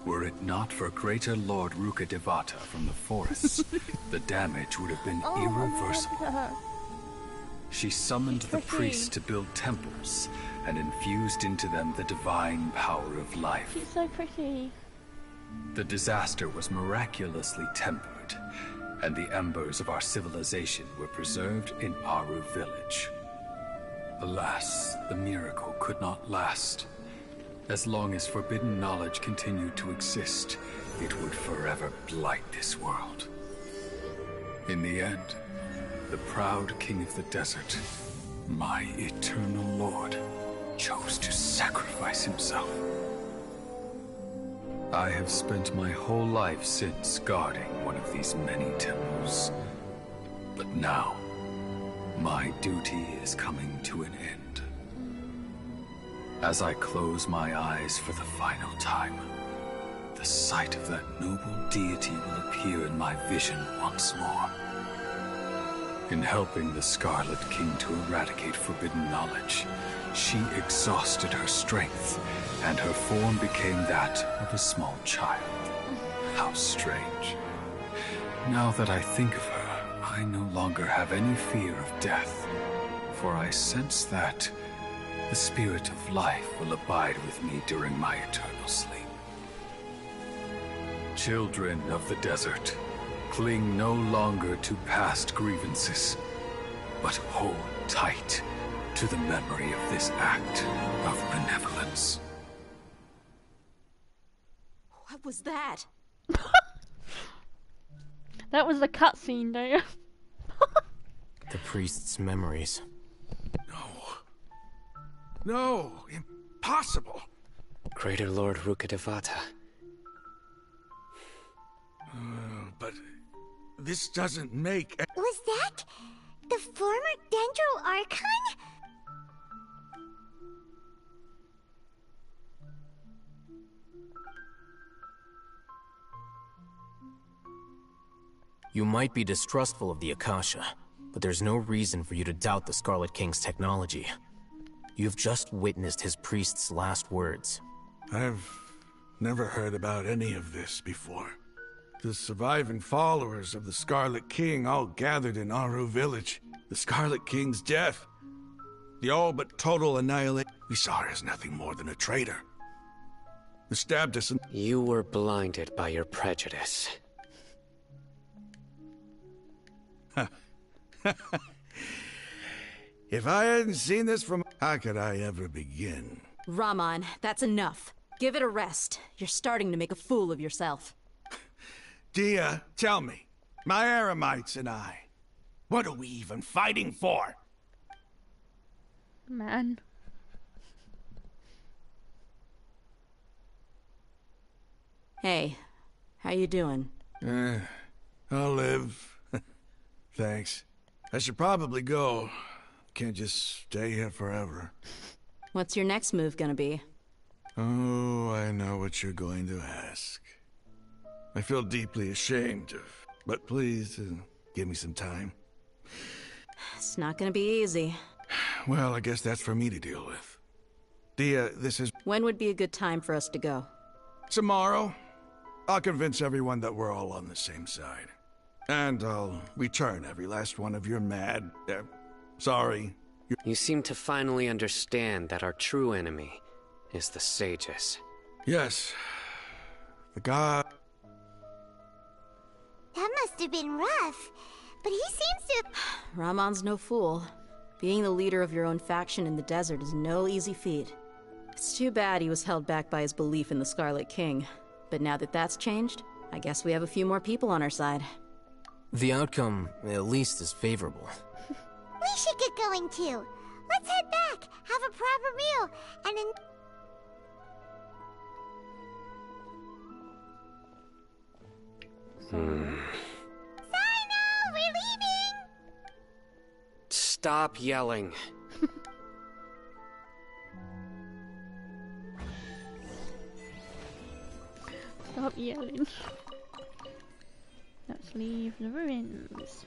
Were it not for greater Lord Rukkhadevata from the forests, the damage would have been irreversible. She summoned the priests to build temples and infused into them the divine power of life. She's so pretty. The disaster was miraculously tempered, and the embers of our civilization were preserved in Aru village. Alas, the miracle could not last. As long as forbidden knowledge continued to exist, it would forever blight this world. In the end, the proud king of the desert, my eternal lord, chose to sacrifice himself. I have spent my whole life since guarding one of these many temples. But now, my duty is coming to an end. As I close my eyes for the final time, the sight of that noble deity will appear in my vision once more. In helping the Scarlet King to eradicate forbidden knowledge, she exhausted her strength, and her form became that of a small child. How strange. Now that I think of her, I no longer have any fear of death, for I sense that the spirit of life will abide with me during my eternal sleep. Children of the desert, cling no longer to past grievances, but hold tight to the memory of this act of benevolence. What was that? That was a cutscene, don't you? The priest's memories. No, impossible. Greater Lord Rukkhadevata. But this doesn't make... Was that the former Dendro Archon? You might be distrustful of the Akasha, but there's no reason for you to doubt the Scarlet King's technology. You've just witnessed his priest's last words. I've never heard about any of this before. The surviving followers of the Scarlet King all gathered in Aru village. The Scarlet King's death. The all but total annihilation. We saw her as nothing more than a traitor. Who stabbed us and... You were blinded by your prejudice. If I hadn't seen this from... How could I ever begin? Rahman, that's enough. Give it a rest. You're starting to make a fool of yourself. Dia, tell me, my Eremites and I, what are we even fighting for? Man. Hey, how you doing? I'll live. Thanks. I should probably go. Can't just stay here forever. What's your next move gonna be? Oh, I know what you're going to ask. I feel deeply ashamed of, but please, give me some time. It's not gonna be easy. Well, I guess that's for me to deal with. Dia, this is... When would be a good time for us to go? Tomorrow. I'll convince everyone that we're all on the same side. And I'll return every last one of your mad... sorry. You seem to finally understand that our true enemy is the sages. Yes. The god... That must have been rough. But he seems to... Ramon's no fool. Being the leader of your own faction in the desert is no easy feat. It's too bad he was held back by his belief in the Scarlet King. But now that that's changed, I guess we have a few more people on our side. The outcome, at least, is favorable. We should get going too. Let's head back, have a proper meal, and then... Sino, we're leaving! Stop yelling. Stop yelling. Let's leave the ruins.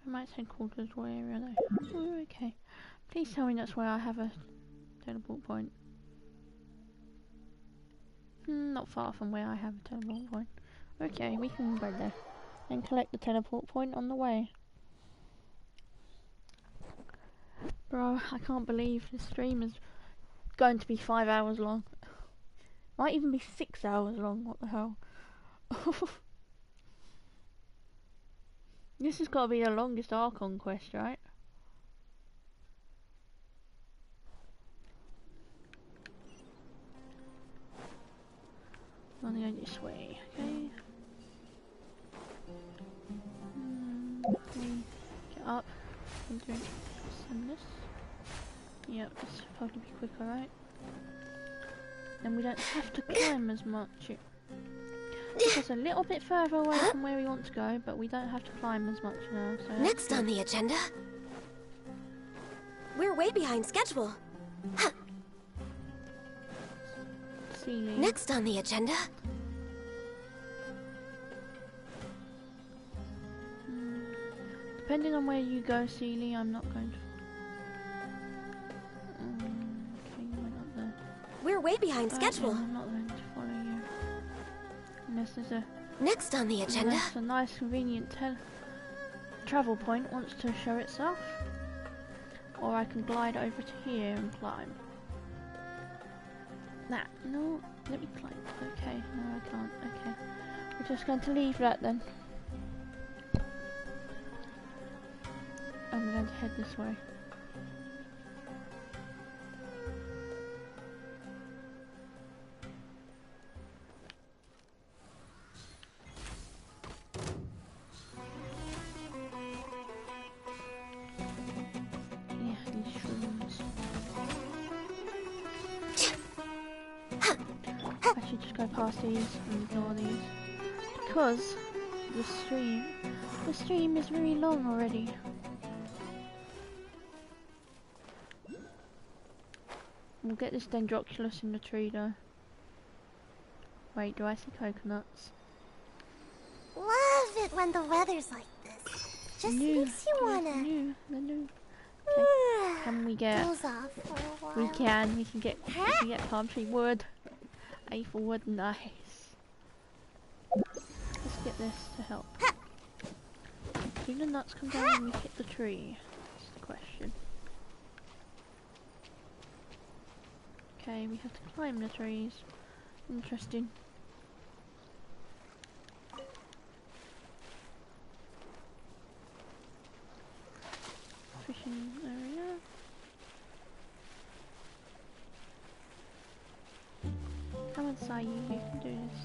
Remote's headquarters, where are they? Oh, okay. Please tell me that's where I have a teleport point. Not far from where I have a teleport point. Okay, we can go there and collect the teleport point on the way. Bro, I can't believe this stream is going to be 5 hours long. Might even be 6 hours long, what the hell. This has got to be the longest Archon quest, right? I'm gonna go this way, okay? Get up and drink some of this. Yep, this will probably be quicker, right? Then we don't have to climb as much. It's a little bit further away from where we want to go, but we don't have to climb as much now. So Next on the agenda, we're way behind schedule. Ceiling. Next on the agenda, depending on where you go, Sealy, I'm not going to. Okay, you went up there. We're way behind schedule. I'm not going to follow you. Unless there's a... Next on the agenda, Unless a nice convenient travel point wants to show itself. Or I can glide over to here and climb. Nah, no, let me climb. Okay, no I can't, okay. We're just going to leave that then. I'm going to head this way. I should just go past these and ignore these because the stream is very long already. We'll get this Dendroculus in the tree though. Wait, do I see coconuts? Love it when the weather's like this. Just makes you wanna... They're new. Okay. Can we get... Goes off for a while. We can get palm tree wood. Eiffel wood, nice. Let's get this to help. Do the nuts come down when we hit the tree? That's the question. Okay, we have to climb the trees. Interesting. say you can do this.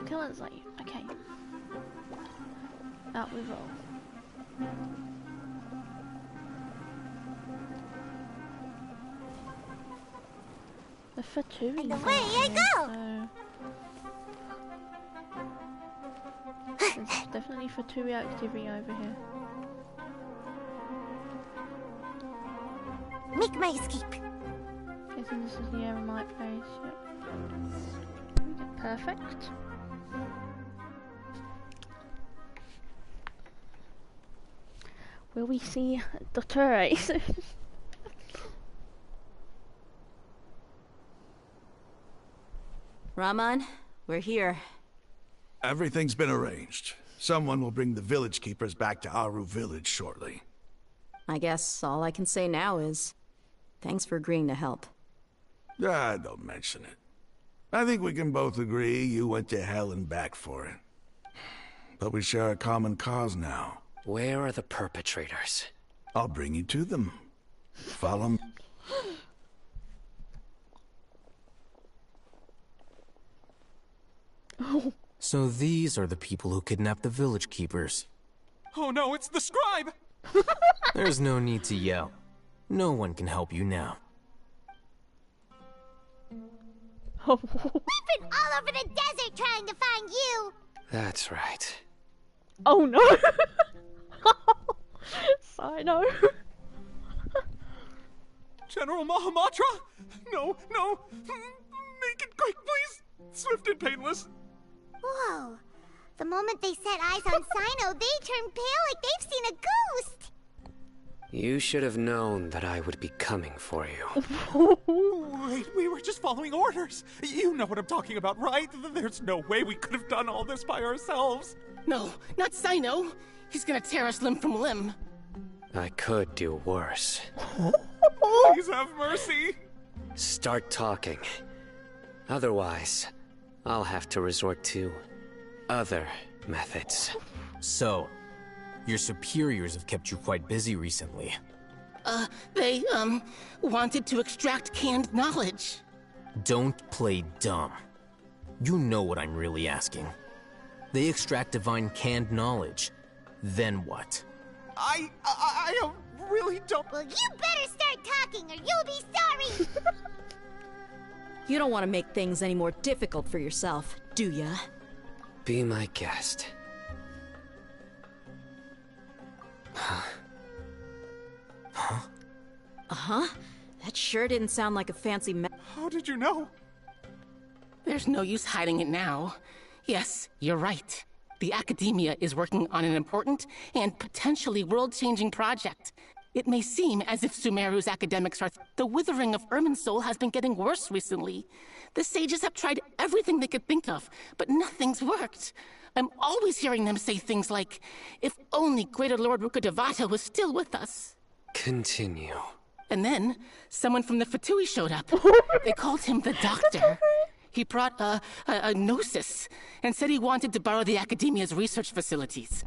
Come on, say. Okay. Out we roll. The Fatui. And away I go! There's definitely Fatui activity over here. Make my escape. Guessing this is the Eremite place. Yep. Perfect. Will we see DOTTORE soon? Raman, we're here. Everything's been arranged. Someone will bring the village keepers back to Aru village shortly. I guess all I can say now is thanks for agreeing to help. Ah, don't mention it. I think we can both agree you went to hell and back for it. But we share a common cause now. Where are the perpetrators? I'll bring you to them. Follow me. So these are the people who kidnapped the village keepers. Oh no, it's the scribe! There's no need to yell. No one can help you now. We've been all over the desert trying to find you! That's right. Oh no! Sino. General Mahamatra? No, no! Make it quick, please! Swift and painless. Whoa. The moment they set eyes on Sino, they turned pale like they've seen a ghost! You should have known that I would be coming for you. Wait, we were just following orders. You know what I'm talking about, right? There's no way we could have done all this by ourselves. No, not Sino. He's gonna tear us limb from limb. I could do worse. Please have mercy. Start talking. Otherwise, I'll have to resort to other methods. So, your superiors have kept you quite busy recently. They, wanted to extract canned knowledge. Don't play dumb. You know what I'm really asking. They extract divine canned knowledge. Then what? I really don't... Well, you better start talking or you'll be sorry! You don't want to make things any more difficult for yourself, do ya? Be my guest. Uh-huh. That sure didn't sound like a fancy How did you know? There's no use hiding it now. Yes, you're right. The Academia is working on an important and potentially world-changing project. It may seem as if Sumeru's academics are... The withering of Irminsul has been getting worse recently. The sages have tried everything they could think of, but nothing's worked. I'm always hearing them say things like, if only Greater Lord Rukkhadevata was still with us. Continue. And then, someone from the Fatui showed up. They called him the Doctor. He brought a gnosis and said he wanted to borrow the Academia's research facilities.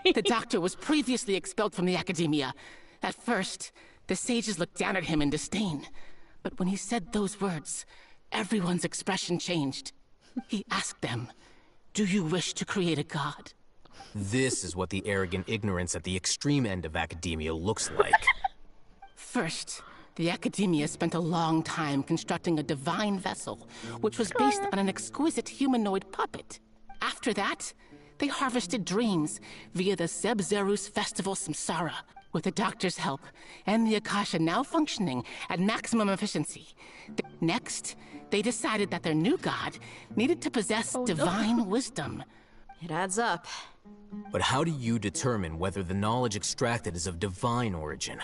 The Doctor was previously expelled from the Academia. At first, the sages looked down at him in disdain. But when he said those words, everyone's expression changed. He asked them, "Do you wish to create a god?" This is what the arrogant ignorance at the extreme end of academia looks like. First, the Academia spent a long time constructing a divine vessel, which was based on an exquisite humanoid puppet. After that, they harvested dreams via the Zeb-Zerus Festival Samsara. With the Doctor's help, and the Akasha now functioning at maximum efficiency. Next, they decided that their new god needed to possess divine wisdom. It adds up. But how do you determine whether the knowledge extracted is of divine origin?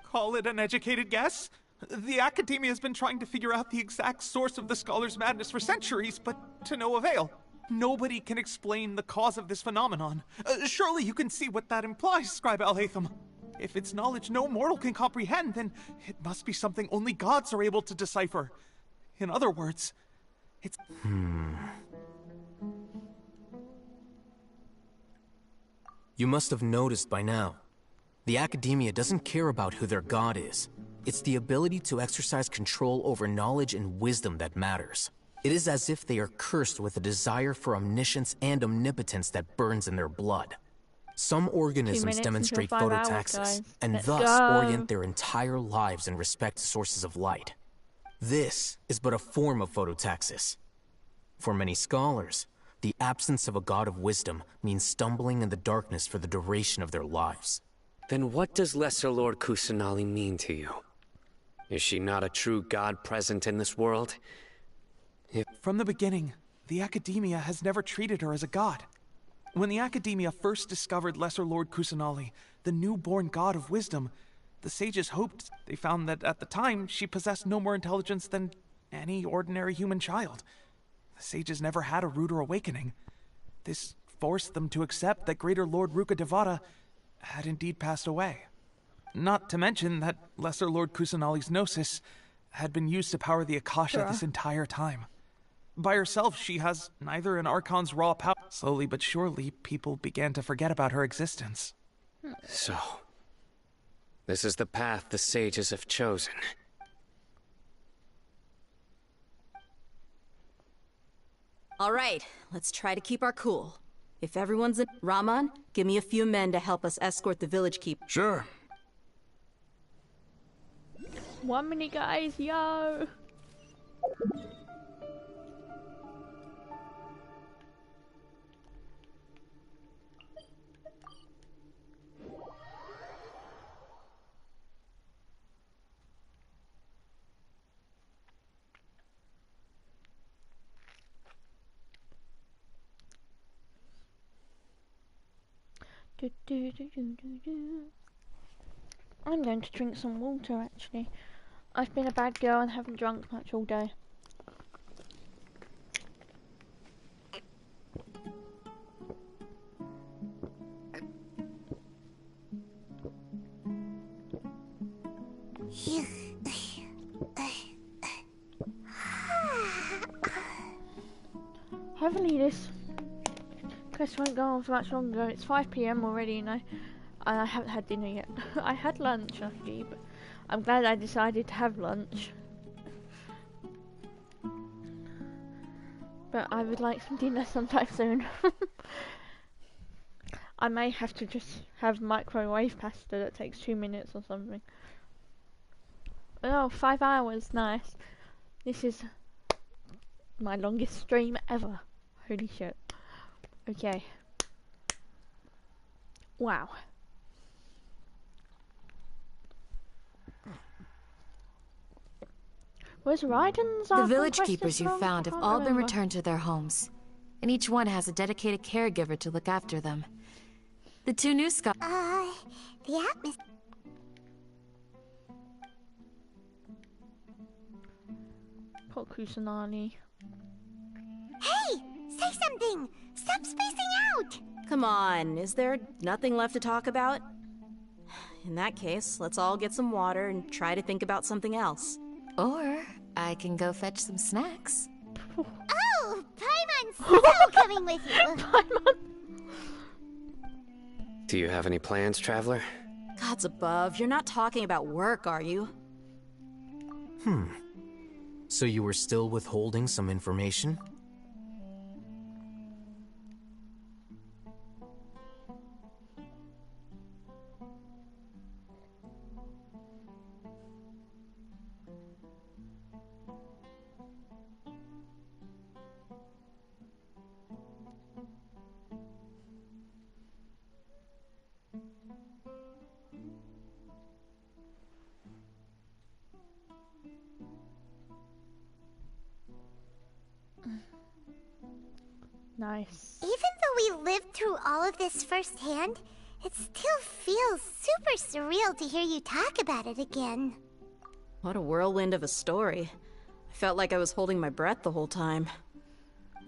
Call it an educated guess? The Academia has been trying to figure out the exact source of the Scholar's madness for centuries, but to no avail. Nobody can explain the cause of this phenomenon. Surely you can see what that implies, Scribe Al-Haytham. If it's knowledge no mortal can comprehend, then it must be something only gods are able to decipher. In other words, it's... You must have noticed by now. The Academia doesn't care about who their god is. It's the ability to exercise control over knowledge and wisdom that matters. It is as if they are cursed with a desire for omniscience and omnipotence that burns in their blood. Some organisms demonstrate phototaxis, and thus orient their entire lives in respect to sources of light. This is but a form of phototaxis. For many scholars, the absence of a god of wisdom means stumbling in the darkness for the duration of their lives. Then what does Lesser Lord Kusanali mean to you? Is she not a true god present in this world? From the beginning, the Academia has never treated her as a god. When the Academia first discovered Lesser Lord Kusanali, the newborn god of wisdom, the sages hoped they found that at the time she possessed no more intelligence than any ordinary human child. The sages never had a ruder awakening. This forced them to accept that Greater Lord Ruka Devata had indeed passed away. Not to mention that Lesser Lord Kusanali's gnosis had been used to power the Akasha this entire time. By herself, she has neither an Archon's raw power. Slowly but surely, people began to forget about her existence. So, this is the path the sages have chosen. All right, let's try to keep our cool. If everyone's in... Raman, give me a few men to help us escort the village keep. Sure. 1 minute, guys, yo! I'm going to drink some water, actually. I've been a bad girl and haven't drunk much all day. Hopefully this quest won't go on for much longer. It's 5 PM already, and I haven't had dinner yet. I had lunch, actually, but I'm glad I decided to have lunch. But I would like some dinner sometime soon. I may have to just have microwave pasta that takes 2 minutes or something. Oh, 5 hours, nice. This is my longest stream ever. Holy shit. Okay. Wow. Where's Raiden's? The village keepers you found have all been returned to their homes, and each one has a dedicated caregiver to look after them. The 2 new scholars. The atmosphere. Poor Kusanali. Hey! Say something! Stop spacing out! Come on, is there nothing left to talk about? In that case, let's all get some water and try to think about something else. Or I can go fetch some snacks. Oh! Paimon's so coming with you! Paimon! Do you have any plans, Traveler? Gods above, you're not talking about work, are you? So you were still withholding some information? Nice. Even though we lived through all of this firsthand, it still feels super surreal to hear you talk about it again. What a whirlwind of a story. I felt like I was holding my breath the whole time.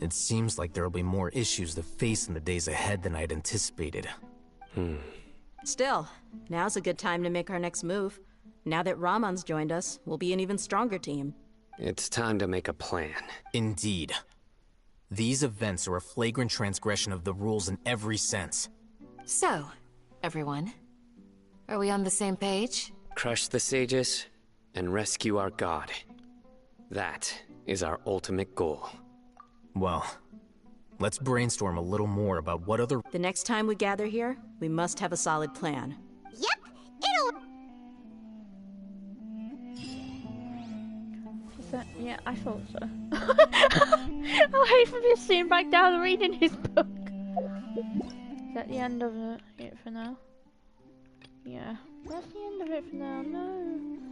It seems like there'll be more issues to face in the days ahead than I'd anticipated. Still, now's a good time to make our next move. Now that Raman's joined us, we'll be an even stronger team. It's time to make a plan. Indeed. These events are a flagrant transgression of the rules in every sense. So, everyone, are we on the same page? Crush the sages, and rescue our god. That is our ultimate goal. Well, let's brainstorm a little more about what other... The next time we gather here, we must have a solid plan. Yep, it'll... Is that... Yeah, I thought so. I hate for this sitting back down and reading his book. Is that the end of it for now? Yeah, that's the end of it for now. No.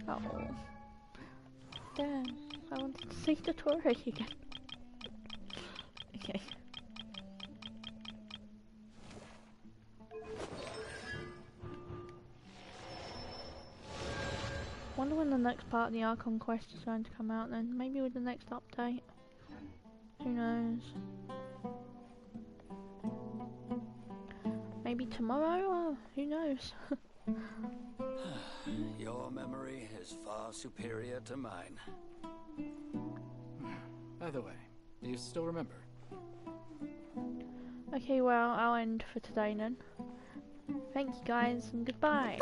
Oh. Damn, I wanted to see DOTTORE again. Okay. Wonder when the next part of the Archon quest is going to come out then. Maybe with the next update. Who knows? Maybe tomorrow, or who knows? Your memory is far superior to mine. By the way, do you still remember? Okay, well, I'll end for today then. Thank you guys, and goodbye.